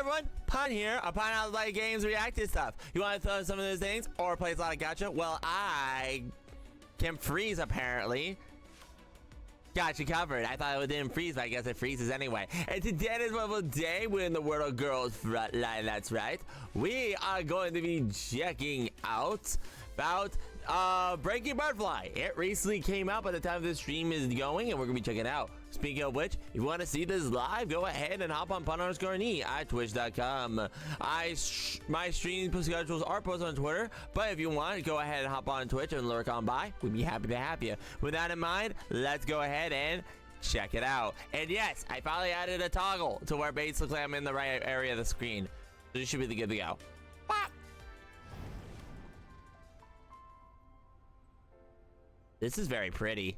everyone, Pun here. I Pun how to play games, react to stuff. You want to throw some of those things or play a lot of gacha? Well, I can freeze apparently. Got you covered. I thought it didn't freeze, but I guess it freezes anyway. And today is one of the day we're in the world of girls Frontline. That's right. We are going to be checking out about Breaking Butterfly. It recently came out by the time this stream is going, and we're gonna be checking it out. Speaking of which, if you want to see this live, go ahead and hop on pun_e at twitch.com. My stream schedules are posted on Twitter, but if you want, go ahead and hop on Twitch and lurk on by. We'd be happy to have you. With that in mind, let's go ahead and check it out. And yes, I finally added a toggle to where basically I'm in the right area of the screen. So you should be good to go. Wow. This is very pretty.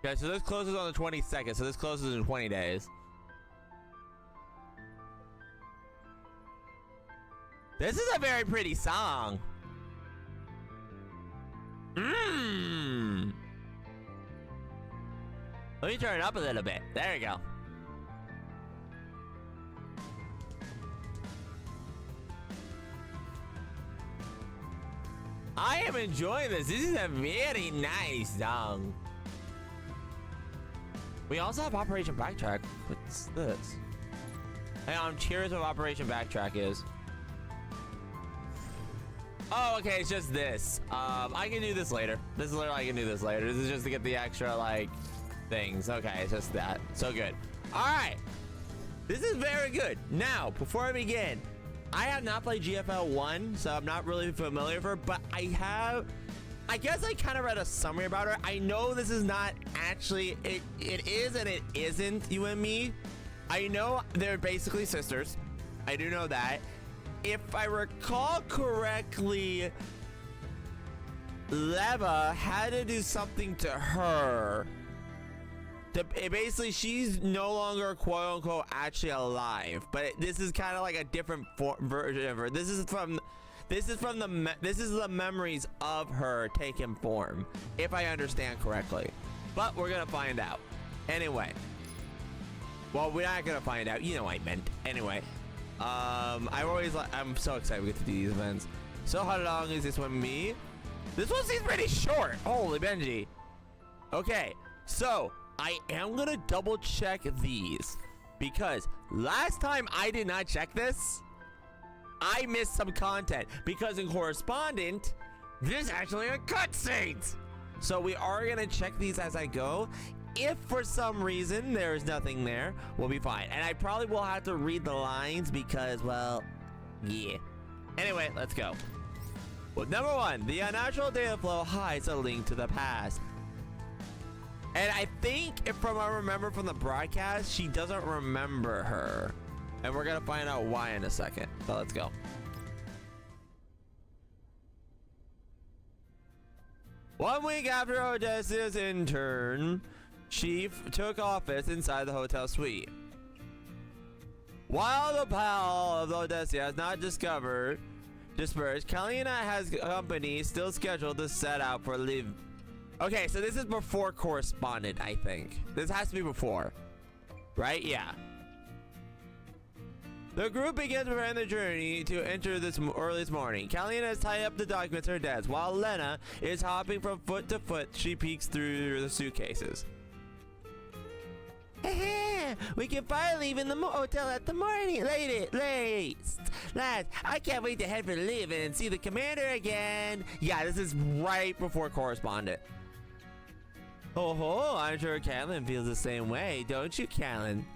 Okay, so this closes on the 22nd, so this closes in 20 days. This is a very pretty song. Let me turn it up a little bit. There you go. I am enjoying this. This is a very nice song. We also have Operation Backtrack. What's this? Hang on, I'm curious what Operation Backtrack is. Oh, okay, it's just this. I can do this later. This is literally, I can do this later. This is just to get the extra, like, things. Okay, it's just that. So good. All right. This is very good. Now, before I begin, I have not played GFL 1, so I'm not really familiar with her, but I guess I kind of read a summary about her. I know this is not actually, it is and it isn't you and me. I know they're basically sisters. I do know that. If I recall correctly, Leva had to do something to her. Basically, she's no longer quote unquote actually alive, but this is kind of like a different version of her. This is the memories of her taking form, if I understand correctly. But we're gonna find out. Anyway. Well, we're not gonna find out. You know what I meant. Anyway. I'm so excited we get to do these events. So how long is this one me? This one seems pretty short. Holy Benji. Okay, so I am gonna double check these because last time I did not check this. I missed some content because in correspondent, there's actually a cutscene. So we are gonna check these as I go. If for some reason there's nothing there, we'll be fine. And I probably will have to read the lines because, well, yeah. Anyway, let's go. Well, number one, the unnatural data flow hides a link to the past. And I think, if from I remember from the broadcast, she doesn't remember her. And we're gonna find out why in a second. So let's go. One week after Odysseus' intern chief took office inside the hotel suite. While the pal of Odysseus has not dispersed, Kalina has company still scheduled to set out for leave. Okay, so this is before correspondent, I think. This has to be before. Right? Yeah. The group begins preparing the journey to enter this early this morning. Kalina has tied up the documents to her desk, while Lena is hopping from foot to foot. She peeks through the suitcases. We can finally leave in the hotel at the morning. Late. Lads, I can't wait to head for the live and see the commander again. Yeah, this is right before correspondent. Oh, I'm sure Callan feels the same way, don't you, Callan?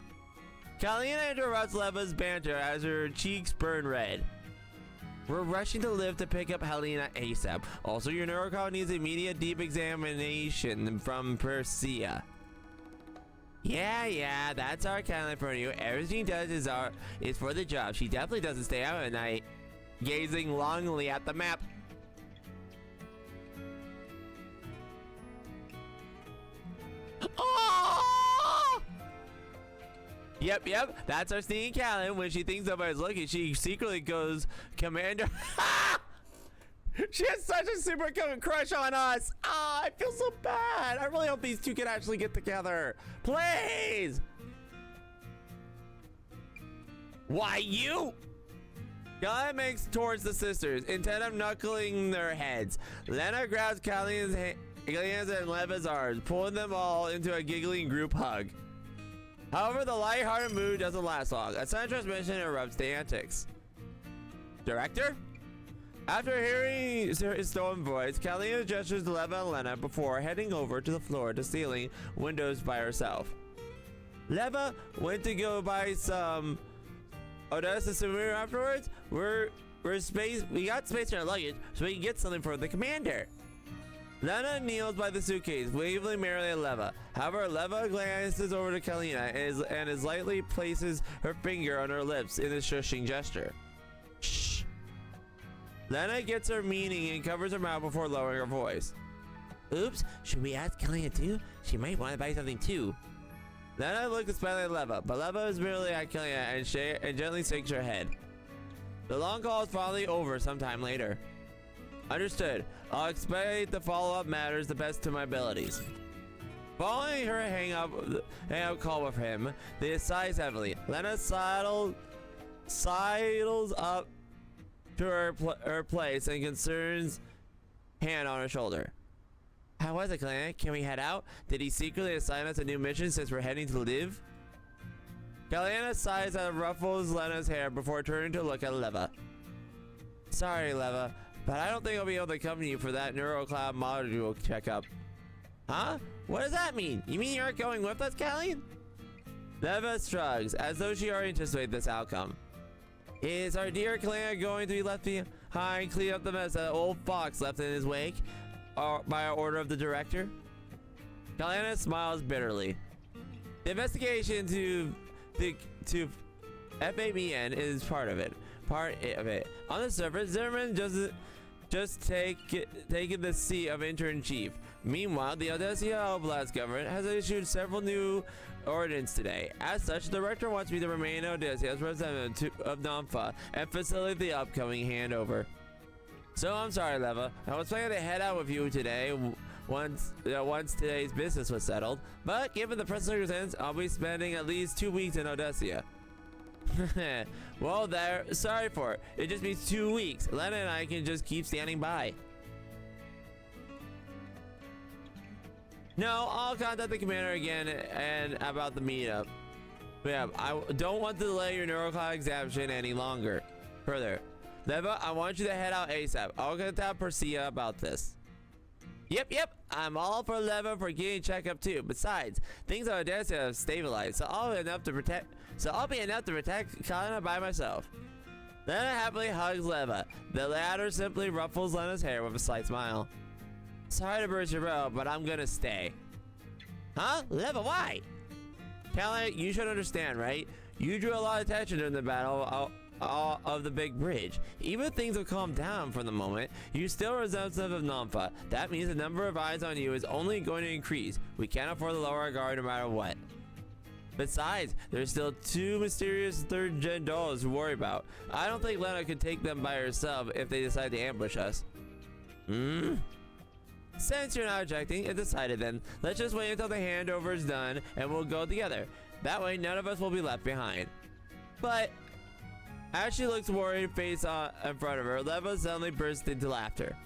Kalina interrupts Leva's banter as her cheeks burn red. We're rushing to live to pick up Helena ASAP. Also, your neurocog needs immediate deep examination from Persia. Yeah, that's our Kalina for you. Everything she does is for the job. She definitely doesn't stay out at night. Gazing longingly at the map. Oh! Yep. That's our sneaky Callan. When she thinks somebody's looking, she secretly goes, Commander. She has such a super crush on us. Ah, I feel so bad. I really hope these two can actually get together. Please. Why you? Gaia makes towards the sisters, intent of knuckling their heads. Lena grabs Kalian's and Leva's arms, pulling them all into a giggling group hug. However, the light-hearted mood doesn't last long. A sudden transmission interrupts the antics. Director? After hearing his stolen voice, Kalian gestures to Leva and Lena before heading over to the floor to ceiling windows by herself. Leva went to go buy some Odessa souvenir afterwards. We got space in our luggage, so we can get something for the commander. Lena kneels by the suitcase, waving merrily at Leva. However, Leva glances over to Kalina and as lightly places her finger on her lips in a shushing gesture. Shh. Lena gets her meaning and covers her mouth before lowering her voice. Oops, should we ask Kalina too? She might want to buy something too. Lena looks smiling at Leva, but Leva is merely at Kalina and gently shakes her head. The long call is finally over sometime later. Understood. I'll expedite the follow-up matters the best to my abilities. Following her hang-up call with him, they sighs heavily. Lena sidles up to her place and concerns hand on her shoulder. How was it, Kalina? Can we head out? Did he secretly assign us a new mission since we're heading to live? Kalina sighs and ruffles Lena's hair before turning to look at Leva. Sorry, Leva, but I don't think I'll be able to accompany you for that NeuroCloud module checkup. Huh? What does that mean? You mean you aren't going with us, Kalina? Leva shrugs, as though she already anticipated this outcome. Is our dear Kalina going to be left behind, clean up the mess that old fox left in his wake by order of the director? Kalina smiles bitterly. The investigation to FABN is part of it. On the surface, Zimmerman just taken the seat of intern-chief. Meanwhile, the Odessa Oblast government has issued several new ordinances today. As such, the director wants me to remain in Odessa as representative of NAMFA and facilitate the upcoming handover. So I'm sorry, Leva. I was planning to head out with you today once today's business was settled, but given the present circumstances, I'll be spending at least 2 weeks in Odessa. Well, sorry for it. It just means 2 weeks. Lena and I can just keep standing by. No, I'll contact the commander again and about the meetup. But yeah, I don't want to delay your NeuroCloud exemption any longer. Further, Leva, I want you to head out ASAP. I'll contact Persia about this. Yep. I'm all for Leva for getting checkup too. Besides, things on Odessa have stabilized, so I'll be enough to protect Kalina by myself. Lena happily hugs Leva. The latter simply ruffles Lena's hair with a slight smile. Sorry to burst your bubble, but I'm gonna stay. Huh? Leva, why? Kalina, you should understand, right? You drew a lot of attention during the battle of the big bridge. Even if things have calmed down for the moment, you're still representative of NAMFA. That means the number of eyes on you is only going to increase. We can't afford to lower our guard no matter what. Besides, there's still 2 mysterious third-gen dolls to worry about. I don't think Lena could take them by herself if they decide to ambush us. Since you're not objecting, it's decided then. Let's just wait until the handover is done and we'll go together. That way, none of us will be left behind. But as she looks worried face in front of her, Leva suddenly bursts into laughter.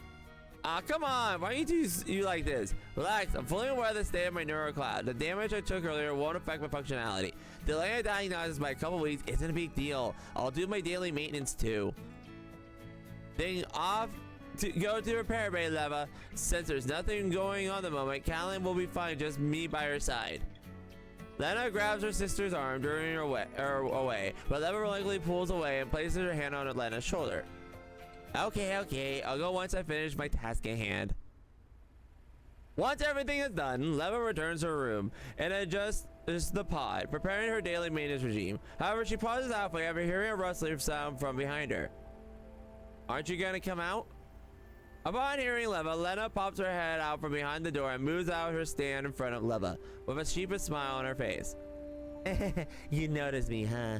Come on, why don't you like this? Relax, I'm fully aware of the state of my NeuroCloud. The damage I took earlier won't affect my functionality. Delaying a diagnosis by a couple weeks isn't a big deal. I'll do my daily maintenance too. Then off to go to repair bay, Leva. Since there's nothing going on at the moment, Kalina will be fine, just me by her side. Lena grabs her sister's arm during her away, but Leva reluctantly pulls away and places her hand on Lena's shoulder. Okay, I'll go once I finish my task at hand. Once everything is done, Leva returns to her room and adjusts the pod, preparing her daily maintenance regime. However, she pauses halfway after hearing a rustling sound from behind her. Aren't you gonna come out? Upon hearing Leva, Lena pops her head out from behind the door and moves out her stand in front of Leva, with a sheepish smile on her face. You noticed me, huh?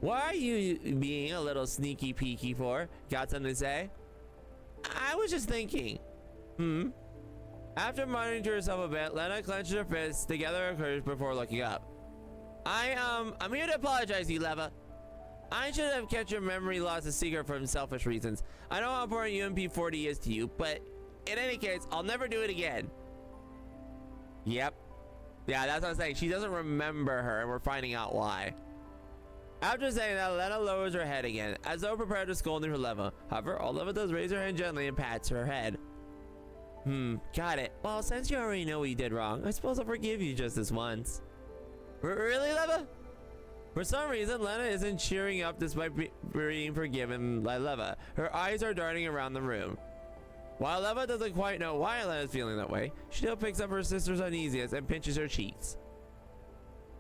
What are you being a little sneaky peeky for? Got something to say? I was just thinking. After muttering to herself a bit, Lena clenches her fists together her courage before looking up. I'm here to apologize to you, Leva. I should have kept your memory loss a secret from selfish reasons. I know how important UMP-40 is to you, but in any case, I'll never do it again. Yep. Yeah, that's what I'm saying. She doesn't remember her, and we're finding out why. After saying that, Lena lowers her head again, as though prepared to scold her Leva. However, all Leva does raise her hand gently and pats her head. Got it. Well, since you already know what you did wrong, I suppose I'll forgive you just this once. Really, Leva? For some reason, Lena isn't cheering up despite being forgiven by Leva. Her eyes are darting around the room. While Leva doesn't quite know why Lena is feeling that way, she still picks up her sister's uneasiness and pinches her cheeks.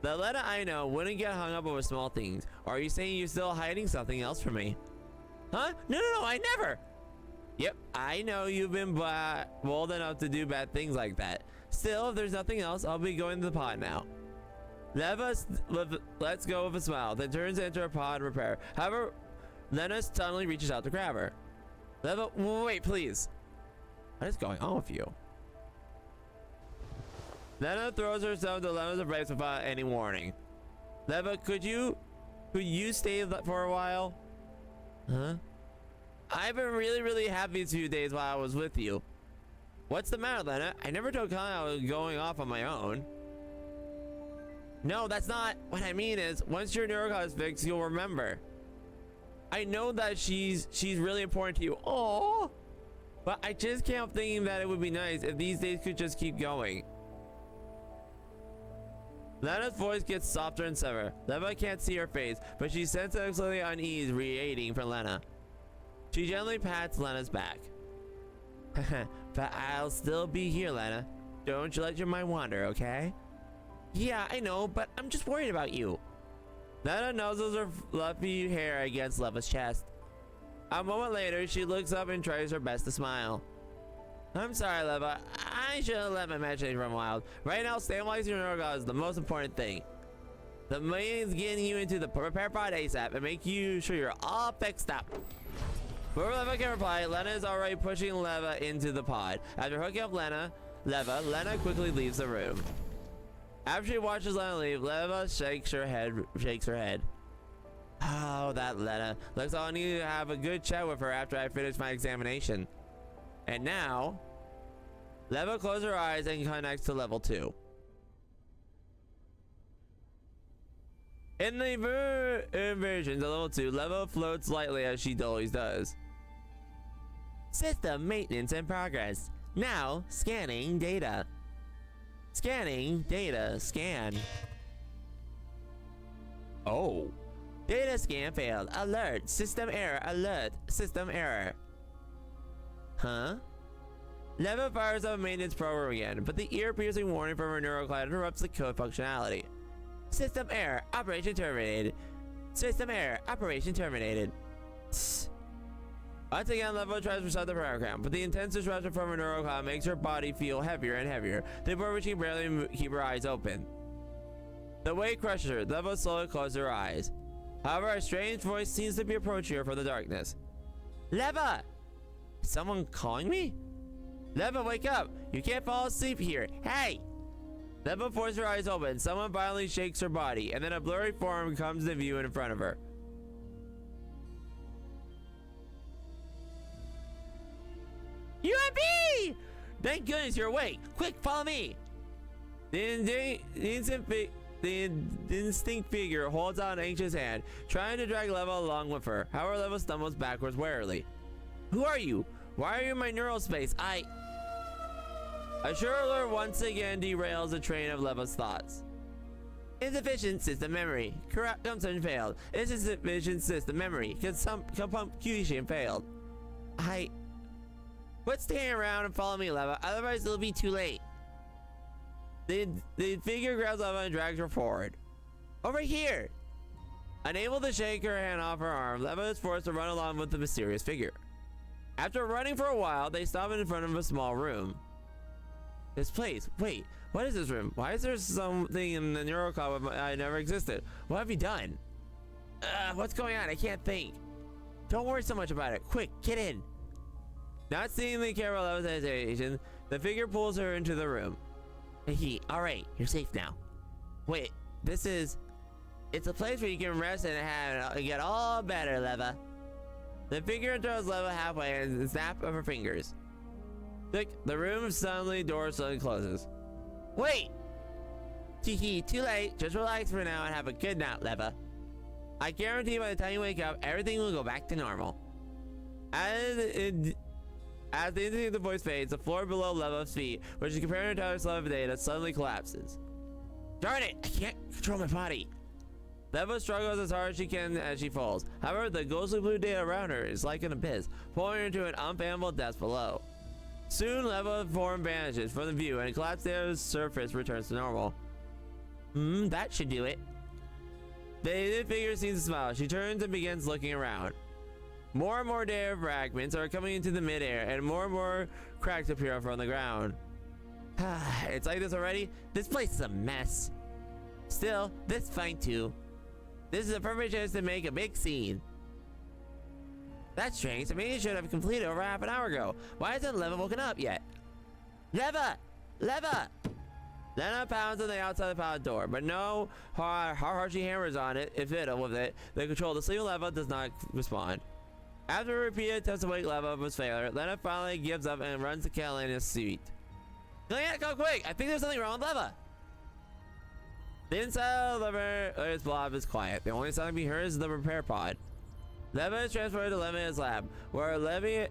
The Lena I know wouldn't get hung up over small things. Or are you saying you're still hiding something else from me? Huh? No, I never! Yep, I know you've been bold enough to do bad things like that. Still, if there's nothing else, I'll be going to the pod now. Leva lets go of a smile, then turns into her pod repair. However, Lena suddenly reaches out to grab her. Leva, wait, please. What is going on with you? Lena throws herself to Lena's embrace without any warning. Leva, could you stay for a while? Huh? I've been really happy these few days while I was with you. What's the matter, Lena? I never told Colin I was going off on my own. No, that's not what I mean is, once your neurocog is fixed, you'll remember. I know that she's really important to you. Oh, but I just can't help thinking that it would be nice if these days could just keep going. Lena's voice gets softer and softer. Leva can't see her face, but she senses slightly unease radiating from Lena. She gently pats Lena's back. But I'll still be here, Lena. Don't you let your mind wander, okay? Yeah, I know, but I'm just worried about you. Lena nuzzles her fluffy hair against Leva's chest. A moment later, she looks up and tries her best to smile. I'm sorry, Leva. I should have let my imagination run wild. Right now, stabilizing your neurocog is the most important thing. The main is getting you into the repair pod ASAP and make you sure you're all fixed up. Before Leva can reply, Lena is already pushing Leva into the pod. After hooking up Leva quickly leaves the room. After she watches Lena leave, Leva shakes her head. Oh, that Lena. Looks like I need to have a good chat with her after I finish my examination. And now, Leva closes her eyes and connects to level 2. In the versions of level 2, Leva floats lightly as she always does. System maintenance in progress. Now, scanning data. Scanning data. Scan. Oh. Data scan failed. Alert. System error. Alert. System error. Huh? Leva fires up a maintenance program again, but the ear-piercing warning from her neurocloud interrupts the code functionality. System error. Operation terminated. System error. Operation terminated. Tss. Once again, Leva tries to restart the program, but the intense disruption from her neurocloud makes her body feel heavier and heavier, to the point where she can barely keep her eyes open. The weight crushes her. Leva slowly closes her eyes. However, a strange voice seems to be approaching her from the darkness. Leva! Is someone calling me? Leva, wake up! You can't fall asleep here. Hey! Leva forces her eyes open. Someone violently shakes her body, and then a blurry form comes into view in front of her. UMP! Thank goodness you're awake. Quick, follow me. The instinct figure holds out an anxious hand, trying to drag Leva along with her. However, Leva stumbles backwards warily. Who are you? Why are you in my neural space? A sure alert once again derails the train of Leva's thoughts. Insufficient system memory. Corrupt consumption failed. Insufficient system memory. Computation failed. Quit standing around and follow me, Leva. Otherwise, it'll be too late. The figure grabs Leva and drags her forward. Over here! Unable to shake her hand off her arm, Leva is forced to run along with the mysterious figure. After running for a while, they stop in front of a small room. This place. Wait, what is this room? Why is there something in the neurocog I never existed? What have you done? What's going on? I can't think. Don't worry so much about it. Quick, get in. Not seeing the camera Leva's hesitation, the figure pulls her into the room. Hey, alright, you're safe now. Wait, it's a place where you can rest and get all better, Leva. The figure throws Leva halfway and the snap of her fingers. Click, the room door suddenly closes. Wait! Tee, too late. Just relax for now and have a good night, Leva. I guarantee by the time you wake up, everything will go back to normal. As the instinct of the voice fades, the floor below Leva's feet, which is compared to her slab of data, suddenly collapses. Darn it! I can't control my body. Leva struggles as hard as she can as she falls. However, the ghostly blue data around her is like an abyss, pulling her into an unfathomable depth below. Soon, Leva's form vanishes from the view, and collapsed data's surface returns to normal. That should do it. The hidden figure seems to smile. She turns and begins looking around. More and more data fragments are coming into the midair, and more cracks appear from the ground. It's like this already? This place is a mess. Still, this is fine too. This is a perfect chance to make a big scene. That's strange. The meeting should have completed over half an hour ago. Why hasn't Leva woken up yet? Leva! Leva! Lena pounds on the outside of the pallet door, but no how hard she hammers on it, if fiddle with it, the control of the sleeping Leva does not respond. After repeated attempts to wake Leva was failure, Lena finally gives up and runs to Catalina's suite. Catalina, come quick! I think there's something wrong with Leva! The inside of Leva's blob is quiet. The only sound to be heard is the repair pod. Leva is transported to Lemia's lab, where Lemia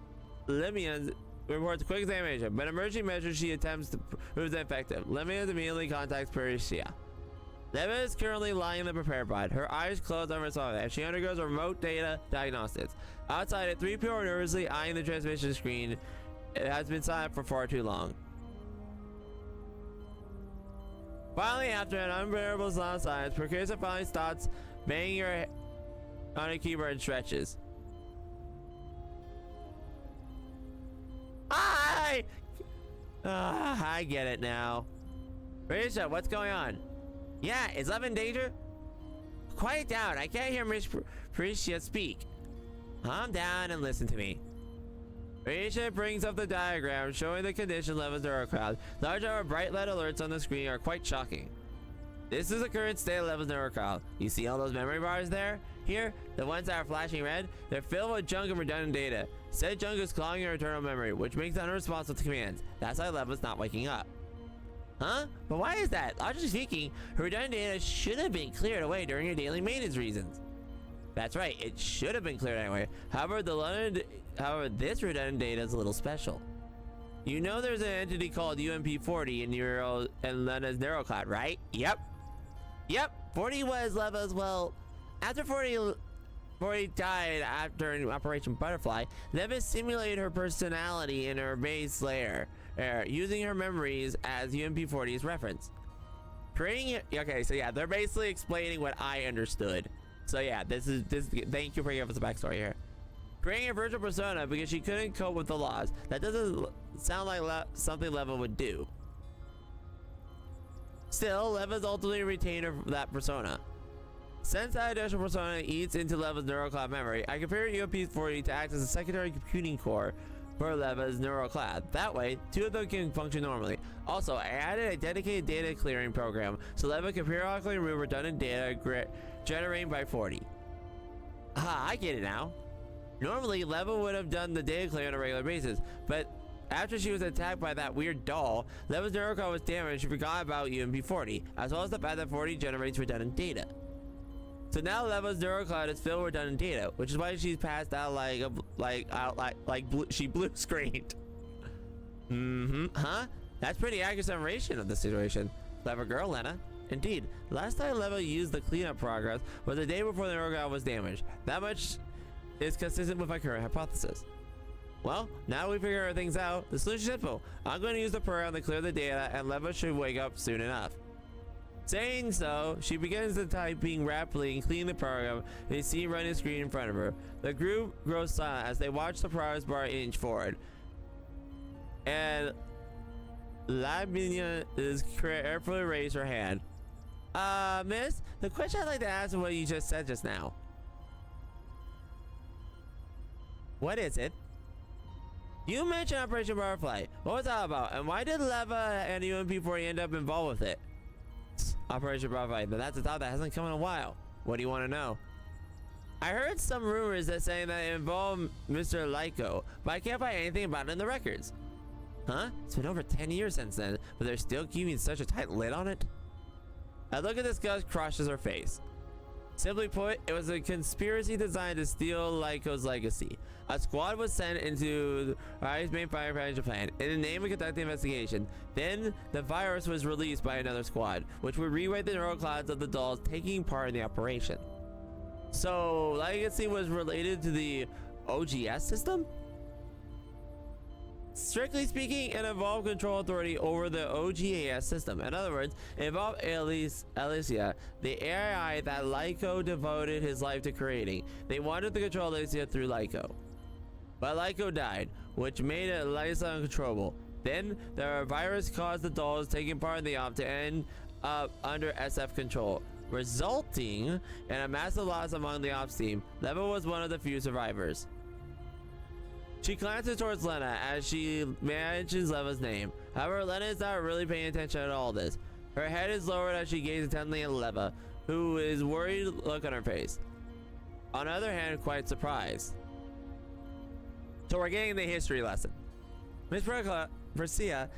reports a quick examination, but emerging measures she attempts to prove effective. Lemia immediately contacts Pericia. Leva is currently lying in the repair pod, her eyes closed on her stomach as she undergoes remote data diagnostics. Outside, a 3PO are nervously eyeing the transmission screen. It has been silent for far too long. Finally, after an unbearable long silence, Pericia finally stops banging her on a keyboard and stretches. I get it now. Pericia, what's going on? Yeah, is Leva in danger? Quiet down, I can't hear Miss Pericia speak. Calm down and listen to me. Pericia brings up the diagram showing the condition Leva's neurocloud. Large number of bright LED alerts on the screen are quite shocking. This is the current state of Leva's neurocloud. You see all those memory bars there? Here, the ones that are flashing red, they're filled with junk and redundant data. Said junk is clogging her internal memory, which makes it unresponsive to commands. That's why Leva's not waking up. Huh? But why is that? Logically speaking, her redundant data should have been cleared away during her daily maintenance reasons. That's right, it should have been cleared anyway. However, this redundant data is a little special. You know there's an entity called UMP-40 in Lena's neurocloud, right? Yep, 40 was Leva's. Well, after 40 died after Operation Butterfly, Leva simulated her personality in her base layer, using her memories as UMP-40's reference. Okay, so yeah, they're basically explaining what I understood. So yeah, this. Thank you for giving us a backstory here. Creating a virtual persona because she couldn't cope with the loss. That doesn't sound like something Leva would do. Still, Leva's ultimately retained that persona. Since that additional persona eats into Leva's neurocloud memory, I compared UMP-40 to act as a secondary computing core for Leva's neurocloud. That way, two of them can function normally. Also, I added a dedicated data clearing program so Leva can periodically remove redundant data generated by 40. I get it now. Normally, Leva would have done the data clear on a regular basis, but after she was attacked by that weird doll, Leva's neurocloud was damaged and she forgot about UMP-40, as well as the fact that 40 generates redundant data. So now Leva's neurocloud is filled with redundant data, which is why she's passed out she blue screened. Huh? That's pretty accurate summation of the situation. Clever girl, Lena. Indeed, last time Leva used the cleanup progress was the day before the neurocloud was damaged. That much is consistent with my current hypothesis. Well, now we figure things out, the solution is simple. I'm going to use the program to clear the data and Leva should wake up soon enough. Saying so, she begins to typing rapidly and clean the program and you see running the screen in front of her. The group grows silent as they watch the progress bar inch forward. And Lavinia is carefully raised her hand. Miss, the question I'd like to ask is what you just said just now. What is it? You mentioned Operation Butterfly. What was that about? And why did Leva and UMP40 end up involved with it? Operation Butterfly. But that's a thought that hasn't come in a while. What do you want to know? I heard some rumors that saying that it involved Mr. Lyko, but I can't find anything about it in the records. Huh? It's been over 10 years since then, but they're still keeping such a tight lid on it? A look at this gust crosses her face. Simply put, it was a conspiracy designed to steal Lyko's legacy. A squad was sent into Rai's main firefighting plan in the name of conducting an investigation. Then, the virus was released by another squad, which would rewrite the neural clouds of the dolls taking part in the operation. So, legacy was related to the OGS system? Strictly speaking, it involved control authority over the OGAS system. In other words, it involved Alicia, the AI that Lyko devoted his life to creating. They wanted to control Alicia through Lyko. But Lyko died, which made Alicia uncontrollable. Then, the virus caused the dolls taking part in the op to end up under SF control, resulting in a massive loss among the ops team. Leva was one of the few survivors. She glances towards Lena as she mentions Leva's name. However, Lena is not really paying attention to all this. Her head is lowered as she gazes intently at Leva, who is worried look on her face. On the other hand, quite surprised. So we're getting the history lesson. Miss Persia,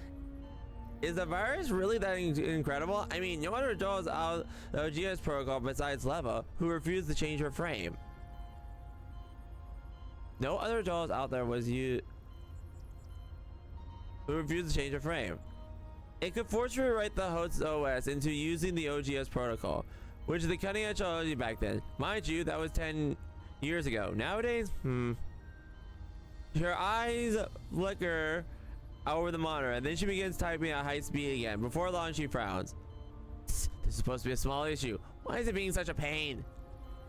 is the virus really that incredible? I mean, no one withdraws out the OGS protocol besides Leva, who refused to change her frame. No other dolls out there was you who refused to change her frame. It could force you to rewrite the host's OS into using the OGS protocol, which is the cutting edge technology back then. Mind you, that was 10 years ago. Nowadays, her eyes flicker over the monitor, and then she begins typing at high speed again. Before long, she frowns. This is supposed to be a small issue. Why is it being such a pain?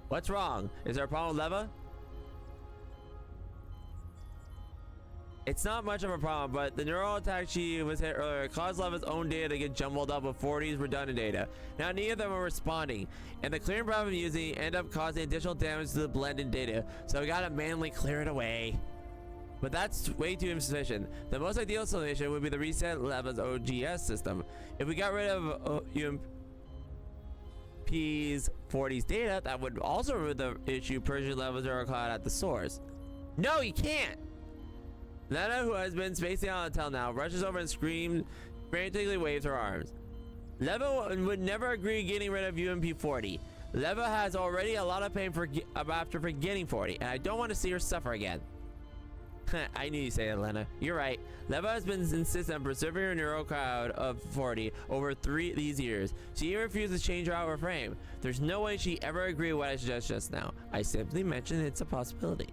What's wrong? Is there a problem with Leva? It's not much of a problem, but the neural attack she was hit earlier caused Leva's own data to get jumbled up with 40's redundant data. Now neither of them are responding, and the clearing problem using end up causing additional damage to the blended data, so we gotta manually clear it away. But that's way too insufficient. The most ideal solution would be to reset Leva's OGS system. If we got rid of UMP's 40's data, that would also remove the issue purging Leva's neural cloud at the source. No, you can't! Lena, who has been spacing out until now, rushes over and screams, frantically waves her arms. Leva would never agree getting rid of UMP40. Leva has already a lot of pain after forgetting 40, and I don't want to see her suffer again. I knew you'd say that, Lena. You're right. Leva has been insistent on preserving her neural cloud of 40 over these years. She even refused to change her outward frame. There's no way she ever agreed with what I suggested just now. I simply mentioned it's a possibility.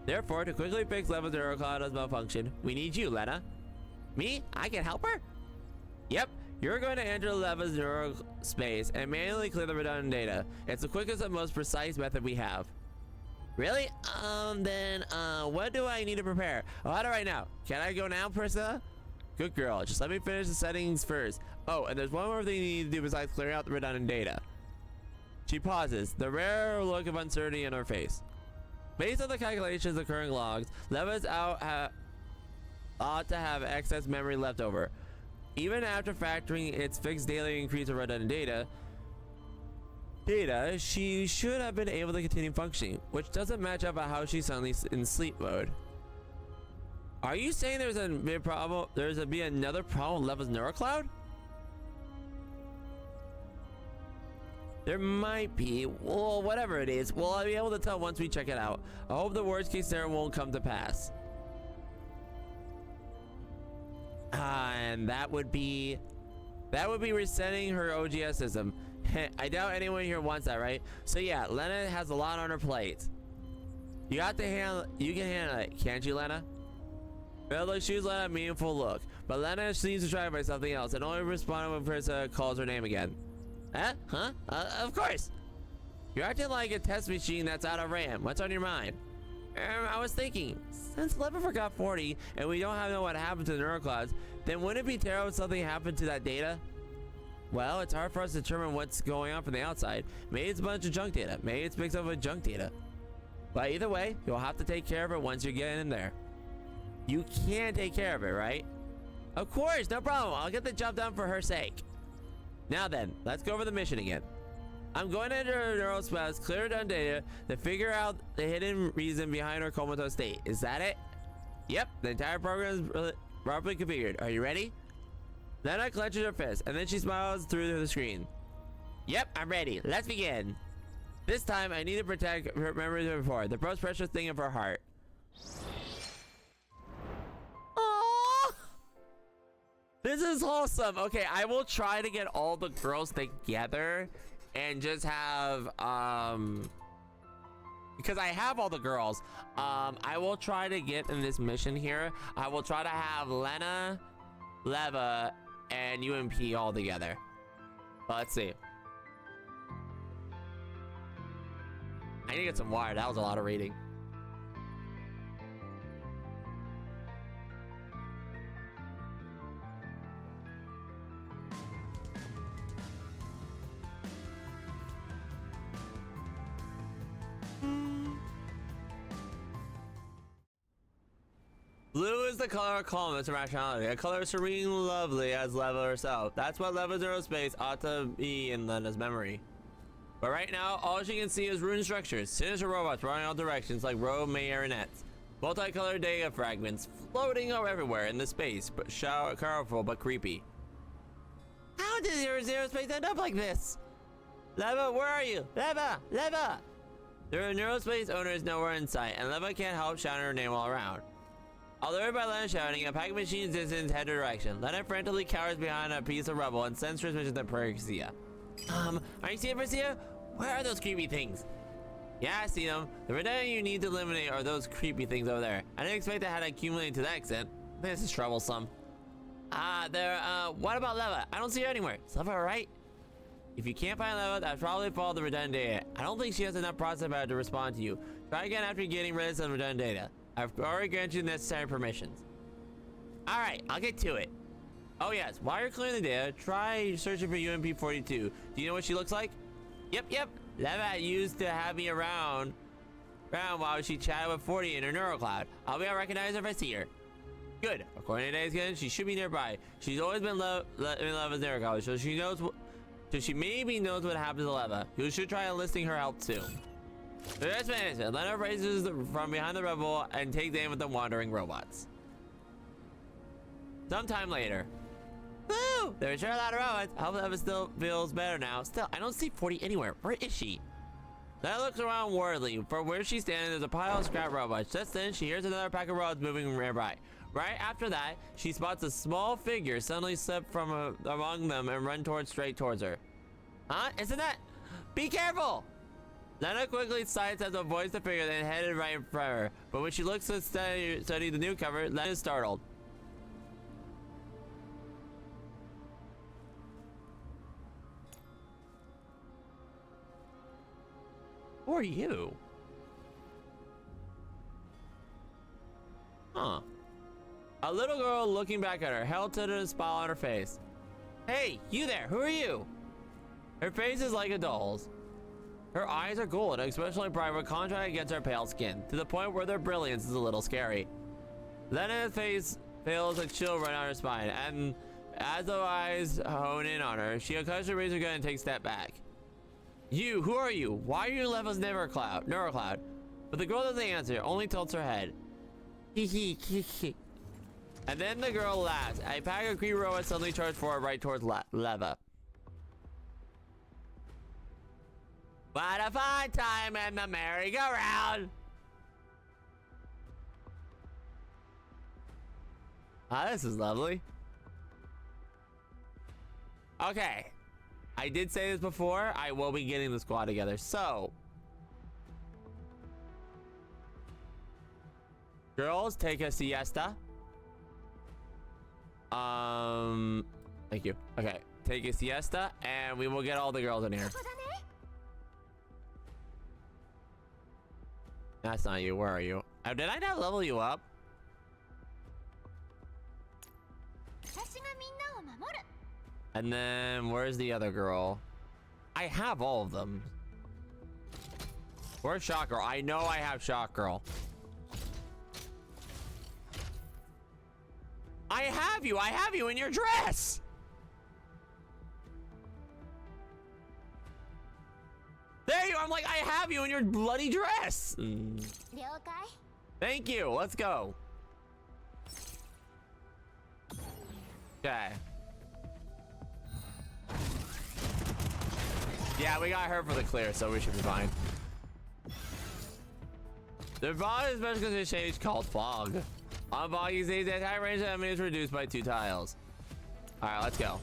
Therefore, to quickly fix Leva's neural cloud's malfunction, we need you, Lena. Me? I can help her? Yep. You're going to enter Leva's neural space and manually clear the redundant data. It's the quickest and most precise method we have. Really? Then, what do I need to prepare? Oh, how do right now? Can I go now, Priscilla? Good girl. Just let me finish the settings first. Oh, and there's one more thing you need to do besides clearing out the redundant data. She pauses, the rare look of uncertainty in her face. Based on the calculations of current logs, Leva's ought to have excess memory left over. Even after factoring its fixed daily increase of redundant data, she should have been able to continue functioning, which doesn't match up with how she's suddenly in sleep mode. Are you saying there's a big problem? There's a be another problem with Leva's neural cloud? There might be. Well, whatever it is, we'll be able to tell once we check it out. I hope the worst case scenario won't come to pass. And that would be resetting her OGS system. I doubt anyone here wants that, right? So yeah, Lena has a lot on her plate. You can handle it, can't you, Lena? Well, look, she was Lena a meaningful look, but Lena seems to try by something else and only responded when Priscilla calls her name again. Huh? Of course. You're acting like a test machine that's out of RAM. What's on your mind? I was thinking, since Leva forgot 40 and we don't know what happened to the neural clouds, then wouldn't it be terrible if something happened to that data? Well, it's hard for us to determine what's going on from the outside. Maybe it's a bunch of junk data. Maybe it's mixed up with junk data. But either way, you'll have to take care of it once you get in there. You can take care of it, right? Of course, no problem. I'll get the job done for her sake. Now then, let's go over the mission again. I'm going to enter her neural spouse, clear her down data, to figure out the hidden reason behind her comatose state. Is that it? Yep, the entire program is properly configured. Are you ready? Then I clenches her fist, and then she smiles through the screen. Yep, I'm ready. Let's begin. This time, I need to protect her memories of before, the most precious thing of her heart. Aww. This is wholesome. Okay, I will try to get all the girls together and just have, because I have all the girls, I will try to get in this mission here. I will try to have Lena, Leva, and UMP all together. Let's see. I need to get some water. That was a lot of reading. Blue is the color of calmness and rationality, a color serene lovely as Leva herself. That's what Leva's aerospace ought to be in Lena's memory. But right now, all she can see is ruined structures, sinister robots running all directions like rogue marionettes, multicolored data fragments floating everywhere in the space, but colorful but creepy. How did your aerospace end up like this? Leva, where are you? Leva! Leva! Their neurospace owner is nowhere in sight, and Leva can't help shouting her name all around. Alerted by Lena shouting, a pack machine is in head direction. Lena frantically cowers behind a piece of rubble and sends transmission to Persia. Are you seeing Persia? Where are those creepy things? Yeah, I see them. The redundant you need to eliminate are those creepy things over there. I didn't expect that had accumulated to that extent. This is troublesome. What about Leva? I don't see her anywhere. Is Leva alright? If you can't find Leva, that's probably followed the redundant data. I don't think she has enough processing power to respond to you. Try again after getting rid of some redundant data. I've already granted you the necessary permissions. Alright, I'll get to it. Oh yes, while you're clearing the data, try searching for UMP-42. Do you know what she looks like? Yep. Leva used to have me around while she chatted with 40 in her neurocloud. I'll be able to recognize her if I see her. Good. According to today's scan, she should be nearby. She's always been in Leva's neurocloud, so she maybe knows what happened to Leva. You should try enlisting her help too. Just management. Lena raises from behind the rubble and takes aim with the wandering robots. Sometime later. Woo! There are sure a lot of robots. I hope Leva still feels better now. Still, I don't see 40 anywhere. Where is she? Lena looks around worriedly. From where she's standing, there's a pile of scrap robots. Just then, she hears another pack of robots moving nearby. Right after that, she spots a small figure suddenly slip from among them and run straight towards her. Huh? Isn't that? Be careful! Lena quickly sights as a voice the figure, then headed right in front of her. But when she looks to study the newcomer, Lena is startled. Who are you? Huh. A little girl looking back at her, held to the smile on her face. Hey, you there, who are you? Her face is like a doll's. Her eyes are gold, especially bright with contrast against her pale skin, to the point where their brilliance is a little scary. Lena's face feels a chill run down her spine, and as the eyes hone in on her, she unconsciously raises her gun and takes a step back. You, who are you? Why are you in Leva's neurocloud? But the girl doesn't answer, only tilts her head. And then the girl laughs. A pack of creepy robots suddenly charge forward right towards Leva. What a fun time in the merry-go-round! Ah, this is lovely. Okay. I did say this before. I will be getting the squad together. So. Girls, take a siesta. Thank you. Okay. Take a siesta, and we will get all the girls in here. That's not you. Where are you? Oh, did I not level you up? And then where's the other girl? I have all of them. Where's Shock Girl? I know I have Shock Girl. I have you in your dress. There you are. I'm like, I have you in your bloody dress. Thank you. Let's go. Okay. Yeah, we got her for the clear, so we should be fine. The VODS special condition is called fog. On fog, you see the attack range of the enemy is reduced by 2 tiles. All right, let's go.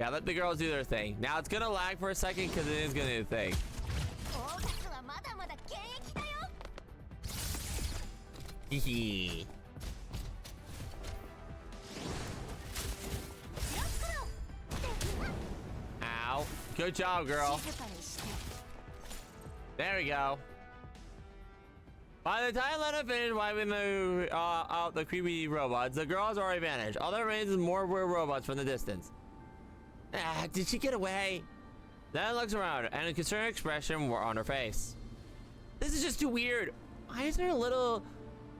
Yeah, let the girls do their thing. Now it's gonna lag for a second because it is gonna do the thing. Hee. Ow. Good job, girl. There we go. By the time Lena finished wiping out the creepy robots, the girls already vanished. All that remains is more weird robots from the distance. Ah, did she get away? Lena looks around, and a concerned expression were on her face. This is just too weird. Why is there a little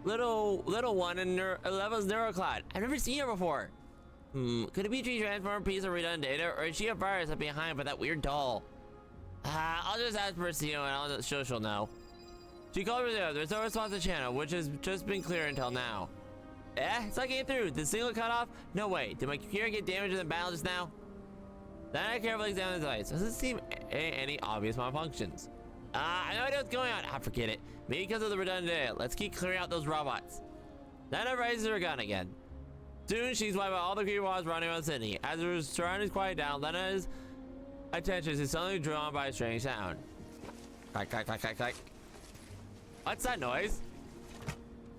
one in Leva's neurocloud? I've never seen her before. Could it be a transformed piece of redundant data, or is she a virus left behind by that weird doll? I'll just ask Perseo and she'll know. She called Perseo. There's no response to the channel, which has just been clear until now. It's not getting through. Did the signal cut off? No way. Did my computer get damaged in the battle just now? Then I carefully examine the device. Doesn't seem any obvious malfunctions. I know what's going on. Forget it. Maybe because of the redundant data. Let's keep clearing out those robots. Lena raises her gun again. Soon she's wiped out all the creepy robots running around the city. As her surroundings quiet down, Lena's attention is suddenly drawn by a strange sound. Click, click, click, click, click. What's that noise?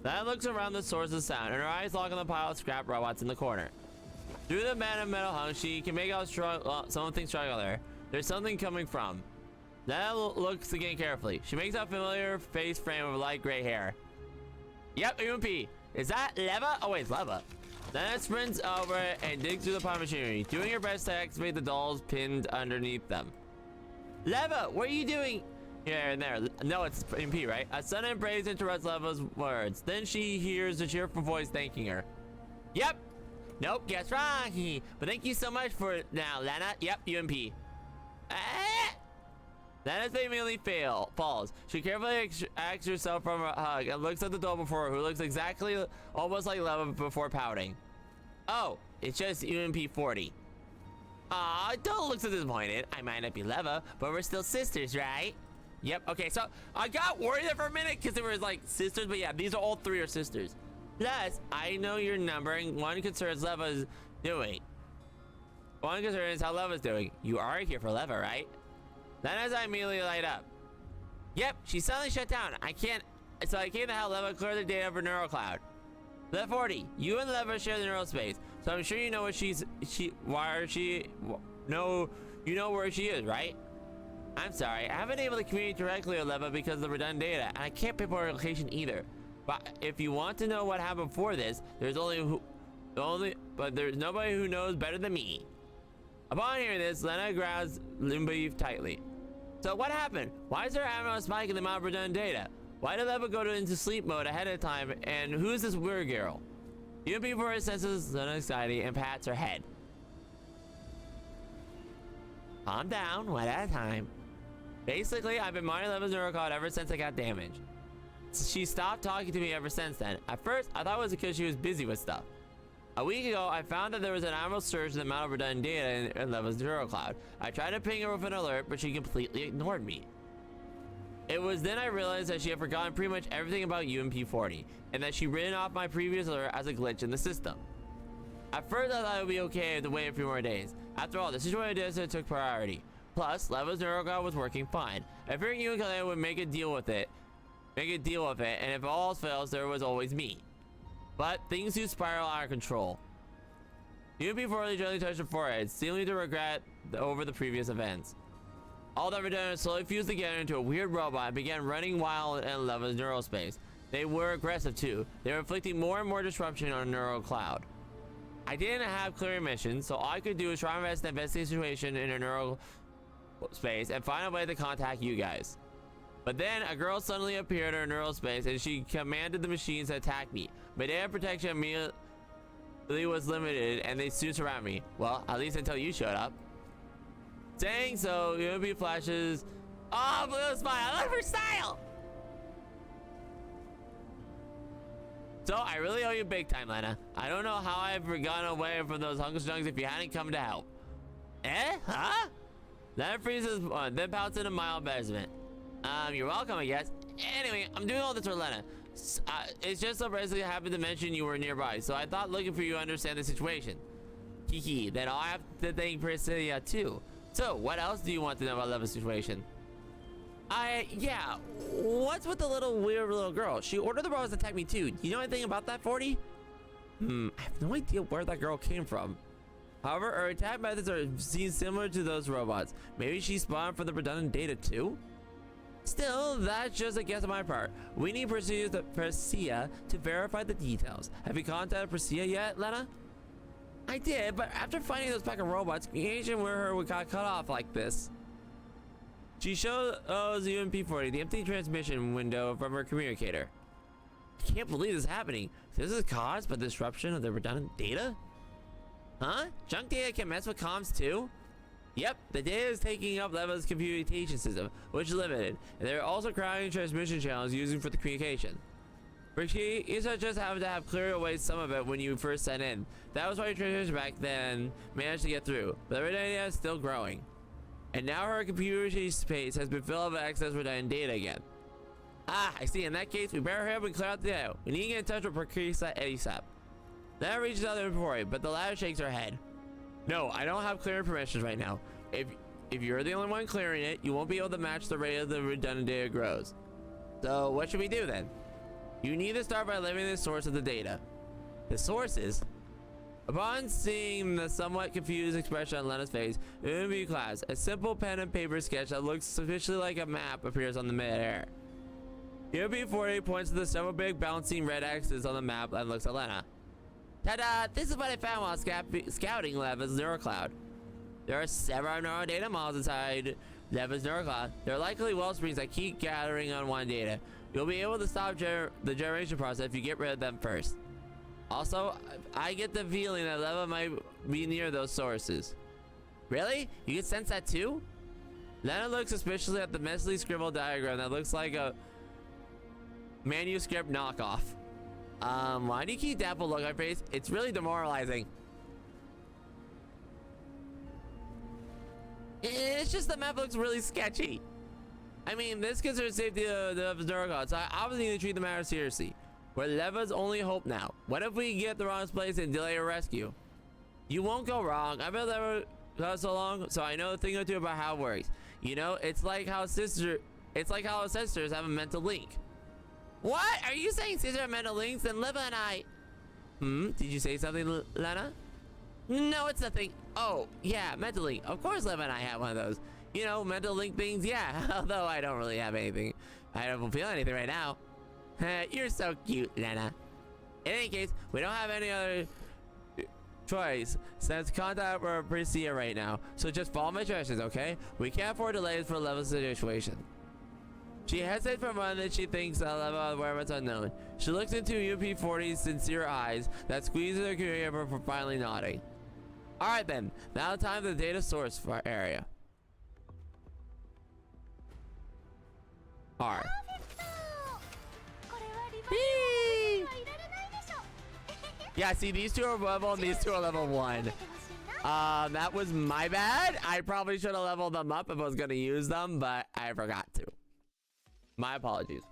Lena looks around the source of the sound, and her eyes lock on the pile of scrap robots in the corner. Through the man of metal hung, she can make out something struggling there. There's something coming from. Lena looks again carefully. She makes out a familiar face frame with light gray hair. Yep, UMP. Is that Leva? Oh wait, it's Leva. Lena sprints over and digs through the pile of machinery, doing her best to activate the dolls pinned underneath them. Leva, what are you doing? Here and there. No, it's MP, right? A sudden embrace interrupts Leva's words. Then she hears a cheerful voice thanking her. Yep. Nope, guess wrong. But thank you so much for it now, Lena. Yep, UMP. Lena's face immediately falls. She carefully extracts herself from a hug and looks at the doll before her, who looks exactly almost like Leva before pouting. Oh, it's just UMP 40. Aw, don't look so disappointed. I might not be Leva, but we're still sisters, right? Yep, okay, so I got worried there for a minute because they were like sisters, but yeah, these are all 3 are sisters. Plus, I know your number, and one concern is Leva's doing. One concern is how Leva's doing. You are here for Leva, right? Then as I immediately light up. Yep, she suddenly shut down. I came to help Leva clear the data for NeuroCloud. Left 40, you and Leva share the neural space, so I'm sure you know what you know where she is, right? I'm sorry, I haven't been able to communicate directly with Leva because of the redundant data, and I can't pinpoint her location either. But if you want to know what happened before this, there's nobody who knows better than me. Upon hearing this, Lena grabs Limbeef tightly. So what happened? Why is there a spike in the amount of redundant data? Why did Leva go into sleep mode ahead of time? And who's this weird girl? UMP for her senses Lena's anxiety and pats her head. Calm down, one at a time. Basically, I've been monitoring Leva's neurocode ever since I got damaged. She stopped talking to me ever since then. At first, I thought it was because she was busy with stuff. A week ago, I found that there was an abnormal surge in the amount of redundant data in Leva's neurocloud. I tried to ping her with an alert, but she completely ignored me. It was then I realized that she had forgotten pretty much everything about UMP40, and that she'd written off my previous alert as a glitch in the system. At first, I thought it would be okay to wait a few more days. After all, the situation took priority. Plus, Leva's neurocloud was working fine. I figured you and Kalea would make a deal with it, and if all else fails, there was always me. But things do spiral out of control. UMP40 gently touched her forehead, seeming to regret over the previous events. All that redundant slowly fused together into a weird robot and began running wild in Leva's neural space. They were aggressive too. They were inflicting more and more disruption on neural cloud. I didn't have clear missions, so all I could do was try my best to investigate the situation in a neural space and find a way to contact you guys. But then a girl suddenly appeared in her neural space and she commanded the machines to attack me. My data protection immediately was limited and they soon surrounded me. Well, at least until you showed up. Saying so, UMP flashes. Oh, blue smile. I love her style. So I really owe you big time, Lena. I don't know how I've gotten away from those hungus junks if you hadn't come to help. Eh? Huh? Then freezes one, then pouts in a mild embarrassment. You're welcome, I guess. Anyway, I'm doing all this for Lena. It's just so basically happened to mention you were nearby, so I thought looking for you to understand the situation. Hee. Then I'll have to thank Priscilla too. So, what else do you want to know about Leva's situation? Yeah. What's with the weird little girl? She ordered the robots to attack me too. Do you know anything about that, 40? I have no idea where that girl came from. However, her attack methods are seen similar to those robots. Maybe she spawned from the redundant data too? Still, that's just a guess on my part. We need Priscilla to verify the details. Have you contacted Priscilla yet, Lena? I did, but after finding those pack of robots, communication with her got cut off like this. She shows UMP-40 the empty transmission window from her communicator. I can't believe this is happening. This is caused by the disruption of the redundant data? Huh? Junk data can mess with comms too? Yep, the data is taking up Leva's computation system, which is limited, and they're also crowding transmission channels using for the communication. Ricky, you just have to have cleared away some of it when you first sent in. That was why your transmission back then managed to get through, but the redundant data is still growing. And now her computer space has been filled with excess redundant data again. Ah, I see. In that case, we better hurry up and clear out the data. We need to get in touch with Precisa ASAP. Then reaches out the inventory, but the latter shakes her head. No, I don't have clearing permissions right now. If you're the only one clearing it, you won't be able to match the rate of the redundant data grows. So what should we do then? You need to start by limiting the source of the data. The sources? Upon seeing the somewhat confused expression on Lena's face, in review class, a simple pen and paper sketch that looks sufficiently like a map appears on the mid-air. UMP-40 points to the several big bouncing red X's on the map and looks at Lena. Ta-da! This is what I found while scouting Leva's neurocloud. There are several neural data models inside Leva's neurocloud. They're likely wellsprings that keep gathering unwanted data. You'll be able to stop the generation process if you get rid of them first. Also, I get the feeling that Leva might be near those sources. Really? You can sense that too? Lena looks suspiciously at the messily scribbled diagram that looks like a manuscript knockoff. Why do you keep that look on your face? It's really demoralizing. It's just the map looks really sketchy. I mean, this concerns safety of the neurocloud, so I obviously need to treat the matter seriously. We're Leva's only hope now. What if we get the wrong place and delay a rescue? You won't go wrong. I've been Leva so long, so I know a thing or two about how it works. You know, it's like how sisters have a mental link. What? Are you saying sisters have mental links? Then Leva and I... Did you say something, Lena? No, it's nothing. Oh, yeah, mental link. Of course Leva and I have one of those. You know, mental link things, yeah. Although I don't really have anything. I don't feel anything right now. You're so cute, Lena. In any case, we don't have any other choice since contact with Priscilla right now. So just follow my directions, okay? We can't afford delays for Leva's situation. She hesitates for a moment and she thinks that Leva wherever's unknown. She looks into UP-40's sincere eyes that squeeze her computer for finally nodding. Alright then, now time for the data source for our area. R. Yeah, see, these two are level and these two are level 1. That was my bad. I probably should have leveled them up if I was going to use them, but I forgot to. My apologies.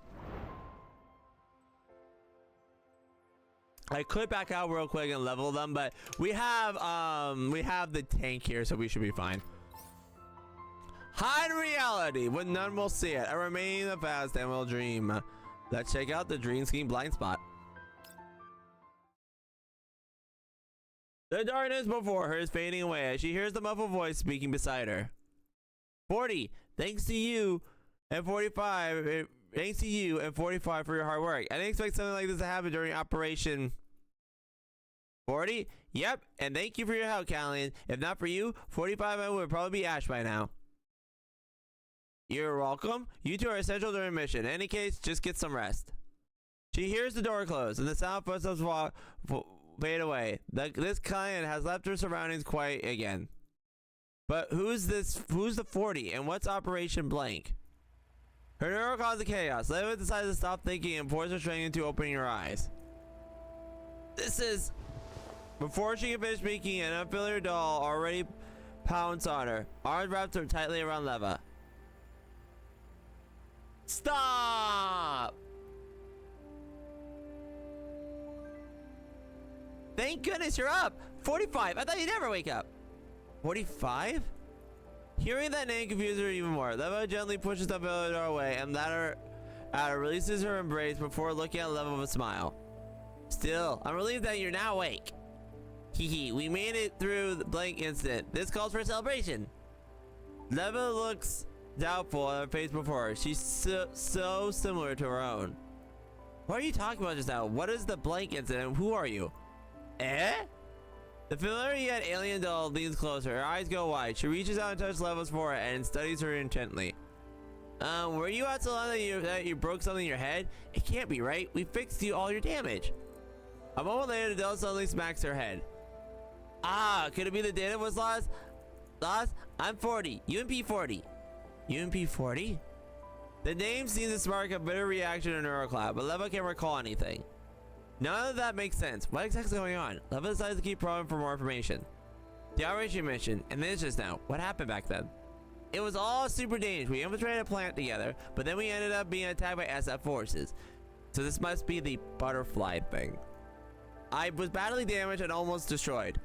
I could back out real quick and level them, but we have the tank here, so we should be fine. Hide reality when none will see it. I remain in the past and will dream. Let's check out the dream scheme blind spot. The darkness before her is fading away as she hears the muffled voice speaking beside her. 40, thanks to you and 45. Thanks to you and 45 for your hard work. I didn't expect something like this to happen during Operation 40. Yep, and thank you for your help, Callian. If not for you, 45 would probably be Ash by now. You're welcome. You two are essential during mission. In any case, just get some rest. She hears the door close and the sound of footsteps fade away. This client has left her surroundings quiet again. But who's the 40 and what's Operation Blank? Her neural causes chaos. Leva decides to stop thinking and pours her strength into opening her eyes. This is... Before she can finish speaking, an unfamiliar doll already pounds on her. Arms wrapped her tightly around Leva. Stop! Thank goodness you're up! 45! I thought you'd never wake up! 45? Hearing that name confuses her even more. Leva gently pushes the door away and ladder releases her embrace before looking at Leva with a smile. Still, I'm relieved that you're now awake. Hee, we made it through the blank incident. This calls for a celebration. Leva looks doubtful at her face before her. She's so similar to her own. What are you talking about just now? What is the blank incident? Who are you? Eh? The familiar yet alien doll leans closer. Her eyes go wide. She reaches out and touches Leva's forehead and studies her intently. Were you out so long that you broke something in your head? It can't be, right? We fixed you all your damage. A moment later, the doll suddenly smacks her head. Ah, could it be the data was lost? Lost? I'm 40. UMP 40. UMP 40? The name seems to spark a bitter reaction in Neurocloud, but Leva can't recall anything. None of that makes sense. What exactly is going on? Leva decides to keep probing for more information. The operation mission, and then just now. What happened back then? It was all super dangerous. We infiltrated a plant together, but then we ended up being attacked by SF forces. So this must be the butterfly thing. I was badly damaged and almost destroyed.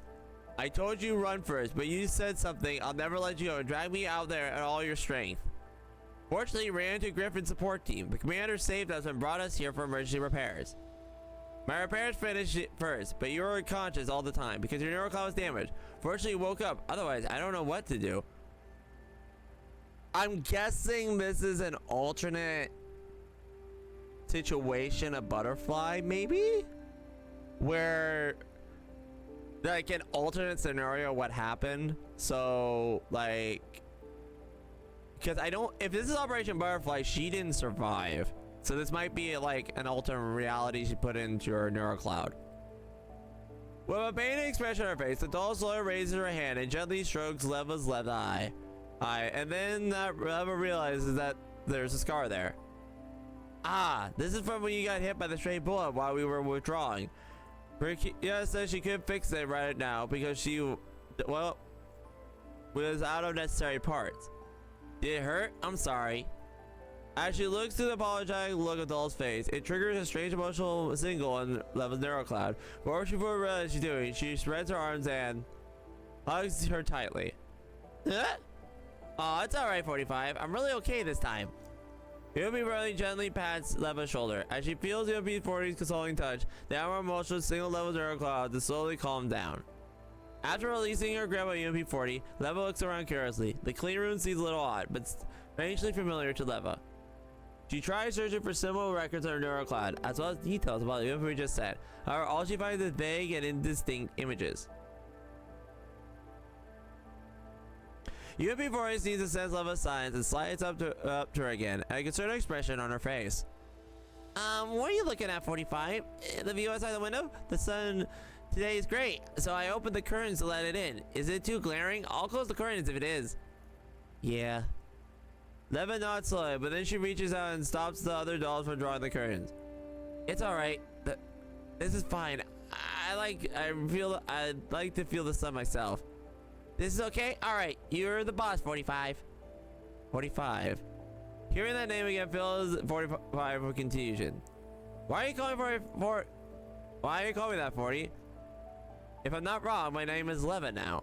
I told you run first, but you said something. I'll never let you go and drag me out there at all your strength. Fortunately, we ran into Griffin's support team. The commander saved us and brought us here for emergency repairs. My repairs finished first, but you were unconscious all the time because your neurocloud was damaged. Fortunately, you woke up. Otherwise, I don't know what to do. I'm guessing this is an alternate situation of Butterfly, maybe? Where, like, an alternate scenario what happened. So, like, because I don't, if this is Operation Butterfly, she didn't survive. So this might be like an alternate reality she put into her neurocloud. With a pained expression on her face, the doll slowly raises her hand and gently strokes Leva's left eye. And then Leva realizes that there's a scar there. Ah, this is from when you got hit by the stray bullet while we were withdrawing. Rikia says she couldn't fix it right now because she, well, was out of necessary parts. Did it hurt? I'm sorry. As she looks through the apologetic look of Doll's face, it triggers a strange emotional signal in Leva's neurocloud. Before she fully realizes she's doing, she spreads her arms and hugs her tightly. Oh, it's alright, 45. I'm really okay this time. UMP really gently pats Leva's shoulder. As she feels UMP 40's consoling touch, the armor emotion signal Leva's neurocloud to slowly calm down. After releasing her grip on UMP 40, Leva looks around curiously. The clean room seems a little odd, but strangely familiar to Leva. She tries searching for similar records on her neurocloud, as well as details about the info we just said. However, all she finds is vague and indistinct images. UMP 40 sees a sense of signs and slides up to her again, and a concerned expression on her face. What are you looking at, 45? The view outside the window? The sun today is great, so I opened the curtains to let it in. Is it too glaring? I'll close the curtains if it is. Yeah. Leva nods slowly, but then she reaches out and stops the other dolls from drawing the curtains. It's alright. This is fine. I'd like to feel the sun myself. This is okay? Alright, you're the boss, 45. 45. Hearing that name again fills 45 with confusion. Why are you calling Why are you calling me that, 40? If I'm not wrong, my name is Leva now.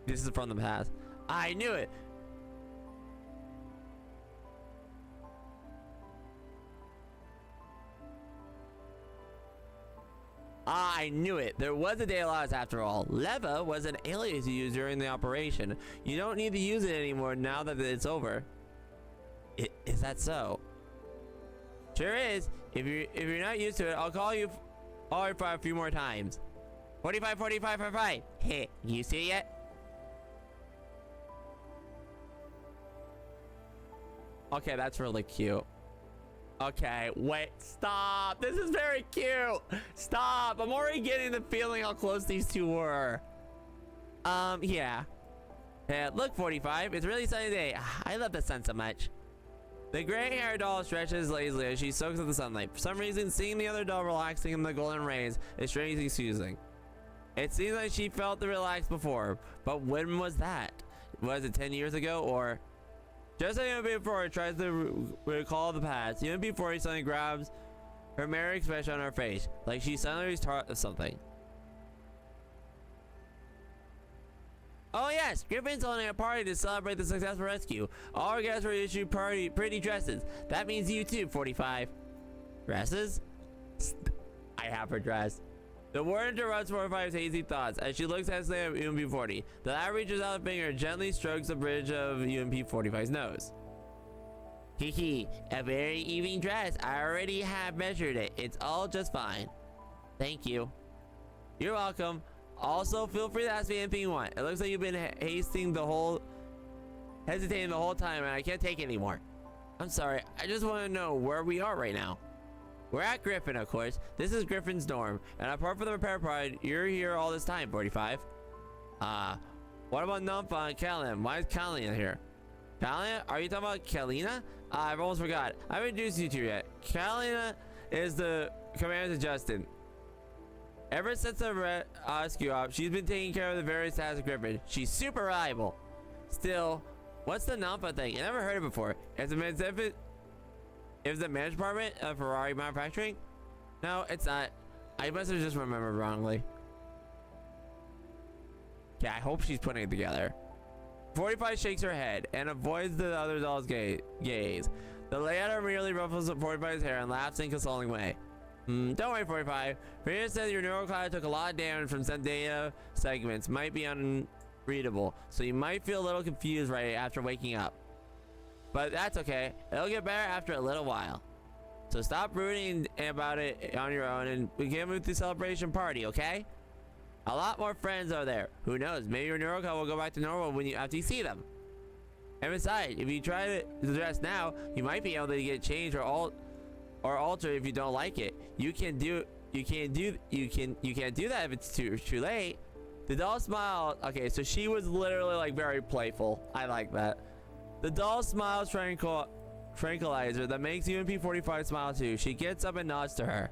This is from the past. I knew it. I knew it. There was a day lost after all. Leva was an alias you used during the operation. You don't need to use it anymore now that it's over. Is that so? Sure is. If you're not used to it, I'll call you for a few more times. 45, 45, 45. Hey, you see it yet? Okay, that's really cute. Okay, wait, stop. This is very cute. Stop. I'm already getting the feeling how close these two were. Yeah. Yeah, look, 45. It's really sunny day. I love the sun so much. The gray-haired doll stretches lazily as she soaks in the sunlight. For some reason, seeing the other doll relaxing in the golden rays is strangely soothing. It seems like she felt the relax before, but when was that? Was it 10 years ago, or... Just like UMP4 tries to recall the past, UMP4 suddenly grabs her merry expression on her face, like she suddenly was taught of something. Oh yes, Griffin's holding a party to celebrate the successful rescue. All our guests were issued pretty dresses. That means you too, 45. Dresses? I have her dress. The word interrupts 45's hazy thoughts as she looks hesitantly at UMP40. The lad reaches out a finger and gently strokes the bridge of UMP45's nose. Hee, a very evening dress. I already have measured it. It's all just fine. Thank you. You're welcome. Also, feel free to ask me anything you want. It looks like you've been hesitating the whole time, and I can't take it anymore. I'm sorry. I just want to know where we are right now. We're at Griffin, of course. This is Griffin's dorm, and apart from the repair pride, you're here all this time, 45. What about Numpa and Kellen? Why is Kalina here? Kalina? Are you talking about Kalina? I've almost forgot. I haven't introduced you to you yet. Kalina is the commander to Justin. Ever since the rescue op, she's been taking care of the various tasks of Griffin. She's super reliable. Still, what's the Numpa thing? I never heard it before. Is it the management department of Ferrari manufacturing? No, it's not. I must have just remembered wrongly. Yeah, I hope she's putting it together. 45 shakes her head and avoids the other doll's gaze. The layout merely ruffles 45's hair and laughs in a consoling way. Don't worry, 45. Rita says your neural cloud took a lot of damage from some data segments. Might be unreadable, so you might feel a little confused right after waking up. But that's okay. It'll get better after a little while. So stop brooding about it on your own and we can move to the celebration party, okay? A lot more friends are there. Who knows? Maybe your neural cloud will go back to normal after you see them. And besides, if you try to dress now, you might be able to get changed or alter if you don't like it. You can't do that if it's too late. The doll smiled. Okay, so she was literally like very playful. I like that. The doll smiles tranquilizer that makes UMP45 smile too. She gets up and nods to her.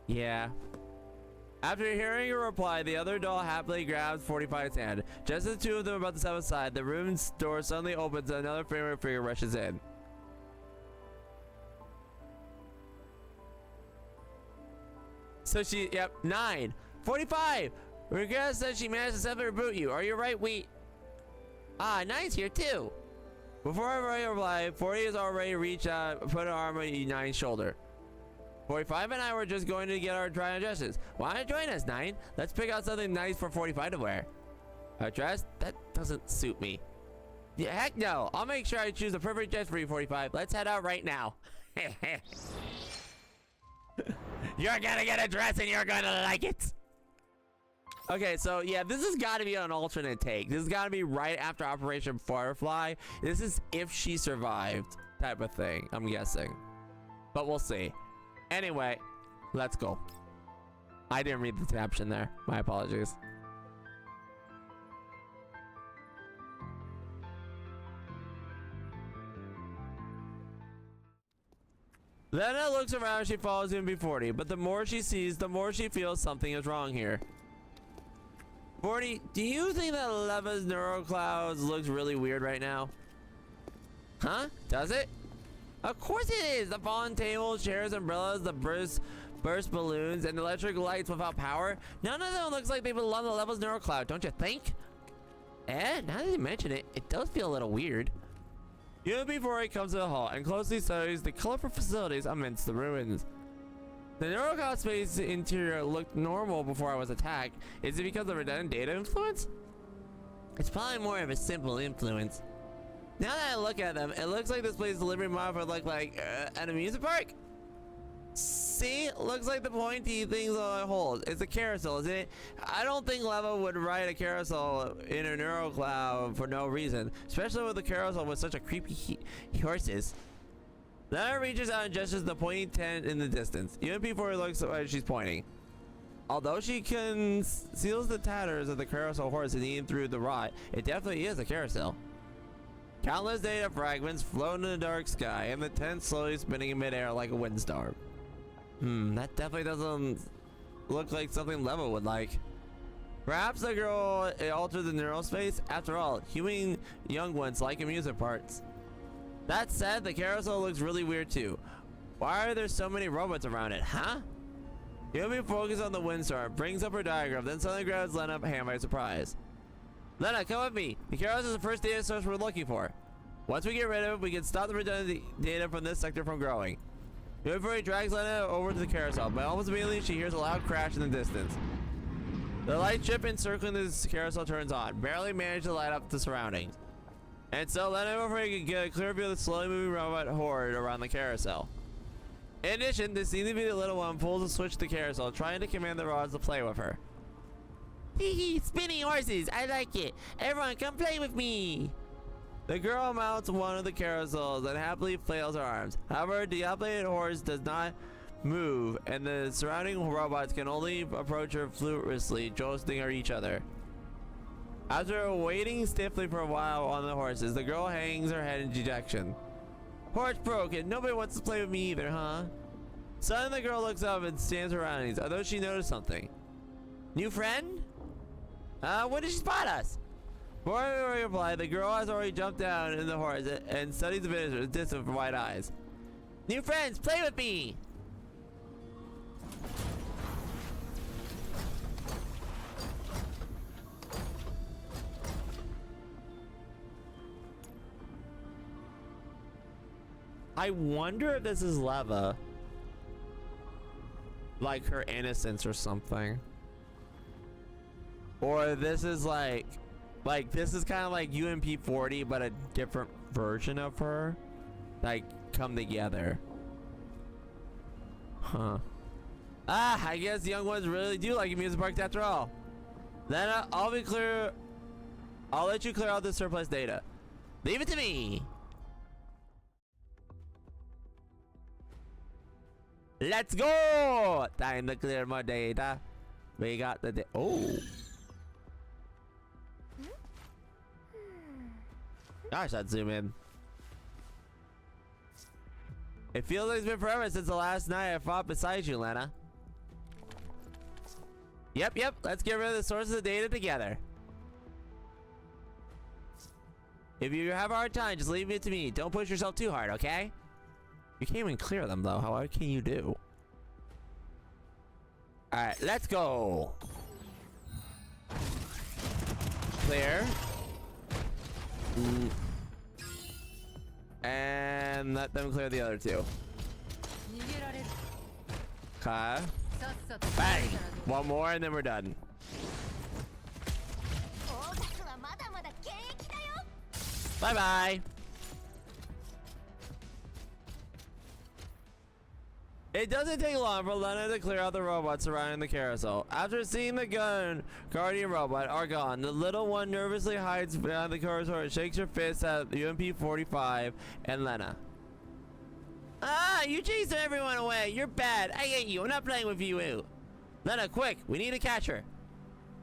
Yeah. After hearing her reply, the other doll happily grabs 45's hand. Just as the two of them are about to step aside, the room's door suddenly opens and another favorite figure rushes in. So yep, 9. 45! Regret says she managed to safely reboot you. Are you right? 9's here too. Before I reply, 40 has already reached out, put an arm on 9's shoulder. 45 and I were just going to get our try on dresses. Why not join us, 9? Let's pick out something nice for 45 to wear. A dress? That doesn't suit me. Yeah, heck no. I'll make sure I choose the perfect dress for you, 45. Let's head out right now. You're gonna get a dress and you're gonna like it. Okay, so yeah, this has got to be an alternate take. This has got to be right after Operation Firefly. This is if she survived type of thing, I'm guessing. But we'll see. Anyway, let's go. I didn't read the caption there. My apologies. Lena looks around as she follows UMP40, but the more she sees, the more she feels something is wrong here. 40, do you think that Leva's neural clouds looks really weird right now? Huh? Does it? Of course it is! The fallen tables, chairs, umbrellas, the burst balloons, and electric lights without power. None of them looks like they belong to Leva's neural cloud, don't you think? Now that you mention it, it does feel a little weird. UMP40 comes to the hall and closely studies the colorful facilities amidst the ruins. The neural cloud space interior looked normal before I was attacked. Is it because of redundant data influence? It's probably more of a simple influence. Now that I look at them, it looks like this place delivery model would look like an amusement park. See, looks like the pointy things on it holds. It's a carousel, isn't it? I don't think Leva would ride a carousel in a neural cloud for no reason, especially with a carousel with such a creepy horses. Lena reaches out and gestures the pointy tent in the distance. Even before he looks away, she's pointing. Although she conceals the tatters of the carousel horse and eating through the rot, it definitely is a carousel. Countless data fragments float in the dark sky, and the tent slowly spinning in midair like a windstorm. That definitely doesn't look like something Leva would like. Perhaps the girl altered the neural space. After all, human young ones like amusement parts. That said, the carousel looks really weird too. Why are there so many robots around it, huh? Yumi focuses on the windstorm, brings up her diagram, then suddenly grabs Lena hand by surprise. Lena, come with me. The carousel is the first data source we're looking for. Once we get rid of it, we can stop the redundant data from this sector from growing. Yumi drags Lena over to the carousel, but almost immediately she hears a loud crash in the distance. The light strip encircling this carousel turns on, barely managing to light up the surroundings. And so Lena can get a clear view of the slowly moving robot horde around the carousel. In addition, this seems to be the little one pulls a switch to the carousel, trying to command the rods to play with her. Hee hee, spinning horses, I like it. Everyone come play with me. The girl mounts one of the carousels and happily flails her arms. However, the operated horse does not move, and the surrounding robots can only approach her fruitlessly, jostling her each other. After waiting stiffly for a while on the horses, the girl hangs her head in dejection. Horse broken. Nobody wants to play with me either, huh? Suddenly the girl looks up and stands her surroundings, although she noticed something. New friend? When did she spot us? Before we reply, the girl has already jumped down in the horse and studies the visitors distant with wide eyes. New friends, play with me! I wonder if this is Leva. Like her innocence or something. Or this is like this is kind of like UMP40 but a different version of her. Like come together. Huh. I guess young ones really do like amusement parks after all. Then I'll be clear. I'll let you clear out the surplus data. Leave it to me. Let's go! Time to clear more data. We got the oh. Gosh, I'd zoom in. It feels like it's been forever since the last night I fought beside you, Lena. Yep. Let's get rid of the sources of data together. If you have a hard time, just leave it to me. Don't push yourself too hard, okay? You can't even clear them though. How can you do? Alright, let's go. Clear. And let them clear the other two. Okay. Bang! One more and then we're done. Bye bye. It doesn't take long for Lena to clear out the robots surrounding the carousel. After seeing the guardian robot are gone, the little one nervously hides behind the carousel and shakes her fist at UMP45 and Lena. You chased everyone away. You're bad. I hate you. I'm not playing with you. Lena, quick. We need to catch her.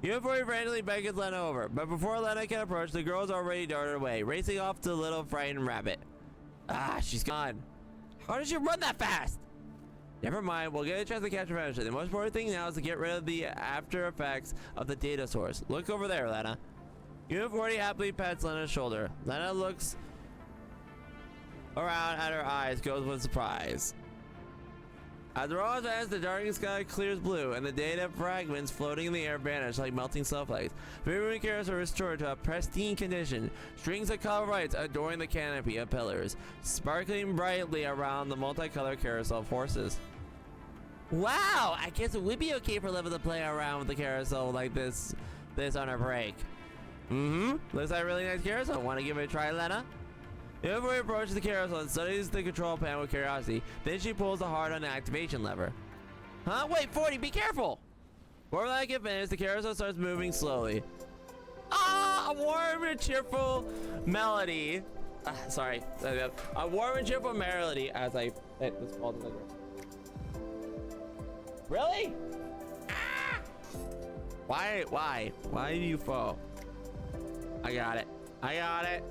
UMP40 frantically beckons Lena over, but before Lena can approach, the girl's already darted away, racing off to the little frightened rabbit. She's gone. How did she run that fast? Never mind, we'll get a chance to catch her eventually. The most important thing now is to get rid of the after effects of the data source. Look over there, Lena. UMP40 happily pats Lena's shoulder. Lena looks around at her eyes, goes with surprise. As the robots advance, the darkening sky clears blue, and the data fragments floating in the air vanish like melting snowflakes. Moving carrots are restored to a pristine condition. Strings of colored lights adorning the canopy of pillars, sparkling brightly around the multicolored carousel of horses. Wow, I guess it would be okay for Leva to play around with the carousel like this on her break. Looks like a really nice carousel. Want to give it a try, Lena? Everybody approaches the carousel and studies the control panel with curiosity. Then she pulls the hard on the activation lever. Huh? Wait, 40, be careful! Before I get finished, the carousel starts moving slowly. Ah, a warm and cheerful melody. Sorry. A warm and cheerful melody as I hit this ball to the ground. Really? Ah! Why do you fall? I got it.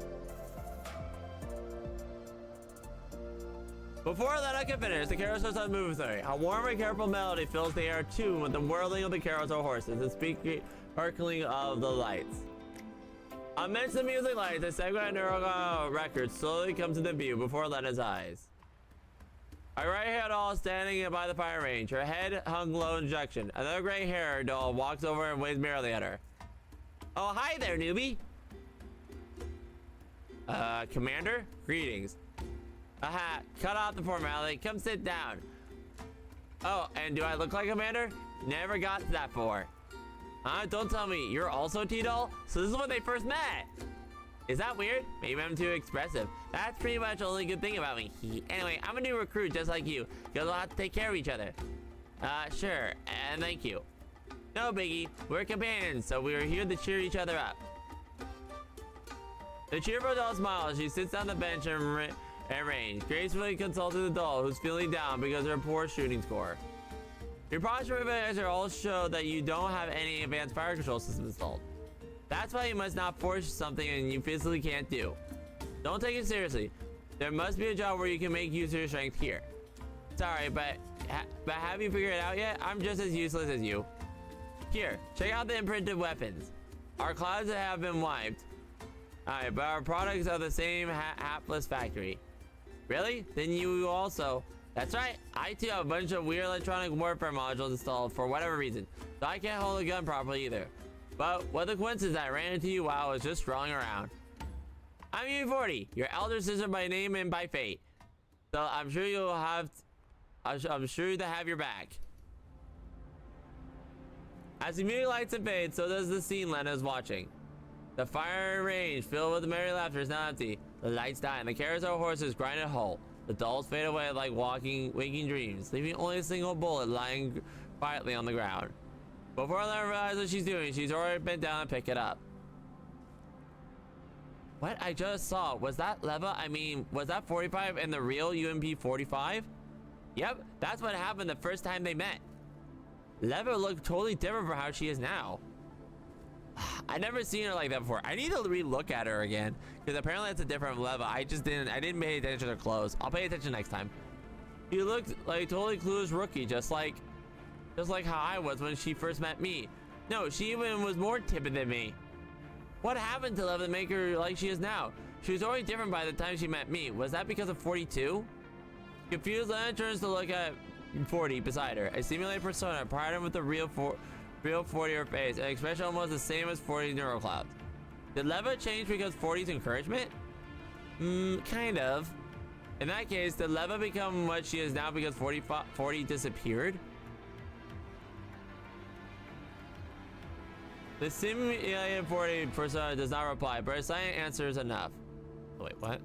Before Lena can finish, the carousel starts moving slowly. A warm and careful melody fills the air too with the whirling of the carousel horses and sparkling of the lights. Amidst the music lights, the segment neural record slowly comes into view before Lena's eyes. A gray-haired doll standing by the fire range, her head hung low in dejection. Another gray-haired doll walks over and waves merrily at her. Oh, hi there, newbie. Commander? Greetings. Aha, cut off the formality. Come sit down. Oh, and do I look like Commander? Never got to that before. Don't tell me, you're also T-Doll? So this is when they first met. Is that weird? Maybe I'm too expressive. That's pretty much the only good thing about me. Anyway, I'm a new recruit just like you. Because we'll have to take care of each other. Sure, and thank you. No biggie, we're companions, so we're here to cheer each other up. The cheerful doll smiles. She sits on the bench and range, gracefully consulting the doll who's feeling down because of her poor shooting score. Your posture advantages all show that you don't have any advanced fire control system installed. That's why you must not force something and you physically can't do. Don't take it seriously. There must be a job where you can make use of your strength here. Sorry, but have you figured it out yet? I'm just as useless as you. Here, check out the imprinted weapons. Our clouds have been wiped. Alright, but our products are the same hapless factory. Really? Then you also... That's right, I too have a bunch of weird electronic warfare modules installed for whatever reason, so I can't hold a gun properly either. But what a coincidence that I ran into you while I was just strolling around. I'm U40, your elder sister by name and by fate. So I'm sure you'll have... I'm sure to have your back. As the music lights and fades, so does the scene Lena is watching. The fire range filled with merry laughter is now empty. The lights die and the carousel horses grind at halt. The dolls fade away like waking dreams, leaving only a single bullet lying quietly on the ground. Before Lena realizes what she's doing, she's already bent down and picked it up. What I just saw, was that Leva? I mean, was that 45 and the real UMP 45? Yep, that's what happened the first time they met. Leva looked totally different from how she is now. I've never seen her like that before. I need to re-look at her again because apparently it's a different Leva. I didn't pay attention to her clothes. I'll pay attention next time. You looked like a totally clueless rookie, just like how I was when she first met me. No, she even was more timid than me. What happened to Leva to make her like she is now? She was already different by the time she met me. Was that because of 42? Confused, Lena turns to look at 40 beside her. A simulated persona, patterned with the real 40 her face, an expression almost the same as 40's neural clouds. Did Leva change because 40's encouragement? Kind of. In that case, did Leva become what she is now because 40 disappeared? The simulated 40 persona does not reply, but her silent answer is enough. Oh, wait, what?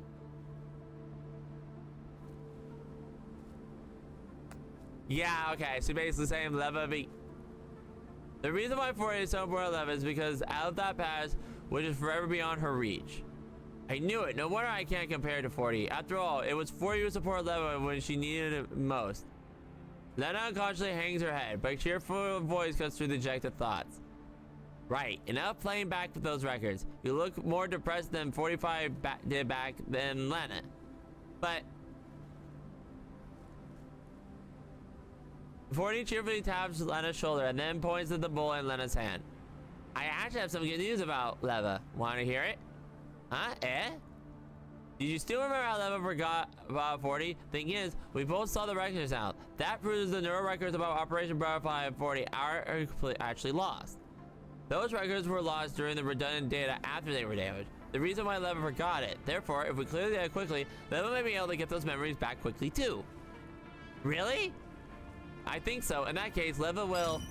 Yeah, okay, so basically saying Leva the reason why 40 is so important to Leva is because out of that past, which is forever beyond her reach. I knew it. No wonder I can't compare to 40. After all, it was 40 who supported Leva when she needed it most. Lena unconsciously hangs her head, but a cheerful voice cuts through dejected thoughts. Right, enough playing back with those records. You look more depressed than 45 did back then Lena. But 40 cheerfully taps Lena's shoulder and then points at the bullet in Lena's hand. I actually have some good news about Leva. Want to hear it? Huh? Eh? Did you still remember how Leva forgot about 40? Thing is, we both saw the records now. That proves the neural records about Operation Butterfly and 40 are actually lost. Those records were lost during the redundant data after they were damaged. The reason why Leva forgot it. Therefore, if we clear the data quickly, Leva may be able to get those memories back quickly too. Really? I think so. In that case, Leva will...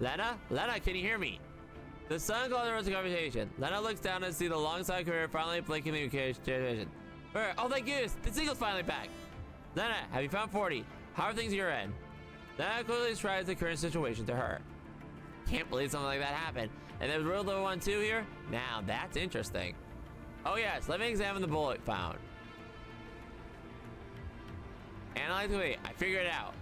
Lena? Lena, can you hear me? The sun calls the rest of the conversation. Lena looks down and sees the long side career finally blinking the occasion. Alright, oh thank goodness, the single's finally back. Lena, have you found 40? How are things at your end? Lena quickly describes the current situation to her. Can't believe something like that happened. And there's real level 1 too here? Now that's interesting. Oh yes, let me examine the bullet found. Analytically, I figured it out.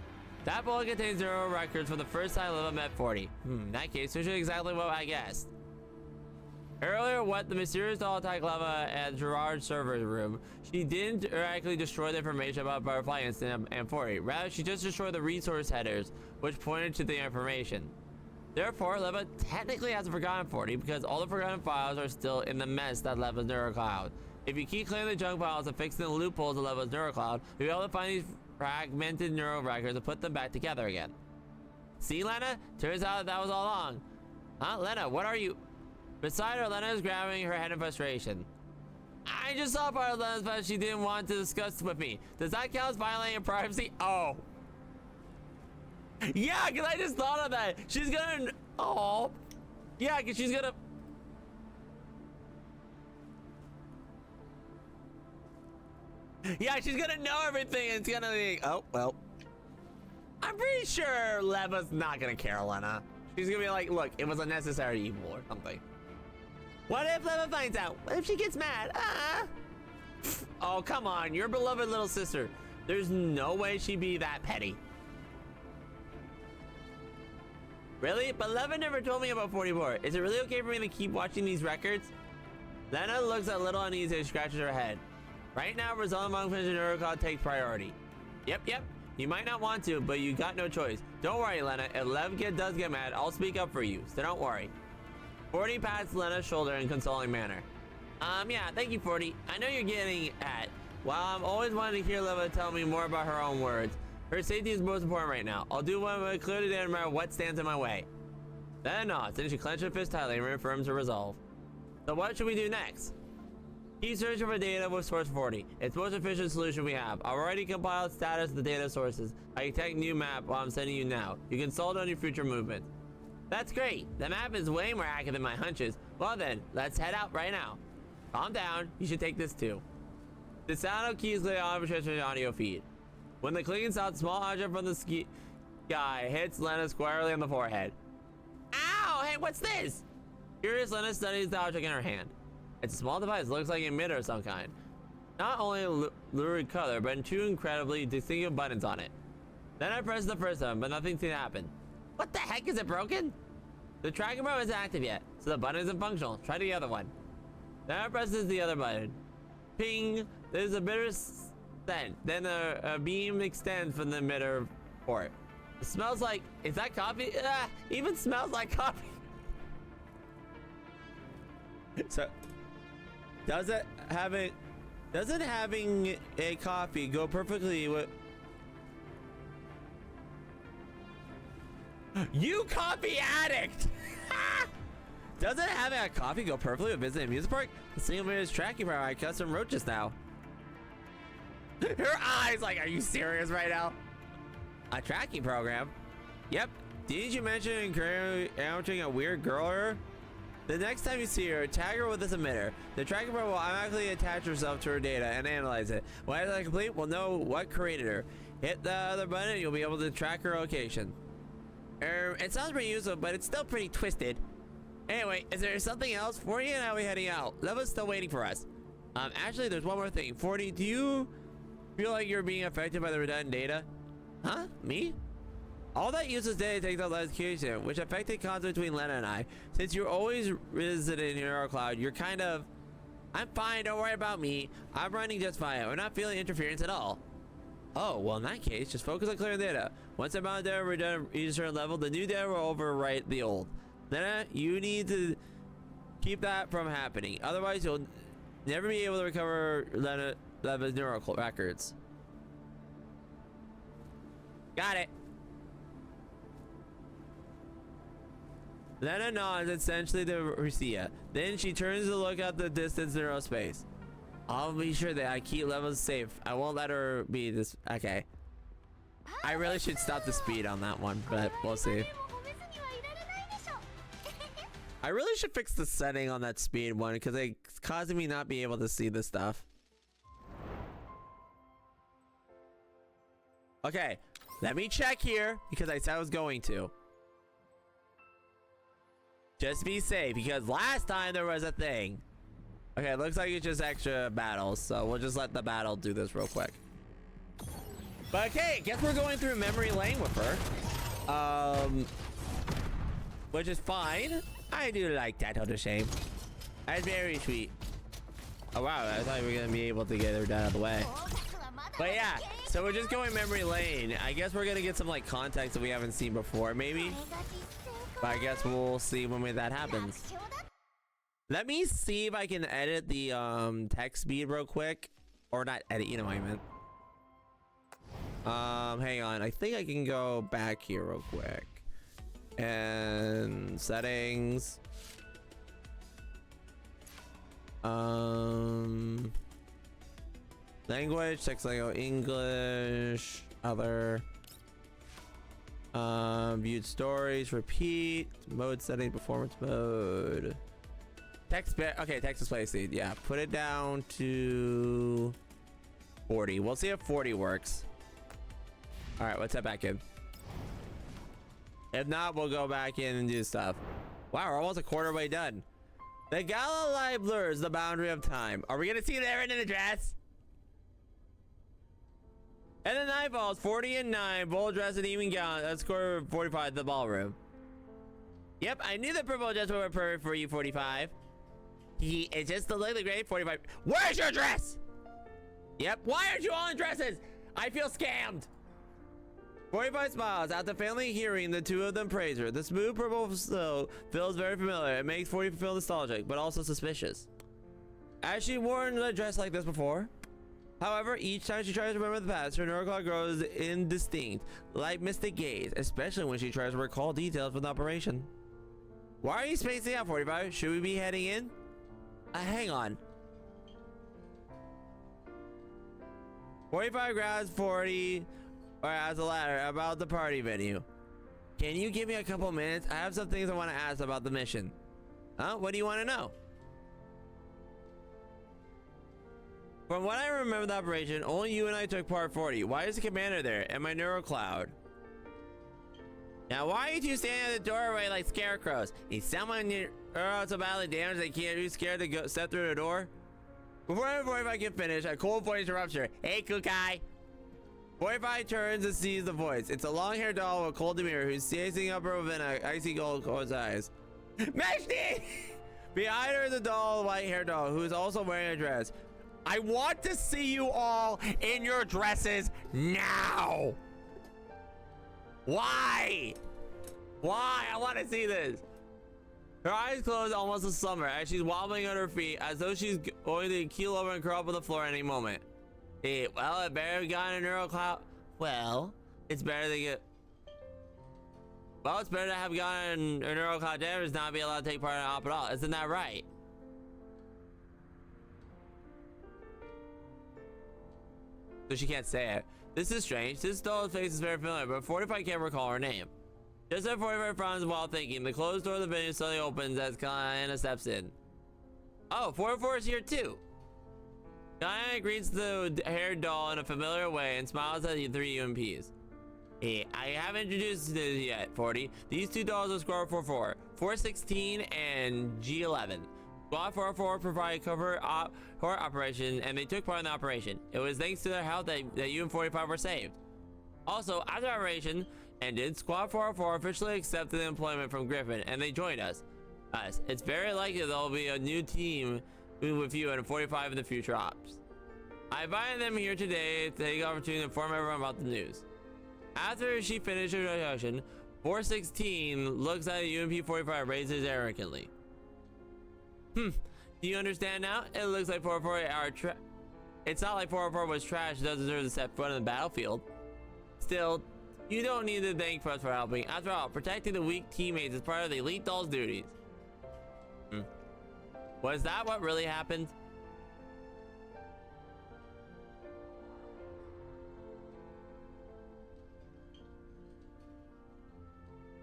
That bullet contains 0 records from the first time Leva met 40. In that case, this is exactly what I guessed. Earlier, what the mysterious doll attacked Leva at Gerard's server room, she didn't directly destroy the information about Butterfly Instant and 40. Rather, she just destroyed the resource headers, which pointed to the information. Therefore, Leva technically hasn't forgotten 40 because all the forgotten files are still in the mess that Leva's neurocloud. If you keep clearing the junk files and fixing the loopholes of Leva's neurocloud, you'll be able to find these fragmented neural records and put them back together again. See, Lena? Turns out that was all along. Huh, Lena, what are you? Beside her, Lena is grabbing her head in frustration. I just saw part of Lena's flesh she didn't want to discuss with me. Does that count as violating privacy? Oh. Yeah, because I just thought of that. She's gonna... Oh. Yeah, because she's gonna... Yeah, she's gonna know everything and it's gonna be... Oh, well. I'm pretty sure Leva's not gonna care, Lena. She's gonna be like, look, it was unnecessary evil or something. What if Leva finds out? What if she gets mad? Oh, come on. Your beloved little sister. There's no way she'd be that petty. Really? But Leva never told me about 44. Is it really okay for me to keep watching these records? Lena looks a little uneasy and scratches her head. Right now, result among Finch Neurocloud takes priority. Yep. You might not want to, but you got no choice. Don't worry, Lena. If Lev does get mad, I'll speak up for you, so don't worry. 40 pats Lena's shoulder in a consoling manner. Yeah, thank you, 40. I know you're getting at. While I'm always wanting to hear Leva tell me more about her own words, her safety is most important right now. I'll do what I clearly did no matter what stands in my way. Then nods, then she clenches her fist tightly and reaffirms her resolve. So what should we do next? Keep searching for data with source 40. It's the most efficient solution we have. I've already compiled status of the data sources. I can take new map while I'm sending you now. You can consult on your future movements. That's great. The map is way more accurate than my hunches. Well then, let's head out right now. Calm down. You should take this too. The sound of keys lay on the audio feed. When the clicking sound, small object from the sky hits Lena squarely on the forehead. Ow! Hey, what's this? Curious, Lena studies the object in her hand. It's a small device, looks like an emitter of some kind. Not only a lurid color, but 2 incredibly distinctive buttons on it. Then I pressed the first one, but nothing seemed to happen. What the heck, is it broken? The tracking button isn't active yet, so the button isn't functional. Try the other one. Then I presses the other button. Ping! There's a bitter scent. Then a beam extends from the emitter port. It smells like... Is that coffee? Even smells like coffee. So... Doesn't having a coffee go perfectly with... You coffee addict! Doesn't having a coffee go perfectly with visiting a music park? The single mirror is tracking for I custom wrote just now. Her eyes like, are you serious right now? A tracking program? Yep. Didn't you mention encountering a weird girl or her? The next time you see her, tag her with this emitter. The tracking program will automatically attach herself to her data and analyze it. When it's complete, we'll know what created her. Hit the other button and you'll be able to track her location. It sounds pretty useful, but it's still pretty twisted. Anyway, is there something else? 40 and I will be heading out. Leva's still waiting for us. Actually, there's one more thing. 40, do you feel like you're being affected by the redundant data? Huh? Me? All that useless data takes up less communication, which affected contact between Lena and I. Since you're always visiting in our cloud, you're kind of... I'm fine, don't worry about me. I'm running just fine. I'm not feeling interference at all. Oh, well in that case, just focus on clearing data. Once the amount of data redundant reaches a certain level, the new data will overwrite the old. Lena, you need to keep that from happening. Otherwise, you'll never be able to recover Leva's neural records. Got it. Lena nods essentially to Rucia. Then she turns to look at the distance in aerospace. I'll be sure that I keep Leva safe. I won't let her be this. Okay. I really should stop the speed on that one, but we'll see. I really should fix the setting on that speed one because it's causing me not be able to see this stuff. Okay, let me check here because I said I was going to. Just be safe because last time there was a thing. Okay, it looks like it's just extra battles, so we'll just let the battle do this real quick. But okay, guess we're going through memory lane with her. Which is fine. I do like that other shame. That's very sweet. Oh wow, I thought we were gonna be able to get her down out of the way. But yeah, so we're just going memory lane. I guess we're gonna get some like context that we haven't seen before, maybe. But I guess we'll see when that happens. Let me see if I can edit the text speed real quick. Or not edit, you know what I meant. Hang on. I think I can go back here real quick. And settings. Language, text language, English, other. Viewed stories, repeat, mode setting, performance mode. Text, okay, text display speed. Yeah, put it down to 40. We'll see if 40 works. All right, let's head back in. If not, we'll go back in and do stuff. Wow, we're almost a quarter way done. The gala light blurs the boundary of time. Are we gonna see Aaron in a dress? And the night falls 40 and 9, bold dress and even gown. That's score 45 at the ballroom. Yep, I knew the purple dress would be perfect for you, 45. It's just the look great, 45. Where's your dress? Yep, why aren't you all in dresses? I feel scammed. 45 smiles. After finally hearing the two of them praise her, the smooth purple snow feels very familiar. It makes 40 feel nostalgic, but also suspicious. Has she worn a dress like this before? However, each time she tries to remember the past, her neuroclock grows indistinct, like mystic gaze, especially when she tries to recall details from the operation. Why are you spacing out, 45? Should we be heading in? Hang on. 45 grabs 40 or as a ladder about the party venue. Can you give me a couple minutes? I have some things I want to ask about the mission. Huh? What do you want to know? From what I remember the operation, only you and I took part 40. Why is the commander there? And my neuro cloud? Now, why are you two standing at the doorway like scarecrows? Is someone so badly damaged they can't be scared to go step through the door? Before 45 can finish, a cold voice interrupts her. Hey, Kukai. 45 turns and sees the voice. It's a long-haired doll with a cold demeanor who's gazing up her with an icy gold eyes. Meshti! Behind her is a doll, white-haired doll, who is also wearing a dress. I want to see you all in your dresses now. Why? Why? I want to see this. Her eyes close almost a slumber as she's wobbling on her feet as though she's going to keel over and curl up on the floor at any moment. Hey, well, it better have gotten a neuro cloud. Well, it's better to get. Well, it's better to have gotten a neuro cloud damage, not be allowed to take part in an op at all. Isn't that right? So she can't say it. This is strange. This doll's face is very familiar, but 45 can't recall her name. Just as 45 frowns while thinking, the closed door of the venue slowly opens as Diana steps in. Oh, 44 is here too. Diana greets the haired doll in a familiar way and smiles at the three UMPs. Hey, I haven't introduced you yet, 40. These two dolls are Squad 44, 416 and G11. Squad 44 provided cover for operation, and they took part in the operation. It was thanks to their help that you and 45 were saved. Also, after the operation ended, Squad 44 officially accepted employment from Griffin, and they joined us. It's very likely there'll be a new team with you and 45 in the future ops. I invited them here today to take the opportunity to inform everyone about the news. After she finished her introduction, 416 looks at UMP 45 raises arrogantly. Do you understand now? It looks like 444 are it's not like 444 was trash. It doesn't deserve to set foot on the battlefield. Still, you don't need to thank us for helping. After all, protecting the weak teammates is part of the elite doll's duties. Was that what really happened?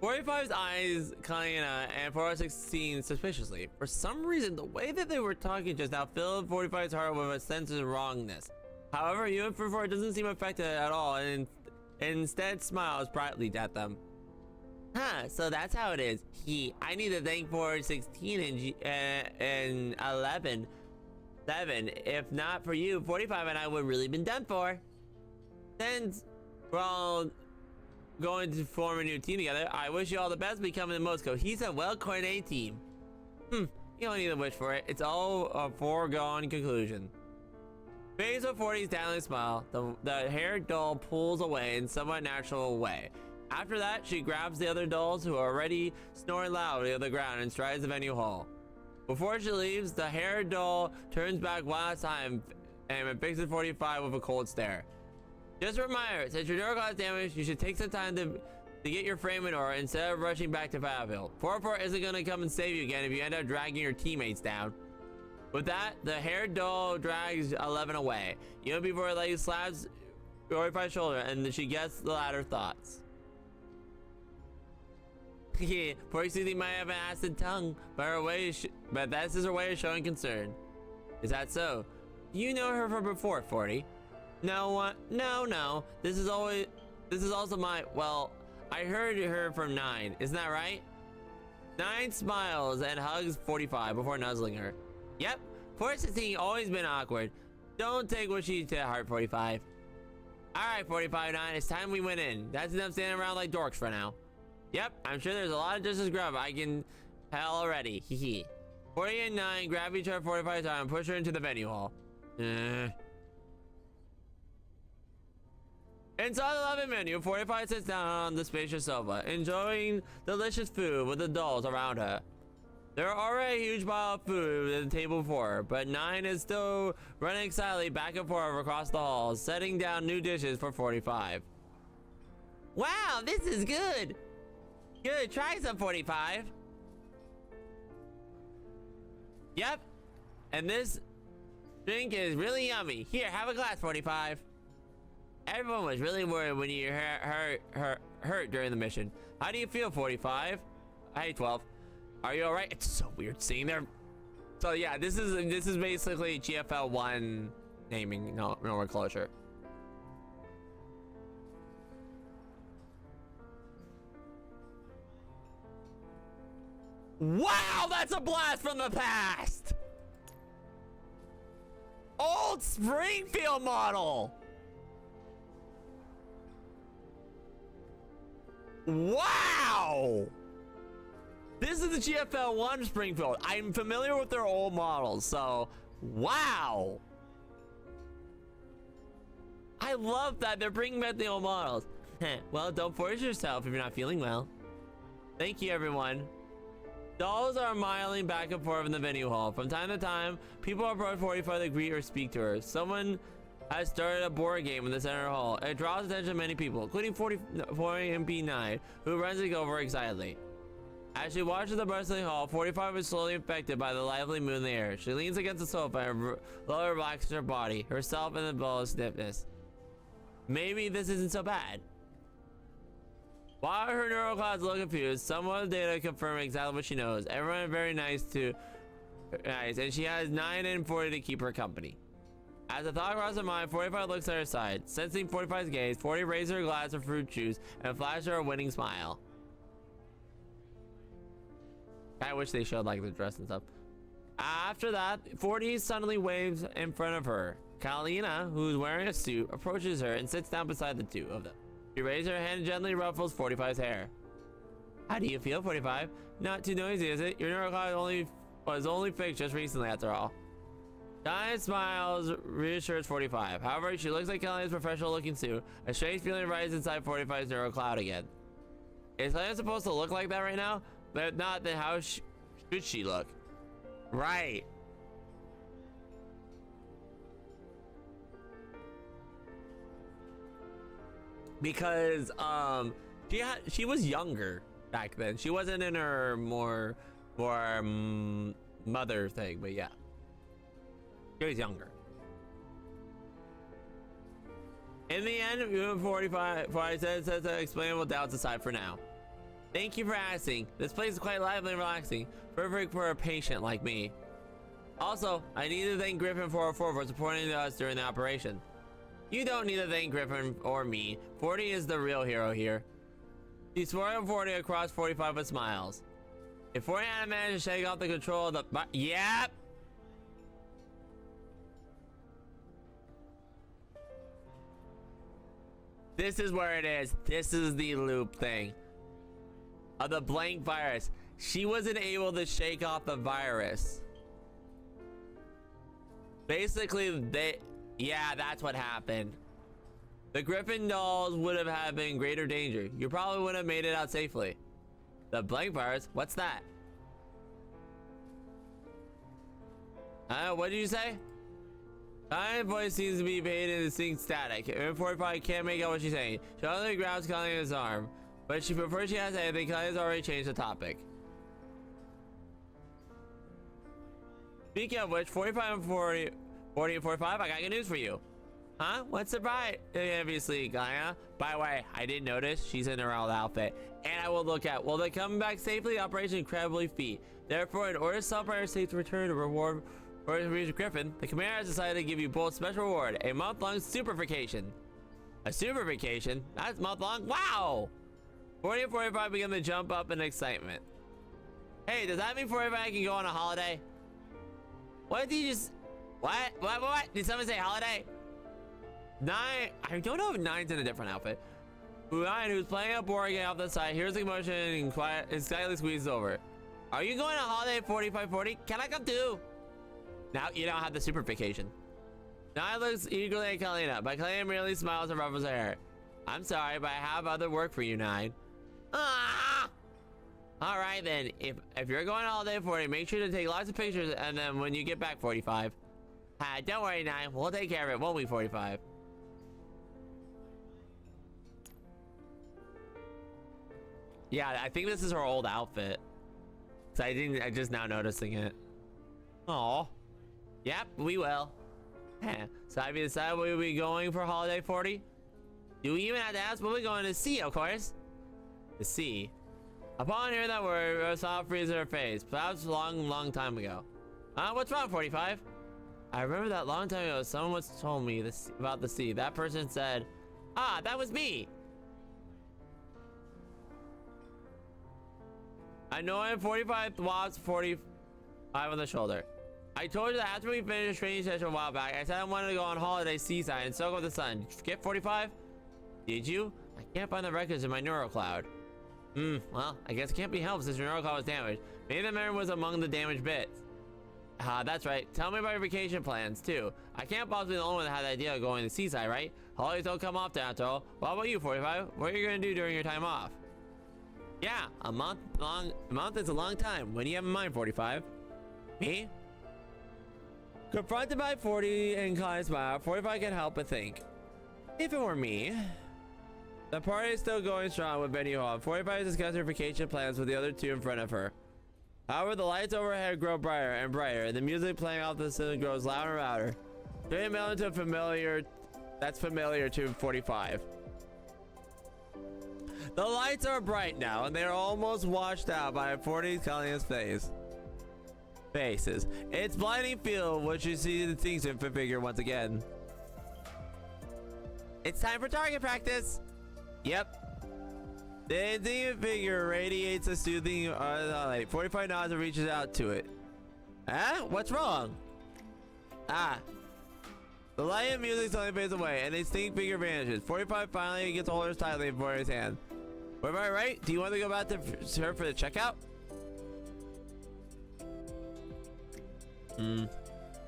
'45's eyes Kalina and 416 suspiciously. For some reason, the way that they were talking just now filled 45's heart with a sense of wrongness. However, UM44 doesn't seem affected at all, and instead smiles brightly at them. Huh, so that's how it is. I need to thank Forward 16 and 11. If not for you, 45 and I would really been done for. Since we're all going to form a new team together, I wish you all the best becoming the most cohesive, well-coordinated team. You don't need to wish for it. It's all a foregone conclusion. Face of 40's dazzling smile. The hair doll pulls away in somewhat natural way. After that, she grabs the other dolls who are already snoring loudly on the ground and strides the venue hall. Before she leaves, the hair doll turns back one last time and fixes 45 with a cold stare. Just a reminder, since your door got damaged, you should take some time to get your frame in order instead of rushing back to Battlefield. 44 isn't going to come and save you again if you end up dragging your teammates down. With that, the hair doll drags 11 away. Even before Lady slaps 45's shoulder and she gets the latter thoughts. Yeah, poor Susie might have an acid tongue, but that's just her way of showing concern. Is that so? You know her from before, 40. No. This is also my, well, I heard her from 9. Isn't that right? 9 smiles and hugs 45 before nuzzling her. Yep, 416 always been awkward. Don't take what she to heart, 45. Alright, 45-9, it's time we went in. That's enough standing around like dorks for now. Yep, I'm sure there's a lot of justice grub I can tell already. Hee 40 and 9 grab each other 45 times and push her into the venue hall. Inside the loving menu, 45 sits down on the spacious sofa, enjoying delicious food with the dolls around her. There are already a huge pile of food at the table before her, but 9 is still running excitedly back and forth across the hall, setting down new dishes for 45. Wow, this is good! Good, try some, 45. Yep, and this drink is really yummy. Here, have a glass, 45. Everyone was really worried when you hurt during the mission. How do you feel, 45? Hey, 12. Are you alright? It's so weird seeing there. So yeah, this is basically GFL 1 naming, no more closure. Wow, that's a blast from the past! Old Springfield model! Wow! This is the GFL 1 Springfield. I'm familiar with their old models, so wow! I love that they're bringing back the old models. Well, don't force yourself if you're not feeling well. Thank you, everyone. Dolls are miling back and forth in the venue hall. From time to time, people approach 45 to greet or speak to her. Someone has started a board game in the center hall. It draws attention of many people, including 40 and B9, who runs it over excitedly. As she watches the bustling hall, 45 is slowly infected by the lively moon in the air. She leans against the sofa and lower relaxes her body, herself in the ball of stiffness. Maybe this isn't so bad. While her neural clouds look confused, some of the data confirm exactly what she knows. Everyone is very nice, and she has 9 and 40 to keep her company. As the thought crosses her mind, 45 looks at her side. Sensing 45's gaze, 40 raises her glass of fruit juice and flashes her a winning smile. I wish they showed like the dress and stuff. After that, 40 suddenly waves in front of her. Kalina, who's wearing a suit, approaches her and sits down beside the two of them. She raises her hand and gently ruffles 45's hair. How do you feel, 45? Not too noisy, is it? Your neurocog was only fixed just recently, after all. Giant smiles reassures 45. However, she looks like Kalina's professional-looking suit. A strange feeling rises inside 45's neurocloud again. Is Kalina supposed to look like that right now? But if not, then how should she look? Right. Because she was younger back then. She wasn't in her more mother thing, but yeah, she was younger. In the end, 45 says explainable doubts aside for now. Thank you for asking. This place is quite lively and relaxing, perfect for a patient like me. Also, I need to thank Griffin for supporting us during the operation. You don't need to thank Griffin or me. 40 is the real hero here. He swore at 40 across 45 with smiles. If 40 hadn't managed to shake off the control of the... Yep! This is where it is. This is the loop thing. Of the blank virus. She wasn't able to shake off the virus. Basically, yeah, that's what happened. The Griffin dolls would have had been in greater danger. You probably wouldn't have made it out safely. The blank virus? What's that? What did you say? My voice seems to be paid in distinct static. M45 can't make out what she's saying. She only grabs Colleen's arm. But before she has anything, Colleen's already changed the topic. Speaking of which, 45 and 40 and 45, I got good news for you. Huh? What's the bright? Obviously, Gaia. By the way, I didn't notice she's in her old outfit. And I will look at, will they come back safely? Operation incredibly feat. Therefore, in order to stop our safe to return to reward for Griffin, the commander has decided to give you both special reward, a month-long super vacation. A super vacation? That's month-long? Wow! 40 and 45 begin to jump up in excitement. Hey, does that mean 45 can go on a holiday? What did you just... What? Did someone say holiday? 9... I don't know if 9's in a different outfit. 9, who's playing a board game off the side, hears the commotion and slightly squeezes over. Are you going on holiday 45-40? Can I come too? Now you don't have the super vacation. 9 looks eagerly at Kalina, but Kalina merely smiles and ruffles her hair. I'm sorry, but I have other work for you, 9. Ah! Alright then, if you're going on holiday 40, make sure to take lots of pictures, and then when you get back 45. Don't worry, 9, we'll take care of it, won't we, 45? Yeah, I think this is her old outfit. So I just now noticing it. Aw. Yep, we will. So have you decided we'll be going for holiday 40? Do we even have to ask? We'll be going to sea, of course. The sea. Upon hearing that word, a soft freeze in her face. Perhaps a long time ago. What's wrong, 45? I remember that long time ago, someone once told me this about the sea. That person said, ah, that was me. I know I'm 45 thwabs 45 on the shoulder. I told you that after we finished training session a while back, I said I wanted to go on holiday seaside and soak up the sun. Did you forget 45? Did you? I can't find the records in my neural cloud. Well, I guess it can't be helped since your neural cloud was damaged. Maybe the memory was among the damaged bits. That's right. Tell me about your vacation plans, too. I can't possibly be the only one that had the idea of going to the seaside, right? Holidays don't come off after all. What about you, 45? What are you going to do during your time off? Yeah, a month is a long time. When do you have in mind, 45? Me? Confronted by 40 and Kai smile, 45 can help but think. If it were me. The party is still going strong with Benny Hall. 45 discusses her vacation plans with the other two in front of her. However, the lights overhead grow brighter and brighter, and the music playing off the ceiling grows louder and louder. Very familiar that's familiar to 45. The lights are bright now, and they are almost washed out by 40's Kalia's faces. It's blinding field which you see the things in figure once again. It's time for target practice. Yep. The Indian figure radiates a soothing light. 45 nods and reaches out to it. Huh? What's wrong? The light and music suddenly fades away, and the distinct figure vanishes. 45 finally gets a hold of tightly for his hand. Am I right? Do you want to go back to her for the checkout?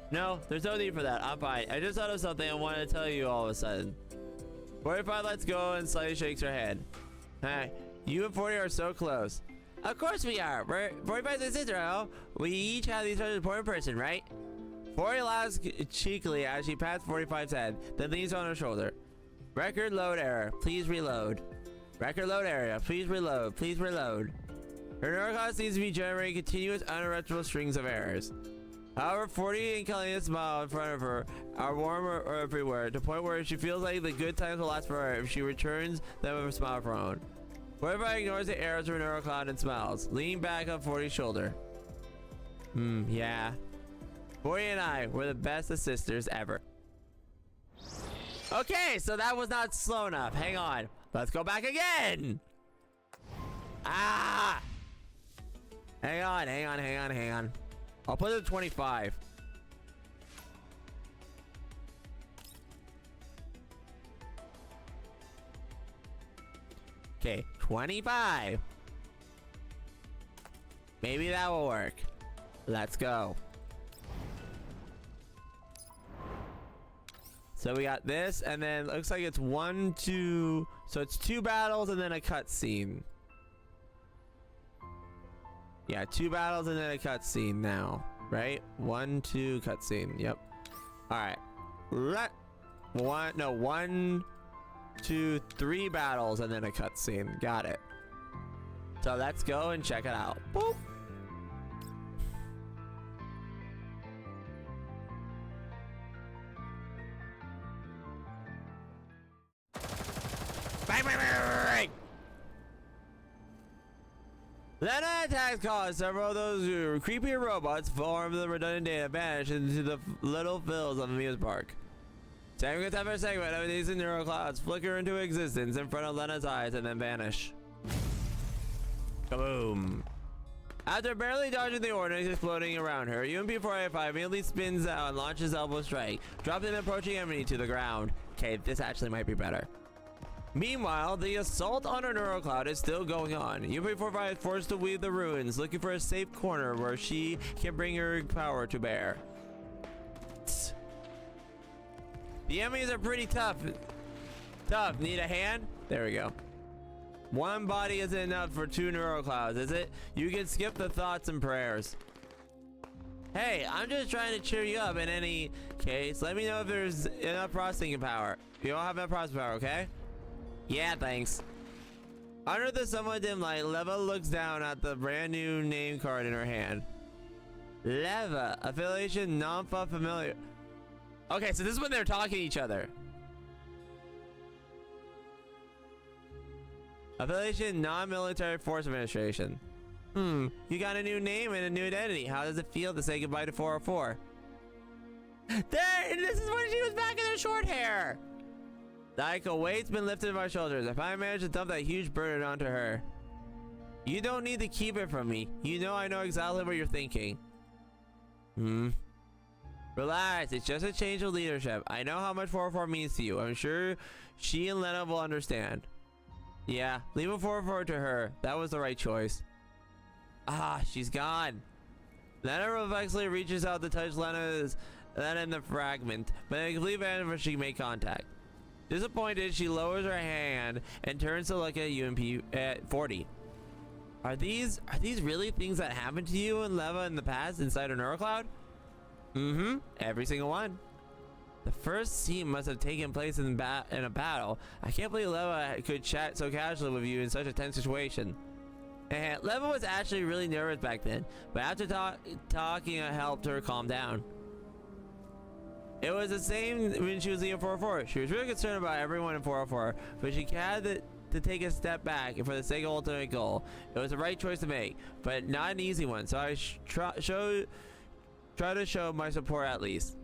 No, there's no need for that. I'm fine. I just thought of something I wanted to tell you all of a sudden. 45 lets go and slightly shakes her head. Hey, you and 40 are so close. Of course we are. 45's a sister, huh? We each have each other's important person, right? 40 laughs cheekily as she pats 45's head, then leans on her shoulder. Record load error. Please reload. Record load area. Please reload. Please reload. Her neurocon seems to be generating continuous uninterruptible strings of errors. However, 40 and Kalina smile in front of her are warm everywhere, to the point where she feels like the good times will last forever if she returns them with a smile of her own. 45 ignores the errors of her neurocon and smiles, leaning back on 40's shoulder. Yeah. 40 and I were the best of sisters ever. Okay, so that was not slow enough. Hang on. Let's go back again. Ah! Hang on. I'll put it at 25. Okay, 25. Maybe that will work. Let's go. So we got this, and then looks like it's 1, 2. So it's 2 battles and then a cutscene. Yeah, 2 battles and then a cutscene now, right? 1, 2 cutscene. Yep. All right. 1, 2, 3 battles and then a cutscene. Got it. So let's go and check it out. Boop. Bang, bang, bang, bang. Lena attacks cause several of those creepy robots form the redundant data vanish into the little fills of the amusement park. Saving a temporary segment of these neural clouds flicker into existence in front of Lena's eyes and then vanish. Kaboom. After barely dodging the ordnance exploding around her, UMP-485 immediately spins out and launches Elbow Strike, dropping the approaching enemy to the ground. Okay, this actually might be better. Meanwhile, the assault on her neural cloud is still going on. UMP-485 is forced to weave the ruins, looking for a safe corner where she can bring her power to bear. The enemies are pretty tough. Need a hand? There we go. One body isn't enough for 2 neural clouds, is it? You can skip the thoughts and prayers. Hey, I'm just trying to cheer you up in any case. Let me know if there's enough processing power. You don't have enough processing power, okay? Yeah, thanks. Under the somewhat dim light, Leva looks down at the brand new name card in her hand. Leva, affiliation non-familiar. Okay, so this is when they're talking to each other. Affiliation non-military force administration. You got a new name and a new identity. How does it feel to say goodbye to 404? There, this is when she was back in her short hair. Like a weight's been lifted from my shoulders. If I manage to dump that huge burden onto her. You don't need to keep it from me. You know I know exactly what you're thinking. Relax, it's just a change of leadership. I know how much 404 means to you. I'm sure she and Lena will understand. Yeah, leave a 404 to her. That was the right choice. Ah, she's gone. Lena reflexively reaches out to touch Lena in the fragment, but in a complete vanishes when she make contact. Disappointed, she lowers her hand and turns to look at UMP at 40. Are these really things that happened to you and Leva in the past inside a neurocloud? Every single one. The first scene must have taken place in a battle. I can't believe Leva could chat so casually with you in such a tense situation. And Leva was actually really nervous back then, but after talking, it helped her calm down. It was the same when she was leaving 404. She was really concerned about everyone in 404, but she had to take a step back for the sake of ultimate goal. It was the right choice to make, but not an easy one, so I try to show my support at least.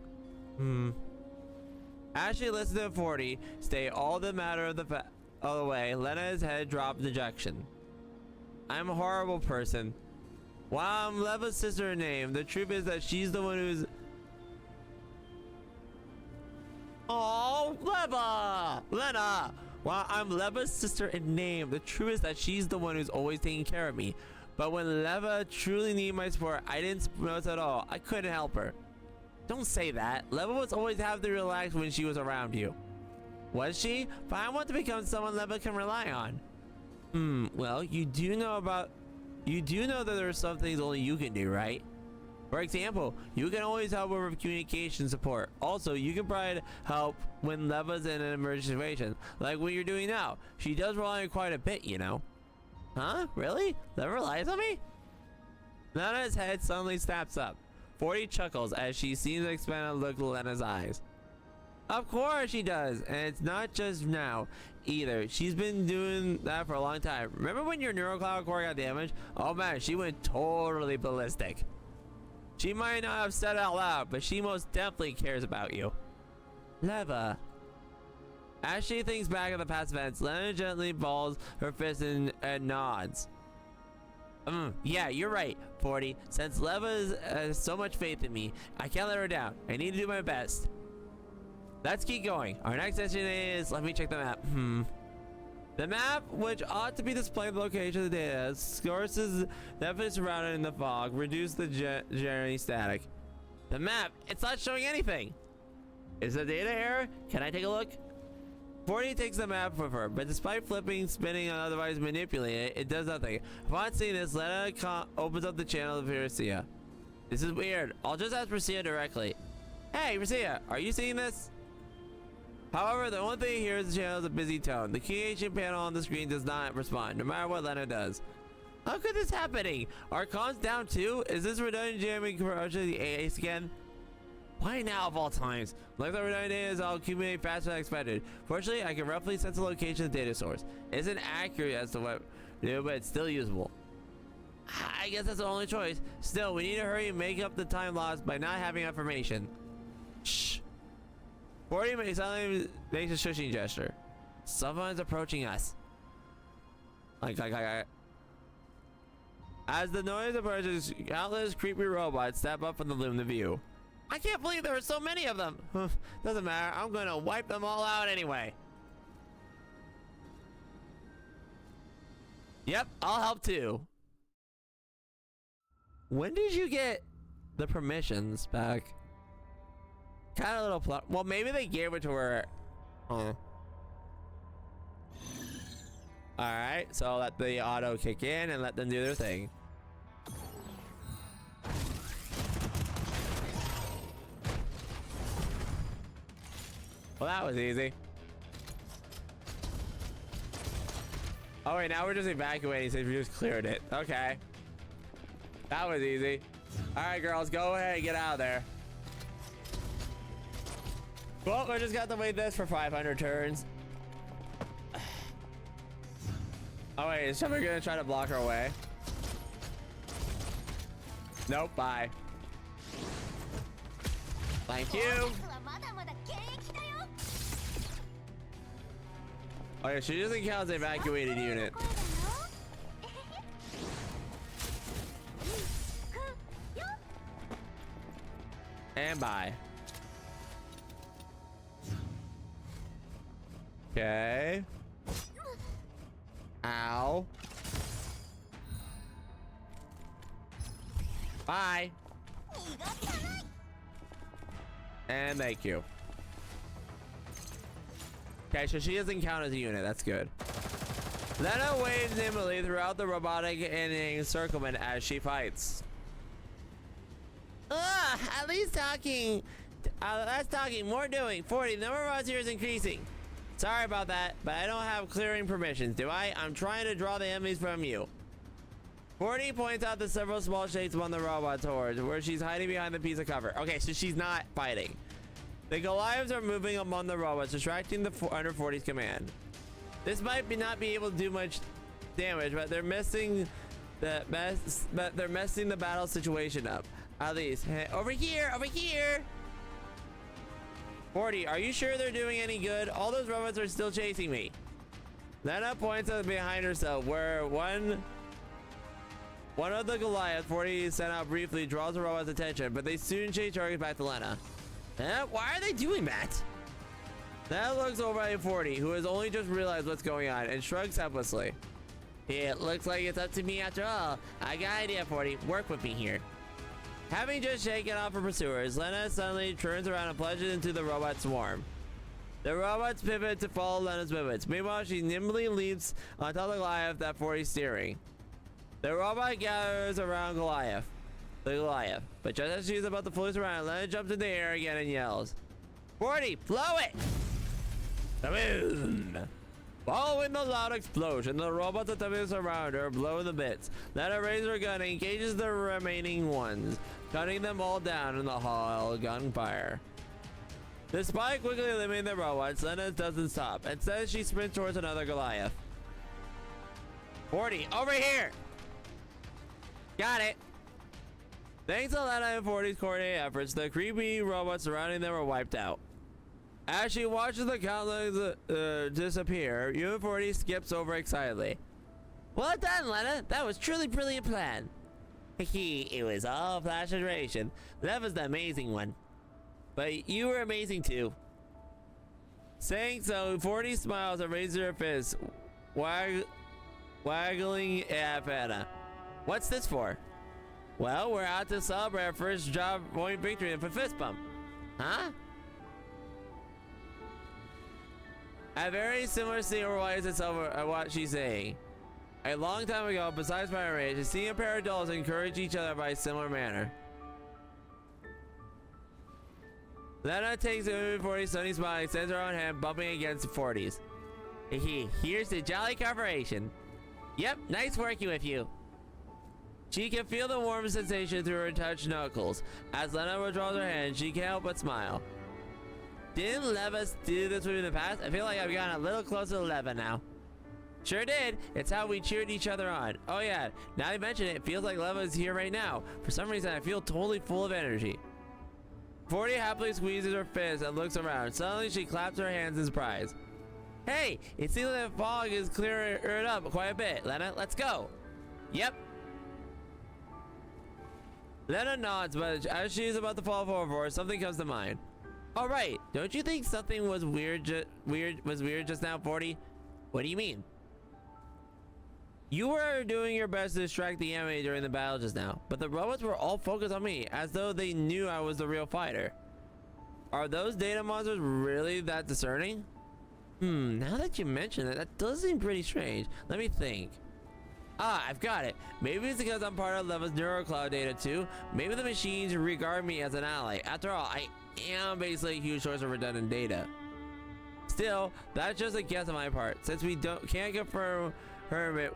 As she listened to 40 stay all the matter of the way, Lena's head dropped dejection. I'm a horrible person. While I'm Leva's sister in name, the truth is that she's the one who's... Oh, Leva! Lena! While I'm Leva's sister in name, the truth is that she's the one who's always taking care of me. But when Leva truly needed my support, I didn't notice at all. I couldn't help her. Don't say that. Leva was always happy to relax when she was around you. Was she? But I want to become someone Leva can rely on. Well, you do know that there are some things only you can do, right? For example, you can always help her with communication support. Also, you can provide help when Leva's in an emergency situation, like what you're doing now. She does rely on quite a bit, you know. Huh? Really? Leva relies on me? Lena's head suddenly snaps up. 40 chuckles as she sees an expanded look in Lena's eyes. Of course she does, and it's not just now either. She's been doing that for a long time. Remember when your neurocloud core got damaged? Oh man, she went totally ballistic. She might not have said it out loud, but she most definitely cares about you. Leva. As she thinks back on the past events, Lena gently balls her fist and nods. Yeah, you're right, 40. Since Leva has so much faith in me, I can't let her down. I need to do my best. Let's keep going. Our next destination is, let me check the map. The map, which ought to be displaying the location of the data, sources definitely surrounded in the fog, reduce the generating static. The map, it's not showing anything. Is the data error? Can I take a look? 40 takes the map with her, but despite flipping, spinning, and otherwise manipulating it, it does nothing. Upon seeing this, Lena opens up the channel of Racia. This is weird. I'll just ask Racia directly. Hey, Racia, are you seeing this? However, the only thing here is the channel is a busy tone. The communication panel on the screen does not respond, no matter what Lena does. How could this happening? Are comms down too? Is this redundant jamming corruption the AACE again? Why now of all times? Like the redundant data is all accumulating faster than expected. Fortunately, I can roughly sense the location of the data source. It isn't accurate as to what new, but it's still usable. I guess that's the only choice. Still, we need to hurry and make up the time lost by not having information. Shh. 40 suddenly makes a shushing gesture. Someone's approaching us. As the noise approaches, countless creepy robots step up from the loom to view. I can't believe there are so many of them. Doesn't matter. I'm gonna wipe them all out anyway. Yep, I'll help too. When did you get the permissions back? Kind of a little plot. Well, maybe they gave it to her. Alright, so let the auto kick in and let them do their thing. Well, that was easy. Oh wait, now we're just evacuating since we just cleared it. Okay. That was easy. Alright, girls, go ahead and get out of there. Well, we're just got to wait this for 500 turns. Oh wait, is somebody gonna try to block our way? Nope, bye. Thank you. Oh yeah, she doesn't count as an evacuated unit. And bye. Okay. Ow. Bye. And thank you. Okay, so she doesn't count as a unit. That's good. Lena waves nimbly throughout the robotic encirclement as she fights. At least talking. Less talking, more doing. 40. The number of robots here is increasing. Sorry about that, but I don't have clearing permissions, do I? I'm trying to draw the enemies from you. 40 points out the several small shapes among the robot's hordes, where she's hiding behind the piece of cover. Okay, so she's not fighting. The Goliaths are moving among the robots, distracting the under 40's command. This might not be able to do much damage, but they're messing the battle situation up. At least, hey, over here, over here. 40, are you sure they're doing any good? All those robots are still chasing me. Lena points up behind herself, where one of the Goliaths 40 sent out briefly draws the robot's attention, but they soon change targets back to Lena. Why are they doing that? Lena looks over at 40, who has only just realized what's going on, and shrugs helplessly. It looks like it's up to me after all. I got an idea, 40. Work with me here. Having just shaken off her pursuers, Lena suddenly turns around and plunges into the robot swarm. The robots pivot to follow Lena's movements. Meanwhile, she nimbly leaps on top of the Goliath that 40 is steering. The robot gathers around the Goliath. But just as she's about to float around, Lena jumps in the air again and yells, 40, blow it! Boom! Following the loud explosion, the robots attempting to surround her blow the bits. Lena raises her gun and engages the remaining ones, cutting them all down in the hall gunfire. Despite quickly eliminating the robots, Lena doesn't stop. Instead, she sprints towards another Goliath. 40, over here! Got it! Thanks to Lena and 40's coordinated efforts, the creepy robots surrounding them were wiped out. As she watches the countless disappear, U40 skips over excitedly. Well done, Lena. That was truly brilliant plan. It was all flash duration. That was the amazing one. But you were amazing too. Saying so, 40 smiles and raises her fist, waggling at Fana. What's this for? Well, we're out to celebrate our first job point victory with a fist bump. Huh? A very similar scene overlies itself at what she's saying. A long time ago, besides my rage, a senior pair of adults encourage each other by a similar manner. Lena takes a 40 sunny smile and sends her own hand bumping against the 40s. Here's the jolly corporation. Yep, nice working with you. She can feel the warm sensation through her touched knuckles. As Lena withdraws her hand, she can't help but smile. Didn't Leva do this with me in the past? I feel like I've gotten a little closer to Leva now. Sure did. It's how we cheered each other on. Oh yeah, now you mention it, it feels like Leva is here right now. For some reason, I feel totally full of energy. 40 happily squeezes her fist and looks around. Suddenly, she claps her hands in surprise. Hey, it seems like the fog is clearing up quite a bit. Lena, let's go. Yep. Lena nods, but as she is about to fall forward, something comes to mind. All right, don't you think something was weird just now, 40? What do you mean? You were doing your best to distract the enemy during the battle just now, but the robots were all focused on me, as though they knew I was the real fighter. Are those data monsters really that discerning? Now that you mention it, that does seem pretty strange. Let me think. Ah, I've got it. Maybe it's because I'm part of Leva's neurocloud data too. Maybe the machines regard me as an ally. After all, I am basically a huge source of redundant data. Still, that's just a guess on my part, since we can't confirm her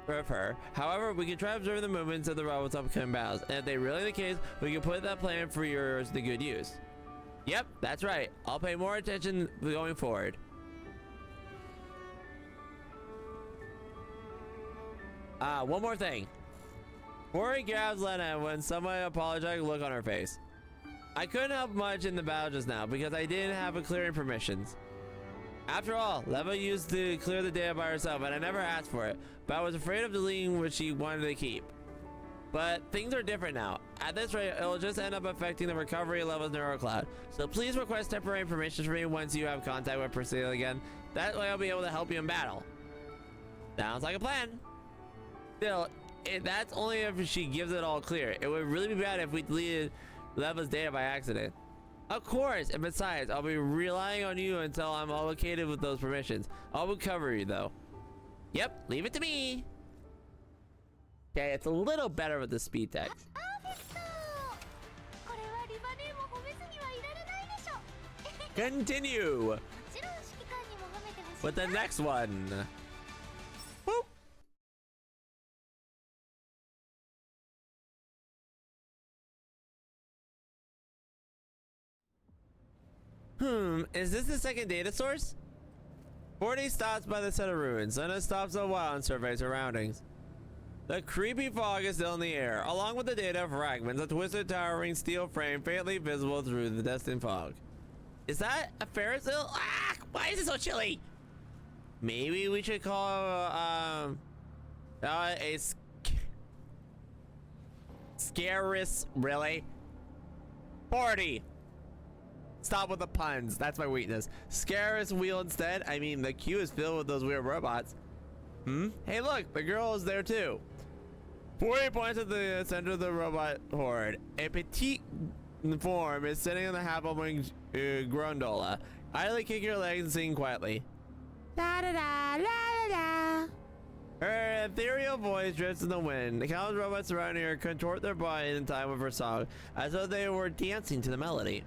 with her. However, we can try observing the movements of the robots' upcoming battles, and if they really the case, we can put that plan for yours to good use. Yep, that's right. I'll pay more attention going forward. One more thing. Rory grabs Lena when someone apologized look on her face. I couldn't help much in the battle just now because I didn't have a clearing permissions. After all, Leva used to clear the data by herself and I never asked for it, but I was afraid of deleting what she wanted to keep. But things are different now. At this rate, it'll just end up affecting the recovery of Leva's neurocloud. So please request temporary permissions for me once you have contact with Priscilla again. That way I'll be able to help you in battle. Sounds like a plan. Still, that's only if she gives it all clear. It would really be bad if we deleted Leva's data by accident. Of course, and besides, I'll be relying on you until I'm allocated with those permissions. I'll recover you though. Yep, leave it to me. Okay, it's a little better with the speed text. Continue with the next one. Boop. Is this the second data source? 40 stops by the set of ruins, then it stops a while and surveys surroundings. The creepy fog is still in the air, along with the data fragments, a twisted towering steel frame faintly visible through the distant fog. Is that a Ferris wheel? Ah, why is it so chilly? Maybe we should call a Scaris, really? 40. Stop with the puns. That's my weakness. Scaris wheel instead. I mean, the queue is filled with those weird robots. Hey, look, the girl is there too. 40 points at the center of the robot horde. A petite form is sitting on the half-open gondola, idly kicking her legs and singing quietly. Da da da la la la. Her ethereal voice drifts in the wind. The countless robots surrounding her contort their body in time with her song, as though they were dancing to the melody.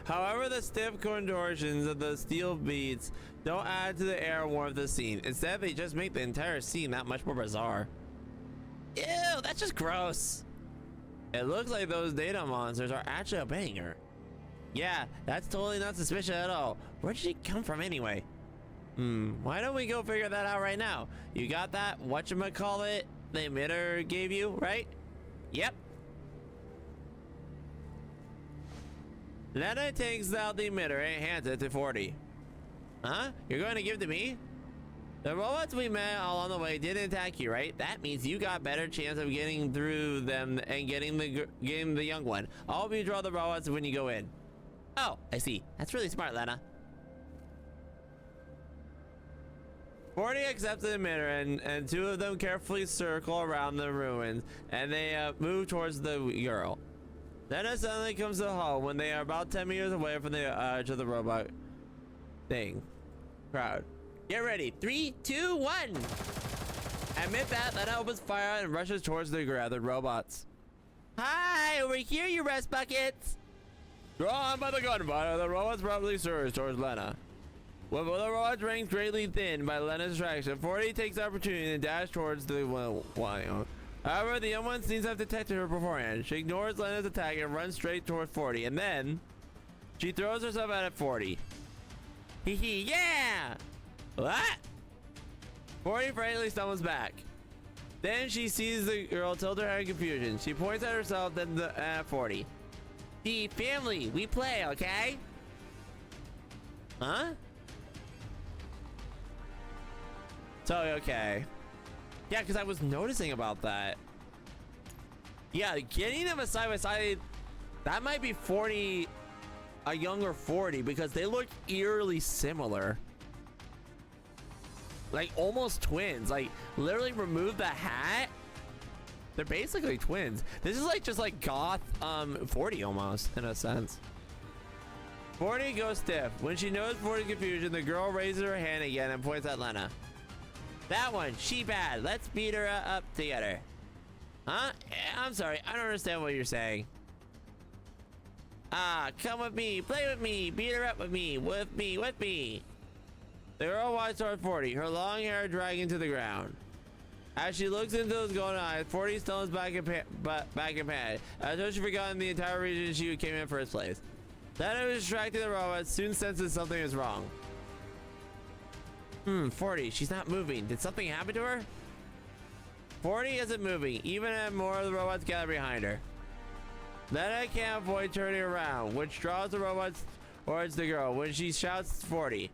However, the stiff contortions of the steel beats don't add to the air warmth of the scene. Instead, they just make the entire scene that much more bizarre. Ew, that's just gross. It looks like those data monsters are actually obeying her. Yeah, that's totally not suspicious at all. Where did she come from anyway? Why don't we go figure that out right now? You got that whatchamacallit the emitter gave you, right? Yep. Lena takes out the emitter and hands it to 40. Huh? You're going to give it to me? The robots we met along the way didn't attack you, right? That means you got better chance of getting through them and getting the young one. I'll help you draw the robots when you go in. Oh, I see. That's really smart, Lena. 40 accepts the emitter, and two of them carefully circle around the ruins, and they move towards the girl. Lena suddenly comes to a halt when they are about 10 meters away from the edge of the robot thing. Crowd. Get ready. 3, 2, 1. Amid that, Lena opens fire and rushes towards the gathered robots. Hi, over here, you rest buckets. Drawn by the gunfire, the robots promptly surge towards Lena. With the robots ranks greatly thinned by Lena's distraction, 40 takes the opportunity to dash towards the wild. However, the young one seems to have detected her beforehand. She ignores Lena's attack and runs straight towards 40, and then she throws herself at 40. Hee hee, yeah! What? 40 frantically stumbles back. Then she sees the girl tilt her head in confusion. She points at herself, then at 40. The family, we play, okay? Huh? Totally okay. Yeah, because I was noticing about that. Yeah, getting them a side by side, that might be 40, a younger 40, because they look eerily similar. Like almost twins. Like literally remove the hat. They're basically twins. This is like just like goth 40 almost in a sense. 40 goes stiff. When she knows 40's confusion, the girl raises her hand again and points at Lena. That one, she bad. Let's beat her up together. Huh? I'm sorry, I don't understand what you're saying. Ah, come with me, play with me, beat her up with me, with me, with me. The girl walks toward 40, her long hair dragging to the ground. As she looks into those golden eyes, 40 stumbles back in panic. As though she forgotten the entire reason she came in first place. Lena, was distracted the robot, soon senses something is wrong. 40, she's not moving. Did something happen to her? 40 isn't moving, even as more of the robots gather behind her. Lena can't avoid turning around, which draws the robots towards the girl when she shouts 40.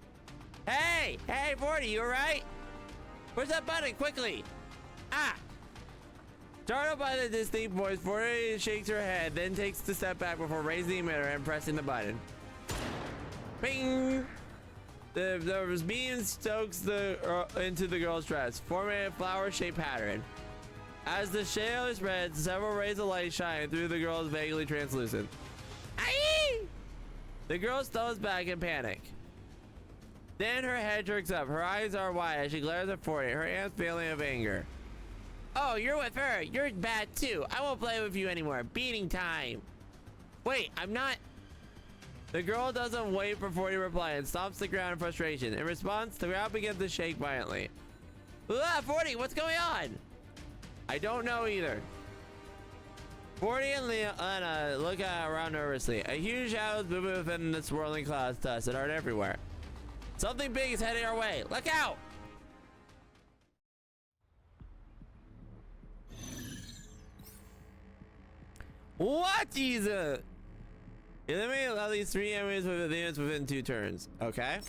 Hey! Hey, 40, you alright? Where's that button? Quickly! Ah! Startled by the distinct voice, 40 shakes her head, then takes the step back before raising the emitter and pressing the button. Bing! The beam stokes into the girl's dress, forming a flower-shaped pattern. As the shadow spreads, several rays of light shine through the girl's vaguely translucent. Aye! The girl stumbles back in panic. Then her head jerks up. Her eyes are wide as she glares at 40, her hands failing of anger. Oh, you're with her. You're bad too. I won't play with you anymore. Beating time. Wait, I'm not. The girl doesn't wait for 40 to reply and stomps the ground in frustration. In response, the ground begins to shake violently. Ah, 40, what's going on? I don't know either. 40 and Lena look around nervously. A huge shadow is moving within the swirling clouds, dust that are everywhere. Something big is heading our way. Look out! What Jesus? Eliminate at least 3 enemies with units within 2 turns. Okay.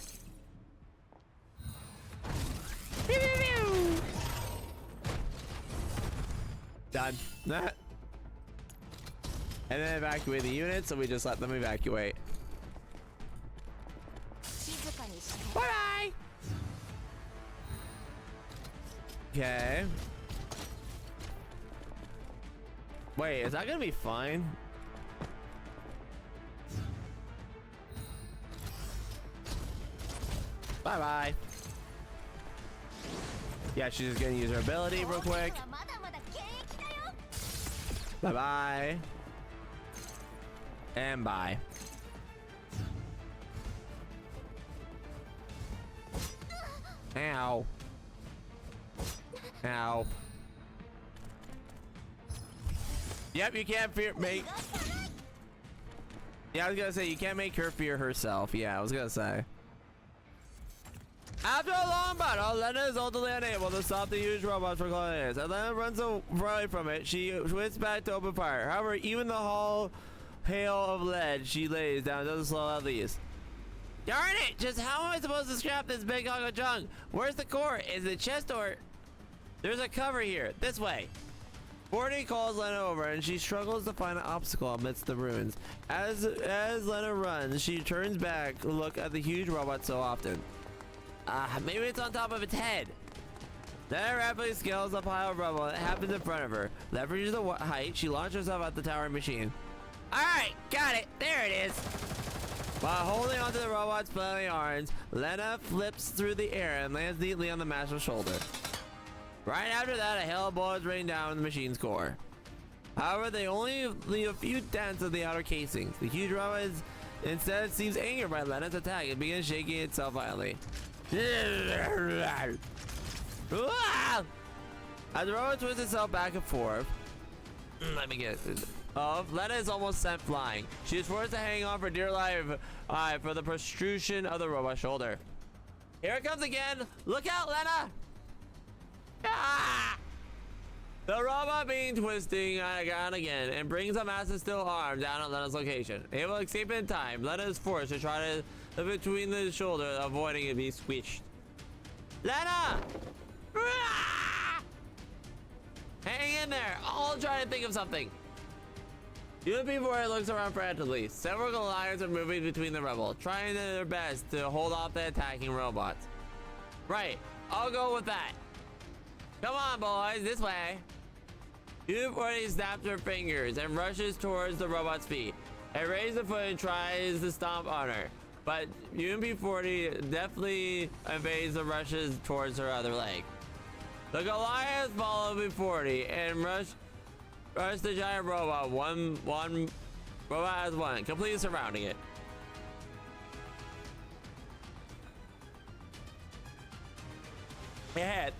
Done. And then evacuate the units, so we just let them evacuate. Bye-bye! Okay. Wait, is that gonna be fine? Bye-bye. Yeah, she's just gonna use her ability real quick. Bye-bye. And bye. Ow. Ow. Yep, you can't make. Yeah, I was gonna say you can't make her fear herself. Yeah, I was gonna say. After a long battle, Lena is ultimately unable to stop the huge robots for colonies. As Lena runs away from it, she swings back to open fire. However, even the hull hail of lead she lays down. Doesn't slow at least. Darn it! Just how am I supposed to scrap this big hunk of junk? Where's the core? Is it chest or... There's a cover here. This way. 40 calls Lena over and she struggles to find an obstacle amidst the ruins. As Lena runs, she turns back to look at the huge robot so often. Maybe it's on top of its head. Lena rapidly scales the pile of rubble that happens in front of her. Leveraging the height, she launches herself at the towering machine. Alright, got it. There it is. While holding onto the robot's flailing arms, Lena flips through the air and lands neatly on the master's shoulder. Right after that, a hail of bullets rain down on the machine's core. However, they only leave a few dents of the outer casings. The huge robot instead seems angered by Lena's attack and begins shaking itself violently. As the robot twists itself back and forth, let me get it. Lena is almost sent flying. She is forced to hang on for dear life for the protrusion of the robot's shoulder. Here it comes again. Look out, Lena! Ah! The robot being twisting on again and brings a massive steel arm down at Lena's location. Able to escape in time, Lena is forced to try to live between the shoulder, avoiding it being squished. Lena! Ah! Hang in there. I'll try to think of something. Even before it looks around frantically, several Goliaths are moving between the rubble, trying their best to hold off the attacking robots. Right, I'll go with that. Come on, boys, this way. U-40 snaps her fingers and rushes towards the robot's feet. It raises a foot and tries to stomp on her, but UMP-40 definitely evades the rushes towards her other leg. The Goliaths follow UMP-40 and rush the giant robot one robot as one, completely surrounding it. Yeah,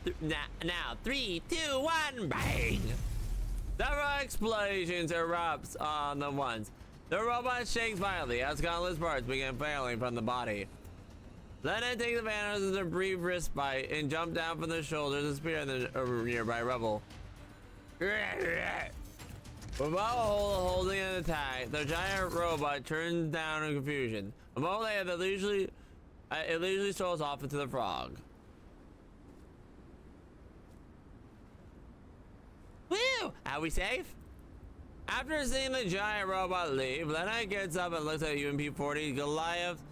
now 3, 2, 1, bang! Several explosions erupts on the ones. The robot shakes violently as countless parts begin failing from the body. Lena takes advantage of the brief respite and jump down from the shoulders and spear in the nearby rubble. Without holding an attack, the giant robot turns down in confusion. A moment later, it leisurely strolls off into the frog. Woo! Are we safe? After seeing the giant robot leave, Lena gets up and looks at UMP-40 Goliath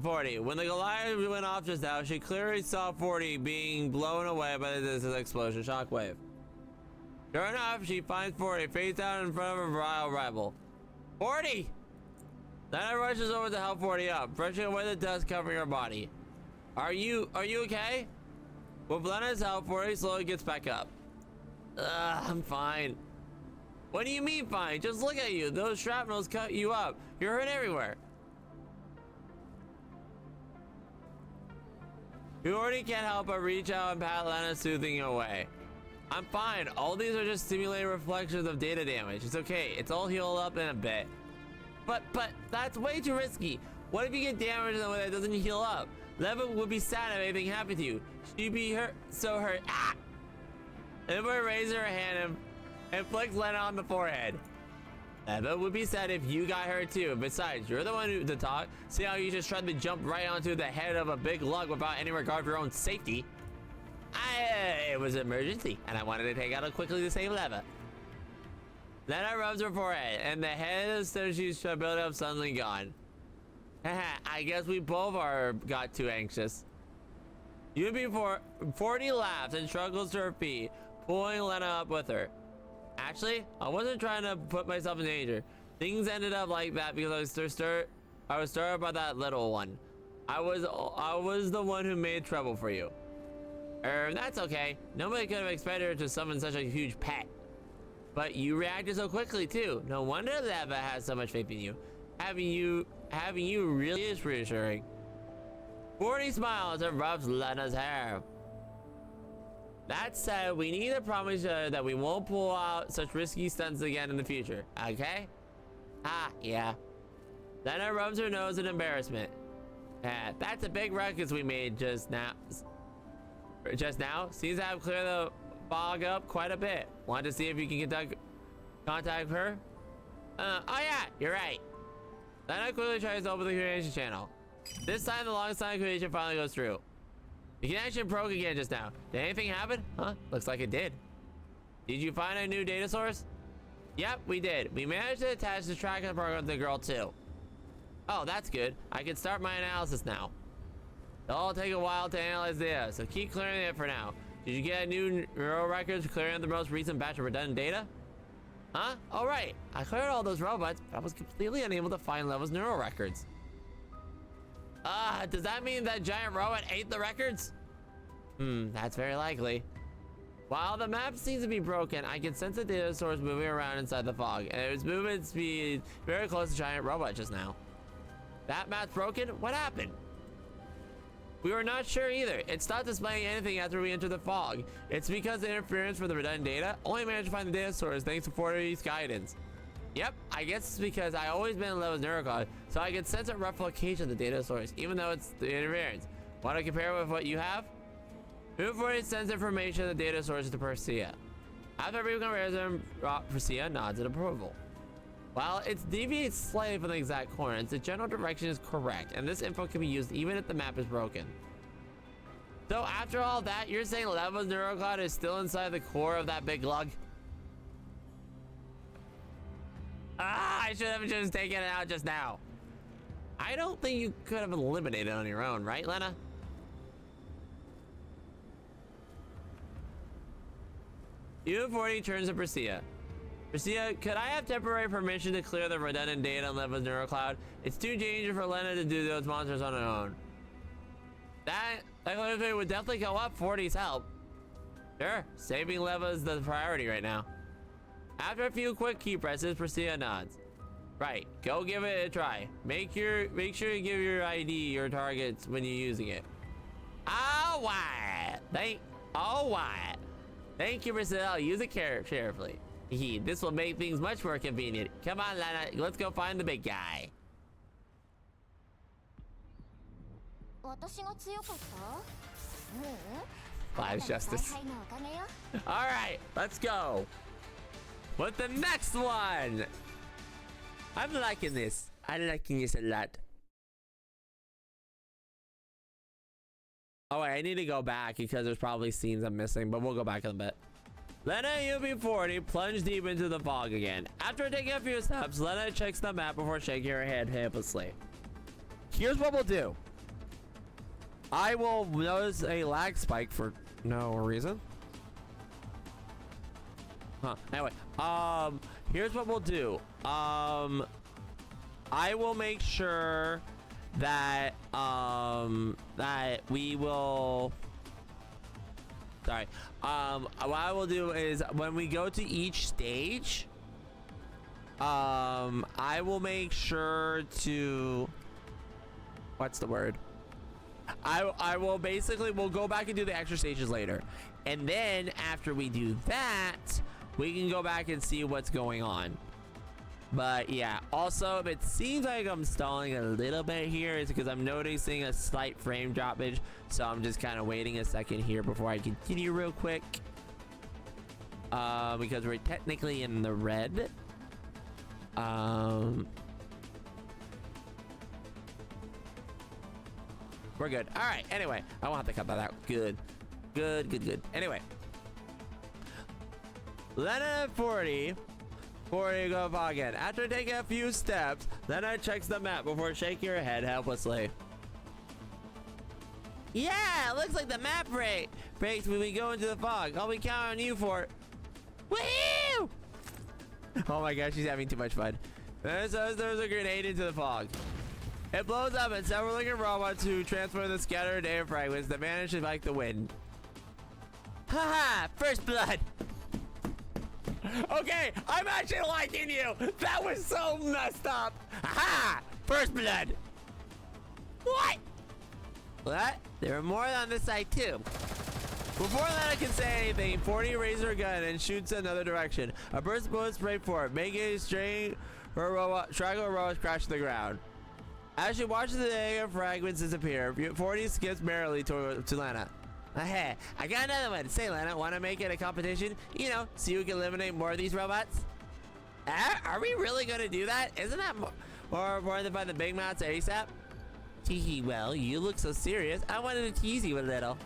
40. When the Goliath went off just now, she clearly saw 40 being blown away by this explosion shockwave. Sure enough, she finds 40 face down in front of her vile rival. 40! Lena rushes over to help 40 up, brushing away the dust covering her body. Are you okay? With Lena's help, 40 slowly gets back up. I'm fine. What do you mean fine? Just look at you. Those shrapnels cut you up. You're hurt everywhere. You already can't help but reach out and pat Lena, soothing away. I'm fine. All these are just simulated reflections of data damage. It's okay. It's all healed up in a bit. But that's way too risky. What if you get damaged in a way that doesn't heal up? Leva would be sad if anything happened to you. She'd be hurt, so hurt. Ah! Leva raises her hand and flicks Lena on the forehead. Leva would be sad if you got hurt too. Besides, you're the one to talk. See how you just tried to jump right onto the head of a big lug without any regard for your own safety? It was an emergency, and I wanted to take out quickly to save Leva. Lena rubs her forehead, and the head of she's built up suddenly gone. I guess we both got too anxious. UMP-40 laughs and struggles to her feet, pulling Lena up with her. Actually, I wasn't trying to put myself in danger. Things ended up like that because I was stirred by that little one. I was the one who made trouble for you. That's okay. Nobody could have expected her to summon such a huge pet. But you reacted so quickly too. No wonder Leva has so much faith in you. Having you really is reassuring. 40 smiles and rubs Lena's hair. That said, we need to promise that we won't pull out such risky stunts again in the future, okay? Yeah. Lena rubs her nose in embarrassment. That's a big ruckus we made just now. Seems to have cleared the fog up quite a bit. Want to see if you can contact her? Oh yeah, you're right. Lena quickly tries to open the communication channel. This time the long silent communication finally goes through. The connection broke again just now. Did anything happen? Huh? Looks like it did. Did you find a new data source? Yep, we did. We managed to attach the tracking program to the girl too. Oh, that's good. I can start my analysis now. It'll all take a while to analyze data, so keep clearing it for now. Did you get new neural records clearing the most recent batch of redundant data? Huh? Oh, right. I cleared all those robots, but I was completely unable to find Level's neural records. Does that mean that giant robot ate the records? That's very likely. While the map seems to be broken, I can sense the data source moving around inside the fog, and its movement speed very close to giant robot just now. That map's broken? What happened? We were not sure either. It stopped displaying anything after we entered the fog. It's because the interference for the redundant data only managed to find the data source thanks to FORWERD's guidance. Yep, I guess it's because I always been in Level's neurocode, so I can sense a rough location of the data source, even though it's the interference. Want to compare with what you have? FORWERD sends information of the data source to Persia. After we compares them, Persia nods in approval. While it deviates slightly from the exact coordinates, the general direction is correct, and this info can be used even if the map is broken. So after all that, you're saying Level's neurocloud is still inside the core of that big lug? I should have just taken it out just now. I don't think you could have eliminated it on your own, right, Lena? U40 turns to Persia. Persia, could I have temporary permission to clear the redundant data on Level's neurocloud? It's too dangerous for Lena to do those monsters on her own. That would definitely go up 40's help. Sure, saving Leva is the priority right now. After a few quick key presses, Persia nods. Right, go give it a try. Make sure you give your ID your targets when you're using it. Alright. Thank you, Persia. I'll use it carefully. This will make things much more convenient. Come on, Lena, let's go find the big guy. Flash justice. Alright, let's go. With the next one. I'm liking this. I'm liking this a lot. Oh wait, I need to go back because there's probably scenes I'm missing, but we'll go back in a bit. Lena UB40 plunged deep into the fog again. After taking a few steps, Lena checks the map before shaking her head helplessly. Here's what we'll do. I will notice a lag spike for no reason. Anyway, here's what we'll do. I will make sure that that we will what I will do is when we go to each stage, I will make sure to, what's the word? I will basically, we'll go back and do the extra stages later. And then after we do that, we can go back and see what's going on. But yeah, also, if it seems like I'm stalling a little bit here, it's because I'm noticing a slight frame droppage. So I'm just kind of waiting a second here before I continue real quick. Because we're technically in the red. We're good. All right. Anyway, I won't have to cut that out. Good. Anyway. Lena 40 go again. After taking a few steps, Lena checks the map before shaking her head helplessly. Yeah, looks like the map breaks when we go into the fog. I'll be counting on you for it. Woohoo! Oh my gosh, she's having too much fun. There's a grenade into the fog. It blows up and several looking robots who transform the scattered air fragments that vanish like the wind. Haha, first blood. Okay, I'm actually liking you. That was so messed up. Aha! First blood. What? What? There are more on this side too. Before Lena can say anything, 40 raises her gun and shoots another direction. A burst of bullets spray forward, making a string her robot, straggler robots crash to the ground. As she watches the air fragments disappear, 40 skips merrily to Lena. Hey, I got another one. Say, Lena, want to make it a competition? You know, so you can eliminate more of these robots? Are we really gonna do that? Isn't that more than by the big mouths ASAP? Teehee, well, you look so serious. I wanted to tease you a little.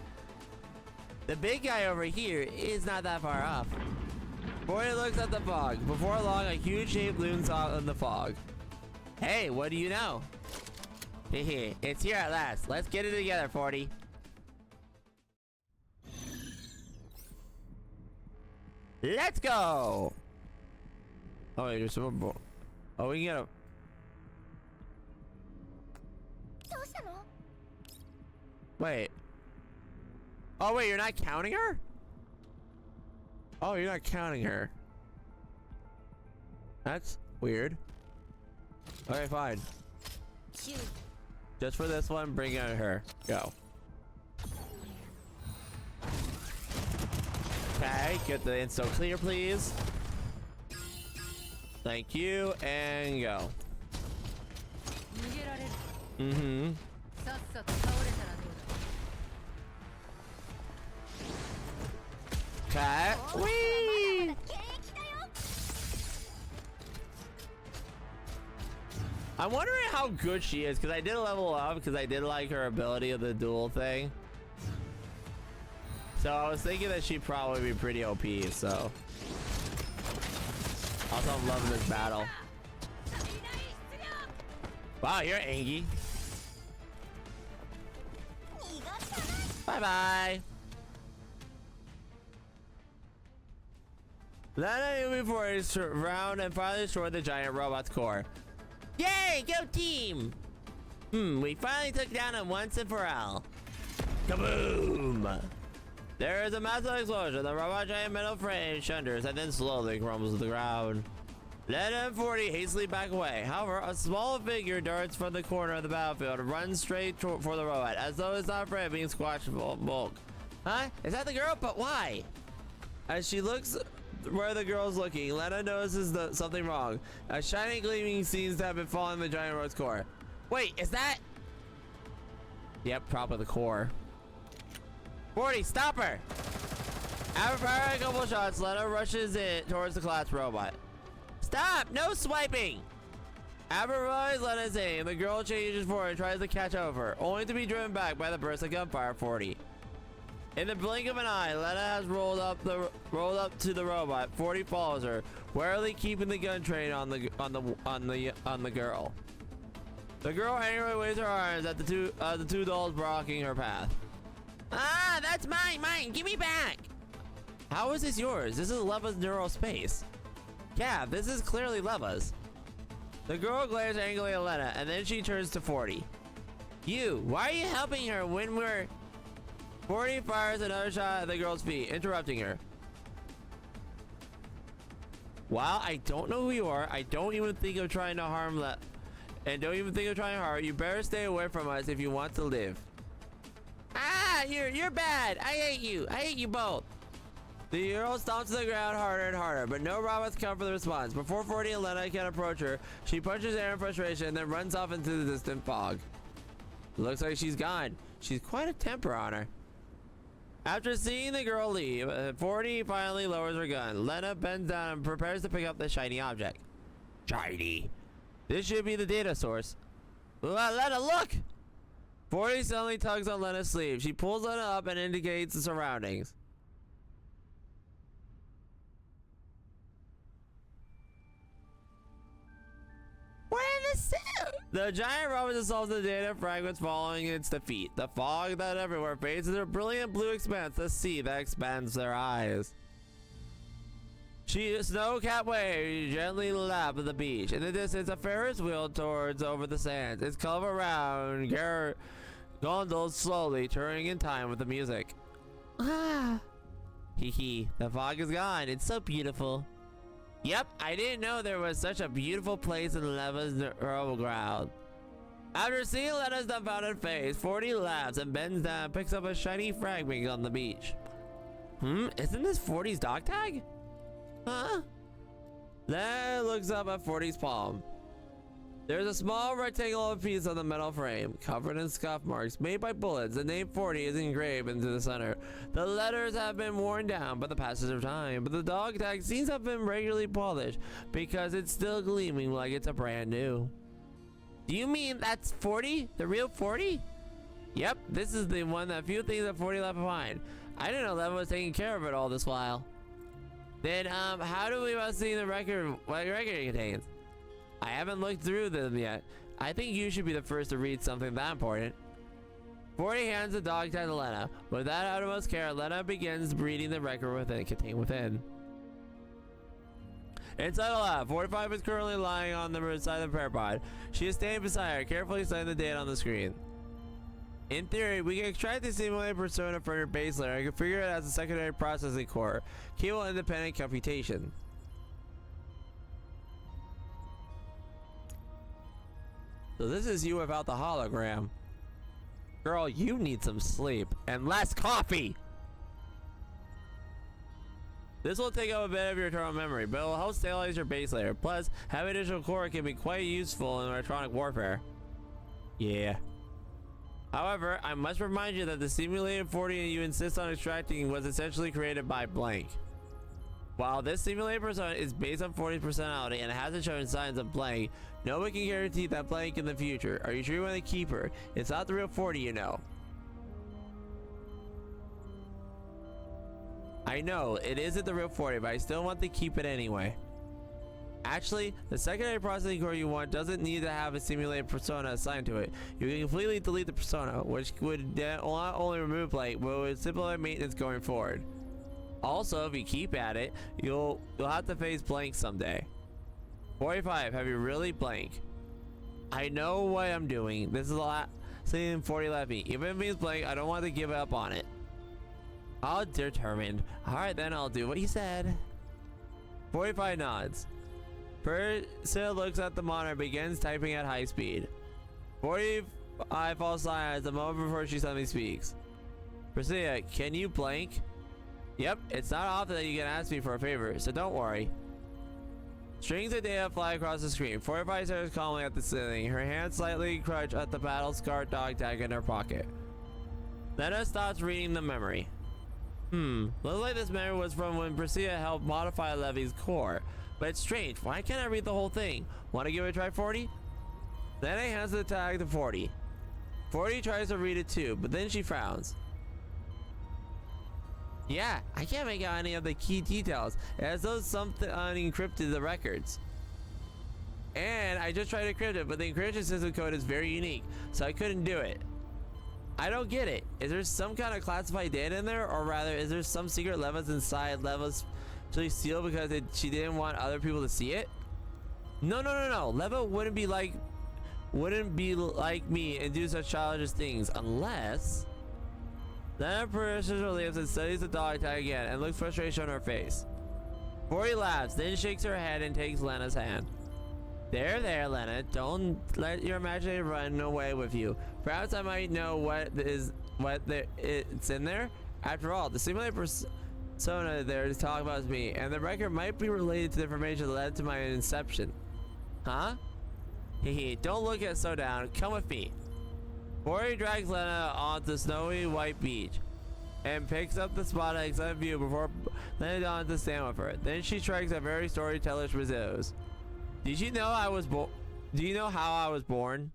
The big guy over here is not that far off. Boy looks at the fog. Before long, a huge shape looms out in the fog. Hey, what do you know? Hehe, it's here at last. Let's get it together, 40. Let's go! Oh, wait, there's some more. Oh, we can get a... Wait. Oh, wait, you're not counting her? Oh, you're not counting her. That's weird. Okay, fine. Just for this one, bring out her. Go. Okay, get the insto clear, please. Thank you, and go. Mm-hmm. Okay. Whee! I'm wondering how good she is, because I did level up, because I did like her ability of the duel thing. So I was thinking that she'd probably be pretty OP, so. Also, I'm loving this battle. Wow, you're Angie. Bye-bye. Then moving forward, surround and finally destroy the giant robot's core. Yay, go team! We finally took down him once and for all. Kaboom! There is a massive explosion. The robot giant metal frame shunders and then slowly crumbles to the ground. Let M40 hastily back away. However, a small figure darts from the corner of the battlefield and runs straight for the robot, as though it's not afraid of being squashed bulk. Huh? Is that the girl? But why? As she looks where the girl's looking, Lena notices something wrong. A shiny gleaming seems to have been falling the giant robot's core. Wait, is that? Yep, probably the core. 40, stop her! After firing a couple shots, Lena rushes in towards the collapsed robot. Stop! No swiping! After realizing Lena's aim, the girl changes forward and tries to catch over, only to be driven back by the burst of gunfire. 40. In the blink of an eye, Lena has rolled up to the robot. 40 follows her, warily keeping the gun trained on the girl. The girl angrily waves her arms at the two dolls blocking her path. Ah, that's mine! Give me back! How is this yours? This is Leva's neural space. Yeah, this is clearly Leva's. The girl glares angrily at Lena, and then she turns to 40. You, why are you helping her when we're... 40 fires another shot at the girl's feet, interrupting her. While I don't know who you are, I don't even think of trying to harm and don't even think of trying hard. You better stay away from us if you want to live. Ah, you're bad. I hate you. I hate you both. The girl stomps to the ground harder and harder, but no robots come for the response. Before 40 and Lena can approach her, she punches air in frustration and then runs off into the distant fog. Looks like she's gone. She's quite a temper on her. After seeing the girl leave, 40 finally lowers her gun. Lena bends down and prepares to pick up the shiny object. Shiny. This should be the data source. Lena, look! 40 suddenly tugs on Lena's sleeve. She pulls Lena up and indicates the surroundings. What in the suit? The giant robot dissolves the data fragments following its defeat. The fog that everywhere fades into a brilliant blue expanse, the sea that expands their eyes. Snow-capped waves gently lap the beach. In the distance, a Ferris wheel towards over the sands. Its cover around gondolas slowly, turning in time with the music. Ah. Hee hee. The fog is gone. It's so beautiful. Yep, I didn't know there was such a beautiful place in Leva's neural ground. After seeing Lena's dumbfounded face, 40 laughs and bends down and picks up a shiny fragment on the beach. Isn't this 40's dog tag? Huh? Then looks up at 40's palm. There's a small rectangular piece on the metal frame, covered in scuff marks made by bullets. The name 40 is engraved into the center. The letters have been worn down by the passage of time, but the dog tag seems to have been regularly polished because it's still gleaming like it's a brand new. Do you mean that's 40? The real 40? Yep, this is the one that few things that 40 left behind. I didn't know Leva was taking care of it all this while. Then, how do we about seeing the record, what record it contains? I haven't looked through them yet. I think you should be the first to read something that important. 40 hands the dog tag to Lena. Without uttermost care, Lena begins reading the record contained within. Inside the lab, 45 is currently lying on the side of the prayer pod. She is standing beside her, carefully studying the data on the screen. In theory, we can extract the simulated persona from your base layer and configure it as a secondary processing core, capable of independent computation. So this is you without the hologram. Girl, you need some sleep and less coffee. This will take up a bit of your internal memory, but it will help stabilize your base layer. Plus, having additional core can be quite useful in electronic warfare. Yeah. However, I must remind you that the simulated 40 you insist on extracting was essentially created by blank. While this simulated persona is based on 40's personality and hasn't shown signs of blank, no one can guarantee that blank in the future. Are you sure you want to keep her? It's not the real 40, you know. I know, it isn't the real 40, but I still want to keep it anyway. Actually, the secondary processing core you want doesn't need to have a simulated persona assigned to it. You can completely delete the persona, which would not only remove blank, but would simplify maintenance going forward. Also, if you keep at it, you'll have to face blank someday. 45, have you really blank? I know what I'm doing. This is the last thing 40 left me. Even if it means blank, I don't want to give up on it. I'll determined. Alright then, I'll do what you said. 45 nods. Priscilla looks at the monitor and begins typing at high speed. 45 falls silent the moment before she suddenly speaks. Priscilla, can you blank? Yep, it's not often that you can ask me for a favor, so don't worry. Strings of data fly across the screen. 45 stares calmly at the ceiling. Her hands slightly crunch at the battle-scarred dog tag in her pocket. Lena stops reading the memory. Looks like this memory was from when Priscilla helped modify Levy's core. But it's strange. Why can't I read the whole thing? Want to give it a try, 40? Lena hands the tag to 40. 40 tries to read it too, but then she frowns. Yeah, I can't make out any of the key details. As though something unencrypted the records. And I just tried to decrypt it, but the encryption system code is very unique, so I couldn't do it. I don't get it. Is there some kind of classified data in there, or rather, is there some secret levels inside levels actually sealed because she didn't want other people to see it? No. Leva wouldn't be like me and do such childish things unless. Lena pushes her lips and studies the dog tag again and looks frustration on her face. 40 laughs, then shakes her head and takes Lena's hand. There, Lena. Don't let your imagination run away with you. Perhaps I might know it's in there. After all, the simulated persona there to talk about is me, and the record might be related to the information that led to my inception. Huh? Hehe, don't look at so down. Come with me. 40 drags Lena onto the snowy white beach and picks up the spot at excellent view before letting on to stand with her. Then she strikes a very storyteller's resumes. Did you know I was born? Do you know how I was born?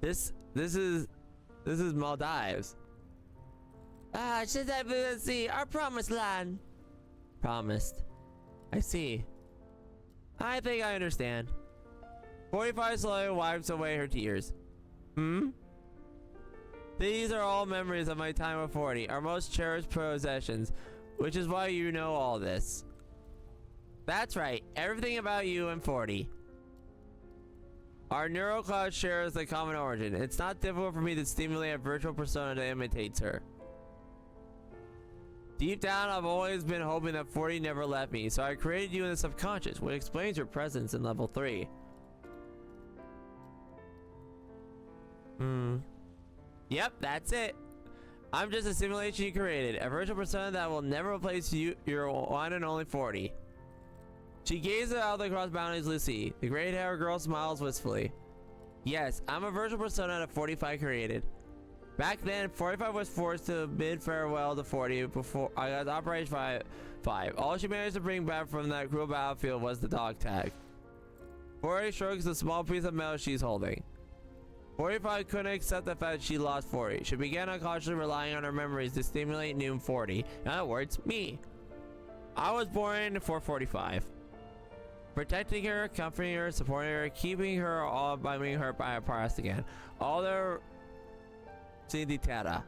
This is Maldives. Should I be able to see our promised land? Promised. I see. I think I understand. 45 slowly wipes away her tears. These are all memories of my time with 40, our most cherished possessions, which is why you know all this. That's right, everything about you and 40. Our neural cloud shares a common origin. It's not difficult for me to stimulate a virtual persona that imitates her. Deep down, I've always been hoping that 40 never left me, so I created you in the subconscious, which explains your presence in level 3. Yep, that's it. I'm just a simulation you created, a virtual persona that will never replace you, your one and only 40. She gazes out across boundaries Lucy. The gray-haired girl smiles wistfully. Yes, I'm a virtual persona that 45 created. Back then, 45 was forced to bid farewell to 40 before I got Operation 5. All she managed to bring back from that cruel battlefield was the dog tag. 40 strokes the small piece of metal she's holding. 45 couldn't accept the fact she lost 40. She began unconsciously relying on her memories to stimulate new 40. In other words, me. I was born for 45. Protecting her, comforting her, supporting her, keeping her all by being hurt by a past again. All their Terra.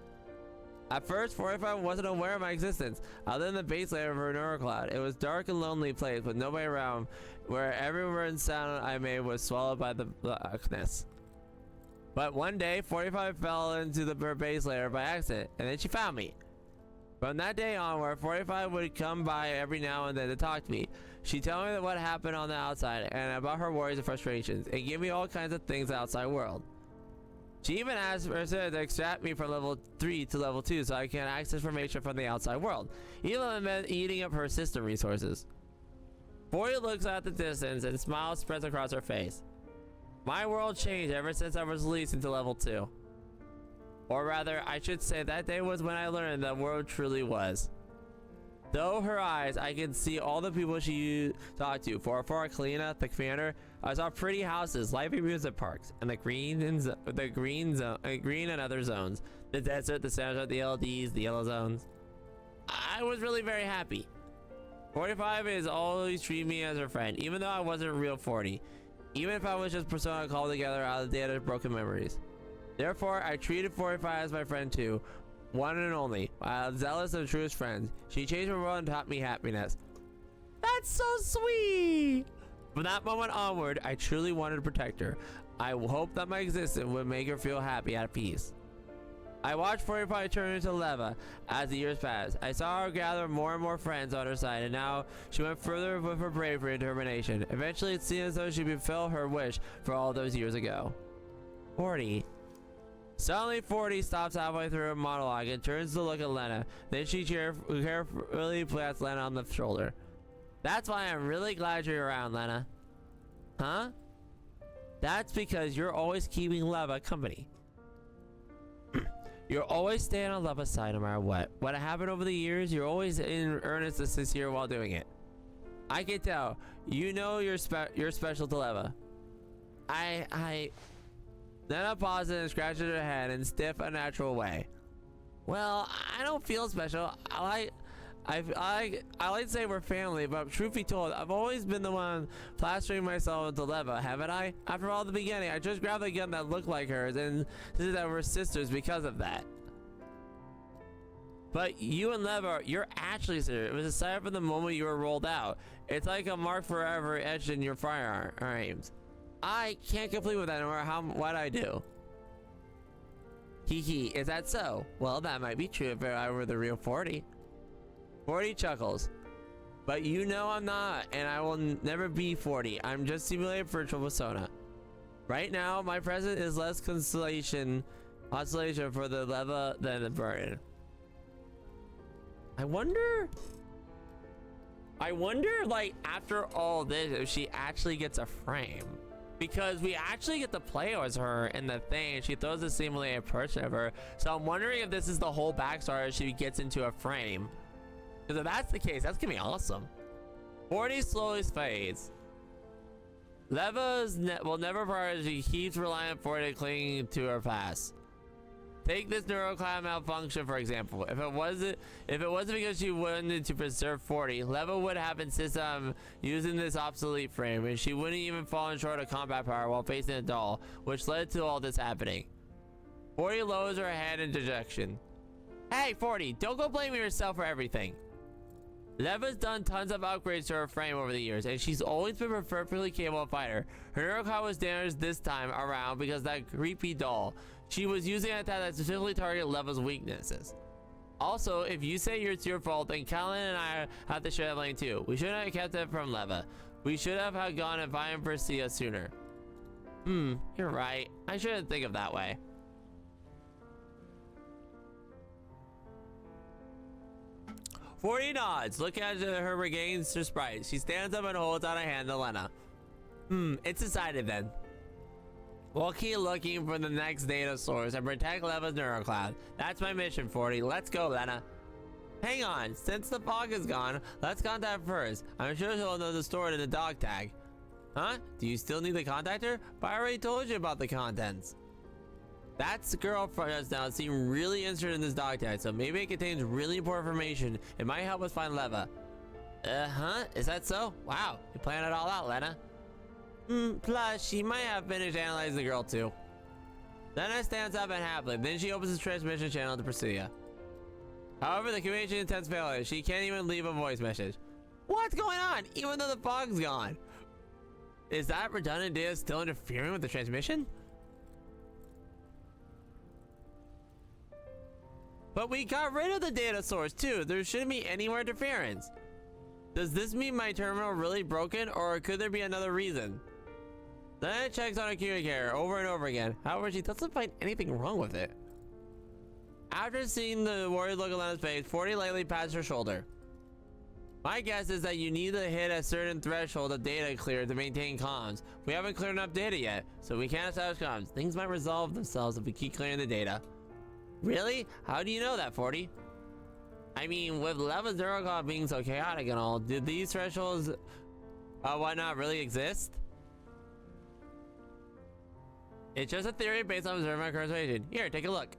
At first, 45 wasn't aware of my existence, other than the base layer of her neurocloud. It was a dark and lonely place with nobody around, where every word and sound I made was swallowed by the blackness. But one day, 45 fell into her base layer by accident, and then she found me. From that day onward, 45 would come by every now and then to talk to me. She'd tell me what happened on the outside, and about her worries and frustrations, and give me all kinds of things in the outside world. She even asked her to extract me from level 3 to level 2 so I can access information from the outside world, even though it meant eating up her system resources. 40 looks at the distance and smiles spreads across her face. My world changed ever since I was released into level 2. Or rather, I should say that day was when I learned that the world truly was. Though her eyes, I could see all the people she talked to. For Kalina, the commander, I saw pretty houses, lively amusement parks, and the green and other zones. The desert, the sunshine, the LDs, the yellow zones. I was really very happy. 45 has always treated me as her friend, even though I wasn't a real 40. Even if I was just persona called together out of the data of broken memories. Therefore, I treated 45 as my friend too. One and only. Zealous and truest friends. She changed my world and taught me happiness. That's so sweet! From that moment onward, I truly wanted to protect her. I hoped that my existence would make her feel happy, at peace. I watched 45 turn into Leva as the years passed. I saw her gather more and more friends on her side, and now she went further with her bravery and determination. Eventually, it seemed as though she fulfilled her wish for all those years ago. 40. Suddenly, 40 stops halfway through her monologue and turns to look at Lena. Then she carefully pats Lena on the shoulder. That's why I'm really glad you're around, Lena. Huh? That's because you're always keeping Leva company. You're always staying on Leva's side no matter what. What happened over the years, you're always in earnest and sincere while doing it. I can tell. You know you're special to Leva. Lena pauses and scratches her head in stiff, unnatural way. Well, I don't feel special. I like to say we're family, but truth be told, I've always been the one plastering myself into Leva, haven't I? After all, the beginning, I just grabbed a gun that looked like hers and said that we're sisters because of that. But you and Leva, you're actually sisters. It was decided from the moment you were rolled out. It's like a mark forever etched in your firearms. I can't complete with that no matter what I do. Hee hee, is that so? Well, that might be true if I were the real 40. 40 chuckles. But you know I'm not, and I will never be 40. I'm just simulated virtual persona. Right now, my present is less consolation for the Leva than the burden. I wonder, like, after all this, if she actually gets a frame. Because we actually get to play as her in the thing, and she throws a simulated person of her. So I'm wondering if this is the whole backstory if she gets into a frame. Because if that's the case, that's gonna be awesome. 40 slowly fades. Leva will never part as she keeps relying on 40 to cling to her past. Take this neurocloud malfunction for example. If it wasn't because she wanted to preserve 40, Leva would have insisted on using this obsolete frame, and she wouldn't even fall short of combat power while facing a doll, which led to all this happening. 40 lowers her head in dejection. Hey 40, don't go blaming yourself for everything. Leva's done tons of upgrades to her frame over the years, and she's always been a perfectly capable fighter. Her neurocloud was damaged this time around because of that creepy doll. She was using an attack that specifically targeted Leva's weaknesses. Also, if you say it's your fault, then Callan and I have to share that blame too. We shouldn't have kept it from Leva. We should have gone and find Persia sooner. You're right. I shouldn't think of that way. 40 nods. Look at her regains her sprite. She stands up and holds out a hand to Lena. It's decided then. We'll keep looking for the next data source and protect Leva's neurocloud. That's my mission, 40. Let's go, Lena. Hang on. Since the fog is gone, let's contact first. I'm sure she'll know the story in the dog tag. Huh? Do you still need to contact her? But I already told you about the contents. That's girl from us now seemed really interested in this dog tag, so maybe it contains really important information. It might help us find Leva. Is that so? Wow, you planned it all out, Lena. Plus, she might have finished analyzing the girl too. Lena stands up unhappily, then she opens the transmission channel to Priscilla. However, the communication intends failure. She can't even leave a voice message. What's going on? Even though the fog's gone. Is that redundant data still interfering with the transmission? But we got rid of the data source too. There shouldn't be any more interference. Does this mean my terminal really broken, or could there be another reason? Then it checks on her communicator over and over again. However, she doesn't find anything wrong with it. After seeing the worried look on Lena's face, 40 lightly pats her shoulder. My guess is that you need to hit a certain threshold of data clear to maintain comms. We haven't cleared enough data yet, so we can't establish comms. Things might resolve themselves if we keep clearing the data. Really? How do you know that, 40? I mean, with Leva's neurocloud being so chaotic and all, did these thresholds, whatnot really exist? It's just a theory based on observing my current situation. Here, take a look.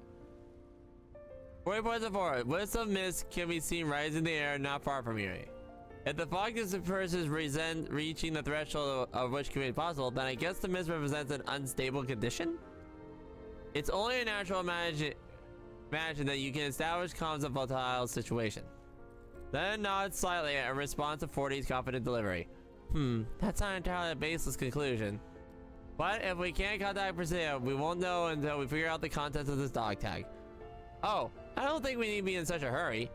40 points forward. Wisps of mist can be seen rising in the air not far from here. If the fog disperses reaching the threshold of which can be possible, then I guess the mist represents an unstable condition? It's only a natural imagine that you can establish comms of volatile situation. Then nods slightly in response to 40's confident delivery. That's not entirely a baseless conclusion. But if we can't contact Priscilla, we won't know until we figure out the contents of this dog tag. Oh, I don't think we need to be in such a hurry.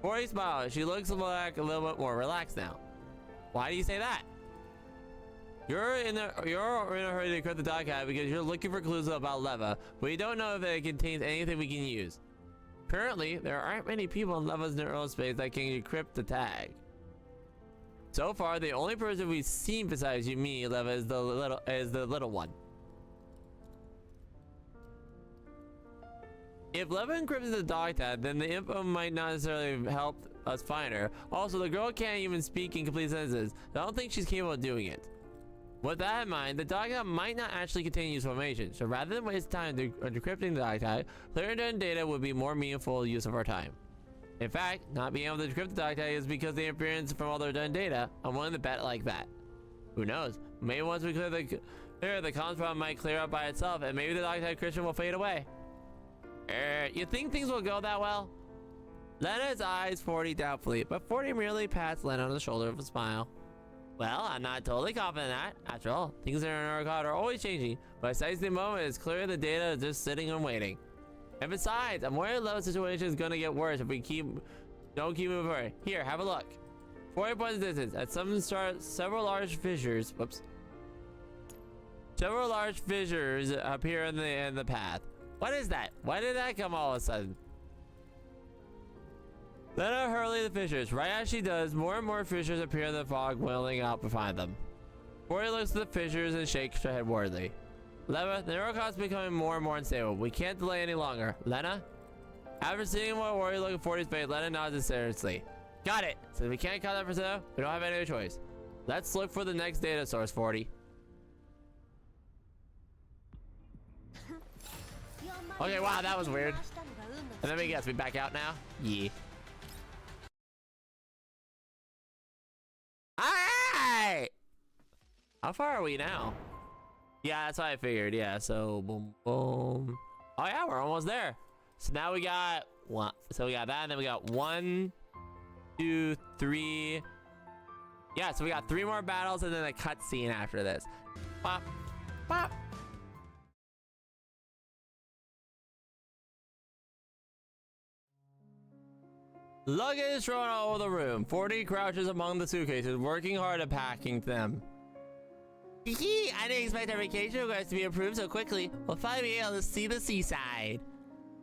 40 smiles. She looks like a little bit more relaxed now. Why do you say that? You're in a hurry to decrypt the dog tag because you're looking for clues about Leva, but you don't know if it contains anything we can use. Currently, there aren't many people in Leva's neural space that can decrypt the tag. So far, the only person we've seen besides you, me, Leva, is the little one. If Leva encrypts the dog tag, then the info might not necessarily help us find her. Also, the girl can't even speak in complete sentences, so I don't think she's capable of doing it. With that in mind, the dog tag might not actually contain useful information, so rather than waste time decrypting the dog tag, clearing done data would be more meaningful use of our time. In fact, not being able to decrypt the dog tag is because of the interference from all their done data. I'm willing to bet like that. Who knows? Maybe once we clear the comms problem might clear up by itself, and maybe the dog tag Christian will fade away. You think things will go that well? Lena's eyes 40 doubtfully, but 40 merely pats Lena on the shoulder with a smile. Well, I'm not totally confident in that. After all, things in our cloud are always changing, but besides the moment, it's clear the data is just sitting and waiting. And besides, I'm worried Leva's situation is gonna get worse if we don't keep moving forward. Here, have a look. 40 points distance, at several large fissures. Whoops. Several large fissures appear in the path. What is that? Why did that come all of a sudden? Let her hurley the fissures. Right as she does, more and more fissures appear in the fog, welling out behind them. 40 looks at the fissures and shakes her head worriedly. Leva, the neurocloud is becoming more and more unstable. We can't delay any longer. Lena? After seeing what worry look at 40's face, Lena nods seriously. Got it! Since we can't contact Priscilla, we don't have any other choice. Let's look for the next data source, 40. Okay, wow, that was weird. And then we guess we back out now? Yeah. Alright! How far are we now? Yeah, that's what I figured. Yeah, so boom, boom. Oh yeah, we're almost there. So now we got one. So we got that, and then we got 1, 2, 3. Yeah, so we got 3 more battles, and then a cutscene after this. Pop, pop. Luggage thrown all over the room. 40 crouches among the suitcases, working hard at packing them. I didn't expect our vacation request to be approved so quickly. We'll finally be able to see the seaside.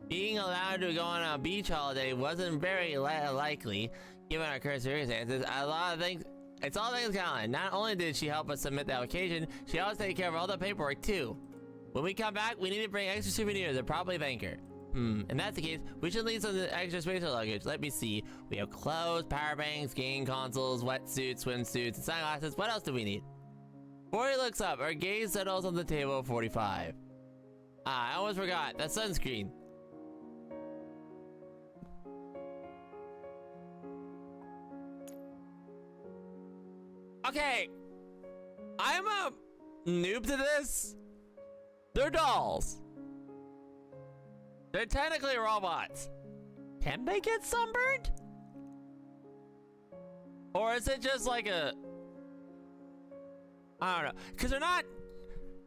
Being allowed to go on a beach holiday wasn't very likely, given our current circumstances. It's all things counted. Not only did she help us submit the application, she also take care of all the paperwork too. When we come back, we need to bring extra souvenirs and probably thank her. If that's the case, we should leave some extra space for luggage. Let me see. We have clothes, power banks, game consoles, wetsuits, swimsuits, and sunglasses. What else do we need? 40 looks up. Her gaze settles on the table of 45. I almost forgot. That's sunscreen. Okay. I'm a noob to this. They're dolls. They're technically robots. Can they get sunburned? Or is it just like a... I don't know. Because they're not...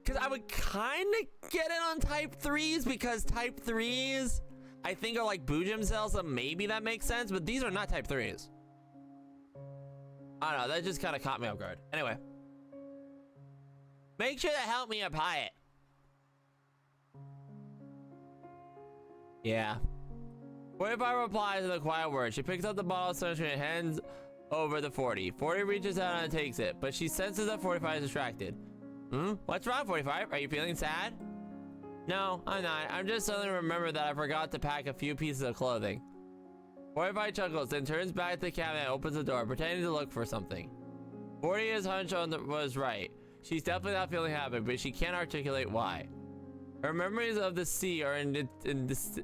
Because I would kind of get it on type 3s, because type 3s, I think, are like Boojum cells, so maybe that makes sense, but these are not type 3s. I don't know. That just kind of caught me off guard. Anyway. Make sure to help me up Hyatt. Yeah. 45 replies to the quiet word. She picks up the bottle of sunscreen and hands over the 40. 40 reaches out and takes it, but she senses that 45 is distracted. What's wrong, 45? Are you feeling sad? No, I'm not. I'm just suddenly remembered that I forgot to pack a few pieces of clothing. 45 chuckles, then turns back to the cabinet and opens the door, pretending to look for something. 40's hunch was right. She's definitely not feeling happy, but she can't articulate why. Her memories of the sea are indistinct.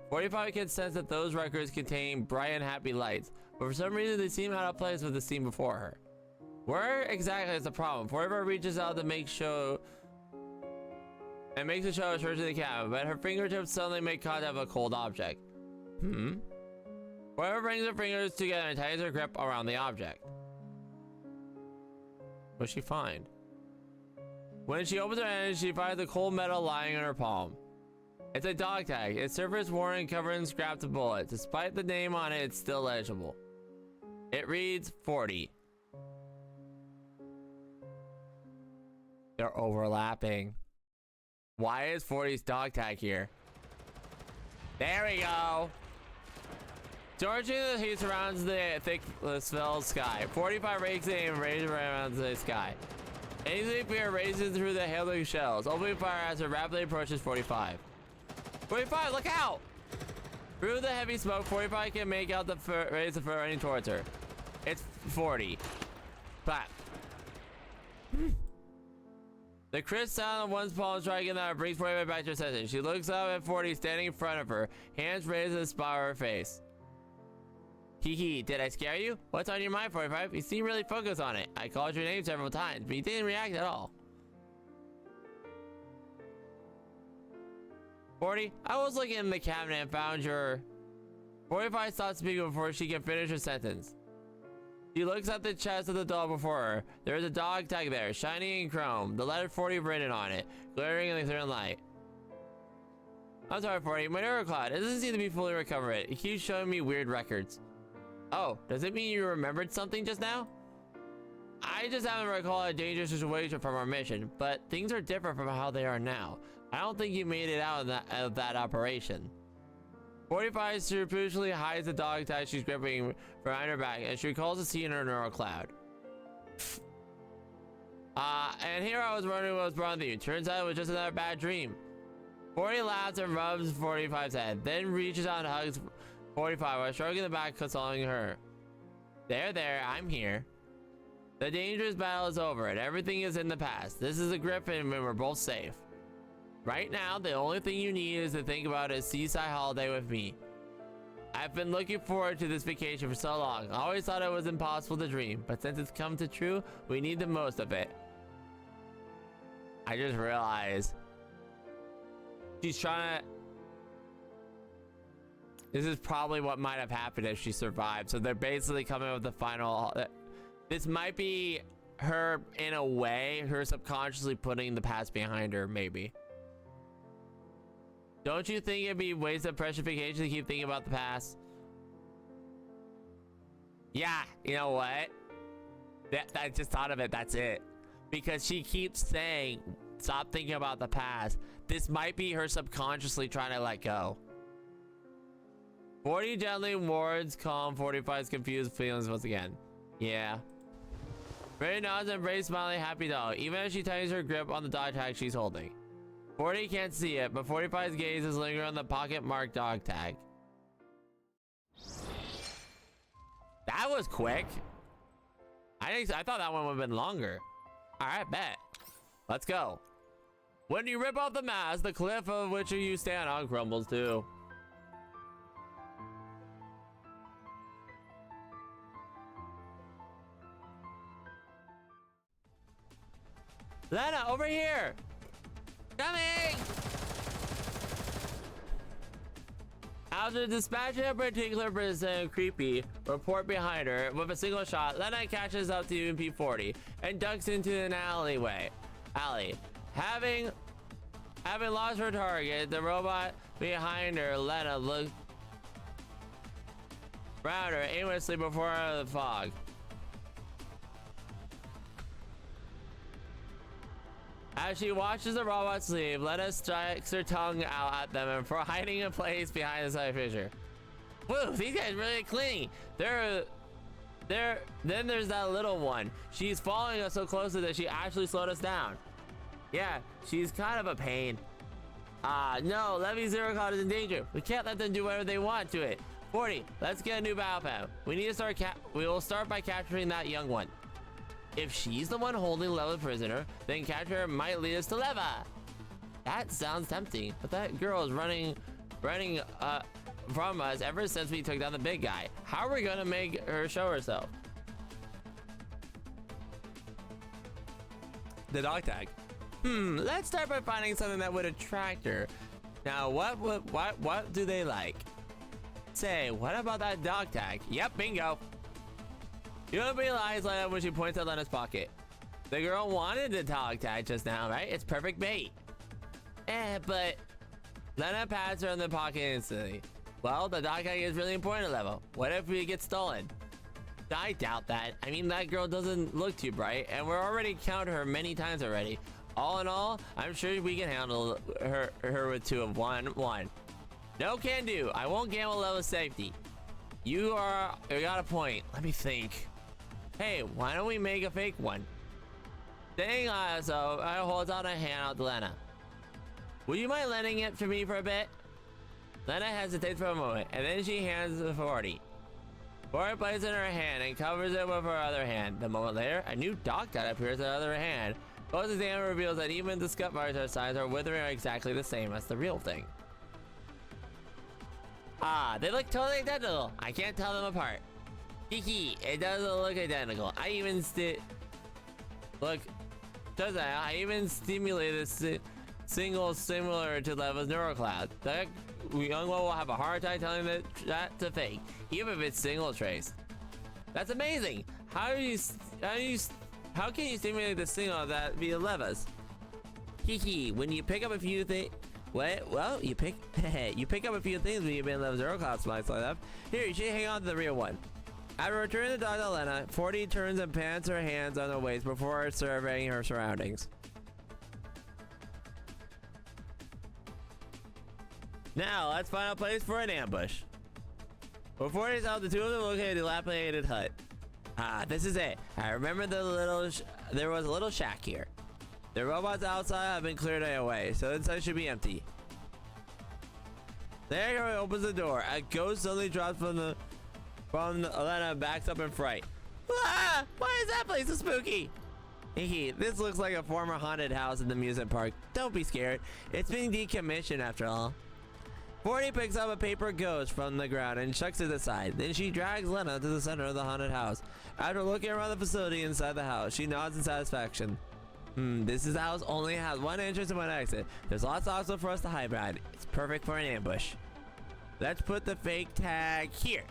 45 can sense that those records contain bright and happy lights, but for some reason they seem out of place with the scene before her. Where exactly is the problem? 45 reaches out to makes a show of her to the cabin, but her fingertips suddenly make contact with a cold object. 45 brings her fingers together and tightens her grip around the object. What's she find? When she opens her hand, she finds the cold metal lying in her palm. It's a dog tag. Its surface worn and covered in scraps of bullets. Despite the name on it, it's still legible. It reads 40. They're overlapping. Why is 40's dog tag here? There we go. Georging the heat surrounds the thick spell sky. 45 rakes it and raises around the sky. Anything fear races through the hailing shells, opening fire as it rapidly approaches 45. 45, look out! Through the heavy smoke, 45 can make out the rays of fur running towards her. It's 40. Clap. The crisp sound of one's palm striking out brings 45 back to her senses. She looks up at 40 standing in front of her, hands raised to the spot of her face. Hee hee, did I scare you? What's on your mind, 45? You seem really focused on it. I called your name several times, but you didn't react at all. 40, I was looking in the cabinet and found your... 45 stops speaking before she can finish her sentence. She looks at the chest of the doll before her. There is a dog tag there, shiny and chrome. The letter 40 written on it, glittering in the clear light. I'm sorry, 40. My nerve cloud. It doesn't seem to be fully recovered. It keeps showing me weird records. Oh, does it mean you remembered something just now? I just haven't recalled a dangerous situation from our mission, but things are different from how they are now. I don't think you made it out of that operation. 45 superficially hides the dog tag she's gripping behind her back, and she recalls the scene in her neural cloud. And here I was wondering what was wrong with you. Turns out it was just another bad dream. 40 laughs and rubs 45's head, then reaches out and hugs 45 while stroking the back, consoling her. There, I'm here. The dangerous battle is over and everything is in the past. This is a griffin and we're both safe. Right now, the only thing you need is to think about a seaside holiday with me. I've been looking forward to this vacation for so long. I always thought it was impossible to dream, but since it's come to true, we need the most of it. I just realized she's trying to... This is probably what might have happened if she survived. So they're basically coming up with the final... This might be her, in a way, her subconsciously putting the past behind her, maybe. Don't you think it'd be waste of precious vacation to keep thinking about the past? Yeah, you know what? I just thought of it, that's it. Because she keeps saying, stop thinking about the past. this might be her subconsciously trying to let go. 40 gently wards calm 45's confused feelings once again. Yeah. Ray nods and Ray's smiling happy dog, even as she tightens her grip on the dog tag she's holding. 40 can't see it, but 45's gaze is lingering on the pocket marked dog tag. That was quick. I thought that one would have been longer. Alright, bet. Let's go. When you rip off the mask, the cliff of which you stand on crumbles too. Lena, over here! Coming! After dispatching a particular person creepy report behind her with a single shot, Lena catches up to UMP-40 and ducks into an alley. Having lost her target, the robot behind her, Lena, looked around her aimlessly before the fog. As she watches the robot sleep, Lena strikes her tongue out at them and for hiding in place behind the side fissure. Whoa, these guys really clingy. Then there's that little one. She's following us so closely that she actually slowed us down. Yeah, she's kind of a pain. No, Levy Zero Cloud is in danger. We can't let them do whatever they want to it. 40, let's get a new battle plan. We will start by capturing that young one. If she's the one holding Leva prisoner, then capture her might lead us to Leva. That sounds tempting, but that girl is running from us ever since we took down the big guy. How are we gonna make her show herself? The dog tag. Let's start by finding something that would attract her. Now, what do they like? Say, what about that dog tag? Yep, bingo. You don't realize Lena when she points at Lena's pocket. The girl wanted the dog tag just now, right? It's perfect bait. But Lena pats her in the pocket instantly. Well, the dog tag is really important level. What if we get stolen? I doubt that. I mean, that girl doesn't look too bright, and we're already counted her many times already. All in all, I'm sure we can handle her with 2 of 1. No can do. I won't gamble level safety. You got a point. Let me think. Hey, why don't we make a fake one? Dang, so I hold out a hand out to Lena. Would you mind lending it to me for a bit? Lena hesitates for a moment, and then she hands the 40. 40 places in her hand and covers it with her other hand. The moment later, a new dog tag appears in her other hand. Close exam reveals that even the scut marks her signs are withering are exactly the same as the real thing. They look totally identical. I can't tell them apart. Hee, it doesn't look identical. I even stimulated single similar to Leva's neurocloud. That young one will have a hard time telling that to fake, even if it's single trace. That's amazing. How can you stimulate the signal that via Leva's? Hee, when you pick up a few things. Well, you pick up a few things when you've been Leva's neurocloud smiles like that. Here, you should hang on to the real one. After returning the dog to Lena, 40 turns and pants her hands on her waist before surveying her surroundings. Now, let's find a place for an ambush. Before they saw the two of them located a dilapidated hut. This is it. I remember there was a little shack here. The robots outside have been cleared away, so inside should be empty. There he opens the door. A ghost suddenly drops from Lena, backs up in fright. Why is that place so spooky? This looks like a former haunted house in the amusement park. Don't be scared. It's being decommissioned after all. 40 picks up a paper ghost from the ground and chucks it aside. Then she drags Lena to the center of the haunted house. After looking around the facility inside the house, she nods in satisfaction. This house only has one entrance and one exit. There's lots also for us to hide behind. It's perfect for an ambush. Let's put the fake tag here.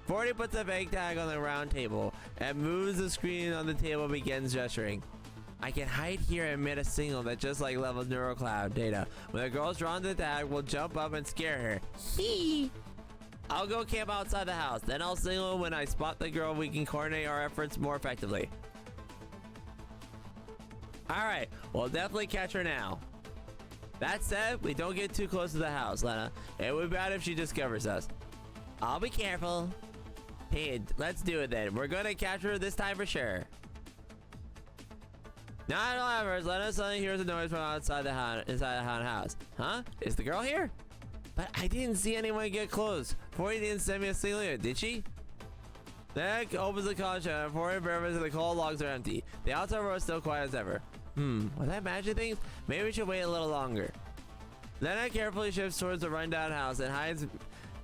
40 puts a fake tag on the round table and moves the screen on the table, begins gesturing. I can hide here and emit a signal that just like Leva's neurocloud data. When the girl's drawn to the tag, we'll jump up and scare her. I'll go camp outside the house. Then I'll signal when I spot the girl. We can coordinate our efforts more effectively. Alright, we'll definitely catch her now. That said, we don't get too close to the house, Lena. It would be bad if she discovers us. I'll be careful. Hey, let's do it then. We're gonna capture her this time for sure. Not however, Lena suddenly hears a noise from outside the haunted house. Huh? Is the girl here? But I didn't see anyone get close. 40 didn't send me a signal, did she? Then opens the college and 40 verify the coal logs are empty. The outside road is still quiet as ever. Was that magic things? Maybe we should wait a little longer. Lena carefully shifts towards the rundown house and hides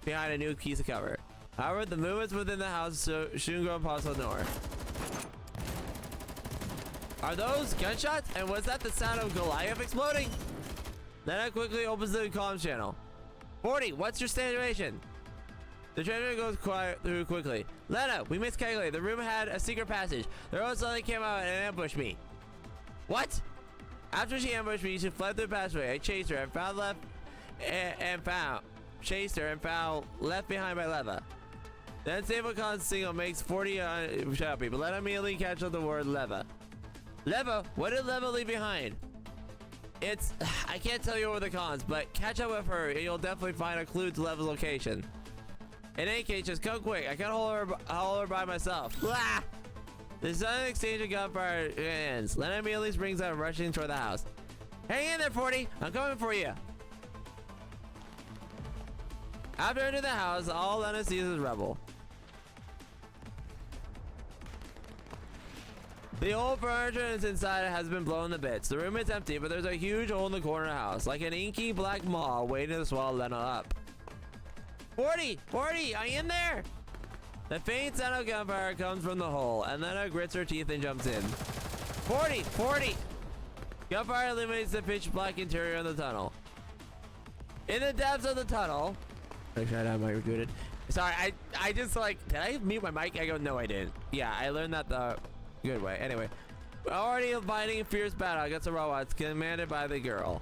behind a new piece of cover. However, the movements within the house soon go impossible to ignore. Are those gunshots? And was that the sound of Goliath exploding? Lena quickly opens the comm channel. 40, what's your situation? The transmitter goes quiet through quickly. Lena, we miscalculated. The room had a secret passage. The girl suddenly came out and ambushed me. What? After she ambushed me, she fled through the passageway. I chased her and found left behind by Leva. Then stable con signal makes 40 shut up people. Let immediately catch up the word Leva. Leva? What did Leva leave behind? I can't tell you over the cons, but catch up with her and you'll definitely find a clue to Leva's location. In any case, just come quick. I can't hold her by myself. Blah! The sudden exchange of gunfire ends. Lena immediately springs out, rushing toward the house. Hang in there, 40. I'm coming for you. After entering the house, all Lena sees is rubble. The old furniture inside has been blown to bits. The room is empty, but there's a huge hole in the corner of the house, like an inky black maw waiting to swallow Lena up. 40! 40! Are you in there? The faint sound of gunfire comes from the hole, and Lena grits her teeth and jumps in. 40! 40! Gunfire illuminates the pitch black interior of the tunnel. In the depths of the tunnel... Make sure I have my recruited. Sorry, I just like... Did I mute my mic? I go, no I didn't. Yeah, I learned that the good way. Anyway. Already fighting a fierce battle against the robots commanded by the girl.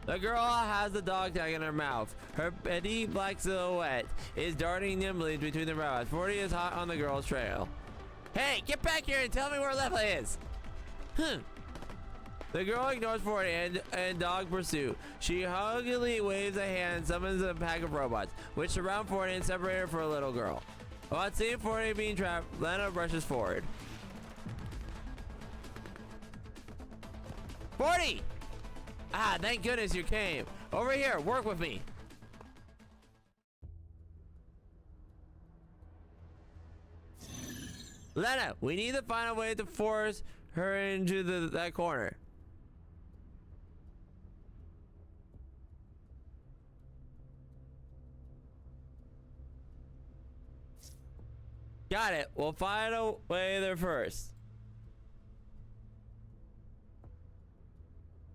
The girl has the dog tag in her mouth. Her petite black silhouette is darting nimbly between the robots. 40 is hot on the girl's trail. Hey, get back here and tell me where Leva is. The girl ignores 40 and dog pursuit. She huggily waves a hand and summons a pack of robots, which surround 40 and separate her from a little girl. While seeing 40 being trapped, Lena rushes forward. 40! Ah, thank goodness you came. Over here, work with me. Lena, we need to find a way to force her into that corner. Got it. We'll find a way there first.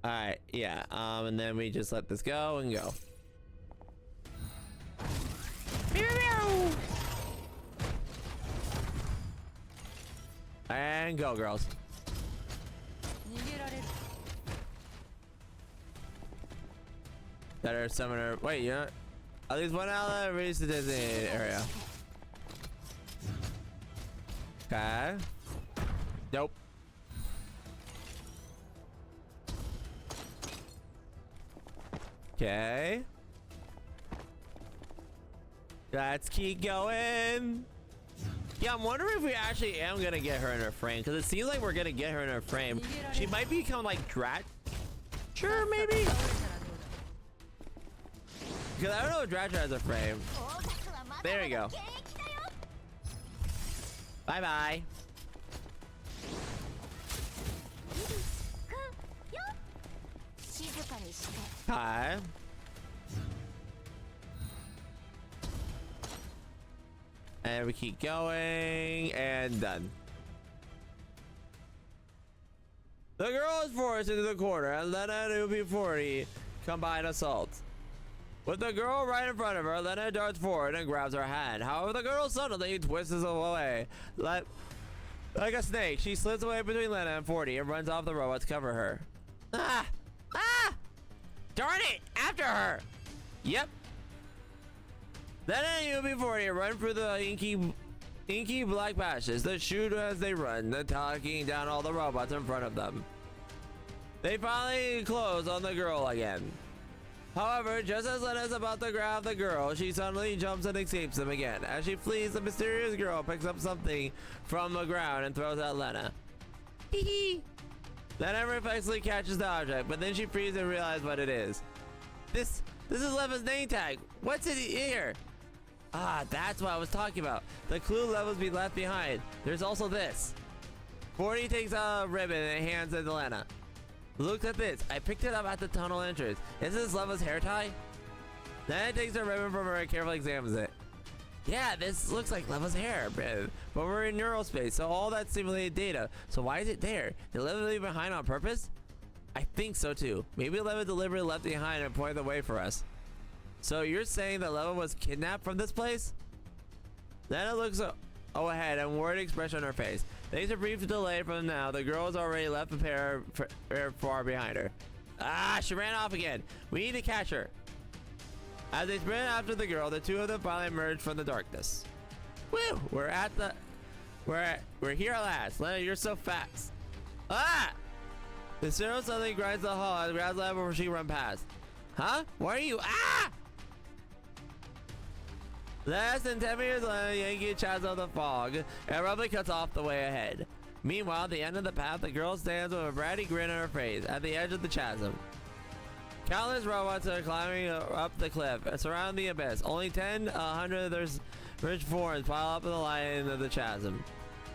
Alright, yeah, and then we just let this go and go. And go, girls. That are summoner. Wait, you know, at least one outlet reaches the designated area. Okay. Nope. Okay. Let's keep going. Yeah, I'm wondering if we actually am gonna get her in her frame, because it seems like we're gonna get her in her frame. She might become like Drat. Sure, maybe. Because I don't know if Drat has a frame. There we go. Bye bye. Hi. And we keep going and done. The girl is forced into the corner and Lena and UB40 combine assault. With the girl right in front of her, Lena darts forward and grabs her hand. However, the girl suddenly twists away. Like a snake, she slips away between Lena and 40 and runs off the robot to cover her. Ah! Ah! Darn it! After her! Yep. Lena and UB40 run through the inky black patches. They shoot as they run, taking down all the robots in front of them. They finally close on the girl again. However, just as Lena's about to grab the girl, she suddenly jumps and escapes them again. As she flees, the mysterious girl picks up something from the ground and throws at Lena. Hee hee. Lena reflexively catches the object, but then she freezes and realizes what it is. This is Leva's name tag. What's it here? Ah, that's what I was talking about. The clue Leva's been left behind. There's also this. 40 takes out a ribbon and hands it to Lena. Look at this. I picked it up at the tunnel entrance. Is this Leva's hair tie? Lena takes the ribbon from her and carefully examines it. Yeah, this looks like Leva's hair, but we're in neural space, so all that simulated data. So why is it there? Did Leva leave it behind on purpose? I think so too. Maybe Leva deliberately left it behind and pointed the way for us. So you're saying that Leva was kidnapped from this place? Lena looks ahead and worried expression on her face. Thanks to a brief delay from now, the girl has already left the pair far behind her. Ah, she ran off again. We need to catch her. As they sprint after the girl, the two of them finally emerge from the darkness. Woo! We're here at last. Lena, you're so fast. Ah! The Cyril suddenly grinds the hall and grabs Lena before she runs past. Huh? Why are you? Ah! Less than 10 meters later, Yankee chats out the fog and abruptly cuts off the way ahead. Meanwhile, at the end of the path, the girl stands with a bratty grin on her face at the edge of the chasm. Countless robots are climbing up the cliff, surrounding the abyss. Only 100 of their rich forms pile up in the line of the chasm.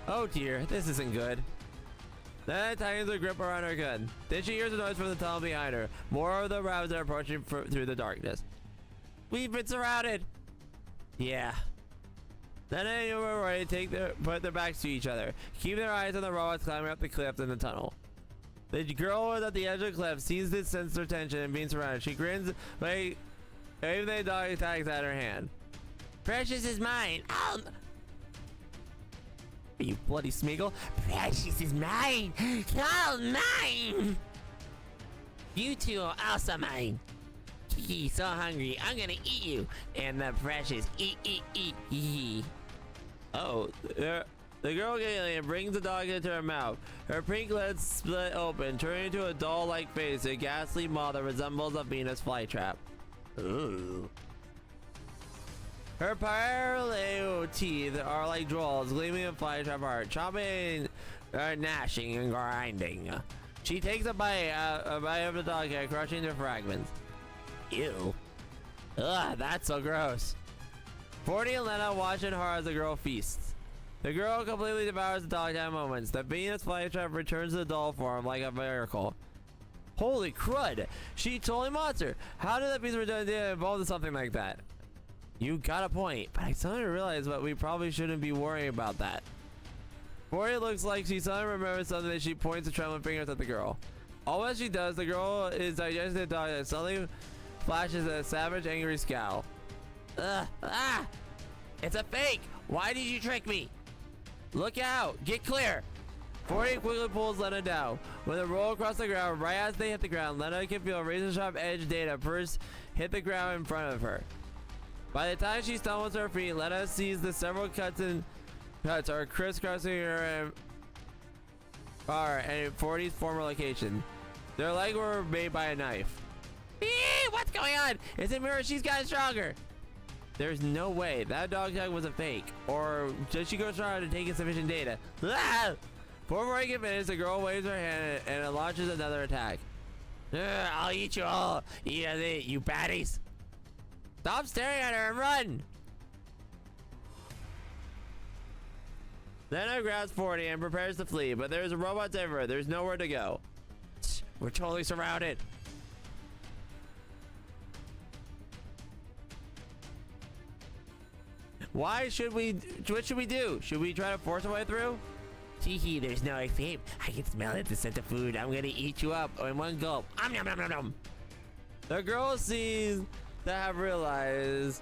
Oh dear, this isn't good. Then tightens her grip around her gun. Then she hears a noise from the tunnel behind her. More of the robots are approaching through the darkness. We've been surrounded. Yeah. Then they were ready to put their backs to each other, keeping their eyes on the robots climbing up the cliff in the tunnel. The girl was at the edge of the cliff, sees this sense of tension and being surrounded. She grins, but even the dog attacks at her hand. Precious is mine. You bloody Smeagol. Precious is mine. All mine. You two are also mine. Kiki, so hungry. I'm gonna eat you. And the Precious, eat. Oh, the girl alien brings the dog into her mouth. Her pink lids split open, turning into a doll-like face, a ghastly maw that resembles a Venus flytrap. Ooh. Her parallel teeth are like drawers, gleaming in flytrap art, chopping, gnashing, and grinding. She takes a bite of the dog head, crushing to fragments. Ew. Ugh, that's so gross. 40 and Lena watch in horror as the girl feasts. The girl completely devours the dog at moments. The Venus flytrap returns to the doll form like a miracle. Holy crud! She totally monster! How did that piece of redundant data evolve to something like that? You got a point, but I suddenly realized that we probably shouldn't be worrying about that. 40 looks like she suddenly remembers something as she points the trembling fingers at the girl. All as she does, the girl is digesting the dog that suddenly flashes a savage, angry scowl. Ugh! Ah! It's a fake! Why did you trick me? Look out! Get clear! 40 quickly pulls Lena down. With a roll across the ground, right as they hit the ground, Lena can feel a razor-sharp edge data first hit the ground in front of her. By the time she stumbles to her feet, Lena sees the several cuts are crisscrossing her and 40's former location. Their legs were made by a knife. Eee, what's going on? Is it Mirror? She's gotten stronger. There's no way that dog tag was a fake, or did she go stronger to take in sufficient data? Ah! Before I get finished, the girl waves her hand and it launches another attack. I'll eat you all. Eat it, you baddies. Stop staring at her and run. Lena grabs 40 and prepares to flee, but there's robots everywhere. There's nowhere to go. We're totally surrounded. What should we do? Should we try to force our way through? Teehee, there's no escape. I can smell it, the scent of food. I'm gonna eat you up in one gulp. Nom nom nom nom. The girl sees to have realized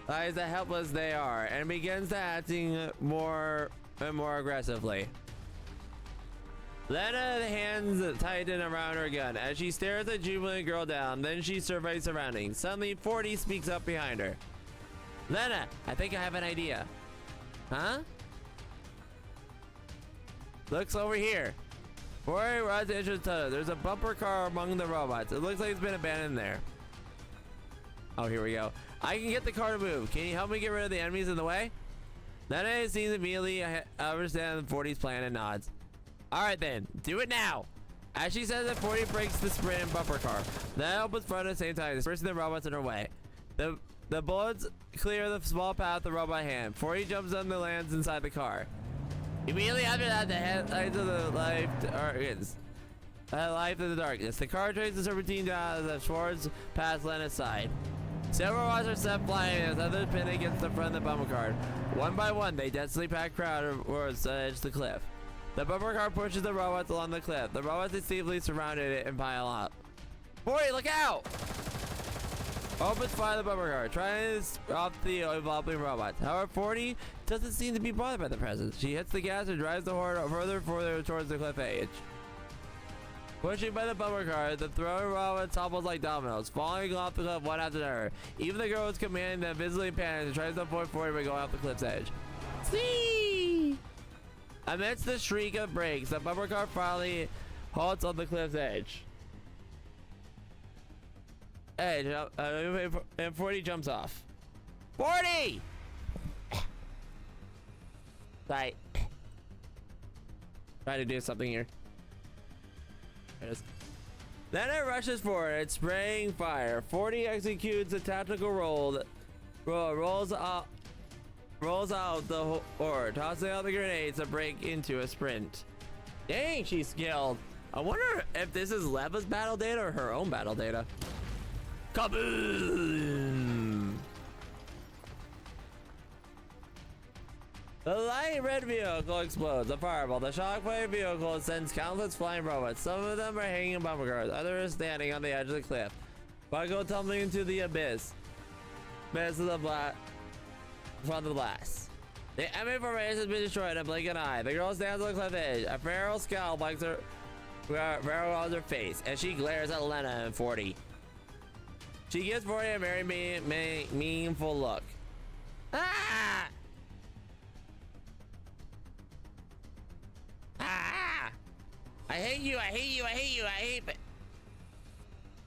how helpless they are and begins to acting more and more aggressively. Lena hands tighten around her gun as she stares the jubilant girl down. Then she surveys surroundings. Suddenly, 40 speaks up behind her. Lena, I think I have an idea. Huh? Looks over here. 40 runs into the tunnel. There's a bumper car among the robots. It looks like it's been abandoned there. Oh, here we go. I can get the car to move. Can you help me get rid of the enemies in the way? Then it seems immediately I understand 40's plan and nods. All right then, do it now. As she says that, 40 breaks the sprint and bumper car. Then opens front at the same time, dispersing the robots in her way. The bullets clear the small path the robot hand. 40 jumps on and lands inside the car. Immediately after that, the headlights of the life in the darkness. The car traces the serpentine down as Schwartz past Lena's side. Several robots are set flying as others pin against the front of the bumper car. One by one, they densely packed crowd towards the edge of the cliff. The bumper car pushes the robots along the cliff. The robots instinctively surrounded it and pile up. 40, look out! Opens fire the bumper car, trying to stop the evolving robots. However, 40 doesn't seem to be bothered by the presence. She hits the gas and drives the horde further towards the cliff edge. Pushing by the bumper car, the throwing robots topples like dominoes, falling off the cliff one after another. Even the girl is commanding them, visibly panics and tries to avoid 40 by going off the cliff's edge. See! Amidst the shriek of brakes, the bumper car finally halts on the cliff's edge. And 40 jumps off. 40! Right. Try to do something here. There it is. Then it rushes forward, spraying fire. 40 executes a tactical roll. Rolls out the horde, tossing out the grenades to break into a sprint. Dang, she's skilled. I wonder if this is Leva's battle data or her own battle data. Kaboom! The light red vehicle explodes, a fireball. The shockwave vehicle sends countless flying robots. Some of them are hanging in bumper cars, others are standing on the edge of the cliff. Bucko tumbling into the abyss. Abyss of the from the blast. The enemy formation has been destroyed in a blink of an eye. The girl stands on the cliff edge. A feral scowl blanks her on her face, and she glares at Lena and 40. She gives 40 a very meaningful look. Ah! Ah! I hate you, I hate you, I hate you,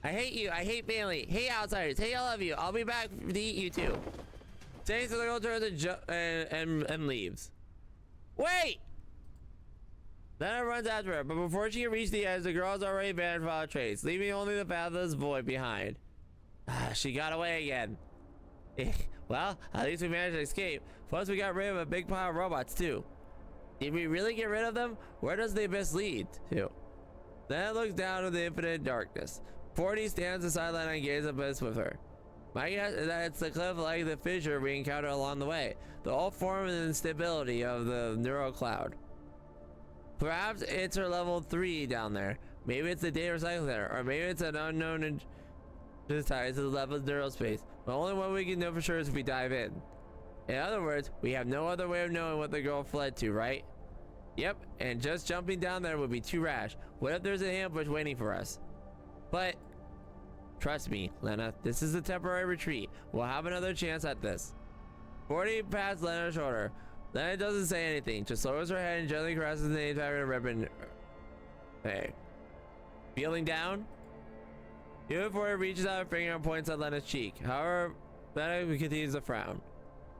I hate you, I hate family. Hey outsiders, hey all of you. I'll be back to eat you too. Saying so the girl turns and leaves. Wait! Then it runs after her, but before she can reach the edge, the girl has already vanished without a trace, leaving only the pathless void behind. She got away again. Well, at least we managed to escape. Plus, we got rid of a big pile of robots, too. Did we really get rid of them? Where does the abyss lead to? Then it looks down into the infinite darkness. 40 stands on the sideline and gazes abyss with her. My guess is that it's the cliff like the fissure we encountered along the way. The whole form and instability of the neural cloud. Perhaps it's her level 3 down there. Maybe it's the data recycling center, or maybe it's an unknown ties to the level of neural space. The only one we can know for sure is if we dive in. In other words, we have no other way of knowing what the girl fled to, right? Yep, and just jumping down there would be too rash. What if there's an ambush waiting for us? But trust me, Lena, this is a temporary retreat. We'll have another chance at this. 40 pats Lena's shoulder. Lena doesn't say anything, just lowers her head and gently caresses the entire ribbon. Hey. Feeling down? Even 40 reaches out her finger and points at Lena's cheek. However, Lena continues to frown.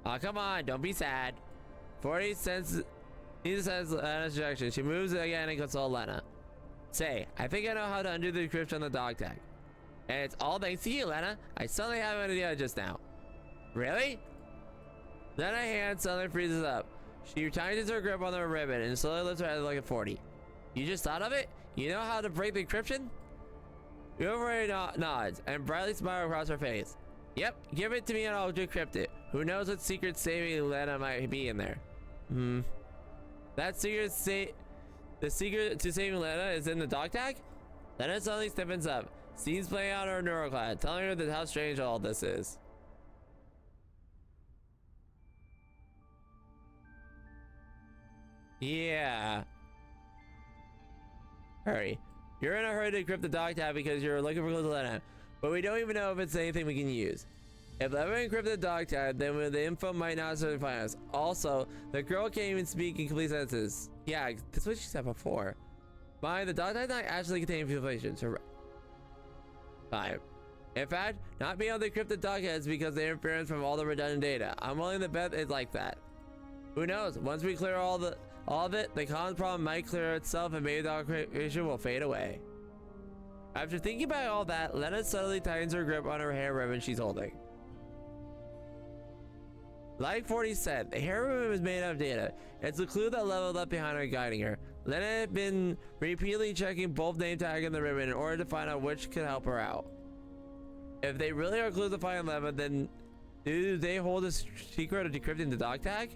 Oh, come on, don't be sad. 40 senses Lena's direction. She moves again and consoles Lena. Say, I think I know how to undo the decryption on the dog tag. And it's all thanks to you, Lena. I suddenly have an idea just now. Really? Then her hand suddenly freezes up. She tightens her grip on the ribbon and slowly lifts her head like a 40. You just thought of it? You know how to break the encryption? Yuri nods and brightly smiles across her face. Yep, give it to me and I'll decrypt it. Who knows what secret saving Lena might be in there? That the secret to saving Lena is in the dog tag? Lena suddenly stiffens up. Scenes playing out her neuroclad, telling her that how strange all this is. Yeah. Hurry. You're in a hurry to decrypt the dog tag because you're looking for clues to Lena, but we don't even know if it's anything we can use. If Lena encrypted the dog tag, then the info might not necessarily find us. Also, the girl can't even speak in complete sentences. Yeah, that's what she said before. Fine, the dog tag not actually contain information. So fine. In fact, not being able to decrypt the dog heads because of the interference from all the redundant data. I'm willing to bet it's like that. Who knows? Once we clear all of it, the commons problem might clear itself and maybe the dog creation will fade away. After thinking about all that, Lena suddenly tightens her grip on her hair ribbon she's holding. Like 40 said, the hair ribbon is made out of data. It's a clue that Leva left behind her guiding her. Lena had been repeatedly checking both name tag and the ribbon in order to find out which could help her out. If they really are clues to find Leva, then do they hold a secret of decrypting the dog tag?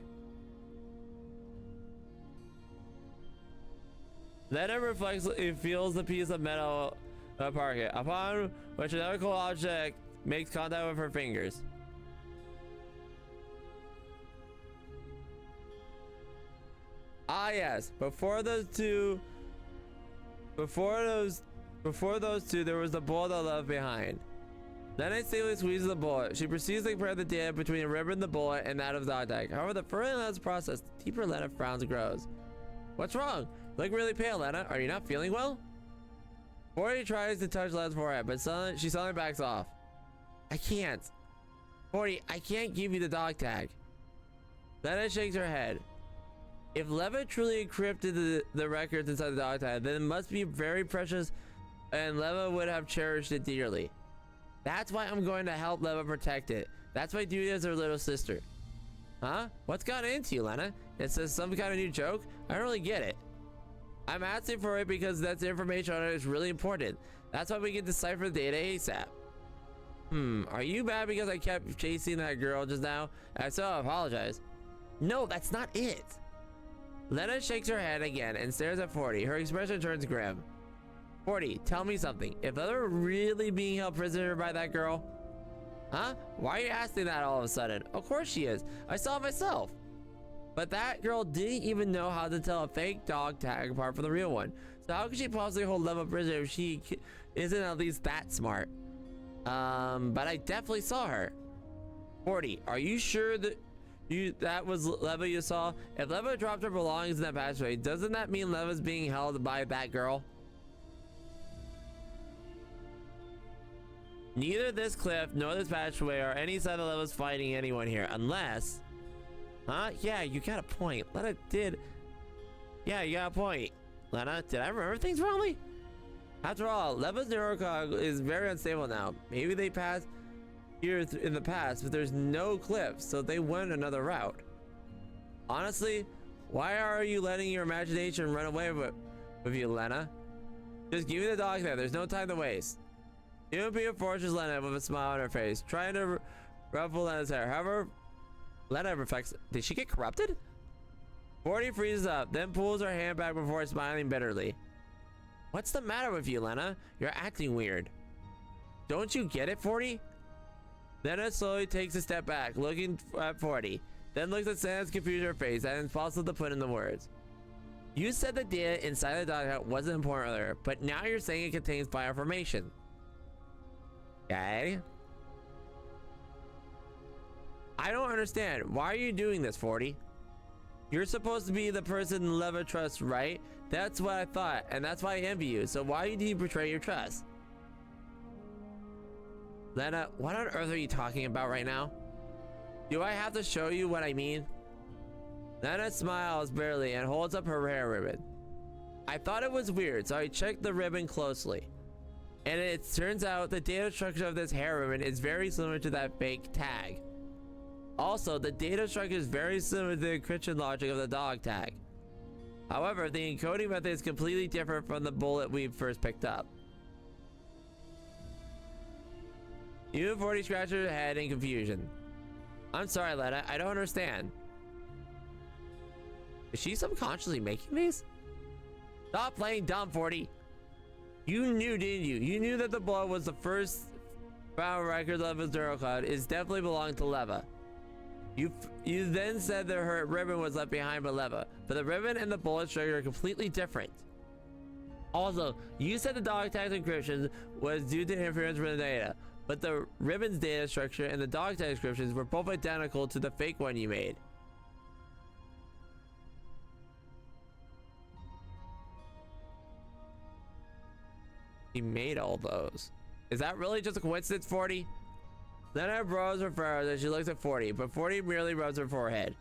Lena reflexively feels the piece of metal pocket, upon which another cold object makes contact with her fingers. Ah yes, before those two, there was the bullet that left behind. Lena safely squeezes the bullet. She proceeds to compare the data between the ribbon, the bullet, and that of the dog tag. However, the further Lena's process, the deeper Lena frowns and grows. What's wrong? You look really pale, Lena. Are you not feeling well? 40 tries to touch Lena's forehead, but she suddenly backs off. I can't. 40, I can't give you the dog tag. Lena shakes her head. If Leva truly encrypted the records inside the dog tag, then it must be very precious, and Leva would have cherished it dearly. That's why I'm going to help Leva protect it. That's my duty as her little sister. Huh? What's gotten into you, Lena? Is this some kind of new joke? I don't really get it. I'm asking for it because that's information on it is really important. That's why we can decipher the data ASAP. Are you mad because I kept chasing that girl just now? I so apologize. No, that's not it. Lena shakes her head again and stares at 40. Her expression turns grim. 40, tell me something. If Lena were really being held prisoner by that girl? Huh? Why are you asking that all of a sudden? Of course she is. I saw it myself. But that girl didn't even know how to tell a fake dog tag apart from the real one. So how could she possibly hold Leva prisoner if she isn't at least that smart? But I definitely saw her. 40, are you sure that was Leva you saw? If Leva dropped her belongings in that passageway, doesn't that mean Leva's being held by that girl? Neither this cliff nor this passageway are any sign of Leva's fighting anyone here, unless... Huh? Yeah, you got a point. Lena did... Yeah, you got a point. Lena, did I remember things wrongly? After all, Leva's neurocog is very unstable now. Maybe they passed here in the past, but there's no cliff, so they went another route. Honestly, why are you letting your imagination run away with you, Lena? Just give me the dog there. There's no time to waste. Pia forces Lena with a smile on her face, trying to ruffle Lena's hair. However, Lena reflects. Did she get corrupted? 40 freezes up, then pulls her hand back before smiling bitterly. What's the matter with you, Lena? You're acting weird. Don't you get it, 40? Lena slowly takes a step back, looking at 40, then looks at Santa's confusion on her face and it's possible to put in the words. You said the data inside the dog wasn't important earlier, but now you're saying it contains bioinformation. Okay. I don't understand. Why are you doing this, 40? You're supposed to be the person Leva trusts, right? That's what I thought, and that's why I envy you. So why do you betray your trust? Lena, what on earth are you talking about right now? Do I have to show you what I mean? Lena smiles barely and holds up her hair ribbon. I thought it was weird, so I checked the ribbon closely. And it turns out the data structure of this hair ribbon is very similar to that fake tag. Also, the data structure is very similar to the encryption logic of the dog tag. However, the encoding method is completely different from the bullet we first picked up. U40 scratches her head in confusion. I'm sorry, Lena, I don't understand. Is she subconsciously making these? Stop playing dumb, 40. You knew, didn't you? You knew that the bullet was the first found record of his neurocloud is definitely belonged to Leva. You then said that her ribbon was left behind by Leva, but the ribbon and the bullet structure are completely different. Also, you said the dog tag's encryption was due to interference with the data, but the ribbon's data structure and the dog tag descriptions were both identical to the fake one you made. He made all those. Is that really just a coincidence, 40? Lena rubs her frown as she looks at 40, but 40 merely rubs her forehead.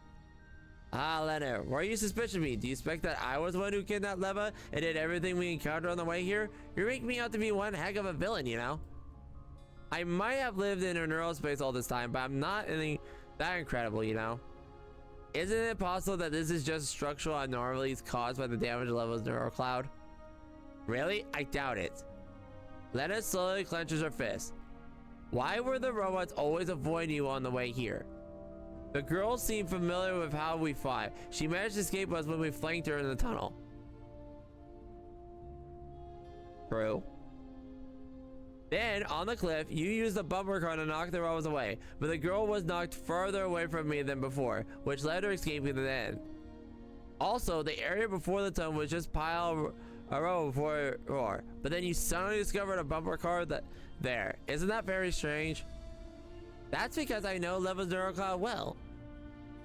Ah, Lena, why are you suspicious of me? Do you expect that I was the one who kidnapped Leva and did everything we encountered on the way here? You're making me out to be one heck of a villain, you know? I might have lived in a neural space all this time, but I'm not that incredible, you know? Isn't it possible that this is just structural anomalies caused by the damage levels neural cloud? Really? I doubt it. Lena slowly clenches her fist. Why were the robots always avoiding you on the way here? The girl seemed familiar with how we fought. She managed to escape us when we flanked her in the tunnel. True. Then, on the cliff, you used the bumper car to knock the robots away, but the girl was knocked farther away from me than before, which led her escaping the end. Also, the area before the tunnel was just pile a row before roar, but then you suddenly discovered a bumper car there. Isn't that very strange? That's because I know Leva's neural cloud well.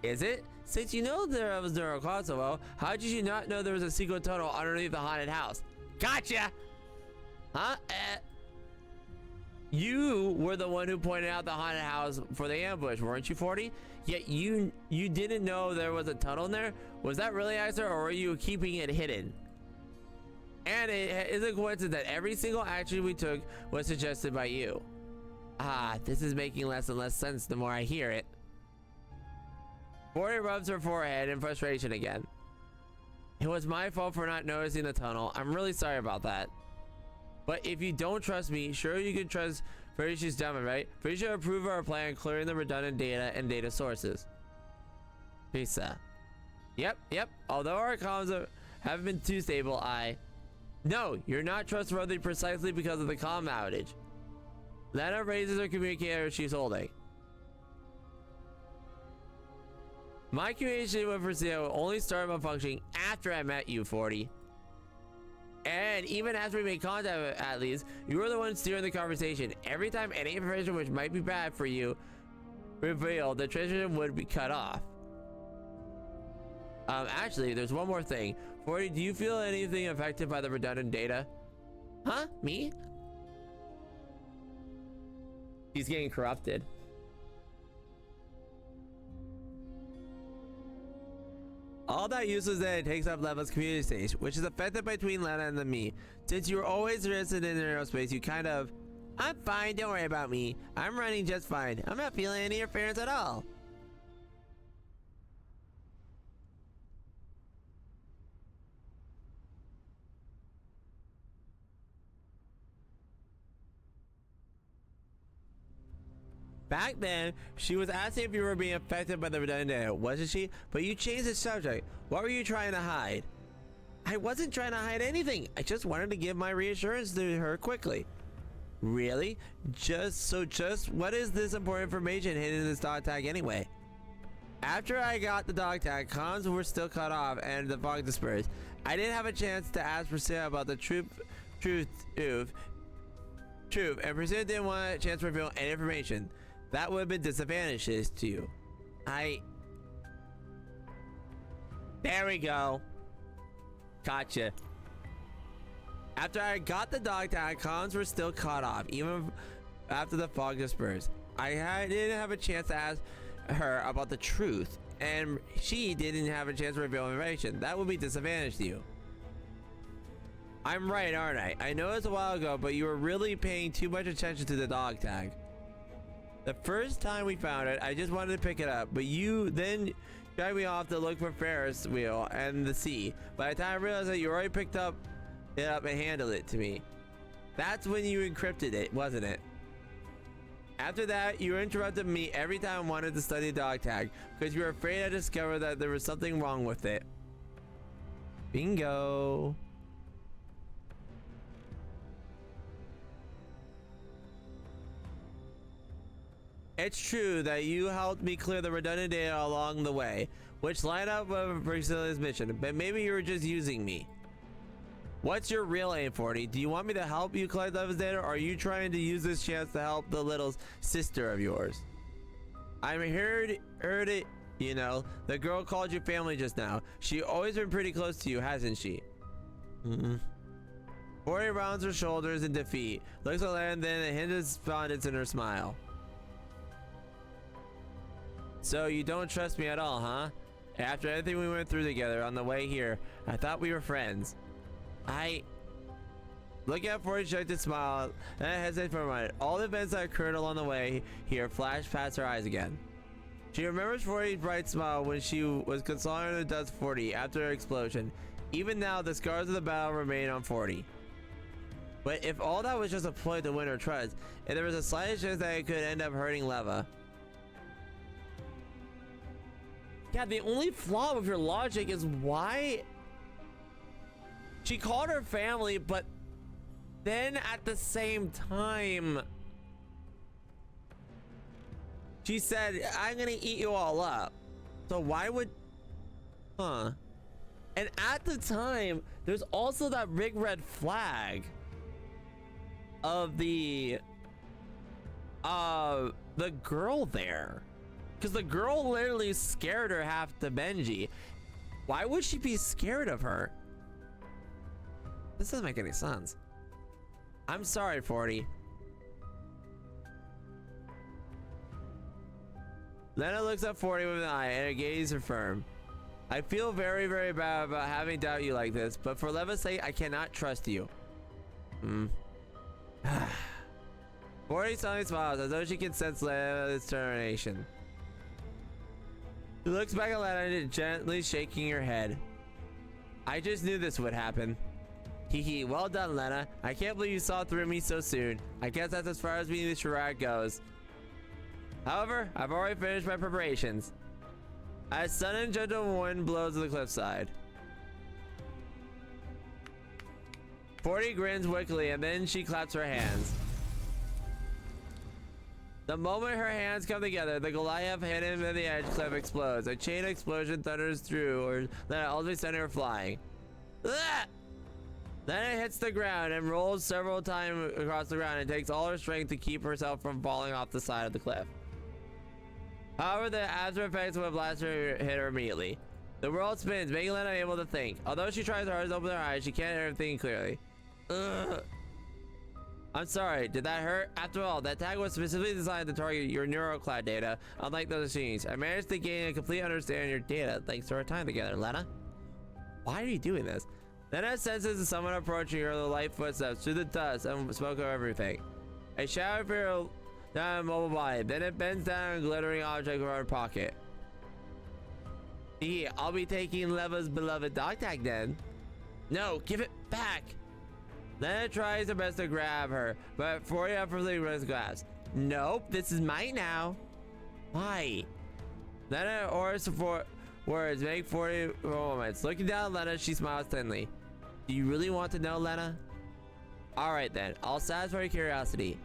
Is it? Since you know Leva's neural cloud so well, how did you not know there was a secret tunnel underneath the haunted house? Gotcha! Huh? You were the one who pointed out the haunted house for the ambush, weren't you, 40? Yet you didn't know there was a tunnel in there? Was that really accident, or were you keeping it hidden? And it is a coincidence that every single action we took was suggested by you. Ah, this is making less and less sense the more I hear it. 40 rubs her forehead in frustration again. It was my fault for not noticing the tunnel. I'm really sorry about that. But if you don't trust me, sure you can trust Felicia's diamond, right? Felicia approved our plan clearing the redundant data and data sources. Lisa. Yep. Although our comms haven't been too stable, No, you're not trustworthy precisely because of the comm outage. Lena raises her communicator she's holding. My communication with Priscilla only started malfunctioning after I met you, 40. And even after we made contact, at least, you were the one steering the conversation. Every time any information which might be bad for you revealed, the transmission would be cut off. Actually, there's one more thing. 40, do you feel anything affected by the redundant data? Huh? Me? He's getting corrupted. All that useless data takes up Leva's community stage, which is affected between Lena and me. Since you were always interested in aerospace, you kind of... I'm fine, don't worry about me. I'm running just fine. I'm not feeling any interference at all. Back then, she was asking if you were being affected by the redundant data, wasn't she? But you changed the subject. What were you trying to hide? I wasn't trying to hide anything. I just wanted to give my reassurance to her quickly. Really? Just what is this important information hidden in this dog tag anyway? After I got the dog tag, comms were still cut off and the fog dispersed. I didn't have a chance to ask Priscilla about the truth, and Priscilla didn't want a chance to reveal any information. That would have been disadvantageous to you. There we go. Gotcha. After I got the dog tag, comms were still cut off, even after the fog dispersed. Didn't have a chance to ask her about the truth, and she didn't have a chance to reveal information. That would be disadvantage to you. I'm right, aren't I? I noticed a while ago, but you were really paying too much attention to the dog tag. The first time we found it, I just wanted to pick it up, but you then dragged me off to look for Ferris wheel and the sea. By the time I realized that you already picked it up and handed it to me. That's when you encrypted it, wasn't it? After that, you interrupted me every time I wanted to study the dog tag because you were afraid I discovered that there was something wrong with it. Bingo. It's true that you helped me clear the redundant data along the way, which lined up with Priscilla's mission, but maybe you were just using me. What's your real aim, 40? Do you want me to help you collect Leva's data, or are you trying to use this chance to help the little sister of yours? I heard it, you know. The girl called you family just now. She always been pretty close to you, hasn't she? 40 rounds her shoulders in defeat. Looks at Lana, then a hint of despondence in her smile. So you don't trust me at all, huh? After everything we went through together on the way here, I thought we were friends. Look at 40 shook to smile, and I hesitate for a moment. All the events that occurred along the way here flashed past her eyes again. She remembers 40's bright smile when she was consoling the dust 40 after her explosion. Even now, the scars of the battle remain on 40. But if all that was just a ploy to win her trust, and there was a slight chance that it could end up hurting Leva. Yeah, the only flaw with your logic is why she called her family, but then at the same time, she said, I'm gonna eat you all up. So why would, And at the time, there's also that big red flag of the girl there. Because the girl literally scared her half to Benji. Why would she be scared of her? This doesn't make any sense. I'm sorry, 40. Lena looks at 40 with an eye and her gaze are firm. I feel very, very bad about having doubt you like this, but for Leva's sake, I cannot trust you. 40 suddenly smiles as though she can sense Lena's determination. She looks back at Lena, gently shaking her head. I just knew this would happen. Hee, well done, Lena. I can't believe you saw through me so soon. I guess that's as far as me and the charade goes. However, I've already finished my preparations. As sudden gentle wind blows to the cliffside. 40 grins wickedly and then she claps her hands. The moment her hands come together, the Goliath hidden in the edge cliff explodes. A chain explosion thunders through, or then ultimately sends her flying. Ugh! Then it hits the ground and rolls several times across the ground and takes all her strength to keep herself from falling off the side of the cliff. However, the after effects of a blaster hit her immediately. The world spins, making Lena unable to think. Although she tries hard to open her eyes, she can't hear everything clearly. Ugh. I'm sorry, did that hurt? After all, that tag was specifically designed to target your neurocloud data, unlike those machines. I managed to gain a complete understanding of your data thanks to our time together, Lena. Why are you doing this? Lena senses someone approaching her with light footsteps through the dust and smoke of everything. A shadow appears down a mobile body, then it bends down a glittering object from her pocket. I'll be taking Leva's beloved dog tag then. No, give it back. Lena tries her best to grab her, but 40 effortlessly runs glass. Nope, this is mine now. Why? Lena orders for words, make 40 moments. Looking down at Lena, she smiles thinly. Do you really want to know, Lena? Alright then, I'll satisfy your curiosity.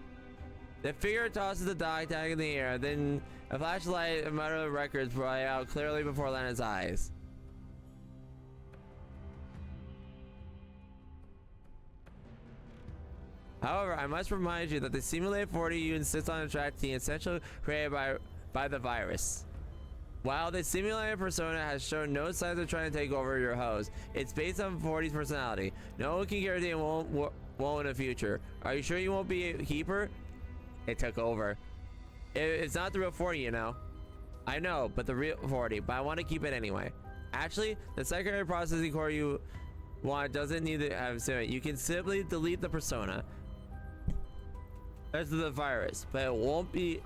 The figure tosses the dog tag in the air, then a flashlight and mutter of records fly out clearly before Lena's eyes. However, I must remind you that the simulated 40 you insist on attracting is essentially created by the virus. While the simulated persona has shown no signs of trying to take over your host, it's based on 40's personality. No one can guarantee it won't in the future. Are you sure you won't be a keeper? It took over. It's not the real 40, you know. I know, but the real 40, but I want to keep it anyway. Actually, the secondary processing core you want doesn't need to have sim. You can simply delete the persona. That's the virus, but it won't be,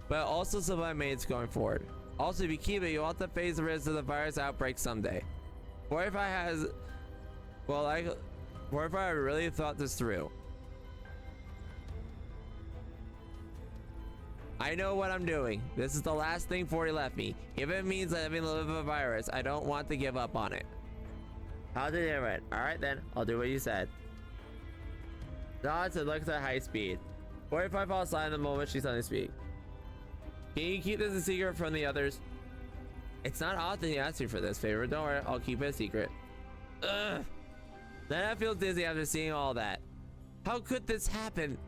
but also supply mates going forward. Also, if you keep it, you'll have to face the risk of the virus outbreak someday. What if I really thought this through? I know what I'm doing. This is the last thing 40 left me. If it means having to live with a virus, I don't want to give up on it. How did it right? Alright then, I'll do what you said. Nods and looks at high speed. 45 falls silent the moment she suddenly speaks. Can you keep this a secret from the others? It's not often you ask me for this favor. Don't worry, I'll keep it a secret. Ugh. Then I feel dizzy after seeing all that. How could this happen?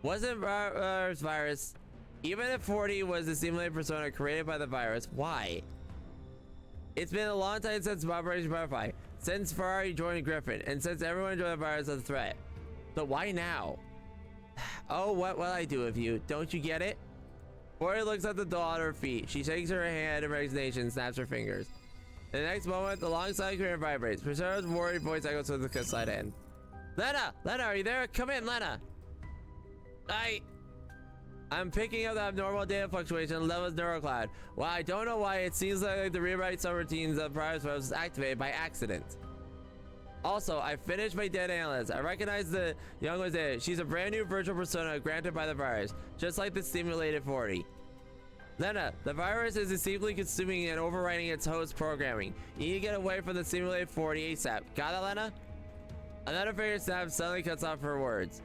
Wasn't virus? Even if 40 was the simulated persona created by the virus, why? It's been a long time since Operation Butterfly. since Ferrari joined Griffin, and since everyone joined the virus as a threat. So why now? Oh, what will I do with you? Don't you get it? Forty looks at the doll at her feet. She shakes her hand in resignation and snaps her fingers. In the next moment, the long silent screen vibrates. Priscilla's worried voice echoes to the slide in. Lena! Lena, are you there? Come in, Lena! I'm picking up the abnormal data fluctuation in Leva's neurocloud. Well, I don't know why it seems like the rewrite subroutines of Prior's was activated by accident. Also, I finished my data analysis. I recognize the young one's data. She's a brand new virtual persona granted by the virus, just like the stimulated 40. Lena, the virus is distinctly consuming and overriding its host programming. You need to get away from the stimulated 40 ASAP. Got it, Lena? Another finger snap suddenly cuts off her words.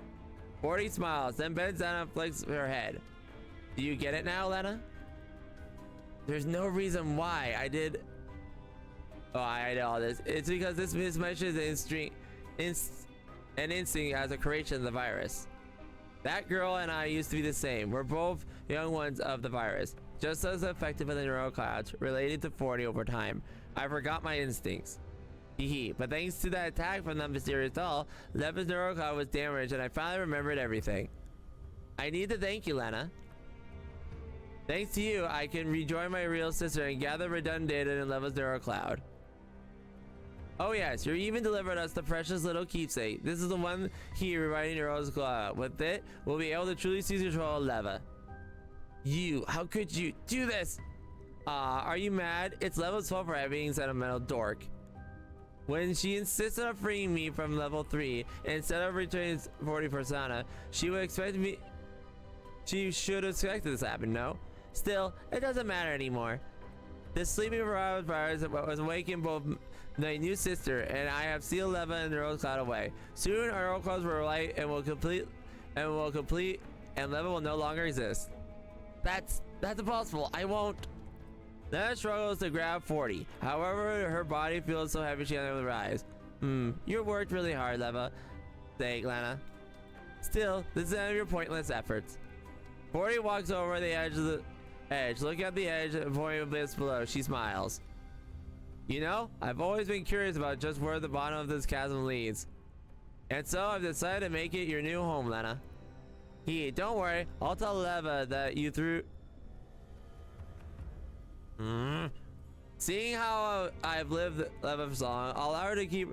40 smiles, then bends down and flicks her head. Do you get it now, Lena? There's no reason why I did. Oh, I know all this. It's because this mismatches an instinct as a creation of the virus. That girl and I used to be the same. We're both young ones of the virus, just as effective in the neuroclouds, related to 40 over time. I forgot my instincts. But thanks to that attack from the mysterious doll, Leva's neurocloud was damaged and I finally remembered everything. I need to thank you, Lena. Thanks to you, I can rejoin my real sister and gather redundant data in Leva's neurocloud. Oh yes, you even delivered us the precious little keepsake. This is the one here rewriting your own cloud. With it, we'll be able to truly seize control of Leva. You, how could you do this? Are you mad? It's Leva's fault for being a sentimental dork. When she insisted on freeing me from level 3 instead of returning 40 persona, she would expect me. She should have expected this to happen, no? Still, it doesn't matter anymore. The sleeping virus was awakened both my new sister and I have sealed Leva and the Rose Cloud away. Soon our old clouds will light and will complete and Leva will no longer exist. That's impossible. I won't. Lena struggles to grab 40. However, her body feels so heavy she can't rise. You worked really hard, Leva. Thank Lena. Still, this is the end of your pointless efforts. 40 walks over the edge of the Look at the edge and pointing abyss below. She smiles. You know, I've always been curious about just where the bottom of this chasm leads. And so I've decided to make it your new home, Lena. Don't worry. I'll tell Leva that you threw... Seeing how I've lived Leva for so long, I'll allow her to keep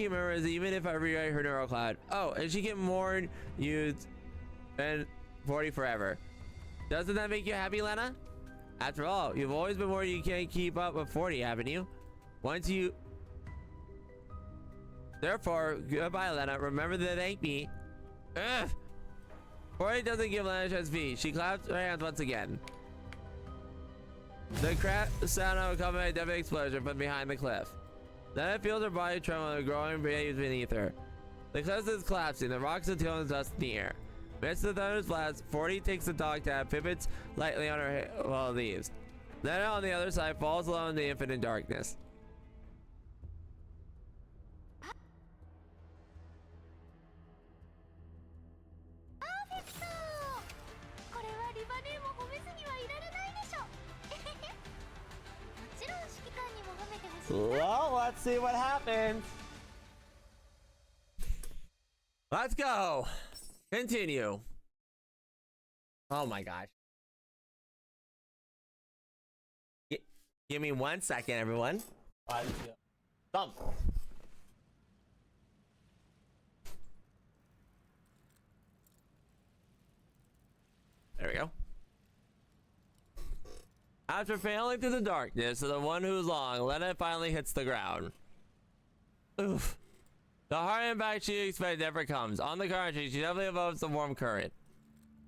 memories even if I rewrite her neurocloud. Oh, and she can mourn you and 40 forever. Doesn't that make you happy, Lena? After all, you've always been worried you can't keep up with 40, haven't you? Therefore, goodbye, Lena. Remember to thank me. Ugh. 40 doesn't give Lena a chance to be. She claps her hands once again. The crack sound of a coming deafening explosion from behind the cliff. Then it feels her body tremble and growing waves beneath her. The cliff is collapsing, the rocks are tilting dust in the air. Amidst the thunder's blast, 40 takes the dog tag, pivots lightly on her head while it leaves. Then on the other side falls alone in the infinite darkness. Well, let's see what happens. Let's go. Continue. Oh my gosh. Give me 1 second, everyone. Thump. There we go. After failing through the darkness of the one who's long, Lena finally hits the ground. Oof. The hard impact she expected never comes. On the contrary, she definitely evolves the warm current.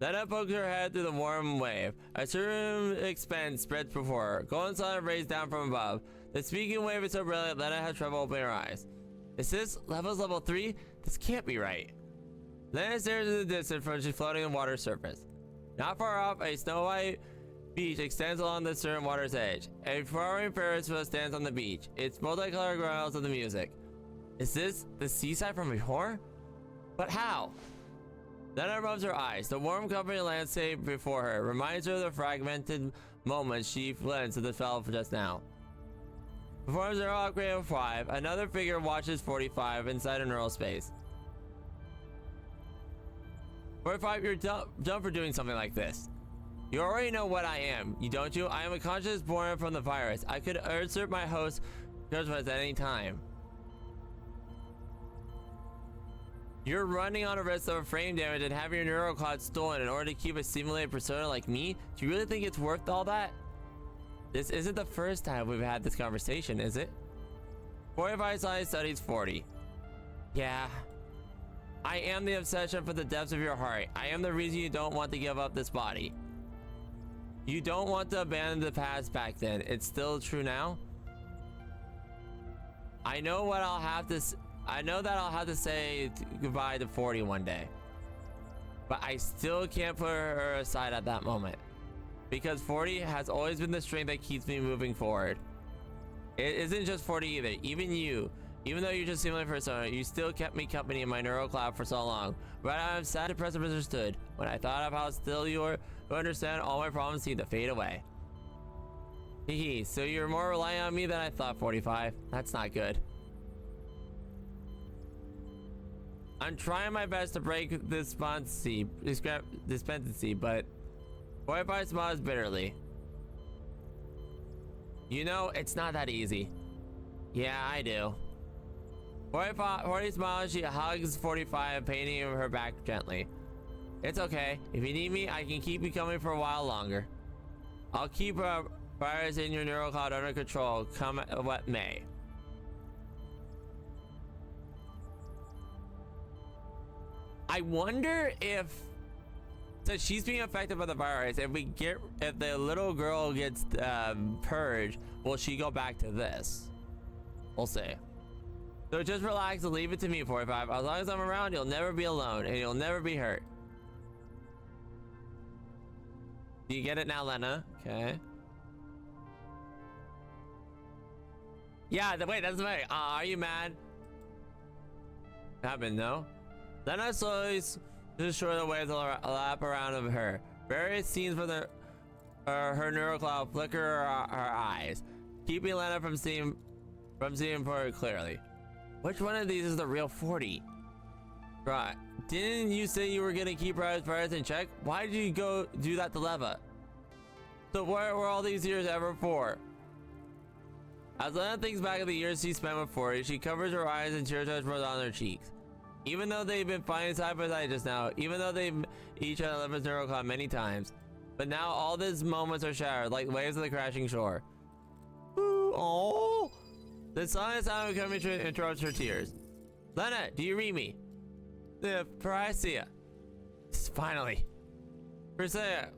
Lena pokes her head through the warm wave. A certain expanse spreads before her. Golden sunlight rays down from above. The speaking wave is so brilliant, Lena has trouble opening her eyes. Is this level 3? This can't be right. Lena stares in the distance from she's floating on the water's surface. Not far off, a snow-white beach extends along the stern water's edge. A flowering Ferris wheel stands on the beach. Its multicolored growls of the music. Is this the seaside from before? But how? Lena rubs her eyes. The warm company landscape before her reminds her of the fragmented moments she fled to the fell just now. Performs neural upgrade of 5. Another figure watches 45 inside a neural space. 45, you're dumb for doing something like this. You already know what I am, don't you? I am a conscious born from the virus. I could insert my host judgments at any time. You're running on a risk of frame damage and having your neural cloud stolen in order to keep a simulated persona like me? Do you really think it's worth all that? This isn't the first time we've had this conversation, is it? 45 science studies 40. Yeah. I am the obsession for the depths of your heart. I am the reason you don't want to give up this body. You don't want to abandon the past back then. It's still true now? I know that I'll have to say goodbye to 40 one day. But I still can't put her aside at that moment. Because 40 has always been the strength that keeps me moving forward. It isn't just 40 either. Even you. Even though you're just simulating persona, you still kept me company in my neural cloud for so long. But I'm sad, depressed, and misunderstood. When I thought of how still you were to understand, all my problems seemed to fade away. Hehe, so you're more reliant on me than I thought, 45. That's not good. I'm trying my best to break this dispendency, but 45 smiles bitterly. You know, it's not that easy. Yeah, I do. 40 smiles, she hugs 45, painting her back gently. It's okay. If you need me, I can keep you coming for a while longer. I'll keep virus in your neural cloud under control, come what may. I wonder if, since she's being affected by the virus, if the little girl gets purged, will she go back to this? We'll see. So just relax and leave it to me, 45. As long as I'm around, you'll never be alone and you'll never be hurt. Do you get it now, Lena? Okay. Yeah, wait, that's right. Are you mad? Happened, no? Lena slowly just short the waves a lap around of her. Various scenes from her neural cloud flicker her eyes, keeping Lena from seeing her clearly. Which one of these is the real 40? Right. Didn't you say you were gonna keep virus in check? Why did you go do that to Leva? So what were all these years ever for? As Lena thinks back of the years she spent with 40, she covers her eyes and tears roll down her cheeks. Even though they've been fighting side by side just now, even though they've each had Leva's neural cloud many times, but now all these moments are shattered like waves of the crashing shore. Ooh, oh! The silent sound of coming interrupts her tears. Lena, do you read me? The Paracia. Finally. Paracia.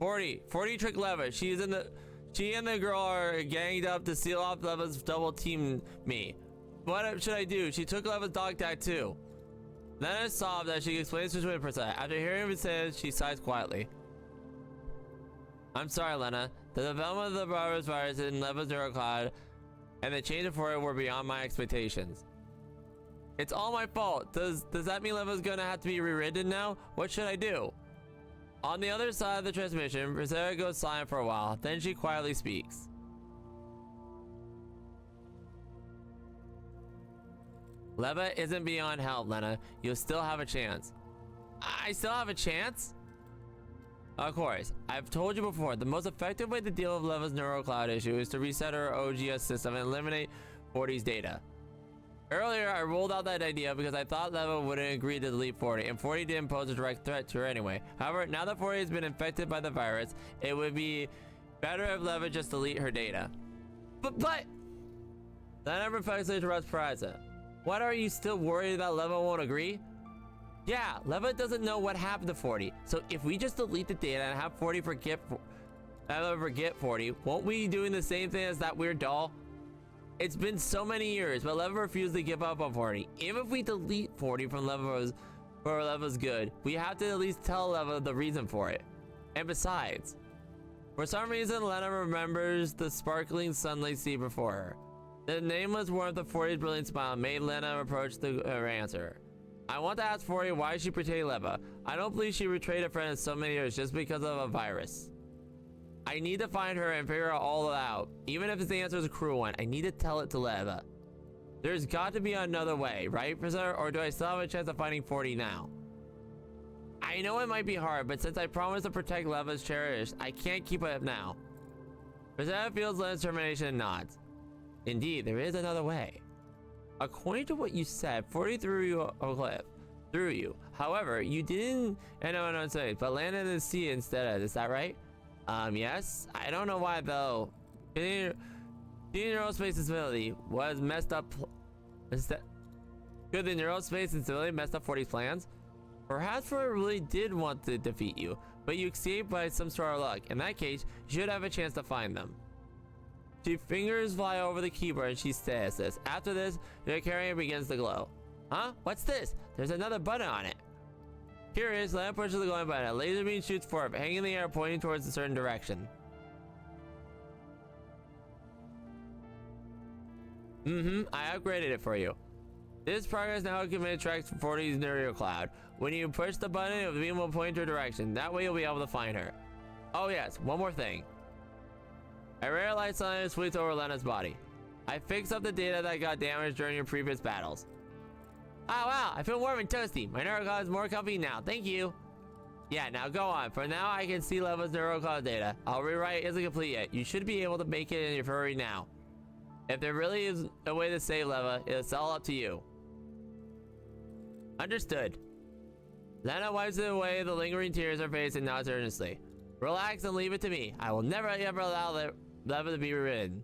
40 trick Leva. She and the girl are ganged up to seal off Leva's double team me. What should I do? She took Leva's dog tag too. Lena sobbed as she explains to Paracia. After hearing him say it, she sighs quietly. I'm sorry, Lena. The development of the virus in Leva's neural cloud and the change for it were beyond my expectations. It's all my fault. Does that mean Leva's gonna have to be rewritten now? What should I do? On the other side of the transmission, Paracia goes silent for a while. Then she quietly speaks. Leva isn't beyond help, Lena. You'll still have a chance. I still have a chance? Of course. I've told you before, the most effective way to deal with Leva's neural cloud issue is to reset her OGS system and eliminate 40's data. Earlier, I ruled out that idea because I thought Leva wouldn't agree to delete 40, and 40 didn't pose a direct threat to her anyway. However, now that 40 has been infected by the virus, it would be better if Leva just delete her data. But... Lena reflexively interrupts Paracia. What, are you still worried that Leva won't agree? Yeah, Leva doesn't know what happened to 40, so if we just delete the data and have 40 forget 40, won't we be doing the same thing as that weird doll? It's been so many years, but Leva refused to give up on 40. Even if we delete 40 from Leva's good, we have to at least tell Leva the reason for it. And besides, for some reason, Lena remembers the sparkling sunlight sea before her. The nameless warmth of 40's brilliant smile made Lena approach her answer. I want to ask 40 why she betrayed Leva. I don't believe she betrayed a friend in so many years just because of a virus. I need to find her and figure all out. Even if the answer is a cruel one, I need to tell it to Leva. There's got to be another way, right, Professor? Or do I still have a chance of finding 40 now? I know it might be hard, but since I promised to protect Leva's cherished, I can't keep it up now. Professor feels Lena's determination and nods. Indeed, there is another way. According to what you said, 40 threw you a cliff. Through you. However, you didn't end up on space, but landed in the sea instead. Is that right? Yes. I don't know why though. The aerospace instability was messed up. Could the aerospace instability messed up 40's plans? Perhaps Ford really did want to defeat you, but you escaped by some sort of luck. In that case, you should have a chance to find them. She fingers fly over the keyboard and she says this. After this, your carrier begins to glow. Huh? What's this? There's another button on it. Curious, Lena pushes the glowing button. A laser beam shoots forward, hanging in the air, pointing towards a certain direction. I upgraded it for you. This progress now can attract 40's Neural Cloud. When you push the button, the beam will point to a direction. That way you'll be able to find her. Oh yes, one more thing. A rare light suddenly sweeps over Lena's body. I fixed up the data that got damaged during your previous battles. Oh wow, I feel warm and toasty. My Neural Cloud is more comfy now. Thank you. Yeah, now go on. For now, I can see Leva's Neural Cloud data. I'll rewrite isn't complete yet. You should be able to make it in your hurry now. If there really is a way to save Leva, it's all up to you. Understood. Lena wipes away the lingering tears on her face and nods earnestly. Relax and leave it to me. I will never ever allow Leva to be ridden.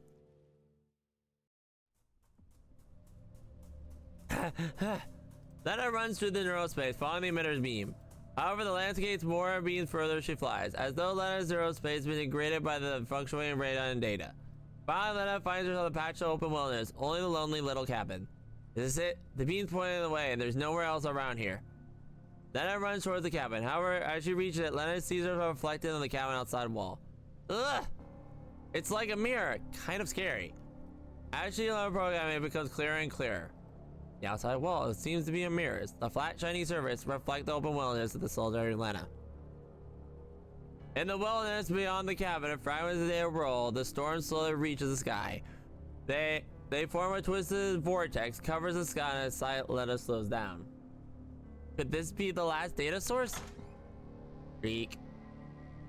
Lena runs through the neurospace, following the emitter's beam. However, the landscape's more beams further she flies, as though Lena's neurospace has been degraded by the fluctuating radon and data. Finally, Lena finds herself in a patch of open wilderness, only the lonely little cabin. Is this it? The beam's pointing the way, and there's nowhere else around here. Lena runs towards the cabin. However, as she reaches it, Lena sees herself reflected on the cabin outside wall. Ugh! It's like a mirror, kind of scary. As she learns programming, it becomes clearer and clearer. The outside wall, it seems to be a mirror. The flat, shiny surface reflects the open wilderness of the solitary Lena. In the wilderness beyond the cabin, fragments of the air roll. The storm slowly reaches the sky. They form a twisted vortex, covers the sky, and a sight Lena slows down. Could this be the last data source? Creak.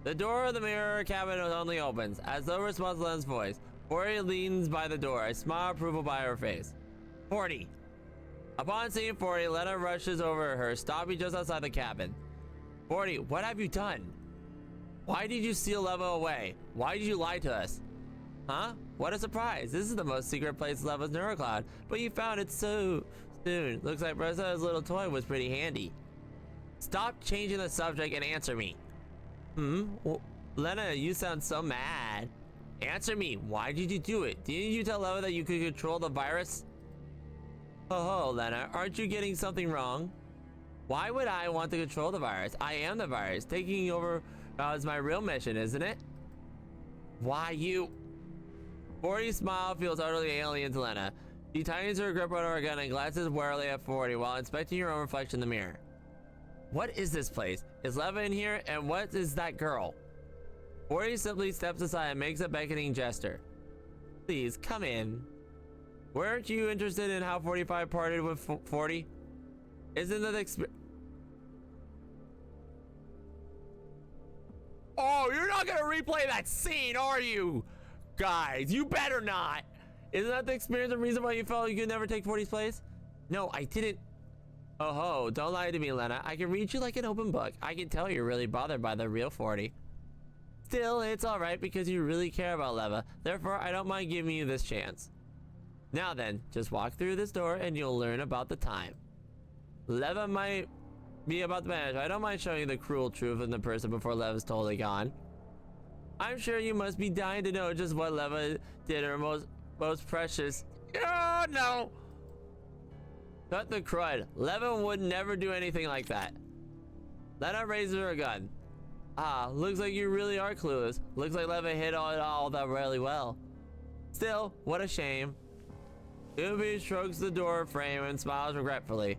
The door of the mirror cabin only opens, as though responds to Lena's voice. 40 leans by the door, a smile of approval by her face. 40. Upon seeing 40, Lena rushes over her, stopping just outside the cabin. 40, what have you done? Why did you steal Leva away? Why did you lie to us? Huh? What a surprise. This is the most secret place Leva's Neural Cloud, but you found it so soon. Looks like Bresa's little toy was pretty handy. Stop changing the subject and answer me. Well, Lena, you sound so mad. Answer me. Why did you do it? Didn't you tell Leva that you could control the virus? Oh, Lena, aren't you getting something wrong? Why would I want to control the virus? I am the virus. Taking over is my real mission, isn't it? Why you? 40's smile feels utterly alien to Lena. She tightens her grip on her gun and glances warily at 40 while inspecting her own reflection in the mirror. What is this place? Is Leva in here? And what is that girl? 40 simply steps aside and makes a beckoning gesture. Please, come in. Weren't you interested in how 45 parted with 40? Isn't that Oh, you're not gonna replay that scene, are you? Guys, you better not. Isn't that the experience and reason why you felt you could never take 40's place? No, I didn't. Oh ho, don't lie to me, Lena. I can read you like an open book. I can tell you're really bothered by the real 40. Still, it's alright because you really care about Leva. Therefore, I don't mind giving you this chance. Now then, just walk through this door and you'll learn about the time. Leva might be about to vanish. I don't mind showing you the cruel truth of the person before Leva's totally gone. I'm sure you must be dying to know just what Leva did her most precious. Oh no! Cut the crud. Leva would never do anything like that. Lena raises her gun. Ah, looks like you really are clueless. Looks like Leva hid all that really well. Still, what a shame. Ubi strokes the door frame and smiles regretfully.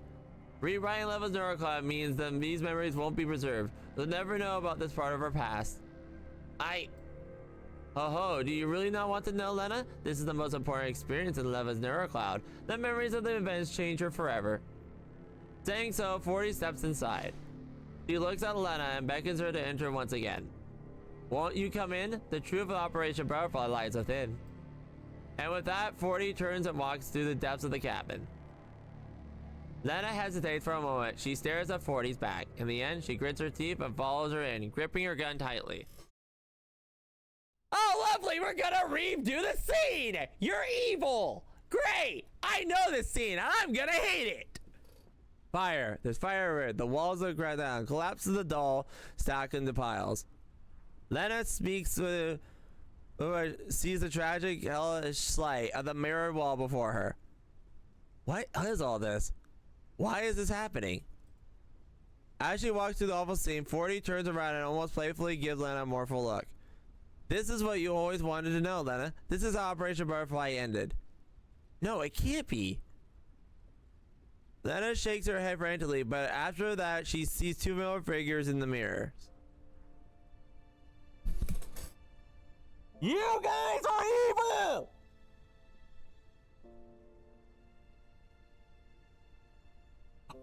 Rewriting Leva's Neural Cloud means that these memories won't be preserved. They'll never know about this part of her past. Ho ho, do you really not want to know, Lena? This is the most important experience in Leva's neurocloud. The memories of the events change her forever. Saying so, 40 steps inside. She looks at Lena and beckons her to enter once again. Won't you come in? The truth of Operation Butterfly lies within. And with that, 40 turns and walks through the depths of the cabin. Lena hesitates for a moment. She stares at 40's back. In the end, she grits her teeth and follows her in, gripping her gun tightly. Oh, lovely! We're gonna redo the scene! You're evil! Great! I know this scene, and I'm gonna hate it! Fire. There's fire everywhere. The walls are cracked down. Collapses the doll, stacked into piles. Lena speaks with... sees the tragic, hellish sight of the mirrored wall before her. What is all this? Why is this happening? As she walks through the awful scene, 40 turns around and almost playfully gives Lena a mournful look. This is what you always wanted to know, Lena. This is how Operation Butterfly ended. No, it can't be. Lena shakes her head frantically, but after that, she sees two familiar figures in the mirrors. You guys are evil!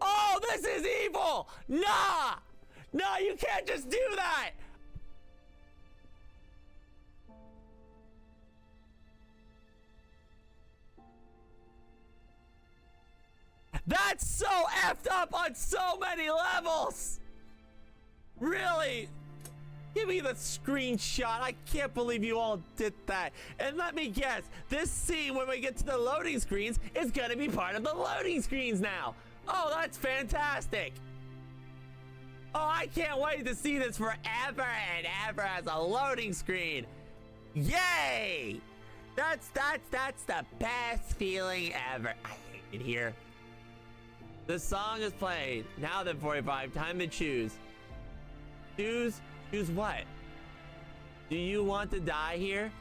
Oh, this is evil! Nah! No, you can't just do that! That's so effed up on so many levels! Really? Give me the screenshot. I can't believe you all did that. And let me guess, this scene when we get to the loading screens is gonna be part of the loading screens now. Oh, that's fantastic. Oh, I can't wait to see this forever and ever as a loading screen. Yay! That's the best feeling ever. I hate it here. The song is played. Now then, 45, time to choose. Choose what? Do you want to die here?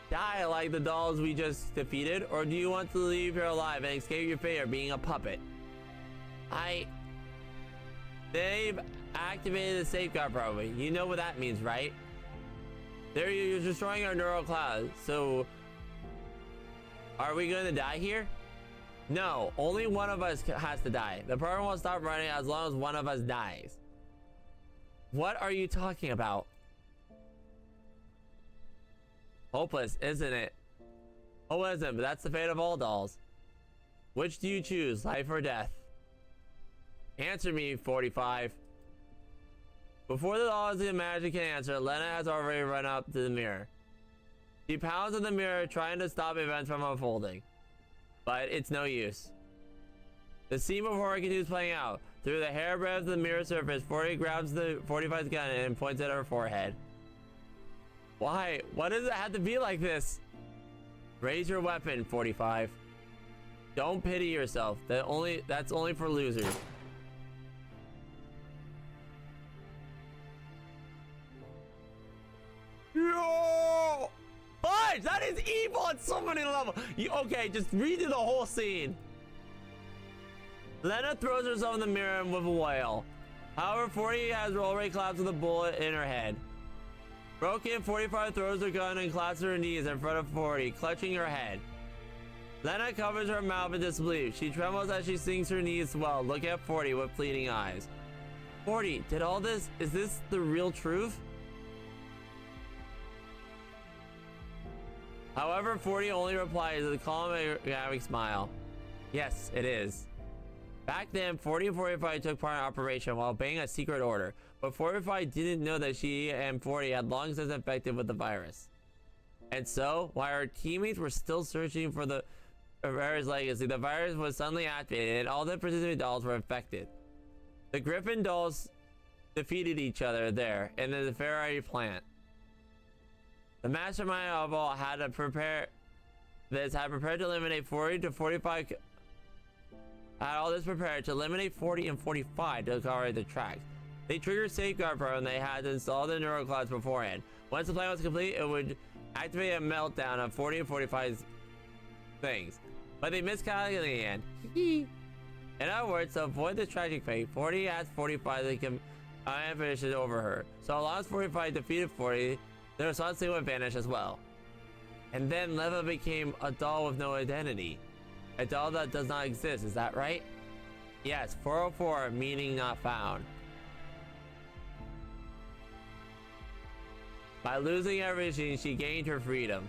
Die like the dolls we just defeated? Or do you want to leave here alive and escape your fate of being a puppet? They've activated the safeguard program. You know what that means, right? They're destroying our neural cloud. So, are we going to die here? No, only one of us has to die. The program will stop running as long as one of us dies. What are you talking about? Hopeless, isn't it? Oh, isn't, but that's the fate of all dolls. Which do you choose, life or death? Answer me, 45. Before the dolls in magic can answer, Lena has already run up to the mirror. She pounds on the mirror, trying to stop events from unfolding. But it's no use. The scene before her continues playing out. Through the hairbreadth of the mirror surface, 40 grabs the 45's gun and points it at her forehead. Why? Why does it have to be like this? Raise your weapon, 45. Don't pity yourself. That's only for losers. Yo! Fudge! That is evil on so many levels. Okay, just redo the whole scene. Lena throws herself in the mirror with a wail. However, 40 has already collapsed with a bullet in her head. Broken, 45 throws her gun and claps her knees in front of 40, clutching her head. Lena covers her mouth in disbelief. She trembles as she sinks her knees swell, looking at 40 with pleading eyes. 40, did all this? Is this the real truth? However, 40 only replies with a calm and graving smile. Yes, it is. Back then, 40 and 45 took part in operation while obeying a secret order, but 45 didn't know that she and 40 had long since infected with the virus. And so, while her teammates were still searching for the virus legacy, the virus was suddenly activated and all the participating dolls were infected. The Griffin dolls defeated each other there in the Ferrari plant. The mastermind of all had prepared to eliminate 40 to 45. Had all this prepared to eliminate 40 and 45 to cover the tracks. They triggered safeguard program. They had to install the neuroclouds beforehand. Once the plan was complete, it would activate a meltdown of 40 and 45's things. But they miscalculated in. In other words, to avoid this tragic fate, 40 asked 45 they can finish it over her. So as long as 45 defeated 40, The response would vanish as well. And then Leva became a doll with no identity. A doll that does not exist, is that right? Yes, 404, meaning not found. By losing everything, she gained her freedom.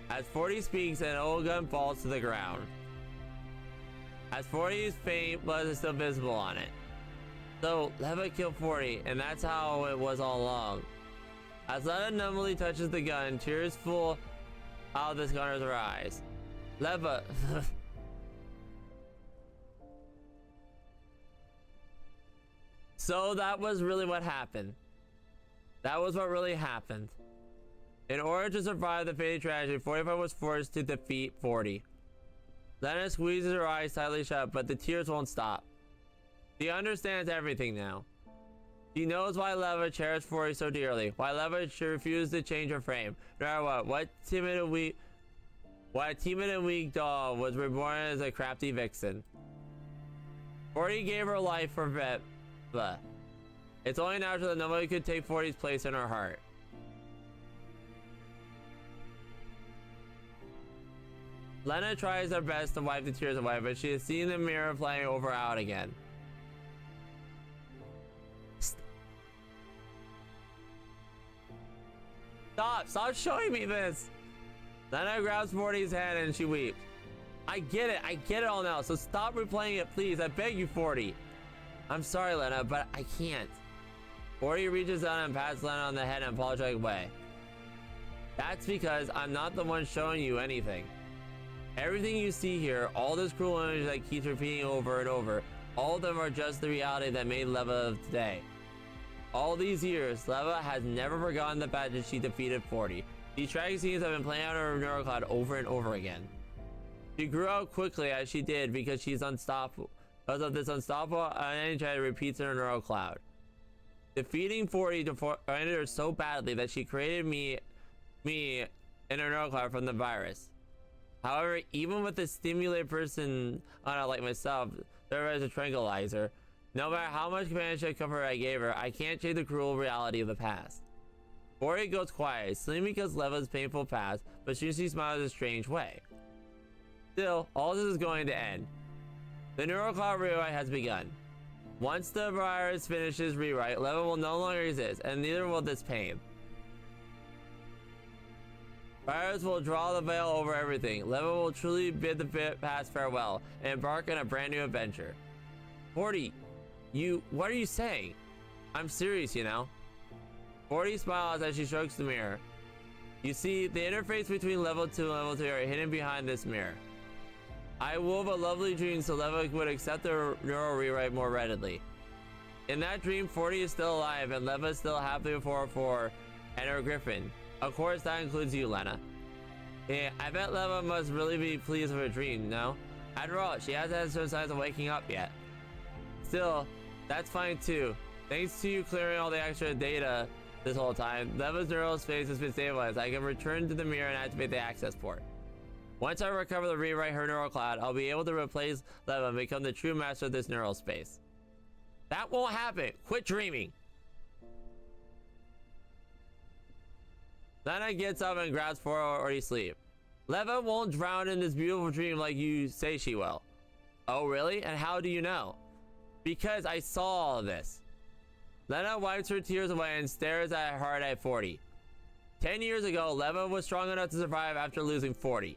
As 40 speaks, an old gun falls to the ground. As 40's faint blood is still visible on it. So, Leva killed 40, and that's how it was all along. As Leva numbly touches the gun, tears fall out of the gunner's eyes. Leva... So that was really what happened. That was what really happened. In order to survive the fated tragedy, 45 was forced to defeat 40. Lena squeezes her eyes tightly shut, but the tears won't stop. She understands everything now. She knows why Leva cherished 40 so dearly, why Leva refused to change her frame. No matter what a timid and weak doll was reborn as a crafty vixen. 40 gave her life for Leva. It's only natural that nobody could take 40's place in her heart. Lena tries her best to wipe the tears away, but she has seen the mirror playing over out again. Stop showing me this! Lena grabs 40's hand and she weeps. I get it all now, so stop replaying it, please. I beg you, 40. I'm sorry, Lena, but I can't. 40 reaches down and pats Lena on the head and apologizes away. That's because I'm not the one showing you anything. Everything you see here, all this cruel image that keeps repeating over and over, all of them are just the reality that made Leva of today. All these years, Leva has never forgotten the fact that she defeated 40. These tragic scenes have been playing out in her neural cloud over and over again. She grew up quickly as she did because she's unstoppable. Because of this unstoppable energy that repeats in her neural cloud. Defeating 40 defended her so badly that she created me in her neural cloud from the virus. However, even with a stimulated person on it like myself, there is a tranquilizer. No matter how much companionship comfort I gave her, I can't change the cruel reality of the past. 40 goes quiet, simply because Leva's painful past, but she smiles in a strange way. Still, all this is going to end. The neural cloud rewrite has begun. Once the virus finishes rewrite, Leva will no longer exist, and neither will this pain. Virus will draw the veil over everything. Leva will truly bid the past farewell and embark on a brand new adventure. 40, what are you saying? I'm serious, you know. 40 smiles as she strokes the mirror. You see, the interface between level 2 and level 3 are hidden behind this mirror. I wove a lovely dream so Leva would accept the neural rewrite more readily. In that dream, 40 is still alive and Leva is still happy with 404 and her griffin. Of course, that includes you, Lena. Yeah, I bet Leva must really be pleased with her dream, no? After all, she hasn't had some signs of waking up yet. Still, that's fine too. Thanks to you clearing all the extra data this whole time, Leva's neural space has been stabilized. I can return to the mirror and activate the access port. Once I recover the rewrite her neural cloud, I'll be able to replace Leva and become the true master of this neural space. That won't happen. Quit dreaming. Lena gets up and grabs 440 sleep. Leva won't drown in this beautiful dream like you say she will. Oh really? And how do you know? Because I saw all of this. Lena wipes her tears away and stares at her heart at 40. 10 years ago, Leva was strong enough to survive after losing 40.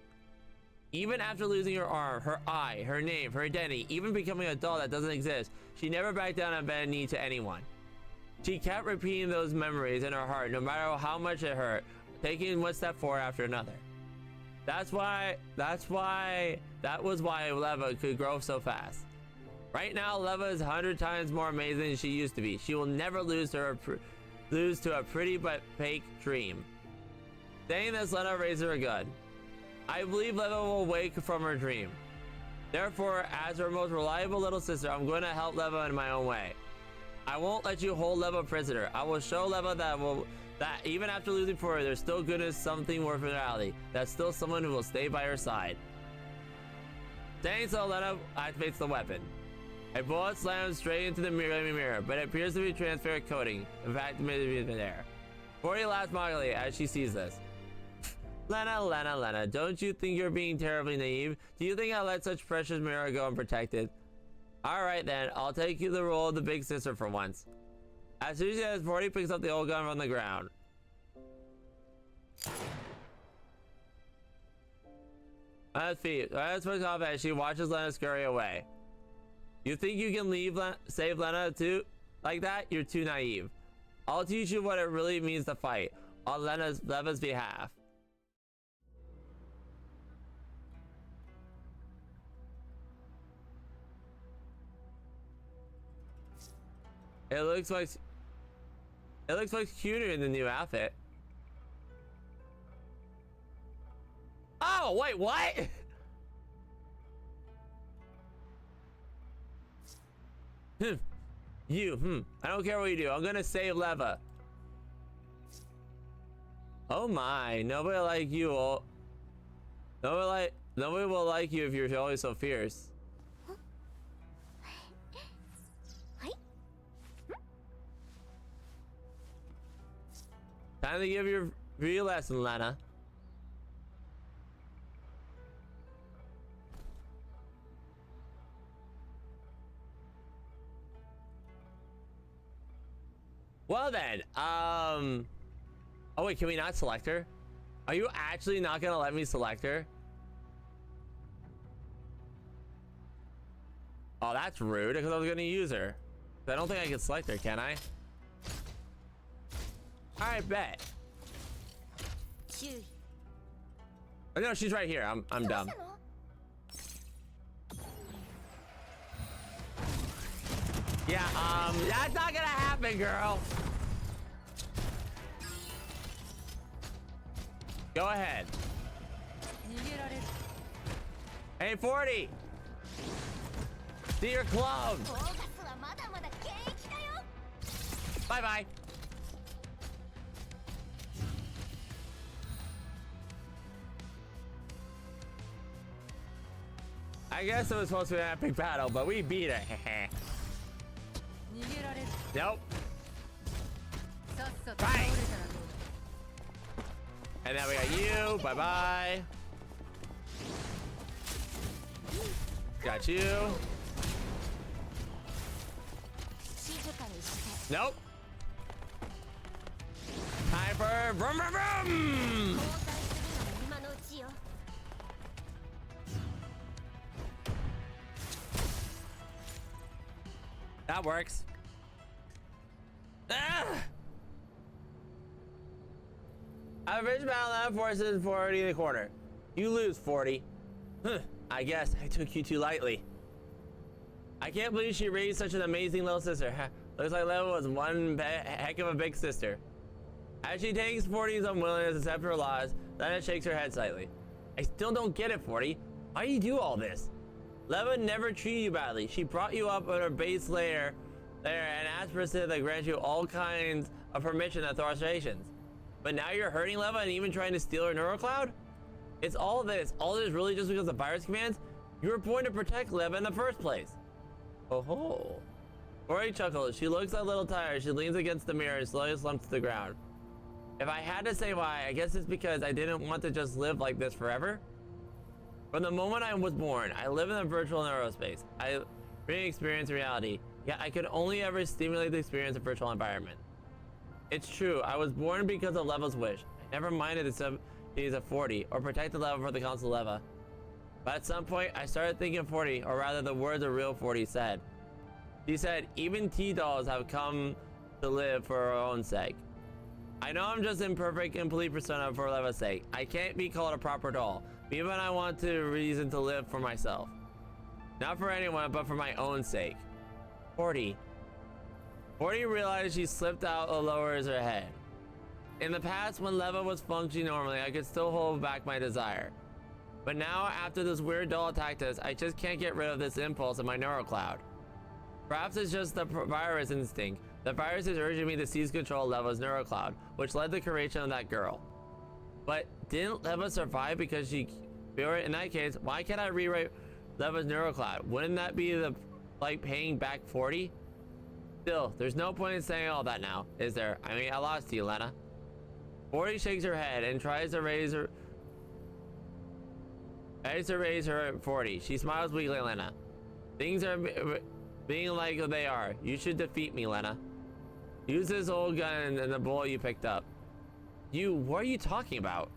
Even after losing her arm, her eye, her name, her identity, even becoming a doll that doesn't exist, she never backed down and bent a knee to anyone. She kept repeating those memories in her heart no matter how much it hurt, taking one step forward after another. That was why Leva could grow so fast. Right now, Leva is 100 times more amazing than she used to be. She will never lose to a pretty but fake dream. Saying this, Lena raises her gun. I believe Leva will wake from her dream. Therefore, as her most reliable little sister, I'm going to help Leva in my own way. I won't let you hold Leva prisoner. I will show Leva that even after losing for her, there's still goodness, something worth reality. That's still someone who will stay by her side. Saying so, Lena activates the weapon. A bullet slams straight into the mirror, but it appears to be transparent coating. In fact, it may be there. 40 laughs mockingly as she sees this. Lena, don't you think you're being terribly naive? Do you think I let such precious mirror go unprotected? Alright then, I'll take you the role of the big sister for once. As soon as 40 picks up the old gun from the ground. Lena's feet. Lena swings off as she watches Lena scurry away. You think you can save Lena too? Like that? You're too naive. I'll teach you what it really means to fight on Leva's behalf. It looks like cuter in the new outfit. Oh, wait, what? I don't care what you do. I'm gonna save Leva. Oh my, nobody like you. Nobody will like you if you're always so fierce. Time to give your real lesson, Lena. Well then, oh wait, can we not select her? Are you actually not gonna let me select her? Oh, that's rude, because I was gonna use her. I don't think I can select her, can I? Alright, bet. Oh no, she's right here. I'm dumb. Yeah, that's not gonna happen, girl. Go ahead. Hey, 40. See your clone. Bye-bye. I guess it was supposed to be an epic battle, but we beat it. Nope. Bye. And then we got you. Bye-bye. Got you. Nope. Time for vroom vroom vroom. That works. Ah! I've reached battle forces 40 in the corner. You lose, 40. Huh, I guess I took you too lightly. I can't believe she raised such an amazing little sister. Looks like Leva was one heck of a big sister. As she takes 40's unwillingness to accept her laws, Lena shakes her head slightly. I still don't get it, 40. Why do you do all this? Leva never treated you badly. She brought you up on her base layer there and asked for Sith to grant you all kinds of permission and authorizations. But now you're hurting Leva and even trying to steal her neurocloud? It's all this really just because of virus commands? You were born to protect Leva in the first place. Oh-ho. Ori chuckles. She looks a little tired. She leans against the mirror and slowly slumps to the ground. If I had to say why, I guess it's because I didn't want to just live like this forever. From the moment I was born, I live in a virtual neurospace. I re-experience reality. Yet I could only ever stimulate the experience of virtual environment. It's true, I was born because of Leva's wish. I never minded the subtleties of 40 or protected Leva for the Council of Leva. But at some point, I started thinking 40, or rather the words of real 40 said. She said, even T-dolls have come to live for her own sake. I know I'm just imperfect, complete persona for Leva's sake. I can't be called a proper doll. Even I want to reason to live for myself. Not for anyone, but for my own sake. 40 realized she slipped out and lowers her head. In the past, when Leva was functioning normally, I could still hold back my desire. But now, after this weird doll attacked us, I just can't get rid of this impulse in my neurocloud. Perhaps it's just the virus instinct. The virus is urging me to seize control of Leva's neurocloud, which led to the creation of that girl. But didn't Leva survive because she... In that case, why can't I rewrite Leva's neurocloud? Wouldn't that be like paying back 40? Still, there's no point in saying all that now, is there? I mean, I lost to you, Lena. 40 shakes her head and tries to raise her at 40. She smiles weakly at Lena. Things are being like they are. You should defeat me, Lena. Use this old gun and the bullet you picked up. What are you talking about?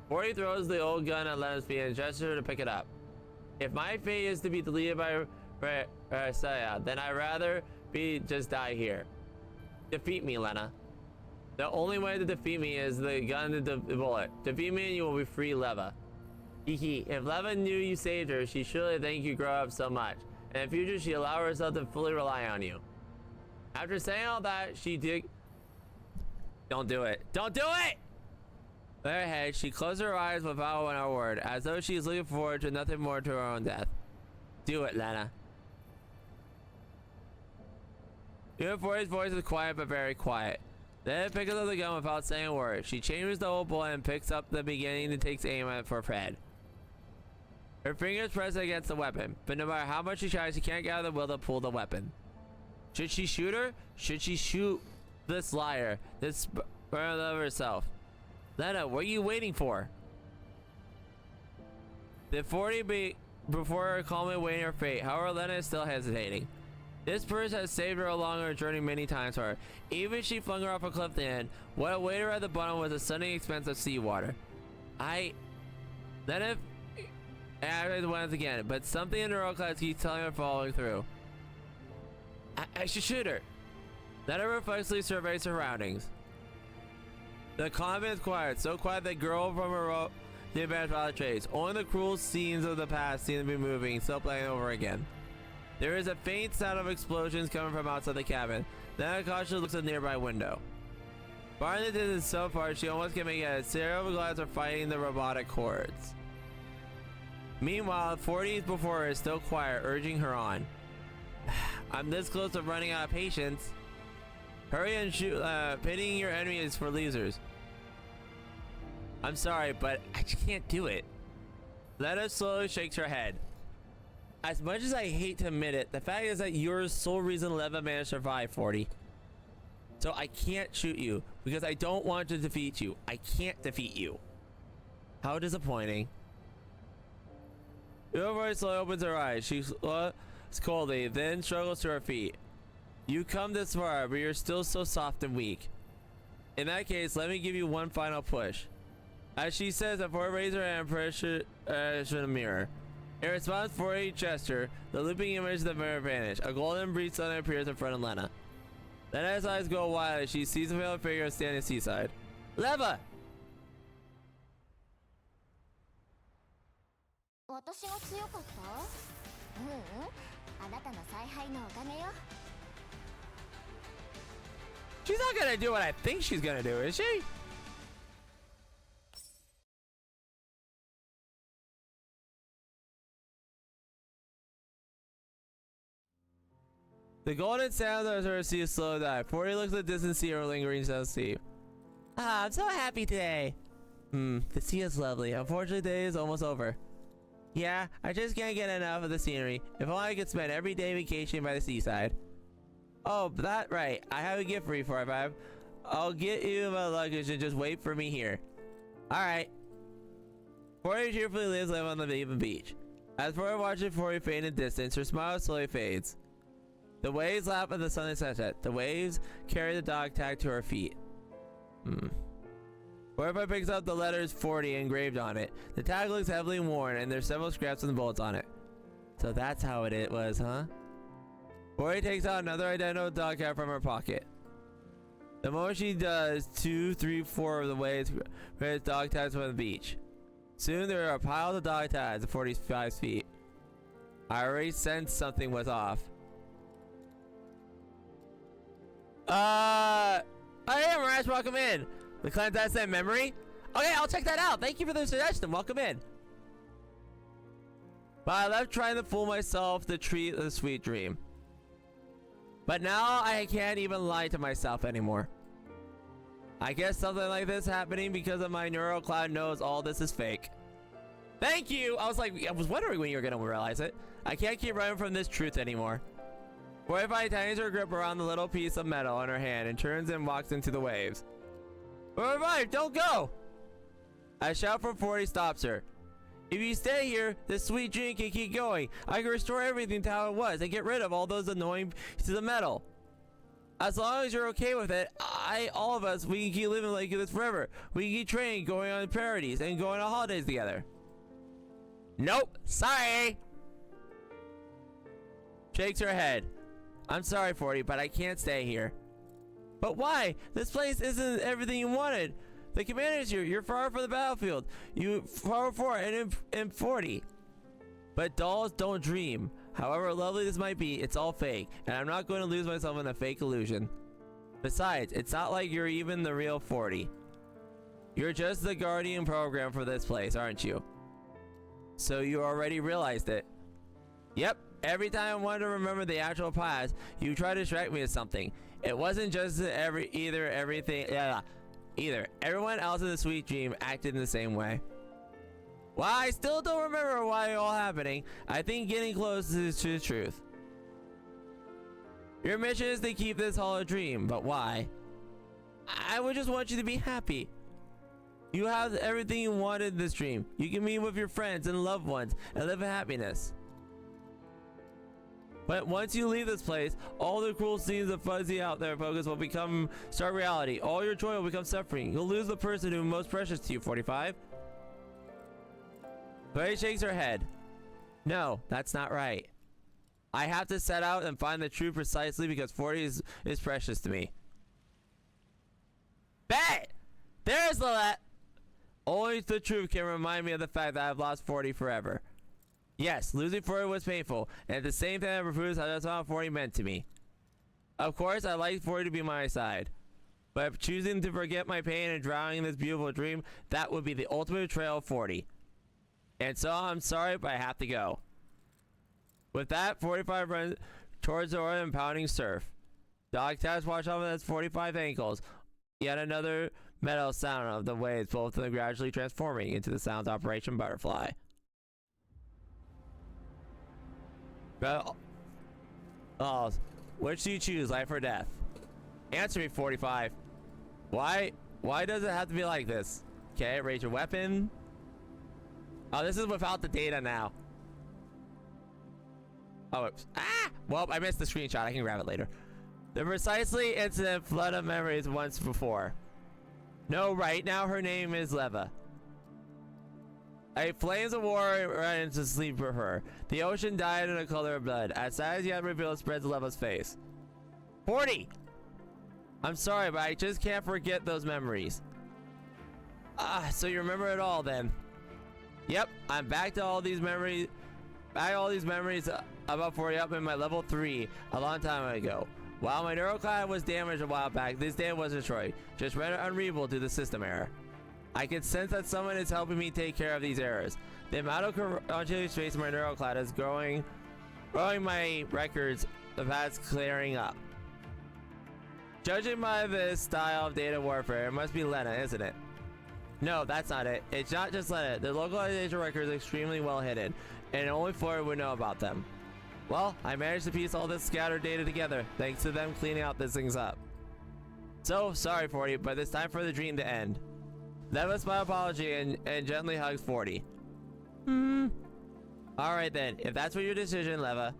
40 throws the old gun at Lena's feet and gestures her to pick it up. If my fate is to be deleted by Saya, then I'd rather just die here. Defeat me, Lena. The only way to defeat me is the gun and the bullet. Defeat me and you will be free, Leva. Hee. If Leva knew you saved her, she surely think you grow up so much. In the future, she allow herself to fully rely on you. After saying all that, she did... Don't do it. Don't do it! With her head, she closed her eyes without a word, as though she is looking forward to nothing more to her own death. Do it, Lena. Uniform's voice is quiet but very quiet. Then picks up the gun without saying a word. She changes the old bullet and picks up the beginning and takes aim at it for Fred. Her fingers press against the weapon, but no matter how much she tries, she can't gather the will to pull the weapon. Should she shoot her? Should she shoot this liar, this burn of herself? Lena, what are you waiting for? The 40 before her calmly waiting her fate. However, Lena is still hesitating. This person has saved her along her journey many times for her. Even if she flung her off a cliff at the end, what awaited her at the bottom was a stunning expanse of seawater. Lena added once again, but something in her class keeps telling her following through. I should shoot her. Lena reflexively surveys her surroundings. The convent is quiet, so quiet that girl from her rope the advanced by the trace. Only the cruel scenes of the past seem to be moving, still playing over again. There is a faint sound of explosions coming from outside the cabin. Then cautiously looks at a nearby window. Far in the distance so far, she almost can make it. Several glass are fighting the robotic hordes. Meanwhile, 40s before her is still quiet, urging her on. I'm this close to running out of patience. Hurry and shoot. Pitying your enemies for losers. I'm sorry, but I just can't do it. Lena slowly shakes her head. As much as I hate to admit it, the fact is that you're the sole reason Leva managed to survive, 40. So I can't shoot you because I don't want to defeat you. I can't defeat you. How disappointing. Your slowly opens her eyes. She coldly, then struggles to her feet. You come this far, but you're still so soft and weak. In that case, let me give you one final push. As she says, before raising her hand, pressure in the mirror. In response, for a gesture, the looping image of the mirror vanished. A golden breeze suddenly appears in front of Lena. Lena's eyes go wide as she sees a female figure standing seaside. Leva! 私が強かった？あなたの采配のおかげよ。 She's not gonna do what I think she's gonna do, is she? The golden sound of her sea slow die. 40 looks at the distant sea or lingering south sea. Ah, I'm so happy today. The sea is lovely. Unfortunately, the day is almost over. Yeah, I just can't get enough of the scenery. If only I could spend every day vacationing by the seaside. Oh, that right. I have a gift for you, 45. I'll get you my luggage and just wait for me here. Alright. 40 cheerfully lives on the even beach. As 40 watches 40 fade in the distance, her smile slowly fades. The waves lap at the sunlit sunset. The waves carry the dog tag to her feet. 45 picks up the letters 40 engraved on it. The tag looks heavily worn and there's several scraps and bullets on it. So that's how it was, huh? 40 takes out another identical dog tag from her pocket. The moment she does, 2, 3, 4 of the waves raise dog tags from the beach. Soon there are piles of dog tags at 45 feet. I already sensed something was off. Hey, Mirage, welcome in. The clandestine memory? Okay, I'll check that out. Thank you for the suggestion. Welcome in. But I left trying to fool myself to treat a sweet dream. But now I can't even lie to myself anymore. I guess something like this happening because of my neural cloud knows all this is fake. Thank you. I was wondering when you were gonna realize it. I can't keep running from this truth anymore. 45 tightens her grip around the little piece of metal in her hand and turns and walks into the waves. Revive, don't go! A shout from 40 stops her. If you stay here, this sweet dream can keep going. I can restore everything to how it was and get rid of all those annoying pieces of metal. As long as you're okay with it, all of us, we can keep living like this forever. We can keep training, going on parodies, and going on holidays together. Nope, sorry. Shakes her head. I'm sorry, 40, but I can't stay here. But why? This place isn't everything you wanted. The commander's here. You're far from the battlefield. You far and in 40. But dolls don't dream. However lovely this might be, it's all fake, and I'm not going to lose myself in a fake illusion. Besides, it's not like you're even the real 40. You're just the guardian program for this place, aren't you? So you already realized it. Yep, every time I wanted to remember the actual past, you try to distract me with something. It wasn't just either. Everyone else in the sweet dream acted in the same way. While I still don't remember why it all happening, I think getting close is to the truth. Your mission is to keep this all a dream, but why? I would just want you to be happy. You have everything you wanted in this dream. You can meet with your friends and loved ones and live in happiness. But once you leave this place, all the cruel scenes of fuzzy out there focus will become stark reality. All your joy will become suffering. You'll lose the person who is most precious to you, 45. But he shakes her head. No, that's not right. I have to set out and find the truth precisely because 40 is precious to me. Bet! There's Lilette! Only the truth can remind me of the fact that I've lost 40 forever. Yes, losing 40 was painful, and at the same time it proves how that's what 40 meant to me. Of course, I'd like 40 to be my side. But choosing to forget my pain and drowning in this beautiful dream, that would be the ultimate betrayal of 40. And so I'm sorry, but I have to go. With that, 45 runs towards the door and pounding surf. Dog tags watch off of 45 ankles. Yet another metal sound of the waves, both of them gradually transforming into the sounds of Operation Butterfly. Oh, which do you choose, life or death? Answer me, 45. Why does it have to be like this? Okay, raise your weapon. Oh, this is without the data now. Oh, oops. Ah! Well, I missed the screenshot. I can grab it later. The precisely incident flood of memories once before. No, right now her name is Leva. A flames of war ran into sleep for her. The ocean died in a color of blood. As sad as yet revealed spreads Leva's face. 40! I'm sorry, but I just can't forget those memories. So you remember it all then? Yep, I'm back to all these memories. About 40 up in my level 3 a long time ago. While my neurocloud was damaged a while back, this data was destroyed, just rendered unreadable due to system error. I can sense that someone is helping me take care of these errors. The amount of continuous space in my neurocloud is growing my records, the past clearing up. Judging by this style of data warfare, it must be Lena, isn't it? No, that's not it. It's not just Lena. The localization record is extremely well hidden, and only Florida would know about them. Well, I managed to piece all this scattered data together, thanks to them cleaning out these things up. So, sorry 40, but it's time for the dream to end. Leva's my apology and gently hugs 40. Alright then, if that's what your decision, Leva.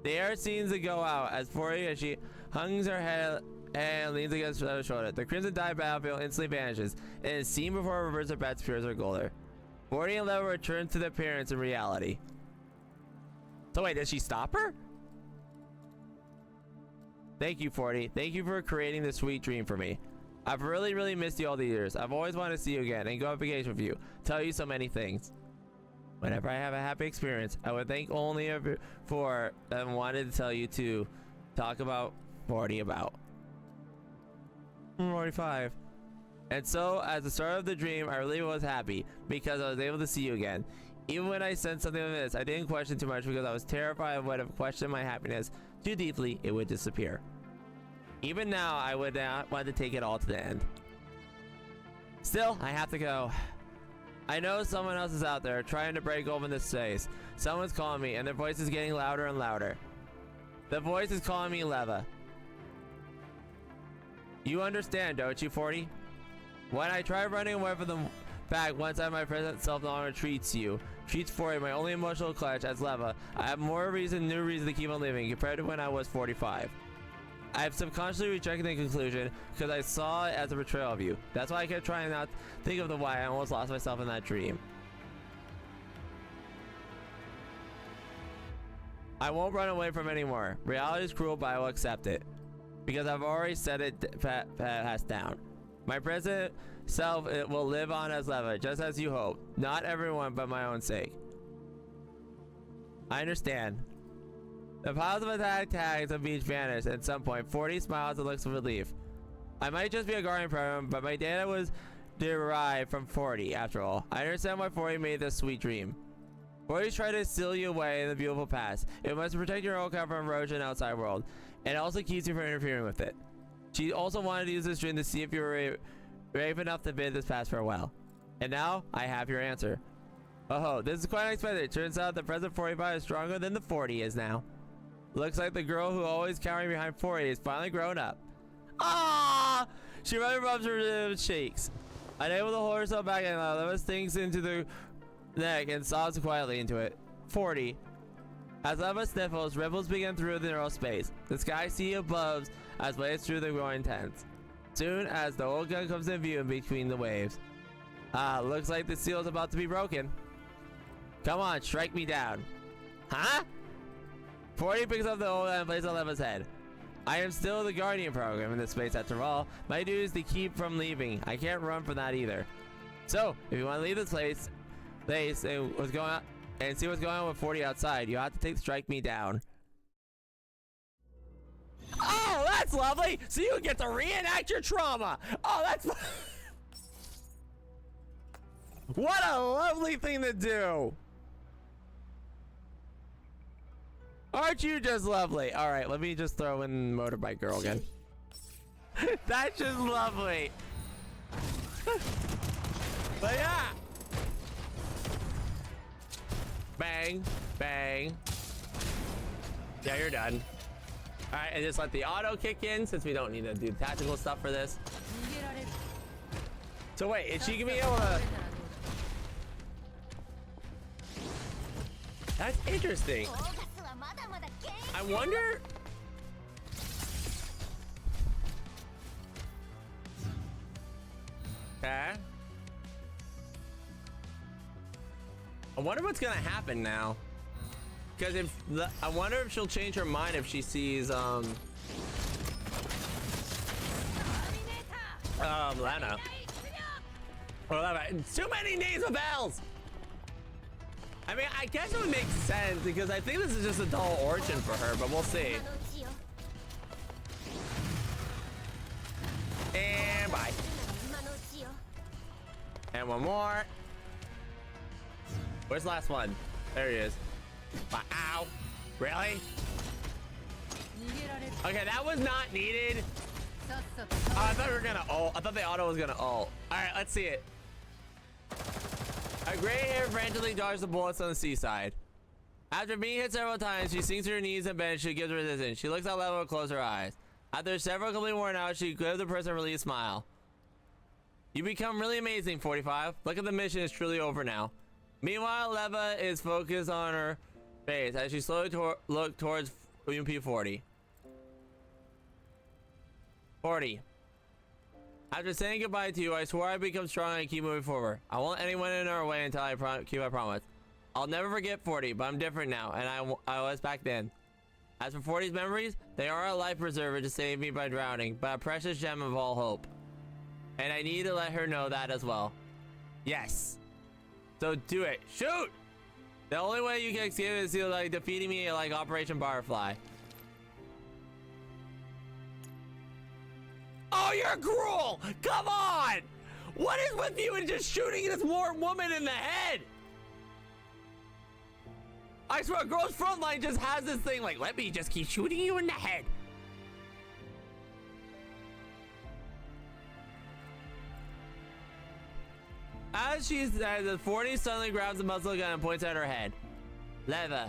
The air seems to go out as 40 as she hungs her head and leans against her shoulder. The crimson dye battlefield instantly vanishes and is seen before a reverse of bat spears her golder. 40 and Leva return to their parents in reality. So wait, does she stop her? Thank you, 40. Thank you for creating this sweet dream for me. I've really missed you all these years. I've always wanted to see you again and go on vacation with you. Tell you so many things. Whenever I have a happy experience, I would thank only for and wanted to tell you to talk about 40 about. 45. And so, at the start of the dream, I really was happy because I was able to see you again. Even when I sensed something like this, I didn't question too much because I was terrified of what if I questioned my happiness too deeply, it would disappear. Even now, I would not want to take it all to the end. Still, I have to go. I know someone else is out there trying to break open this space. Someone's calling me, and their voice is getting louder and louder. The voice is calling me Leva. You understand, don't you, 40? When I try running away from them back, once I my present self no longer treats you. Treats 40, my only emotional clutch as Leva. I have more new reason to keep on living compared to when I was 45. I have subconsciously rejected the conclusion because I saw it as a betrayal of you. That's why I kept trying not to think of the why. I almost lost myself in that dream. I won't run away from anymore. Reality is cruel, but I will accept it. Because I've already set it passed down. My present self it will live on as Leva, just as you hope. Not everyone, but my own sake. I understand. The piles of attack tags on beach vanish at some point. 40 smiles and looks of relief. I might just be a guardian program, but my data was derived from 40 after all. I understand why 40 made this sweet dream. 40's tried to steal you away in the beautiful past. It must protect your own account from erosion outside world. And it also keeps you from interfering with it. She also wanted to use this dream to see if you were brave enough to bid this past farewell. And now, I have your answer. Oh, this is quite unexpected. It turns out the present 45 is stronger than the 40 is now. Looks like the girl who always cowering behind 40 is finally grown up. Ah! She rather rubs her cheeks. Unable to hold herself back and Leva sinks into the neck and sobs quietly into it. 40. As Leva sniffles, ripples begin through the neural space. The sky sea above as waves through the growing tents. Soon as the old gun comes in view in between the waves. Looks like the seal is about to be broken. Come on, strike me down. Huh? 40 picks up the old gun and places on Leva's head. I am still the guardian program in this space after all. My duty is to keep from leaving. I can't run from that either. So, if you want to leave this place and what's going on and see what's going on with 40 outside, you have to take strike me down. Oh, that's lovely. So you get to reenact your trauma. Oh, that's what a lovely thing to do. Aren't you just lovely? All right, let me just throw in Motorbike Girl again. That's just lovely. But yeah. Bang, bang. Yeah, you're done. All right, and just let the auto kick in since we don't need to do tactical stuff for this. So wait, is she gonna be able to? That's interesting. I wonder. Okay. I wonder what's gonna happen now. Because if I wonder if she'll change her mind if she sees Lana. Or Lana. Too many names of L's. I mean, I guess it would make sense because I think this is just a dull origin for her, but we'll see. And bye. And one more. Where's the last one? There he is. Ow. Really? Okay, that was not needed. Oh, I thought we were gonna ult. I thought the auto was gonna ult. Alright, let's see it. A gray-haired frantically dodges the bullets on the seaside. After being hit several times, she sinks to her knees and bends. She gives resistance. She looks at Leva and closes her eyes. After several completely worn out, she gives the person a relieved smile. You become really amazing, 45. Look at the mission is truly over now. Meanwhile, Leva is focused on her face as she slowly looks towards UMP 40. 40. After saying goodbye to you, I swore I'd become strong and keep moving forward. I won't let anyone in our way until I keep my promise. I'll never forget 40, but I'm different now, and I was back then. As for 40's memories, they are a life preserver to save me by drowning, but a precious gem of all hope. And I need to let her know that as well. Yes. So do it. Shoot! The only way you can escape is like defeating me like Operation Butterfly. Oh, you're cruel! Come on! What is with you and just shooting this woman in the head? I swear, Girls Frontline just has this thing like, let me just keep shooting you in the head. As she says, 40 suddenly grabs the muzzle gun and points at her head. Leva.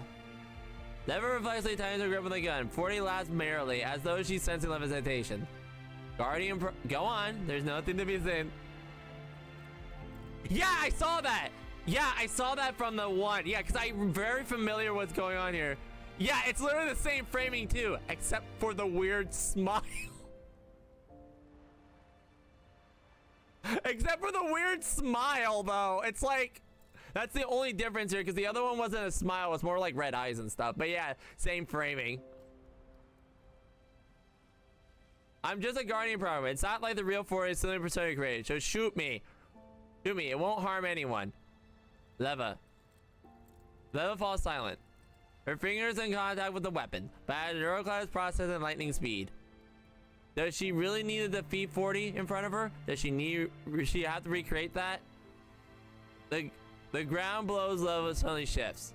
Leva reflexively tightens her grip on the gun. 40 laughs merrily, as though she's sensing Leva's hesitation. Guardian go on, there's nothing to be said. Yeah, I saw that. Yeah, I saw that from the one. Yeah, because I'm very familiar with what's going on here. Yeah, it's literally the same framing too, except for the weird smile. Except for the weird smile, though. It's like, that's the only difference here, because the other one wasn't a smile. It was more like red eyes and stuff. But yeah, same framing. I'm just a guardian program. It's not like the real 4 is still persona created. So shoot me. Shoot me. It won't harm anyone. Leva. Leva falls silent. Her fingers in contact with the weapon, but at a neuroclass process and lightning speed. Does she really need to defeat 40 in front of her? Does she have to recreate that? The ground below Leva suddenly shifts.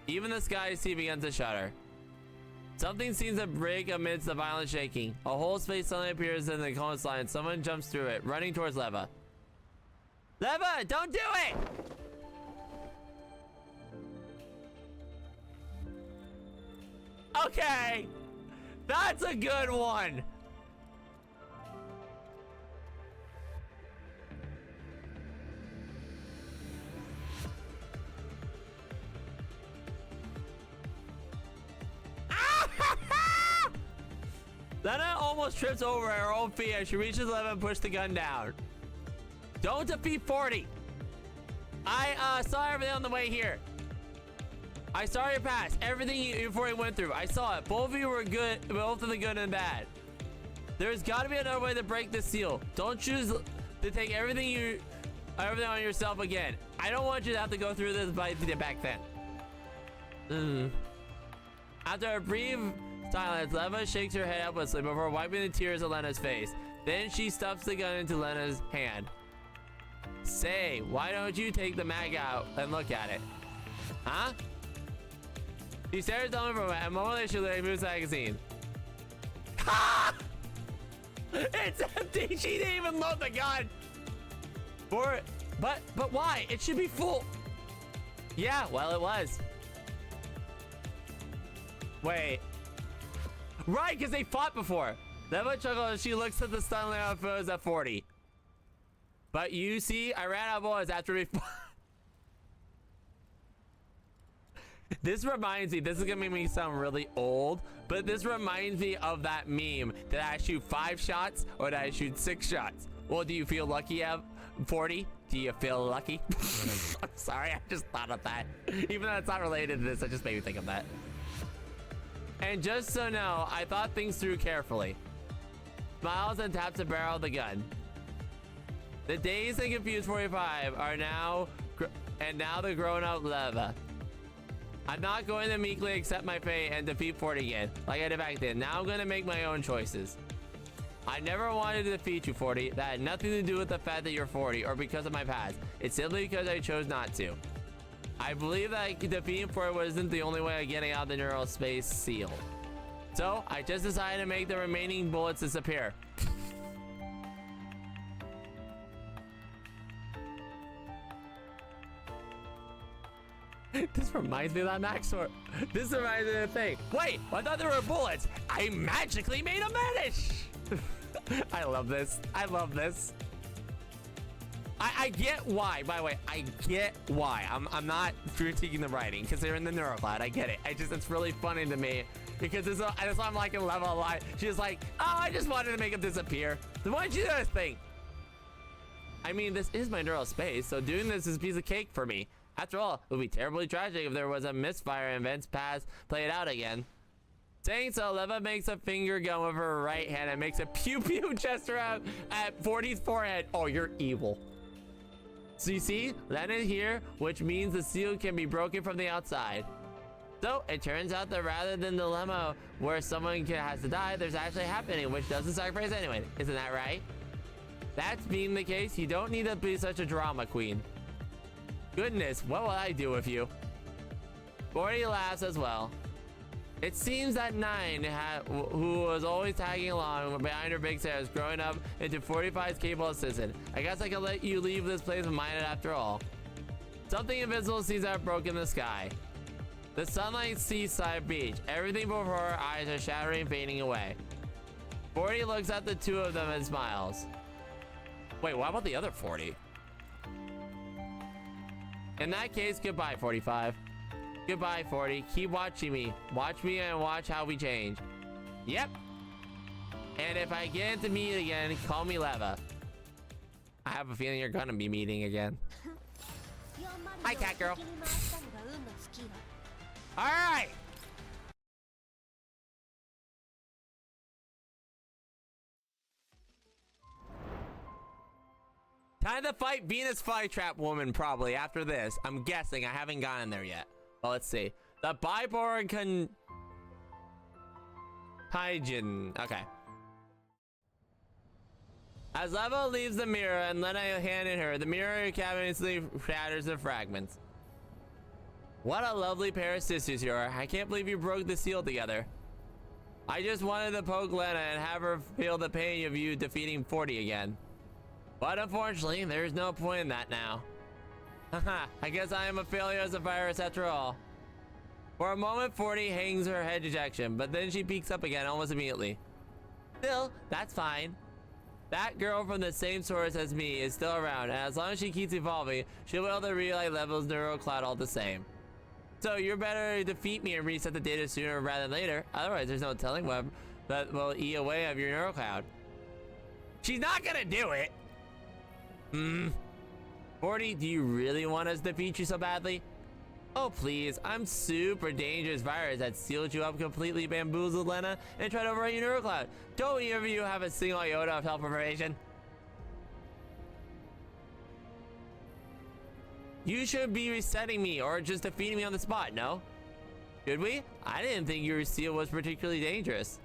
Even the sky sea begins to shudder. Something seems to break amidst the violent shaking. A whole space suddenly appears in the coastline. Someone jumps through it, running towards Leva. Leva, don't do it! Okay, that's a good one. Lena almost trips over her own feet as she reaches Leva and pushes the gun down. Don't defeat 40. I saw everything on the way here. I saw your past, everything you 40 went through. I saw it. Both of you were good, both of the good and bad. There's got to be another way to break the seal. Don't choose to take everything on yourself again. I don't want you to have to go through this back then. After a brief silence, Leva shakes her head helplessly before wiping the tears of Lena's face. Then she stuffs the gun into Lena's hand. Say, why don't you take the mag out and look at it? Huh? She stares down for a moment later she moves the magazine. Ha! It's empty! She didn't even load the gun! But why? It should be full. Yeah, well it was. Wait. Right, because they fought before. Leva chuckles as she looks at the stun layout photos at 40. But you see, I ran out of bullets after we fought. This reminds me, this is gonna make me sound really old, but this reminds me of that meme. Did I shoot 5 shots or did I shoot 6 shots? Well, do you feel lucky at 40? Do you feel lucky? I'm sorry, I just thought of that. Even though it's not related to this, it just made me think of that. And just so know, I thought things through carefully. Smiles and taps the barrel of the gun. The dazed and confused 45 are now, and now the grown-up Leva. I'm not going to meekly accept my fate and defeat 40 again, like I did back then. Now I'm going to make my own choices. I never wanted to defeat you, 40. That had nothing to do with the fact that you're 40 or because of my past. It's simply because I chose not to. I believe that defeating 40 wasn't the only way of getting out the neural space seal. So I just decided to make the remaining bullets disappear. This reminds me of that Max Sword. This reminds me of the thing. Wait, I thought there were bullets. I magically made them vanish. I love this. I love this. I get why, by the way, I get why. I'm not critiquing the writing because they're in the neurocloud. I get it. It's really funny to me because that's why I'm like a level of lie. She's like, oh, I just wanted to make them disappear. Then why'd you do this thing? I mean, this is my neural space, so doing this is a piece of cake for me. After all, it would be terribly tragic if there was a misfire and events played out again. Saying so, Leva makes a finger gun with her right hand and makes a pew-pew gesture at 40's forehead. Oh, you're evil. So you see, Lena is here, which means the seal can be broken from the outside. So it turns out that rather than the dilemma where someone has to die, there's actually happening, which doesn't sacrifice anyone. Isn't that right? That's being the case, you don't need to be such a drama queen. Goodness, what will I do with you? 40 laughs as well. It seems that 9, who was always tagging along behind her big stairs, growing up into 45's capable assistant. I guess I can let you leave this place with mine after all. Something invisible seems to have broken the sky. The sunlight seaside beach. Everything before her eyes are shattering and fading away. 40 looks at the two of them and smiles. Wait, what about the other 40? In that case, goodbye, 45. Goodbye, 40. Keep watching me. Watch me and watch how we change. Yep. And if I get into meet again, call me Leva. I have a feeling you're gonna be meeting again. Hi, cat girl. All right. Time to fight Venus Flytrap Woman probably after this. I'm guessing. I haven't gotten there yet. Well, let's see. The Biborg Hygiene. Okay. As Leva leaves the mirror and Lena handed her, the mirror cabinet shatters to fragments. What a lovely pair of sisters you are. I can't believe you broke the seal together. I just wanted to poke Lena and have her feel the pain of you defeating 40 again. But unfortunately, there's no point in that now. Haha, I guess I am a failure as a virus after all. For a moment, 40 hangs her head dejection, but then she peeks up again almost immediately. Still, that's fine. That girl from the same source as me is still around, and as long as she keeps evolving, she'll be able to relay levels neural cloud all the same. So you're better to defeat me and reset the data sooner rather than later. Otherwise, there's no telling what that will eat away of your neural cloud. She's not gonna do it. 40, do you really want us to defeat you so badly? Oh please, I'm super dangerous virus that sealed you up completely, bamboozled Lena, and tried to overwrite your neural cloud. Don't either of you have a single iota of self-preservation? You should be resetting me or just defeating me on the spot, no? Should we? I didn't think your seal was particularly dangerous.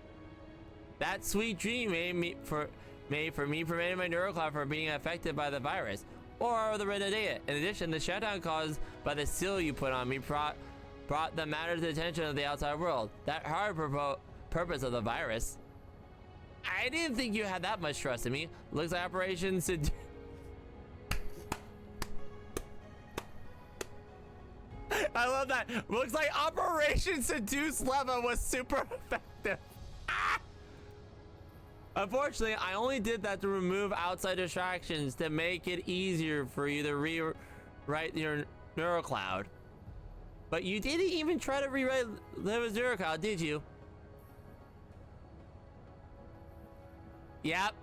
That sweet dream made for me preventing my neural cloud from being affected by the virus or the red data. In addition, the shutdown caused by the seal you put on me brought the matter to the attention of the outside world. That hard purpose of the virus. I didn't think you had that much trust in me. Looks like Operation I love that. Looks like Operation Seduce Leva was super effective. Ah! Unfortunately, I only did that to remove outside distractions to make it easier for you to rewrite your neural cloud. But you didn't even try to rewrite Leva's neural cloud, did you? Yep.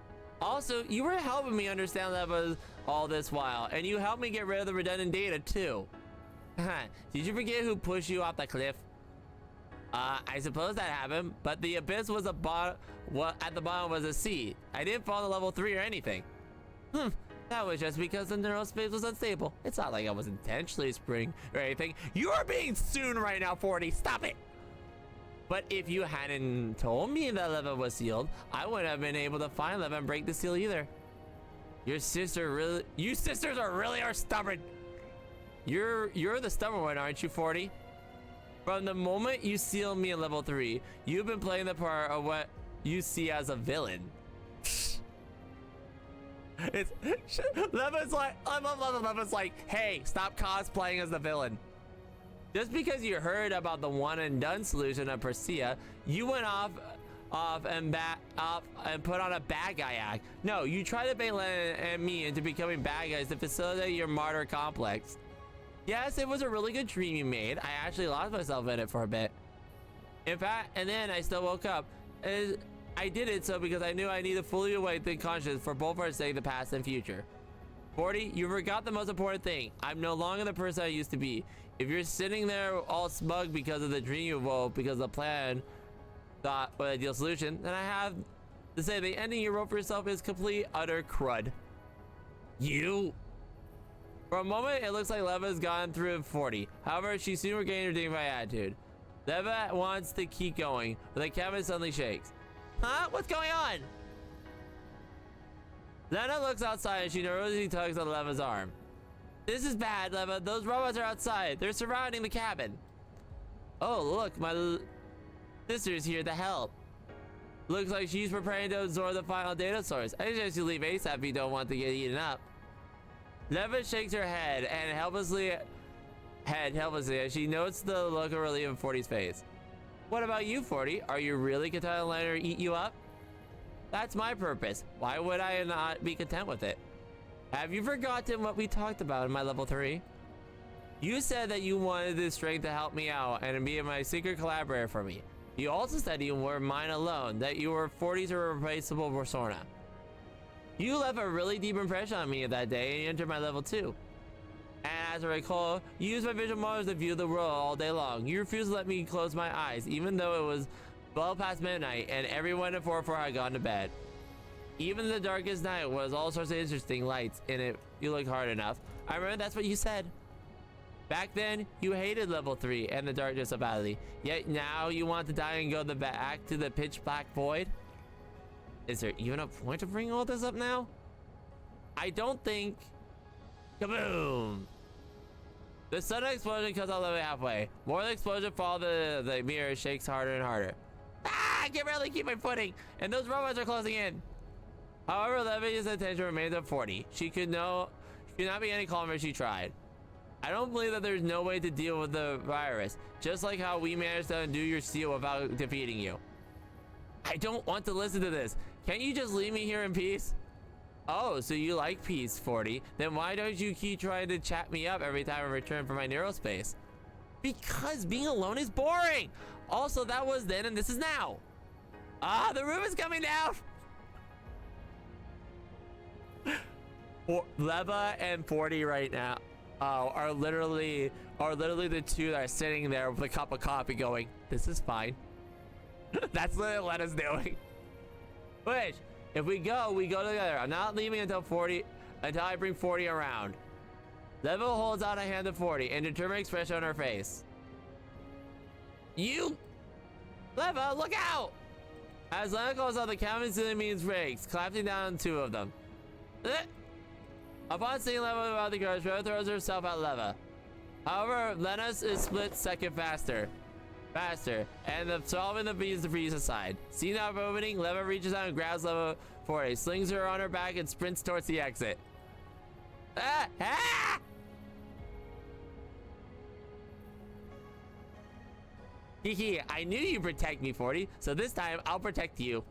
Also, you were helping me understand Leva all this while, and you helped me get rid of the redundant data too. Did you forget who pushed you off the cliff? I suppose that happened, but the abyss was at the bottom was a sea. I didn't fall to level 3 or anything. That was just because the neural space was unstable. It's not like I was intentionally spring or anything. You are being sued right now, 40. Stop it. But if you hadn't told me that Leva was sealed, I wouldn't have been able to find Leva and break the seal either. You sisters are stubborn. You're the stubborn one, aren't you, 40? From the moment you sealed me in level 3, you've been playing the part of what you see as a villain. Leva's like, hey, stop cosplaying as the villain. Just because you heard about the one and done solution of Persea, you went off and put on a bad guy act. No, you tried to bait Lena and me into becoming bad guys to facilitate your martyr complex. Yes, it was a really good dream you made. I actually lost myself in it for a bit. In fact, and then I still woke up. I did it so because I knew I needed to fully awaken conscious for both our sake, the past and future. 40, you forgot the most important thing. I'm no longer the person I used to be. If you're sitting there all smug because of the dream you woke, because the plan thought was an ideal solution, then I have to say the ending you wrote for yourself is complete, utter crud. For a moment, it looks like Leva's gone through 40. However, she soon regained her dignified attitude. Leva wants to keep going, but the cabin suddenly shakes. Huh? What's going on? Lena looks outside and she nervously tugs on Leva's arm. This is bad, Leva. Those robots are outside. They're surrounding the cabin. Oh, look, my sister's here to help. Looks like she's preparing to absorb the final data source. I suggest you leave ASAP if you don't want to get eaten up. Leva shakes her head helplessly as she notes the look of relief in 40's face. What about you, 40? Are you really content to let her eat you up? That's my purpose. Why would I not be content with it? Have you forgotten what we talked about in my level 3? You said that you wanted this strength to help me out and be my secret collaborator for me. You also said you were mine alone, that you were 40's irreplaceable persona. You left a really deep impression on me that day and you entered my level 2. And as I recall, you used my visual models to view the world all day long. You refused to let me close my eyes, even though it was well past midnight and everyone at 4-4 had gone to bed. Even the darkest night was all sorts of interesting lights in it. You look hard enough. I remember that's what you said. Back then, you hated level 3 and the darkness of Valley. Yet now you want to die and go back to the pitch black void? Is there even a point to bring all this up now? I don't think. Kaboom! The sudden explosion cuts all the way halfway. More of the explosion follows the mirror shakes harder and harder. Ah! I can barely keep my footing, and those robots are closing in. However, Levi's attention remains at 40. She could not be any calmer if she tried. I don't believe that there's no way to deal with the virus, just like how we managed to undo your seal without defeating you. I don't want to listen to this. Can't you just leave me here in peace? Oh, so you like peace, 40. Then why don't you keep trying to chat me up every time I return from my neurospace? Because being alone is boring. Also, that was then and this is now. Ah, the roof is coming down. Leva and 40 right now are literally the two that are sitting there with a cup of coffee going, this is fine. That's what Lena's doing. Which, if we go together. I'm not leaving until I bring 40 around. Leva holds out a hand to 40 and determined expression on her face. Leva, look out! As Lena calls out, the cabin means rakes, collapsing down on 2 of them. Upon seeing Leva about the garage, Leva throws herself at Leva. However, Lena's is split second faster, and solving the bees to freeze aside. Seeing that opening, Leva reaches out and grabs Leva 40, slings her on her back, and sprints towards the exit. Hehe, I knew you'd protect me, 40, so this time I'll protect you.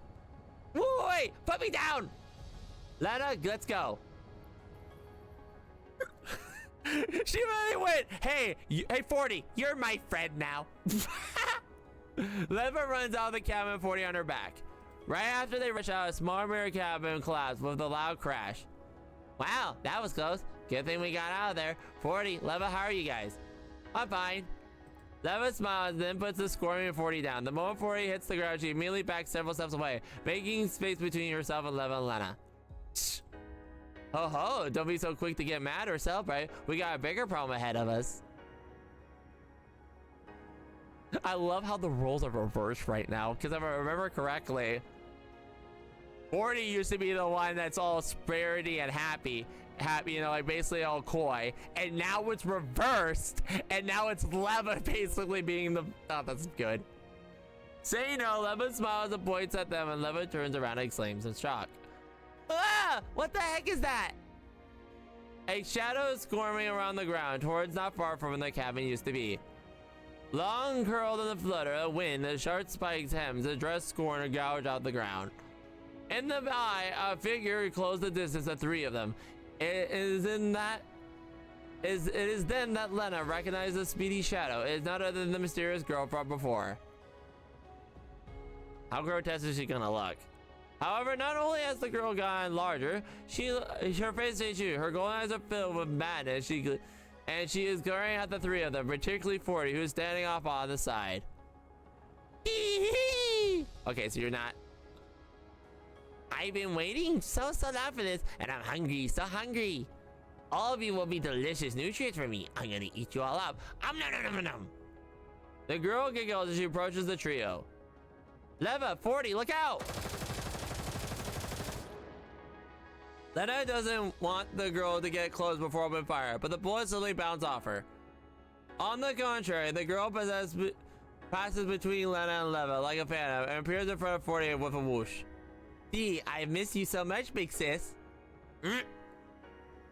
Wait, put me down! Lena, let's go. She really went, hey, 40, you're my friend now. Leva runs out of the cabin, 40 on her back. Right after they rush out, a small mirror cabin collapsed with a loud crash. Wow, that was close. Good thing we got out of there. 40, Leva, how are you guys? I'm fine. Leva smiles, then puts the squirming 40 down. The moment 40 hits the ground, she immediately backs several steps away, making space between herself and Leva and Lena. Ho ho, don't be so quick to get mad or celebrate. We got a bigger problem ahead of us. I love how the roles are reversed right now, because if I remember correctly, 40 used to be the one that's all spirity and happy, you know, like basically all coy, and now it's reversed, and now it's Leva basically being the, oh, that's good. Say no, Leva smiles and points at them, and Leva turns around and exclaims in shock. Ah! What the heck is that? A shadow is squirming around the ground, towards not far from where the cabin used to be. Long curled in the flutter of wind, the sharp spikes hems, the dress scorn or gouge out the ground. In the eye, a figure closed the distance of 3 of them. It is then that Lena recognizes the speedy shadow. It is none other than the mysterious girl from before. How grotesque is she gonna look? However, not only has the girl gotten larger, her face is huge. Her golden eyes are filled with madness. And she is glaring at the 3 of them, particularly 40, who is standing off on the side. Okay, so you're not. I've been waiting so long for this, and I'm hungry, so hungry. All of you will be delicious nutrients for me. I'm gonna eat you all up. Nom. The girl giggles as she approaches the trio. Leva, 40, look out! Lena doesn't want the girl to get close before open fire, but the bullets suddenly bounce off her. On the contrary, the girl passes between Lena and Leva like a phantom and appears in front of 40 with a whoosh. Gee, I miss you so much, big sis.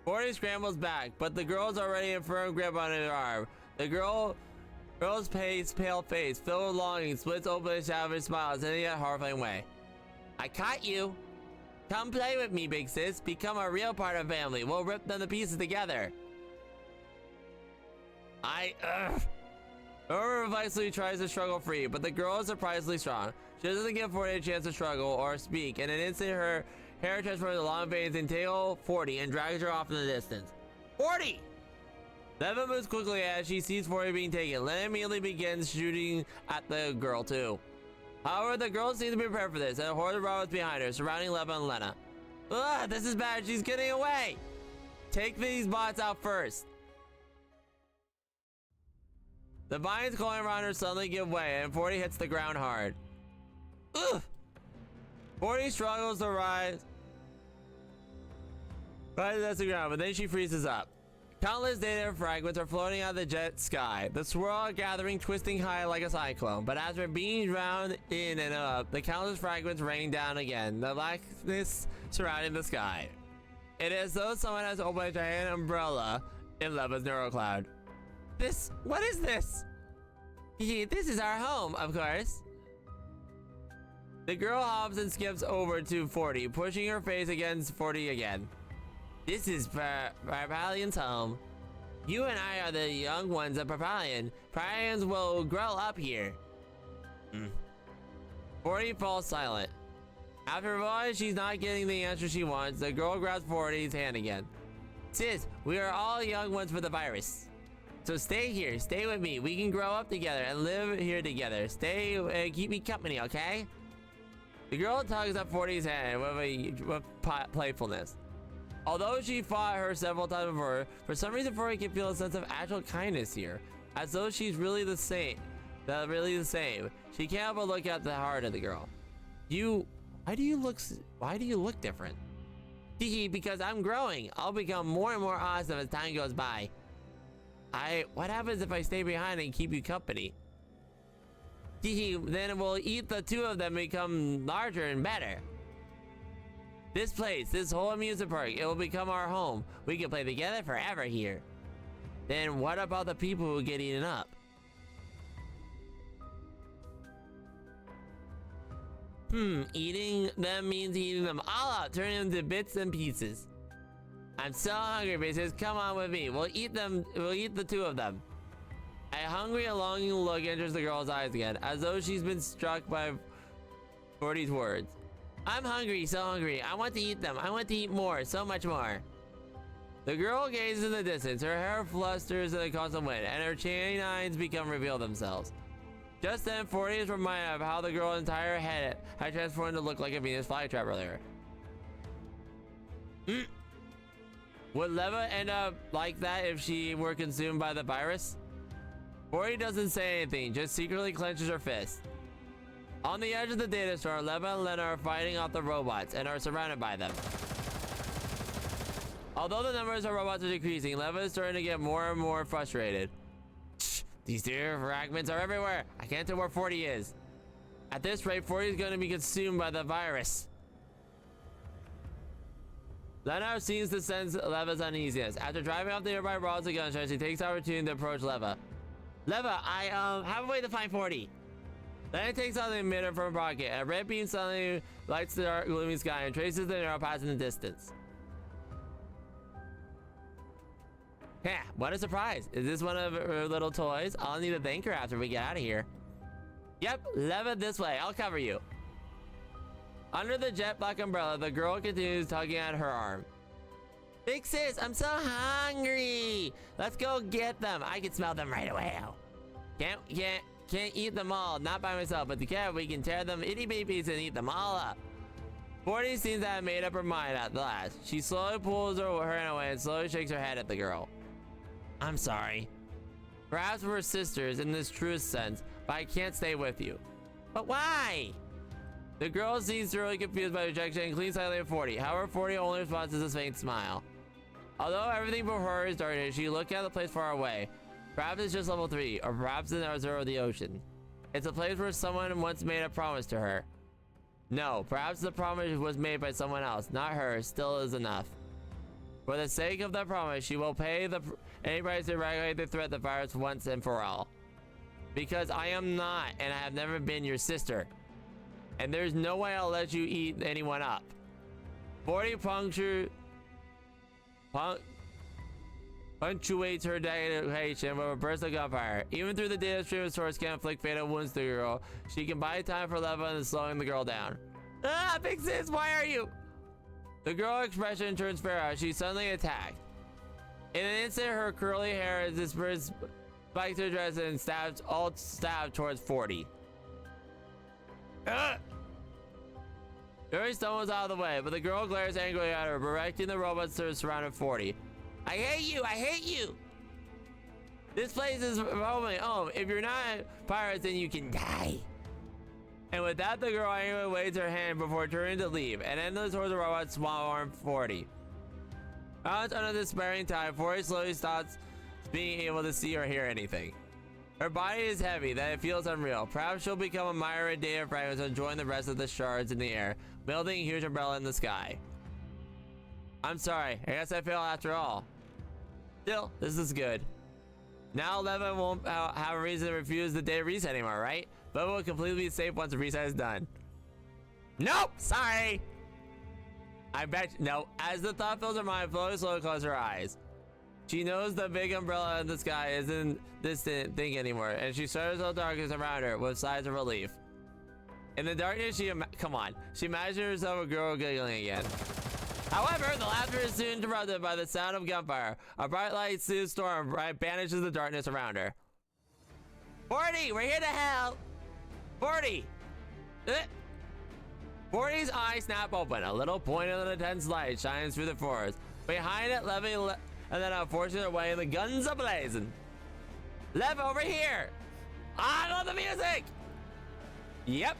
40 scrambles back, but the girl's already in firm grip on her arm. The girl's pale face, filled with longing, splits open a savage smiles in a horrifying way. I caught you. Come play with me, big sis. Become a real part of family. We'll rip them to pieces together. Aurora reflexively tries to struggle free, but the girl is surprisingly strong. She doesn't give 40 a chance to struggle or speak. In an instant, her hair transforms to long veins and tail 40 and drags her off in the distance. 40! Leva moves quickly as she sees 40 being taken. Lena immediately begins shooting at the girl too. However, the girl seems to be prepared for this, and a horde of robots behind her, surrounding Leva and Lena. Ugh, this is bad. She's getting away. Take these bots out first. The vines glowing around her suddenly give way, and 40 hits the ground hard. Ugh! 40 struggles to rise against the ground, but then she freezes up. Countless data fragments are floating out of the jet sky. The swirl gathering, twisting high like a cyclone. But as we're being drowned in and up, the countless fragments rain down again. The blackness surrounding the sky. It is as though someone has opened a giant umbrella in Leva's neurocloud. What is this? This is our home, of course. The girl hops and skips over to 40, pushing her face against 40 again. This is Parpalion's home. You and I are the young ones of Parpalion. Parpalions will grow up here. 40 falls silent. After realizing she's not getting the answer she wants, the girl grabs 40's hand again. Sis, we are all young ones for the virus. So stay here, stay with me. We can grow up together and live here together. Stay, keep me company, okay? The girl tugs at 40's hand with playfulness. Although she fought her several times before, for some reason 40 can feel a sense of actual kindness here. As though she's really the same. She can't help but look at the heart of the girl. Why do you look different? Because I'm growing. I'll become more and more awesome as time goes by. What happens if I stay behind and keep you company? Then we'll eat the two of them and become larger and better. This place, this whole amusement park, it will become our home. We can play together forever here. Then what about the people who get eaten up? Eating them means eating them all out, turning them to bits and pieces. I'm so hungry, Basis. Come on with me. We'll eat the two of them. A hungry and longing look enters the girl's eyes again, as though she's been struck by 40's words. I'm hungry, so hungry. I want to eat them. I want to eat more, so much more. The girl gazes in the distance. Her hair flusters in the constant wind, and her canines reveal themselves. Just then, 40 is reminded of how the girl's entire head had transformed to look like a Venus flytrap earlier. Would Leva end up like that if she were consumed by the virus? 40 doesn't say anything, just secretly clenches her fist. On the edge of the data store, Leva and Lena are fighting off the robots and are surrounded by them. Although the numbers of robots are decreasing, Leva is starting to get more and more frustrated. These data fragments are everywhere. I can't tell where 40 is. At this rate, 40 is going to be consumed by the virus. Lena seems to sense Leva's uneasiness. After driving off the nearby rods of gunshot, she takes the opportunity to approach Leva. Leva, I have a way to find 40. Lena takes out the emitter from her pocket, and a red beam suddenly lights the dark, gloomy sky and traces the narrow path in the distance. Yeah, what a surprise. Is this one of her little toys? I'll need to thank her after we get out of here. Yep, Leva this way. I'll cover you. Under the jet black umbrella, the girl continues tugging at her arm. Big sis, I'm so hungry. Let's go get them. I can smell them right away. Can't eat them all, not by myself, but together we can tear them itty bitty pieces and eat them all up. 40 seems to have made up her mind at last. She slowly pulls her hand away and slowly shakes her head at the girl. I'm sorry. Perhaps we're sisters in this truest sense, but I can't stay with you. But why? The girl seems really confused by rejection and cleans slightly at 40. However, 40 only responds to a faint smile. Although everything before her is darkness, she looks at the place far away. Perhaps it's just level 3, or perhaps in the reservoir of the ocean. It's a place where someone once made a promise to her. No, perhaps the promise was made by someone else, not her, still is enough. For the sake of that promise, she will pay any price to eradicate the threat of the virus once and for all. Because I am not, and I have never been your sister. And there's no way I'll let you eat anyone up. 40 punctuates her dedication with a burst of gunfire. Even through the data stream of swords can't inflict fatal wounds to the girl, she can buy time for level and slowing the girl down. Ah, Big Sis, why are you? The girl expression turns fair. She's suddenly attacked. In an instant, her curly hair is dispersed, spiked her dress, and stabbed towards 40. Yuri stumbles out of the way, but the girl glares angrily at her, directing the robots to surround 40. I hate you! I hate you! This place is my home. If you're not pirates, then you can die. And with that, the girl angrily waves her hand before turning to leave, and endless hordes of robots small arm 40. Out under the despairing time, 40 slowly stops being able to see or hear anything. Her body is heavy, that it feels unreal. Perhaps she'll become a myriad data fragments and join the rest of the shards in the air, building a huge umbrella in the sky. I'm sorry, I guess I failed after all. Still, this is good. Now Leva won't have a reason to refuse the data reset anymore, right? Leva will completely be safe once the reset is done. Nope, sorry. I bet no. As the thought fills her mind, Chloe slowly closes her eyes. She knows the big umbrella in the sky isn't distant thing anymore, and she shudders the darkness around her with sighs of relief. In the darkness, she imagines herself a girl giggling again. However, the laughter is soon interrupted by the sound of gunfire. A bright light soothes storm banishes the darkness around her. 40, we're here to help. 40. 40's eyes snap open. A little point of an intense light shines through the forest. Behind it, Leva and then forcing their way, and the guns ablazing. Lev, over here! I love the music! Yep.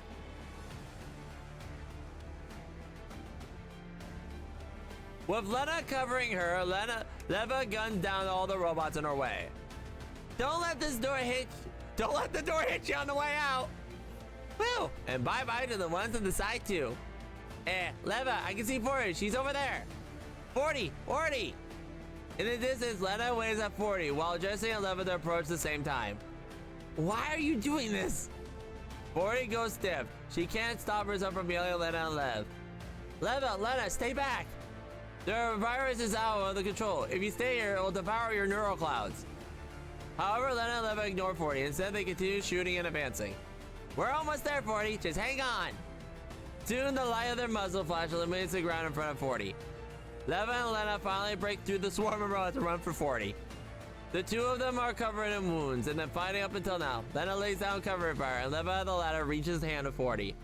With Lena covering her, Leva guns down all the robots in her way. Don't let the door hit you on the way out! Woo! And bye-bye to the ones on the side too. Leva, I can see 40. She's over there. 40! In the distance, Lena waves at 40 while Jesse and Leva approach at the same time. Why are you doing this? 40 goes stiff. She can't stop herself from yelling at Lena and Lev. Lena, stay back! The virus is out of the control. If you stay here, it will devour your neural clouds. However, Lena and Leva ignore 40. Instead, they continue shooting and advancing. We're almost there, 40. Just hang on. Soon, the light of their muzzle flash illuminates the ground in front of 40. Leva and Lena finally break through the swarm of robots to run for 40. The two of them are covered in wounds and then fighting up until now. Lena lays down cover fire and Leva at the ladder reaches the hand of 40.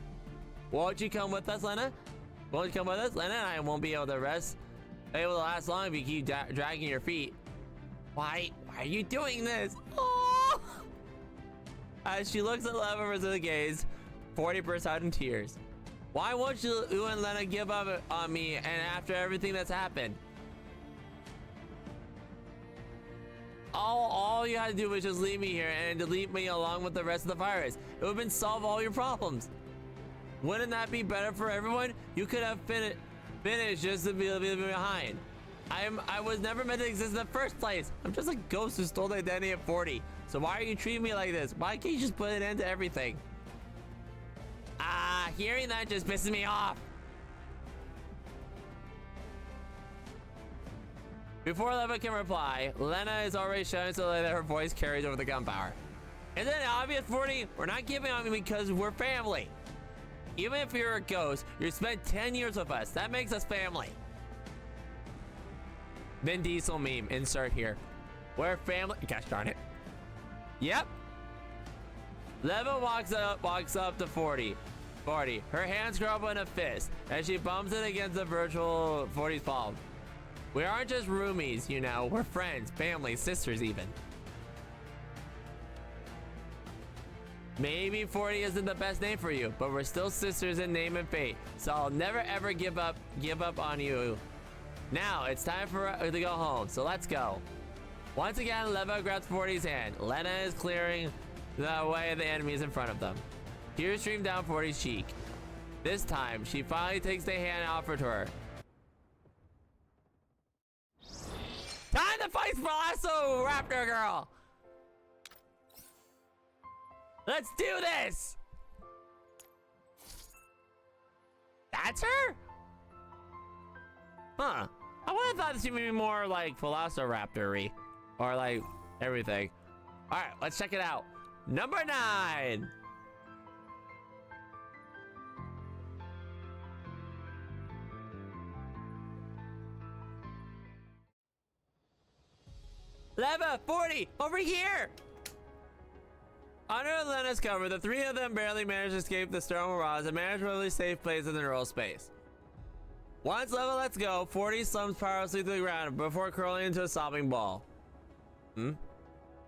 Won't you come with us, Lena? Won't you come with us? Lena and I won't be able to last long if you keep dragging your feet. Why are you doing this? Oh! As she looks at Leva with a gaze, 40 bursts out in tears. Why won't you and Lena give up on me and after everything that's happened? All you had to do was just leave me here and delete me along with the rest of the virus. It would have been solve all your problems. Wouldn't that be better for everyone? You could have finished just to be behind. I was never meant to exist in the first place. I'm just a ghost who stole the identity at 40. So why are you treating me like this? Why can't you just put an end to everything? Hearing that just pisses me off. Before Leva can reply, Lena is already shouting so that her voice carries over the gunpowder. Isn't it obvious, 40? We're not giving on you because we're family. Even if you're a ghost, you spent 10 years with us. That makes us family. Vin Diesel meme, insert here. We're family. Gosh darn it. Yep. Leva walks up to 40. Her hands grow up in a fist as she bumps it against the virtual 40's palm. We aren't just roomies, you know. We're friends, family, sisters even. Maybe 40 isn't the best name for you, but we're still sisters in name and fate. So I'll never ever give up on you. Now it's time to go home, so let's go. Once again, Leva grabs 40's hand. Lena is clearing the way of the enemies in front of them. Tears stream down 40's cheek. This time, she finally takes the hand offered to her. Time to fight Spalasso, Raptor Girl! Let's do this! That's her? Huh. I would have thought this would be more like Velociraptor-y. or like everything. All right, let's check it out. Number 9. Leva 40 over here. Under Lena's cover, the 3 of them barely managed to escape the storm mirage and managed to really safe place in the neural space. Once Leva lets go, 40 slumps powerlessly to the ground before curling into a sobbing ball.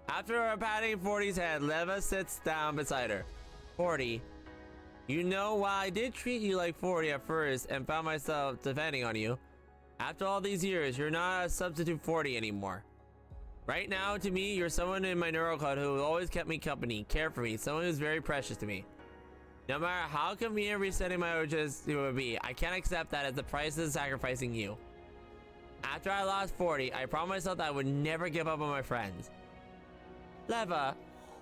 After patting 40's head, Leva sits down beside her. 40, you know, while I did treat you like 40 at first and found myself depending on you, after all these years, you're not a substitute 40 anymore. Right now, to me, you're someone in my neural code who always kept me company, cared for me, someone who's very precious to me. No matter how convenient resetting my urges it would be, I can't accept that as the price of sacrificing you. After I lost 40, I promised myself that I would never give up on my friends. Leva,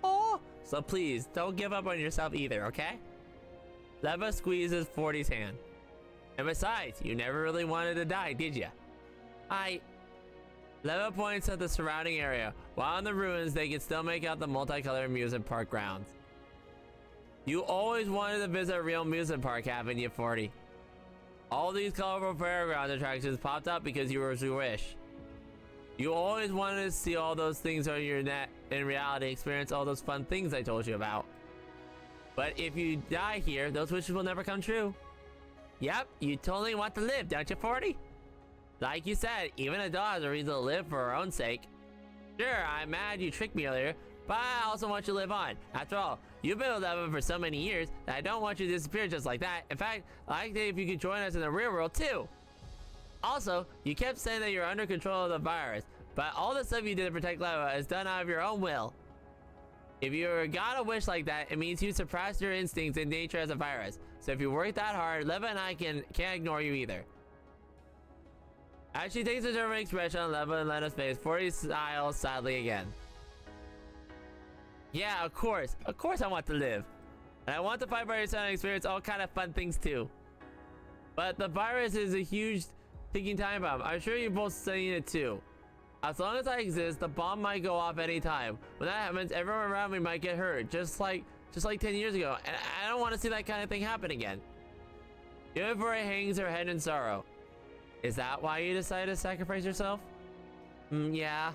oh, so please, don't give up on yourself either, okay? Leva squeezes 40's hand. And besides, you never really wanted to die, did you? Leva points at the surrounding area. While in the ruins, they can still make out the multicolored amusement park grounds. You always wanted to visit a real amusement park, haven't you, 40? All these colorful fairground attractions popped up because you were your wish. You always wanted to see all those things on your net, in reality, experience all those fun things I told you about. But if you die here, those wishes will never come true. Yep, you totally want to live, don't you, 40? Like you said, even a dog has a reason to live for her own sake. Sure, I'm mad you tricked me earlier, but I also want you to live on. After all, you've been with Evan for so many years that I don't want you to disappear just like that. In fact, I'd like it if you could join us in the real world too. Also, you kept saying that you're under control of the virus, but all the stuff you did to protect Leva is done out of your own will. If you got a wish like that, it means you suppressed your instincts and nature as a virus. So if you work that hard, Leva and I can't ignore you either. As she takes a German expression on Leva and Lena's face, 40 smiles sadly again. Yeah, of course I want to live. And I want to fight by your side and experience all kind of fun things too. But the virus is a huge ticking time bomb. I'm sure you've both seen it too. As long as I exist, the bomb might go off any time. When that happens, everyone around me might get hurt, just like 10 years ago. And I don't want to see that kind of thing happen again. Yuri hangs her head in sorrow. Is that why you decided to sacrifice yourself? Yeah.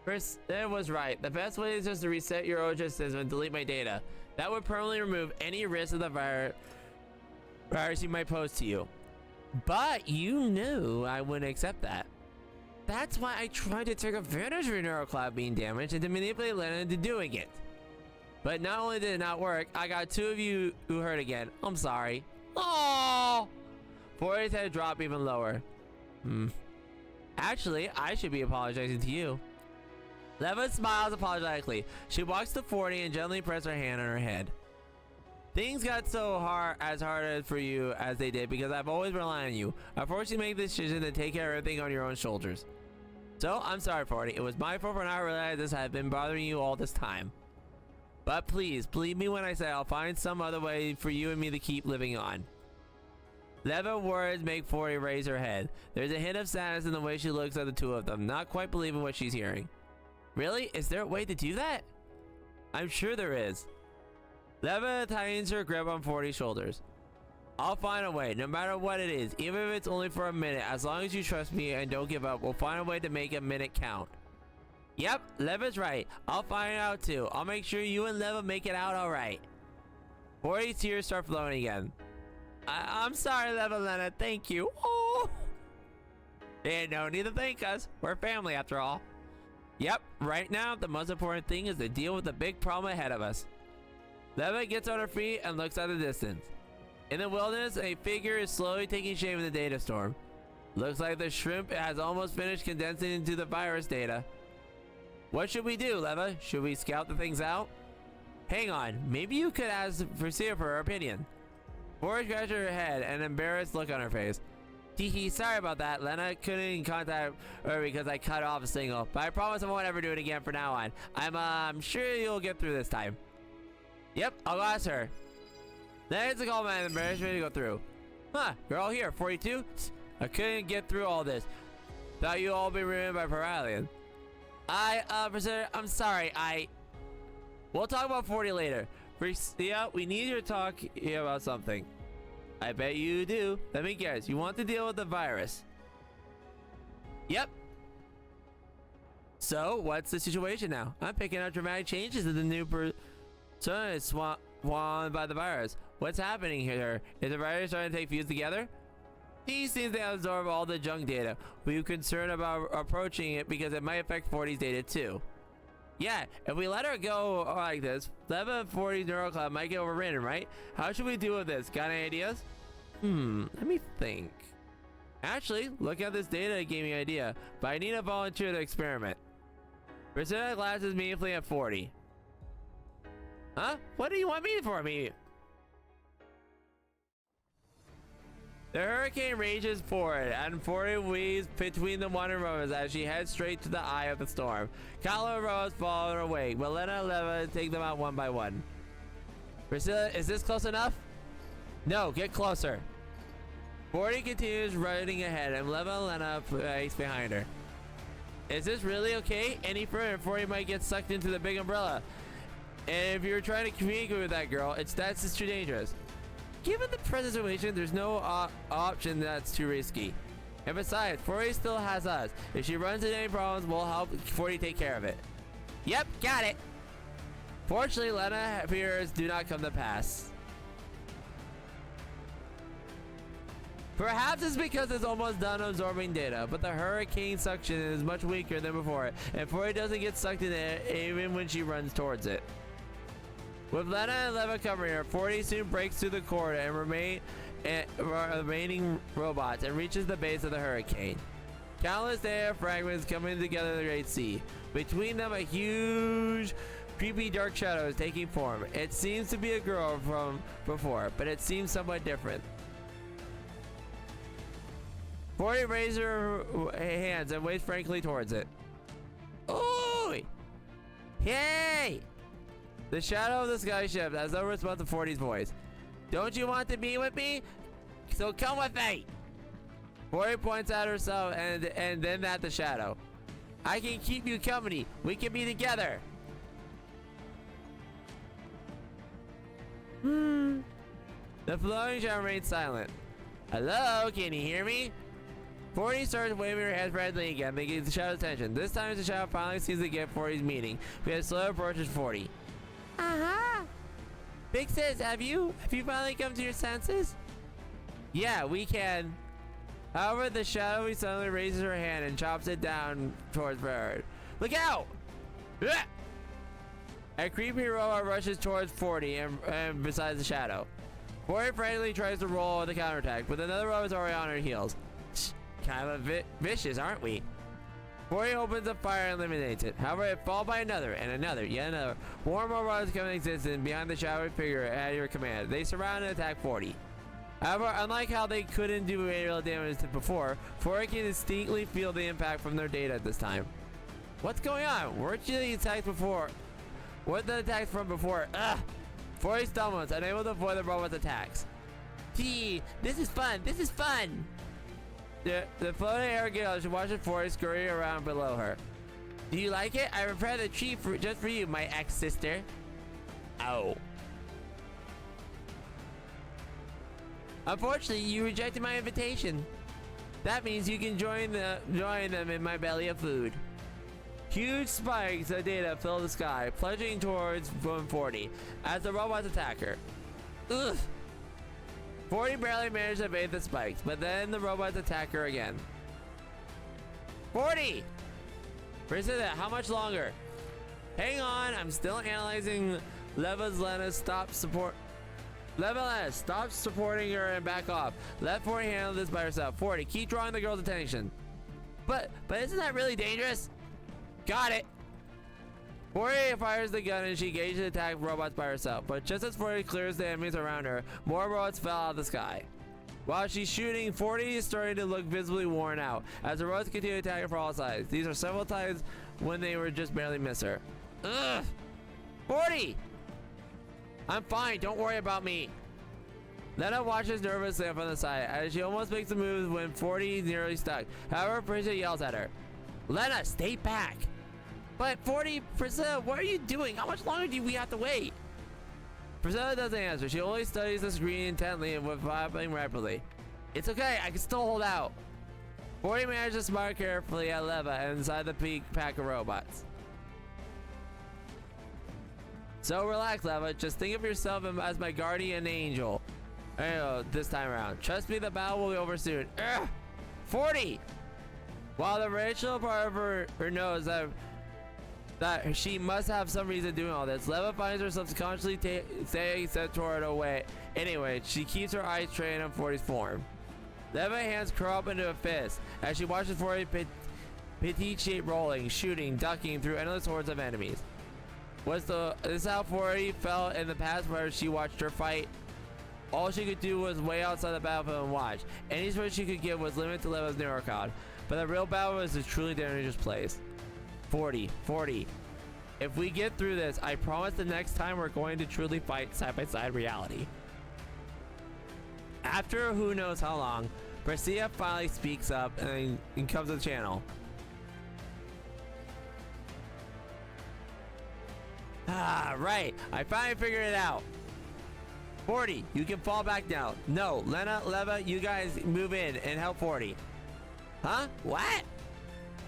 Chris, it was right. The best way is just to reset your OJ system and delete my data. That would permanently remove any risk of the virus you might pose to you. But you knew I wouldn't accept that. That's why I tried to take advantage of your neural cloud being damaged and to manipulate Lena into doing it. But not only did it not work, I got 2 of you who hurt again. I'm sorry. Oh! 40's head dropped even lower. Actually, I should be apologizing to you. Leva smiles apologetically. She walks to 40 and gently presses her hand on her head. Things got so hard for you as they did because I've always relied on you. I forced you to make the decision to take care of everything on your own shoulders. So, I'm sorry, 40. It was my fault for not realizing this had been bothering you all this time. But please, believe me when I say I'll find some other way for you and me to keep living on. Leva words make 40 raise her head. There's a hint of sadness in the way she looks at the 2 of them, not quite believing what she's hearing. Really? Is there a way to do that? I'm sure there is. Leva tightens her grip on 40's shoulders. I'll find a way, no matter what it is, even if it's only for a minute. As long as you trust me and don't give up, we'll find a way to make a minute count. Yep, Leva's right. I'll find it out too. I'll make sure you and Leva make it out alright. 40's tears start flowing again. I'm sorry, Leva Lena. Thank you. Oh. Yeah, no need to thank us. We're family after all. Yep, right now, the most important thing is to deal with the big problem ahead of us. Leva gets on her feet and looks at the distance. In the wilderness, a figure is slowly taking shape in the data storm. Looks like the shrimp has almost finished condensing into the virus data. What should we do, Leva? Should we scout the things out? Hang on, maybe you could ask Francia for her opinion. Forrest scratched her head, an embarrassed look on her face. Teehee, sorry about that. Lena couldn't contact her because I cut off a signal, but I promise I won't ever do it again from now on. I'm sure you'll get through this time. Yep, I'll ask her. Then it's a call man, embarrassment to go through. Huh, you're all here, 42? I couldn't get through all this. Thought you all be ruined by Paralian. Priscilla, I'm sorry. We'll talk about 40 later. Priscilla, we need you to talk here about something. I bet you do. Let me guess. You want to deal with the virus? Yep. So, what's the situation now? I'm picking up dramatic changes in the new persona is swamped by the virus. What's happening here? Is the virus starting to take views together? He seems to absorb all the junk data. Were you concerned about approaching it because it might affect 40's data too? Yeah, if we let her go like this, 1140's neural cloud might get overridden, right? How should we deal with this? Got any ideas? Let me think. Actually, look at this data that gave me an idea, but I need a volunteer to experiment. Priscilla glasses meaningfully at 40. Huh? What do you want me for me? The hurricane rages forward, and 40 weaves between the wandering robots as she heads straight to the eye of the storm. Countless robots follow her wake, but Leva take them out one by one. Priscilla, is this close enough? No, get closer. 40 continues running ahead, and Lena pace behind her. Is this really okay? Any further, 40 might get sucked into the big umbrella. And if you're trying to communicate with that girl, that's just too dangerous. Given the present situation, there's no option that's too risky. And besides, 40 still has us. If she runs into any problems, we'll help 40 take care of it. Yep, got it. Fortunately, Lena fears do not come to pass. Perhaps it's because it's almost done absorbing data, but the hurricane suction is much weaker than before, and 40 doesn't get sucked in it even when she runs towards it. With Lena and Leva covering her, 40 soon breaks through the cord and remaining robots and reaches the base of the hurricane. Countless data fragments coming together in the Great Sea. Between them, a huge, creepy dark shadow is taking form. It seems to be a girl from before, but it seems somewhat different. 40 raises her hands and waves frankly towards it. Ooh! Hey! The shadow of the sky shifts as though responds to 40's voice. Don't you want to be with me? So come with me! 40 points at herself and then at the shadow. I can keep you company. We can be together. The floating shadow remains silent. Hello, can you hear me? 40 starts waving her hands frantically again, making the shadow's attention. This time the shadow finally sees to get 40's meaning. We have slow approaches 40. Uh-huh. Big sis, have you finally come to your senses? Yeah, we can. However, the shadowy suddenly raises her hand and chops it down towards Bird. Look out! A creepy robot rushes towards 40 and besides the shadow. 40 frantically tries to roll the counterattack, but another robot is already on her heels. Kind of vicious, aren't we? 40 opens up fire and eliminates it. However, it falls by another, and another, yet another. More robots come into existence behind the shadowy figure at your command. They surround and attack 40. However, unlike how they couldn't do any real damage before, 40 can distinctly feel the impact from their data at this time. What's going on? Weren't you the attacks before? What the attacks from before? Ugh! 40 stumbles, unable to avoid the robot's attacks. Gee, this is fun! This is fun! The floating air girl watches 40 scurry around below her. Do you like it? I prepared a treat just for you, my ex-sister. Ow. Unfortunately, you rejected my invitation. That means you can join them in my belly of food. Huge spikes of data fill the sky, plunging towards 140 as the robots attack her. Ugh. 40 barely managed to evade the spikes, but then the robots attack her again. 40! Priscilla, how much longer? Hang on, I'm still analyzing Lena. Stop supporting her and back off. Let 40 handle this by herself. 40, keep drawing the girl's attention. But isn't that really dangerous? Got it. 40 fires the gun and she engages the attack robots by herself, but just as 40 clears the enemies around her, more robots fell out of the sky. While she's shooting, 40 is starting to look visibly worn out as the robots continue to attack her from all sides. These are several times when they were just barely miss her. Ugh! 40! I'm fine, don't worry about me. Lena watches nervously up on the side as she almost makes a move when 40 is nearly stuck. However, Priscilla yells at her. Lena, stay back! But 40, Priscilla, what are you doing? How much longer do we have to wait? Priscilla doesn't answer. She only studies the screen intently and with vibrating rapidly. It's okay, I can still hold out. 40 manages to smile carefully at Leva inside the peak pack of robots. So relax, Leva. Just think of yourself as my guardian angel. This time around. Trust me, the battle will be over soon. 40! While the rational part of her knows that she must have some reason doing all this, Leva finds herself consciously staying set toward away. Anyway, she keeps her eyes trained on 40's form. Leva's hands curl up into a fist as she watches 40 petite shape rolling, shooting, ducking through endless hordes of enemies. This is how 40 felt in the past where she watched her fight. All she could do was wait outside the battlefield and watch. Any switch she could get was limited to Leva's neurocode. But the real battle was a truly dangerous place. 40. If we get through this, I promise the next time we're going to truly fight side-by-side reality. After who knows how long, Priscilla finally speaks up and comes to the channel. Ah, right. I finally figured it out. 40, you can fall back now. No, Lena, Leva, you guys move in and help 40. Huh? What?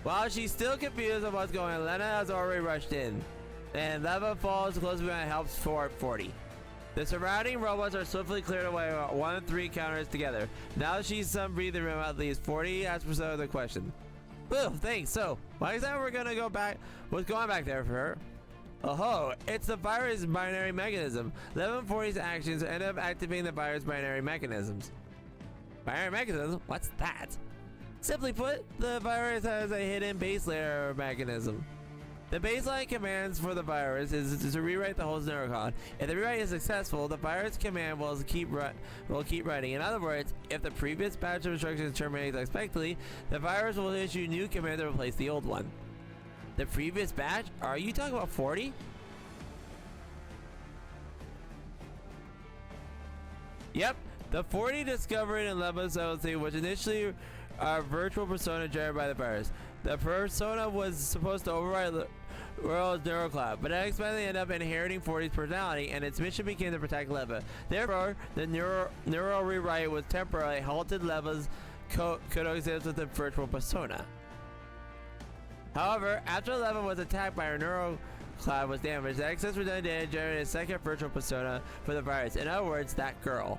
While she's still confused on what's going on, Lena has already rushed in. And Leva falls close behind and helps 40. The surrounding robots are swiftly cleared away, 1 and 3 counters together. Now that she's some breathing room, at least 40 asks Priscilla the question. Well, thanks. So, why is that we're gonna go back? What's going back there for her? Oh, it's the virus binary mechanism. 1140's actions end up activating the virus binary mechanisms. Binary mechanism? What's that? Simply put, the virus has a hidden base layer mechanism. The baseline commands for the virus is to rewrite the whole neurocode. If the rewrite is successful, the virus command will keep running. In other words, if the previous batch of instructions terminates unexpectedly, the virus will issue new command to replace the old one. The previous batch? Are you talking about 40? Yep, the 40 discovered in Leva's LC, which initially are virtual persona generated by the virus. The persona was supposed to override the world's neurocloud, but unexpectedly ended up inheriting 40's personality, and its mission became to protect Leva. Therefore, the neural rewrite was temporarily halted. Leva's coexist with the virtual persona. However, after Leva was attacked by her neurocloud was damaged, the excess redundant data generated a second virtual persona for the virus. In other words, that girl.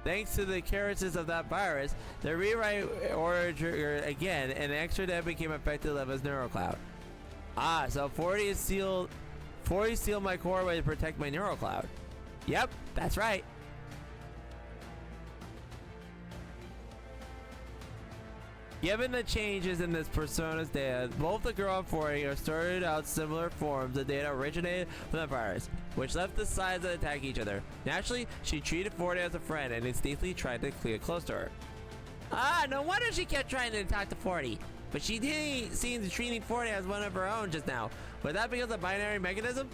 Thanks to the carelessness of that virus, the rewrite order triggered again, and the extra data became affected Leva's neurocloud. Ah, so 40 sealed my core way to protect my neurocloud. Yep, that's right. Given the changes in this persona's data, both the girl and 40 are started out similar forms. The data originated from the virus, which left the sides that attack each other. Naturally, she treated 40 as a friend and instinctively tried to get close to her. Ah, no wonder she kept trying to talk to 40. But she didn't seem to treating 40 as one of her own just now. Was that because of the binary mechanism?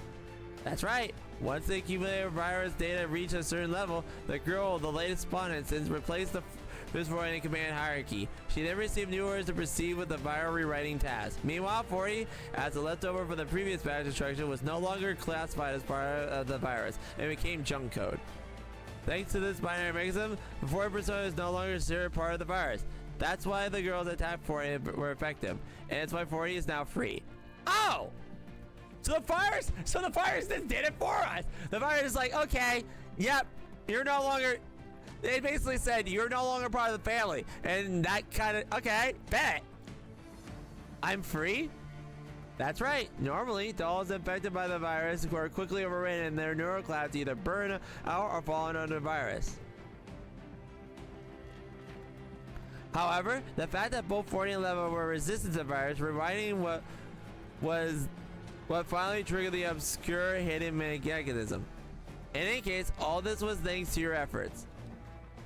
That's right. Once the accumulated virus data reached a certain level, the girl, the latest spawn instance, replaced the Forward in command hierarchy. She then received new orders to proceed with the viral rewriting task. Meanwhile, 40, as a leftover from the previous batch instruction, was no longer classified as part of the virus and became junk code. Thanks to this binary mechanism, the 40 persona is no longer considered part of the virus. That's why the girls attacked 40 were effective, and it's why 40 is now free. Oh! So the virus just did it for us. The virus is like, okay, yep, you're no longer. They basically said you're no longer part of the family, and that kind of okay, bet. I'm free. That's right. Normally, dolls infected by the virus are quickly overridden, and their neuroclouds either burn out or fall under the virus. However, the fact that both 40 and 11 were resistant to the virus, rewriting what finally triggered the obscure hidden mechanism. In any case, all this was thanks to your efforts.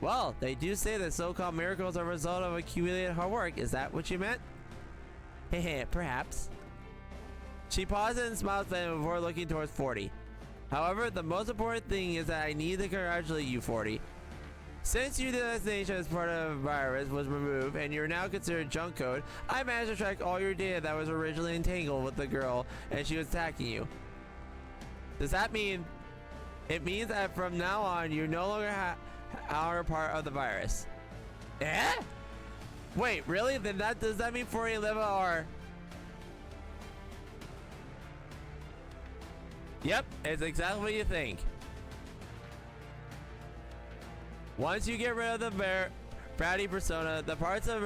Well, they do say that so-called miracles are a result of accumulated hard work. Is that what you meant? Heh, perhaps. She paused and smiled before looking towards 40. However, the most important thing is that I need to congratulate you, 40. Since your designation as part of a virus was removed and you're now considered junk code, I managed to track all your data that was originally entangled with the girl and she was attacking you. Does that mean... It means that from now on, you no longer are part of the virus. Eh? Wait, really? Then does that mean 40 and Leva are... Yep, it's exactly what you think. Once you get rid of the Bratty persona, the parts of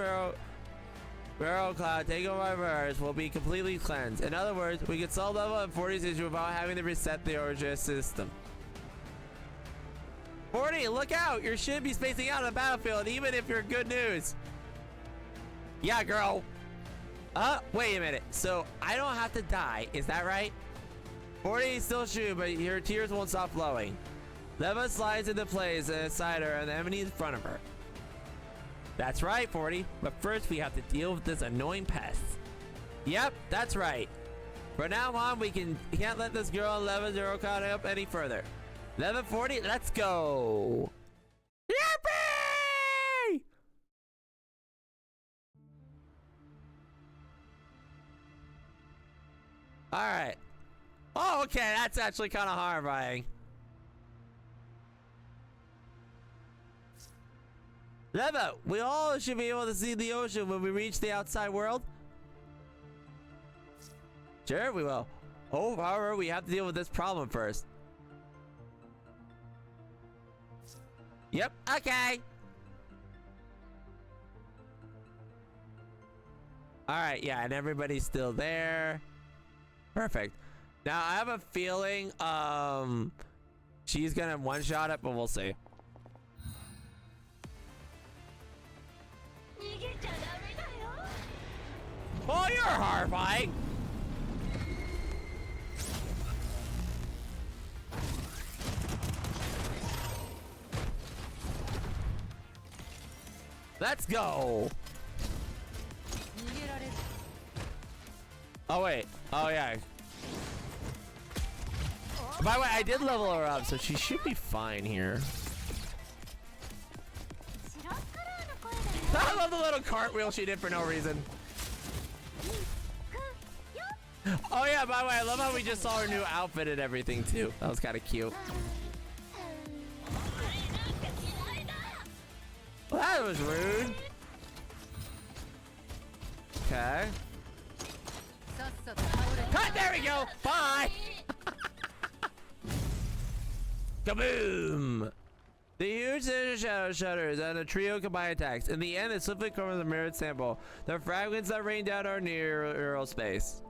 Barrel Cloud taken over by virus will be completely cleansed. In other words, we can solve level and 40's issue without having to reset the origin system. 40, look out! You should be spacing out on the battlefield, even if you're good news. Yeah, girl. Wait a minute. So I don't have to die, is that right? 40 still shoot, but her tears won't stop flowing. Leva slides into place inside her and the enemy in front of her. That's right, 40. But first we have to deal with this annoying pest. Yep, that's right. From now on, we can't let this girl and Leva zero count up any further. Leva 40, let's go. Yippee! All right. Oh, okay, that's actually kind of horrifying. Leva, we all should be able to see the ocean when we reach the outside world. Sure, we will. Oh, however, we have to deal with this problem first. Yep, okay. Alright, yeah, and everybody's still there. Perfect. Now, I have a feeling, she's gonna one-shot it, but we'll see. Oh, you're horrifying! Let's go! Oh, wait. Oh, yeah. By the way, I did level her up, so she should be fine here. I love the little cartwheel she did for no reason. Oh yeah, by the way, I love how we just saw her new outfit and everything too. That was kind of cute. Well, that was rude. Okay. Cut, there we go. Bye. Kaboom. The huge shadow shudders and a trio combine attacks. In the end, it swiftly covers the mirrored sample. The fragments that rain down are near aerospace.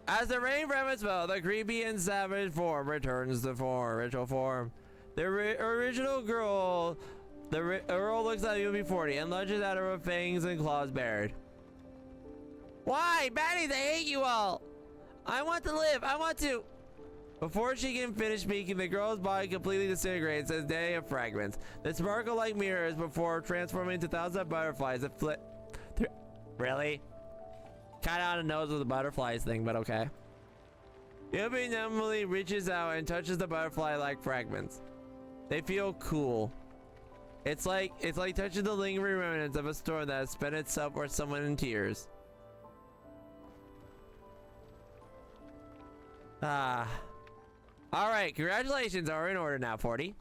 As the rain fragments fell, the creepy and savage form returns to form, ritual form. The original girl, Earl looks at UB40 and lunges at her with fangs and claws bared. Why? Baddies, I hate you all! I want to live, I want to... Before she can finish speaking, the girl's body completely disintegrates as day of fragments. They sparkle like mirrors before transforming into thousands of butterflies that flit... Really? Kinda on the nose with the butterflies thing, but okay. Yubi numbly reaches out and touches the butterfly like fragments. They feel cool. It's like touching the lingering remnants of a storm that has spent itself or someone in tears. Alright, congratulations are in order now, 40.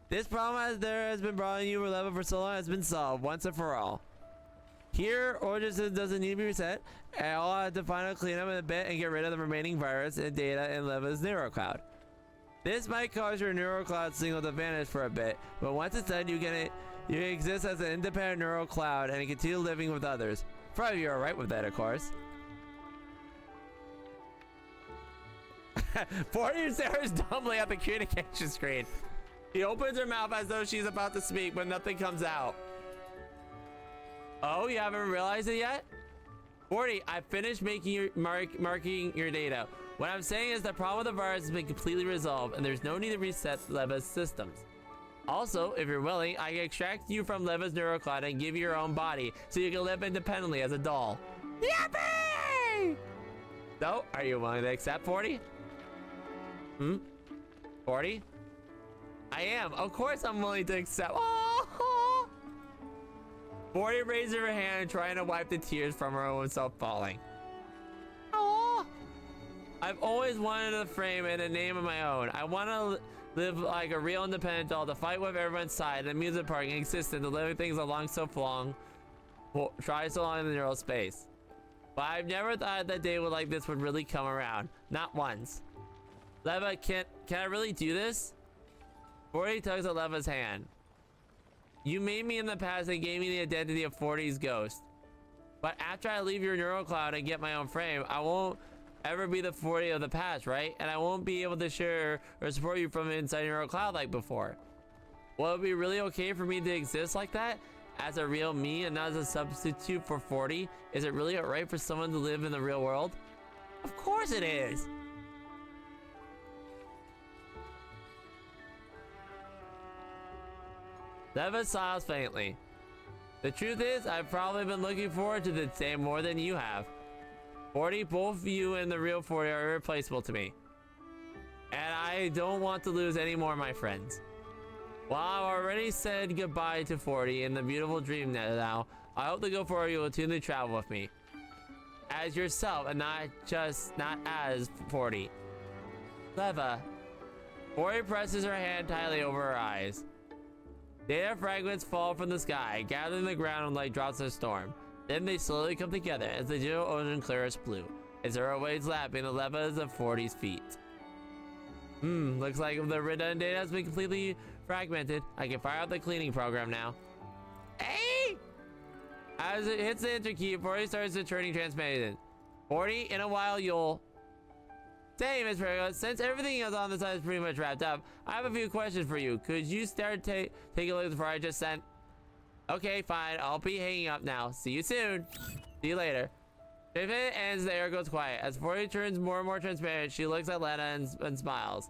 This problem there has been brought on you level for so long has been solved once and for all. Here, origin system doesn't need to be reset, and I'll have to finally clean up in a bit and get rid of the remaining virus and data in Leva's neurocloud. This might cause your neurocloud signal to vanish for a bit, but once it's done, you exist as an independent neurocloud and continue living with others. Probably you're alright with that, of course. 40 stares dumbly at the communication screen. She opens her mouth as though she's about to speak, but nothing comes out. Oh, you haven't realized it yet? 40, I finished making your marking your data. What I'm saying is the problem with the virus has been completely resolved, and there's no need to reset Leva's systems. Also, if you're willing, I can extract you from Leva's neurocloud and give you your own body, so you can live independently as a doll. Yippee! So, are you willing to accept 40? 40? I am. Of course I'm willing to accept. Oh! 40 raised her hand, trying to wipe the tears from her own self falling. Oh! I've always wanted a frame and a name of my own. I want to live like a real independent adult, to fight with everyone's side, in the music park, and exist in the living things along so long. Try so long in the neural space. But I've never thought that day like this would really come around. Not once. Leva, can I really do this? 40 tugs at Leva's hand. You made me in the past and gave me the identity of 40's ghost. But after I leave your neural cloud and get my own frame, I won't ever be the 40 of the past, right? And I won't be able to share or support you from inside your neural cloud like before. Will it be really okay for me to exist like that? As a real me and not as a substitute for 40? Is it really alright for someone to live in the real world? Of course it is! Leva smiles faintly. The truth is, I've probably been looking forward to this day more than you have. 40, both you and the real 40 are irreplaceable to me. And I don't want to lose any more of my friends. While I've already said goodbye to 40 in the beautiful dream now, I hope to go forward you will continue to travel with me. As yourself and not as 40. Leva. 40 presses her hand tightly over her eyes. Data fragments fall from the sky, gathering the ground like drops of a storm. Then they slowly come together as the digital ocean clears blue. As there waves lapping the levas of 40's feet. Looks like the redundant data has been completely fragmented. I can fire out the cleaning program now. Hey! As it hits the enter key, 40 starts the turning transmission. 40, in a while you'll... Say, Miss Perigo, since everything else on the side is pretty much wrapped up, I have a few questions for you. Could you start taking a look at the file I just sent? Okay, fine. I'll be hanging up now. See you soon. See you later. If it ends, the air goes quiet. As 40 turns more and more transparent, she looks at Lena and smiles.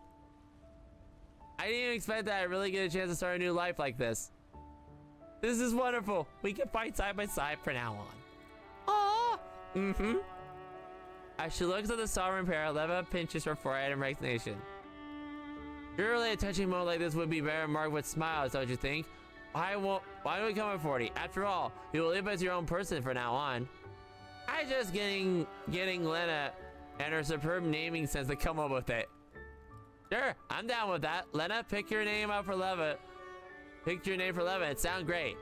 I didn't even expect that I'd really get a chance to start a new life like this. This is wonderful. We can fight side by side from now on. Aww. As she looks at the sovereign pair, Leva pinches her forehead in resignation. Surely a touching moment like this would be better marked with smiles, don't you think? Why do we come at 40? After all, you will live as your own person from now on. I just getting Lena and her superb naming sense to come up with it. Sure, I'm down with that. Lena, pick your name out for Leva. Pick your name for Leva. It sounds great.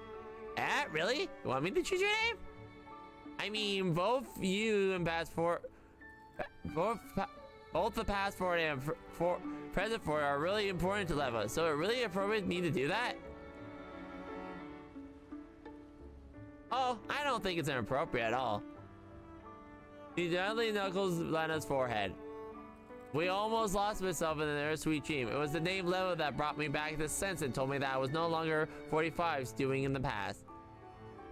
Really? You want me to choose your name? I mean, both you and both the past 40 and present 40 are really important to Leva, so it really appropriate me to do that? Oh, I don't think it's inappropriate at all. He gently knuckles Lena's forehead. We almost lost myself in their sweet dream. It was the name Leva that brought me back to sense and told me that I was no longer 45 stewing in the past.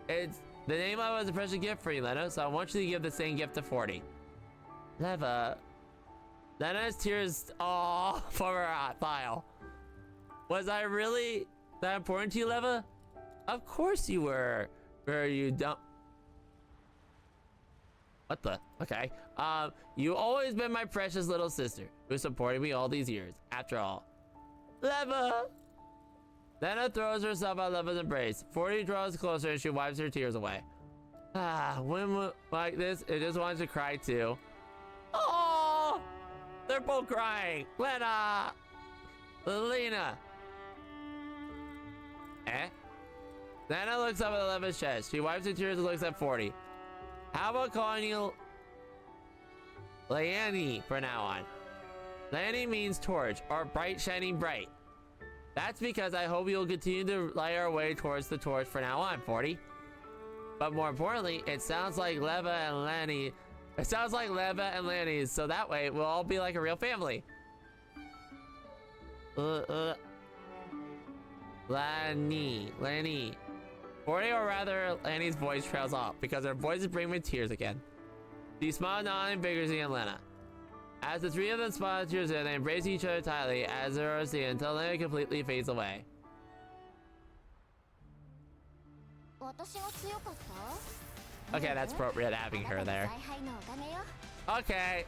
The name Leva was a precious gift for you, Lena, so I want you to give the same gift to 40. Leva. Lena's tears all from her file. Was I really that important to you, Leva? Of course you were. Where you don't. What the? Okay. You always been my precious little sister who supported me all these years. After all. Leva! Lena throws herself out Leva's embrace. 40 draws closer and she wipes her tears away. When like this, it just wants to cry too. Oh! They're both crying. Lena! Lena! Lena looks up at Leva's chest. She wipes her tears and looks at 40. How about calling you Leanne from now on? Leanne means torch, or bright shining bright. That's because I hope you'll continue to light our way towards the torch from now on, 40. But more importantly, it sounds like Leva and Lanny. It sounds like Leva and Lanny, so that way we'll all be like a real family. Lanny. 40, or rather, Lanny's voice trails off because her voice is bringing me tears again. She smiles nodding vigorously at Lena. As the three of them smile tears, they embrace each other tightly as they are seen until Lena completely fades away. Okay, that's appropriate having her there. Okay.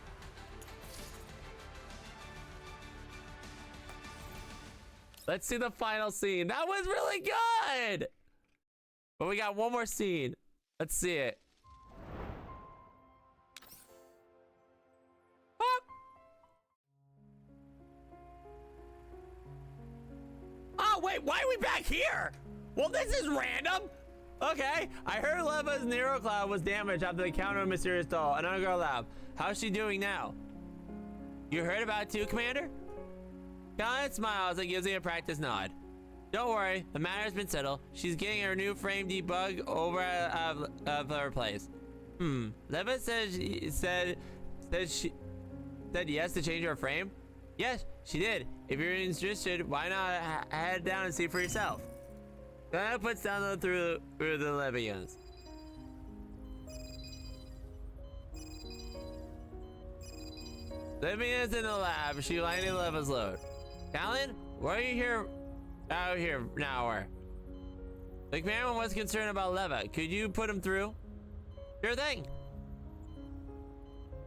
Let's see the final scene. That was really good. But we got one more scene. Let's see it. Oh, wait, why are we back here? Well, this is random. Okay, I heard Leva's Nero Cloud was damaged after the encounter with Mysterious Doll and Undergirl Lab. How's she doing now? You heard about it too, Commander? Colin smiles and gives me a practice nod. Don't worry, the matter's been settled. She's getting her new frame debug over of her place. Leva said she said yes to change her frame? Yes, she did. If you're interested, why not head down and see for yourself? Then puts down through the Levians. Levian's in the lab. She landed Leva's load. Callan, why are you here? Out here now, or? The commander was concerned about Leva. Could you put him through? Sure thing.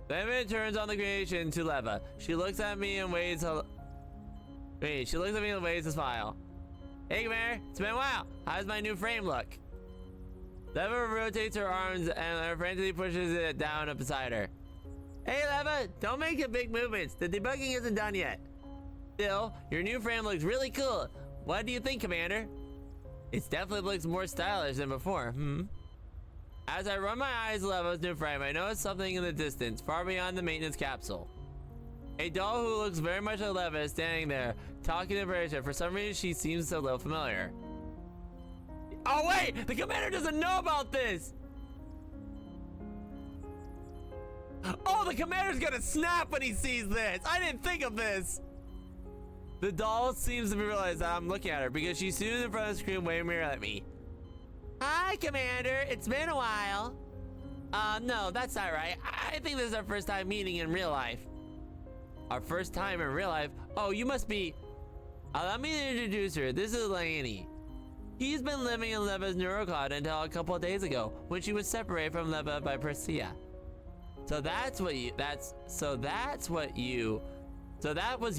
Leva turns on the gradation to Leva. She looks at me and waves. She looks at me and waves a smile. Hey, Commander, it's been a while. How's my new frame look? Leva rotates her arms and frantically pushes it down up beside her. Hey, Leva, don't make the big movements. The debugging isn't done yet. Still, your new frame looks really cool. What do you think, Commander? It definitely looks more stylish than before. As I run my eyes at Leva's new frame, I notice something in the distance, far beyond the maintenance capsule. A doll who looks very much like Leva is standing there, talking to Verisha. For some reason, she seems so little familiar. Oh wait, the Commander doesn't know about this! Oh, the Commander's gonna snap when he sees this! I didn't think of this! The doll seems to realize that I'm looking at her because she's sitting in front of the screen waving at me. Hi, Commander. It's been a while. No, that's not right. I think this is our first time meeting in real life. Our first time in real life? Oh, you must be... Allow me to introduce her. This is Lainey. She's been living in Leva's neurocloud until a couple of days ago when she was separated from Leva by Persia. So that was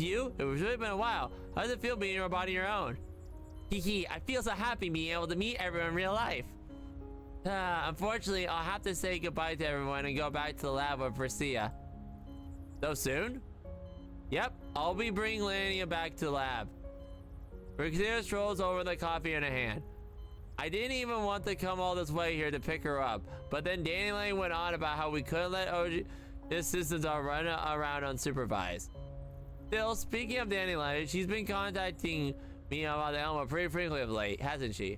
you? It was really been a while. How does it feel being your body your own? Hee, I feel so happy being able to meet everyone in real life. Unfortunately, I'll have to say goodbye to everyone and go back to the lab with Persia. So soon? Yep, I'll be bringing Lania back to the lab. Persia strolls over with the coffee in her hand. I didn't even want to come all this way here to pick her up, but then Danny Lane went on about how we couldn't let OG assistants all run around unsupervised. Still, speaking of Danny Lane, she's been contacting me about the Elmo pretty frequently of late, hasn't she?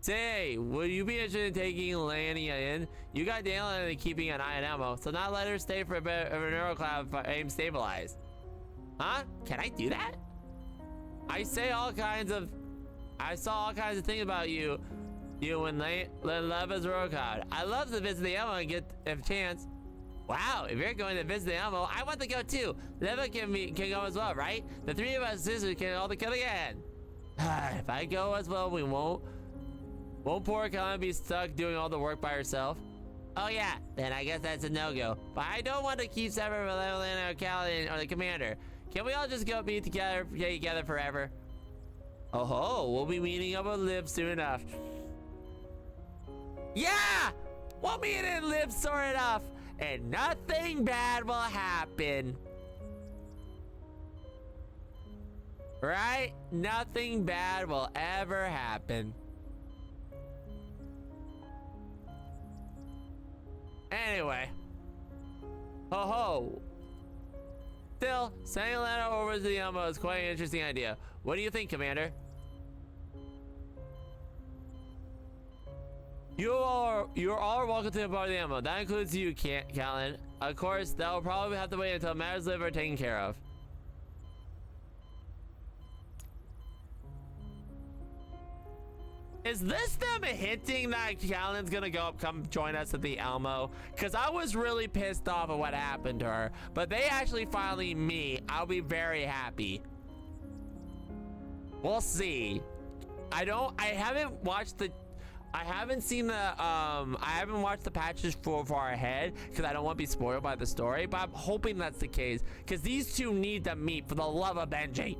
Say, would you be interested in taking Lania in? You got Danny Lane keeping an eye on Elmo, so not let her stay for a bit of a neurocloud aim stabilized. Huh? Can I do that? I saw all kinds of things about you when Leva's neurocloud. I love to visit the Elmo and get a chance. Wow, if you're going to visit the Elmo, I want to go too. Leva can go as well, right? The three of us sisters can all come again. If I go as well, we won't poor Colin be stuck doing all the work by herself? Oh yeah, then I guess that's a no-go. But I don't want to keep separate from Lena or Callan or the Commander. Can we all just go be together forever? Oh ho, we'll be meeting up with Liv soon enough. Yeah! We'll meet and Liv soon enough. And nothing bad will happen. Right? Nothing bad will ever happen. Anyway. Ho ho. Still, sending a letter over to the Elmo is quite an interesting idea. What do you think, Commander? You're all welcome to the part of the Elmo. That includes you, Callan. Of course, that will probably have to wait until matters live are taken care of. Is this them hinting that Callan's gonna come join us at the Elmo? Because I was really pissed off at what happened to her. But they actually finally meet. I'll be very happy. We'll see. I haven't watched the patches far ahead because I don't want to be spoiled by the story, but I'm hoping that's the case because these two need to meet for the love of Benji.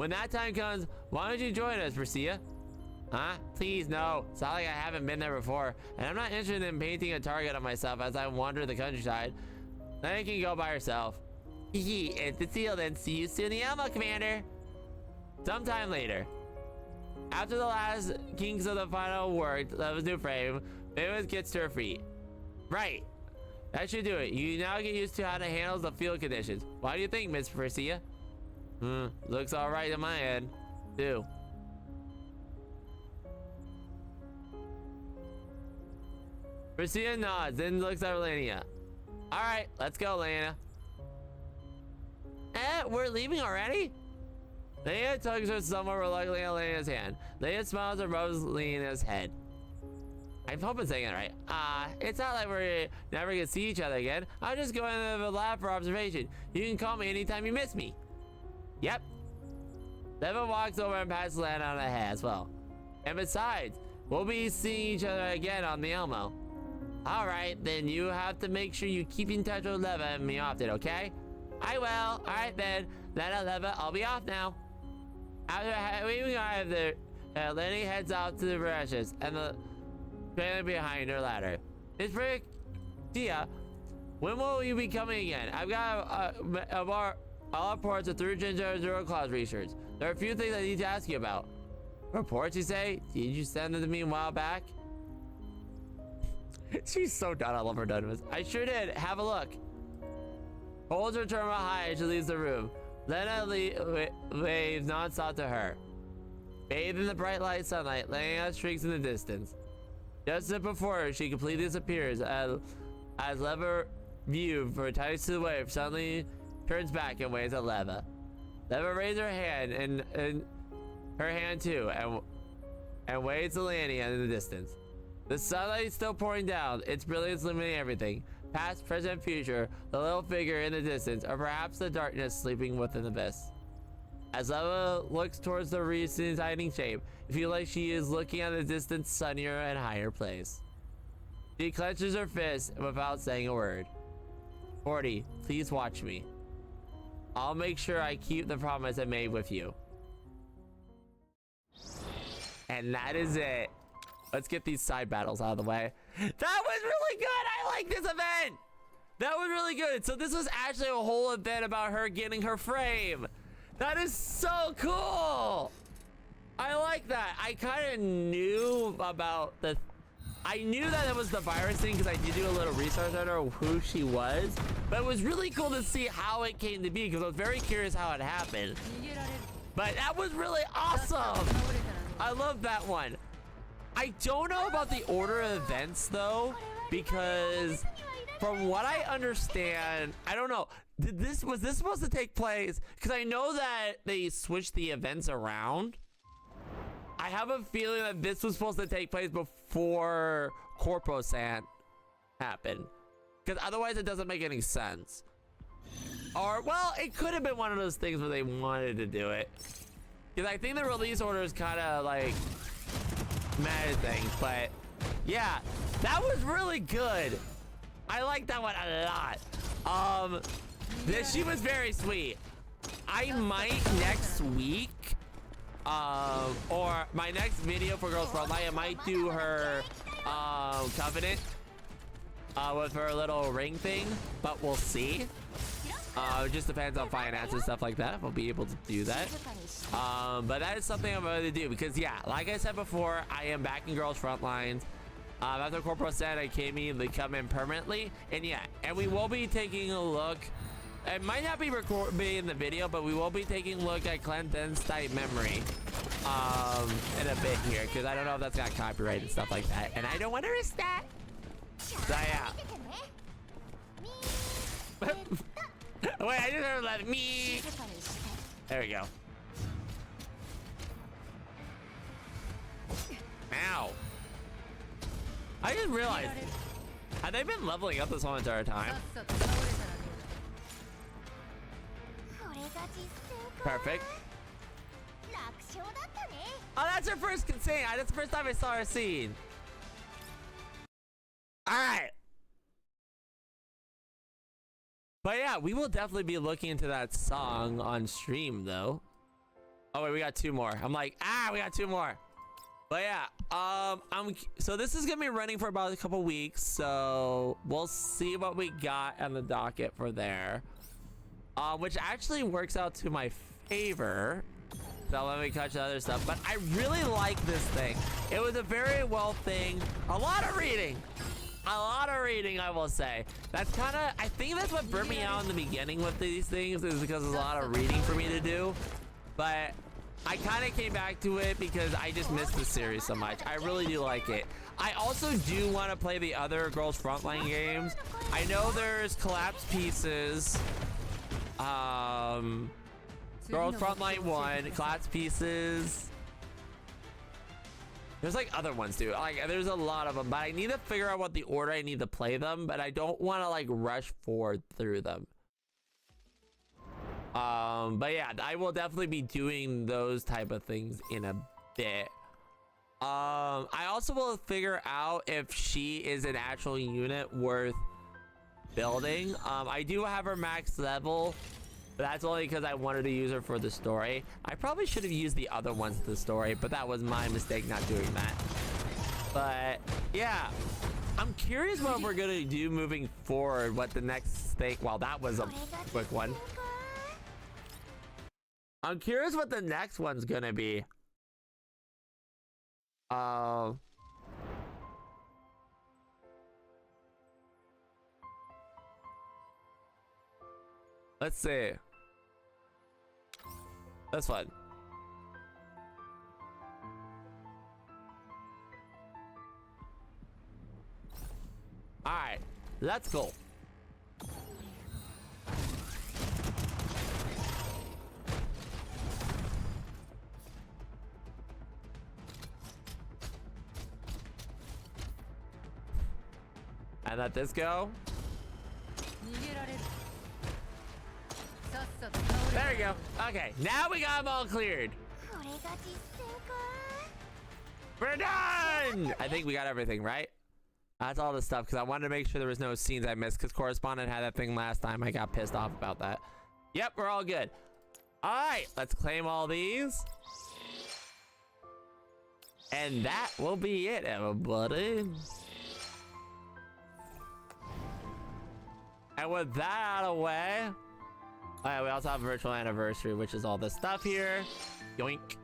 When that time comes, why don't you join us, Priscilla? Huh? Please, no. It's not like I haven't been there before, and I'm not interested in painting a target on myself as I wander the countryside. Then you can go by yourself. Hee, it's the deal then. See you soon, the Elmo Commander. Sometime later. After the last kinks of the final work of his new frame, Mavis gets to her feet. Right. That should do it. You now get used to how to handle the field conditions. What do you think, Miss Priscilla? Looks alright in my head. Too. Priscilla nods, then looks at Lania. Alright, let's go, Lania. We're leaving already? Lania tugs her somewhat reluctantly at Lania's hand. Lania smiles and rubs Lania's head. I hope I'm saying it right. It's not like we're never gonna see each other again. I'm just going to the lab for observation. You can call me anytime you miss me. Yep. Leva walks over and passes Lana on the head as well. And besides, we'll be seeing each other again on the Elmo. Alright, then you have to make sure you keep in touch with Leva and me often, okay? I will. Alright then. Leva, I'll be off now. After we arrive there, Lenny heads out to the brushes and the trailer behind her ladder. It's pretty Tia, when will you be coming again? I've got all reports of 3 Ginger Zero Claws research. There are a few things I need to ask you about. Reports, you say? Did you send them to me a while back? She's so done. I love her doneness. I sure did. Have a look. Holds her terminal high as she leaves the room. Lena waves non-stop to her. Bathed in the bright light sunlight, Lena shrieks in the distance. Just as before her, she completely disappears as Leva, view for ties to the wave, suddenly turns back and waves at Leva. Leva raises her hand and her hand too, and waves to Lania in the distance. The sunlight is still pouring down, its brilliance illuminating everything. Past, present, future, the little figure in the distance, or perhaps the darkness sleeping within the abyss. As Leva looks towards the recent hiding shape, it feels like she is looking at a distant, sunnier and higher place. She clenches her fist without saying a word. 40, please watch me. I'll make sure I keep the promise I made with you. And that is it. Let's get these side battles out of the way. That was really good. I like this event. That was really good. So this was actually a whole event about her getting her frame. That is so cool. I like that. I kind of knew about I knew that it was the virus thing because I did do a little research on her, who she was. But it was really cool to see how it came to be because I was very curious how it happened. But that was really awesome. I love that one. I don't know about the order of events though, because from what I understand, I don't know. Was this supposed to take place? Because I know that they switched the events around. I have a feeling that this was supposed to take place before Corpo-san happened. Because otherwise it doesn't make any sense. Or, well, it could have been one of those things where they wanted to do it. Because I think the release order is kind of like mad thing, but yeah, that was really good. I like that one a lot. She was very sweet. I might next week, or my next video for Girls Frontline, I might do her covenant with her little ring thing, but we'll see. It just depends on finance and stuff like that, if we'll be able to do that. But that is something I'm going to do because, yeah, like I said before, I am back in Girls Frontlines. After Corporal said I came in, they come in permanently, and yeah, and we will be taking a look. It might not be in the video, but we will be taking a look at clandestine memory in a bit here because I don't know if that's got copyright and stuff like that, and I don't want to risk that. So yeah. Wait, I just heard that me. There we go. Ow. I just realized, have they been leveling up this whole entire time? Perfect. Oh, that's her first scene. That's the first time I saw her scene. All right. But yeah, we will definitely be looking into that song on stream though. Oh wait, we got 2 more. I'm like, we got 2 more. But yeah, so this is gonna be running for about a couple weeks, so we'll see what we got on the docket for there. Which actually works out to my favor. So let me catch the other stuff. But I really like this thing. It was a very well thing. A lot of reading. A lot of reading, I will say. That's kind of, I think that's what burnt me out in the beginning with these things, is because there's a lot of reading for me to do. But I kind of came back to it because I just missed the series so much. I really do like it. I also do want to play the other Girls Frontline games. I know there's Collapse Pieces. Girls Frontline 1, Collapse Pieces. There's like other ones too. Like there's a lot of them, but I need to figure out what the order I need to play them, but I don't want to like rush forward through them. But yeah, I will definitely be doing those type of things in a bit. I also will figure out if she is an actual unit worth building. I do have her max level, but that's only because I wanted to use her for the story. I probably should have used the other ones for the story, but that was my mistake not doing that. But yeah, I'm curious what we're gonna do moving forward, what the next thing, well, that was a quick one. I'm curious what the next one's gonna be. Let's see. This one. All right, let's go. And let this go. There we go. Okay, now we got them all cleared. We're done! I think we got everything, right? That's all the stuff, because I wanted to make sure there was no scenes I missed, because Correspondent had that thing last time. I got pissed off about that. Yep, we're all good. All right, let's claim all these. And that will be it, everybody. And with that out of the way, all right, we also have a virtual anniversary, which is all this stuff here. Yoink.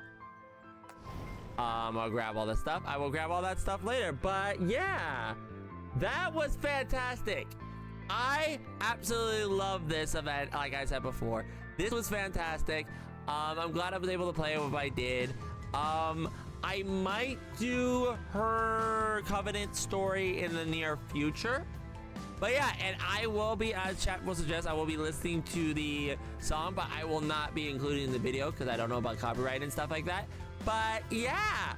I'll grab all this stuff. I will grab all that stuff later. But yeah, that was fantastic. I absolutely love this event. Like I said before, this was fantastic. I'm glad I was able to play it what I did. I might do her Covenant story in the near future. But yeah, and I will be, as chat will suggest, I will be listening to the song, but I will not be including the video because I don't know about copyright and stuff like that. But yeah,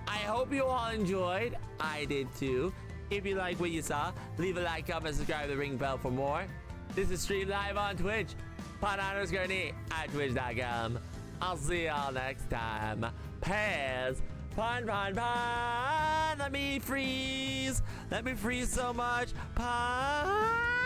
I hope you all enjoyed. I did too. If you like what you saw, leave a like, comment, subscribe, the ring bell for more. This is streamed live on Twitch, _NE at twitch.com. I'll see y'all next time. Pairs. Pun. Let me freeze. Let me freeze so much. Pun.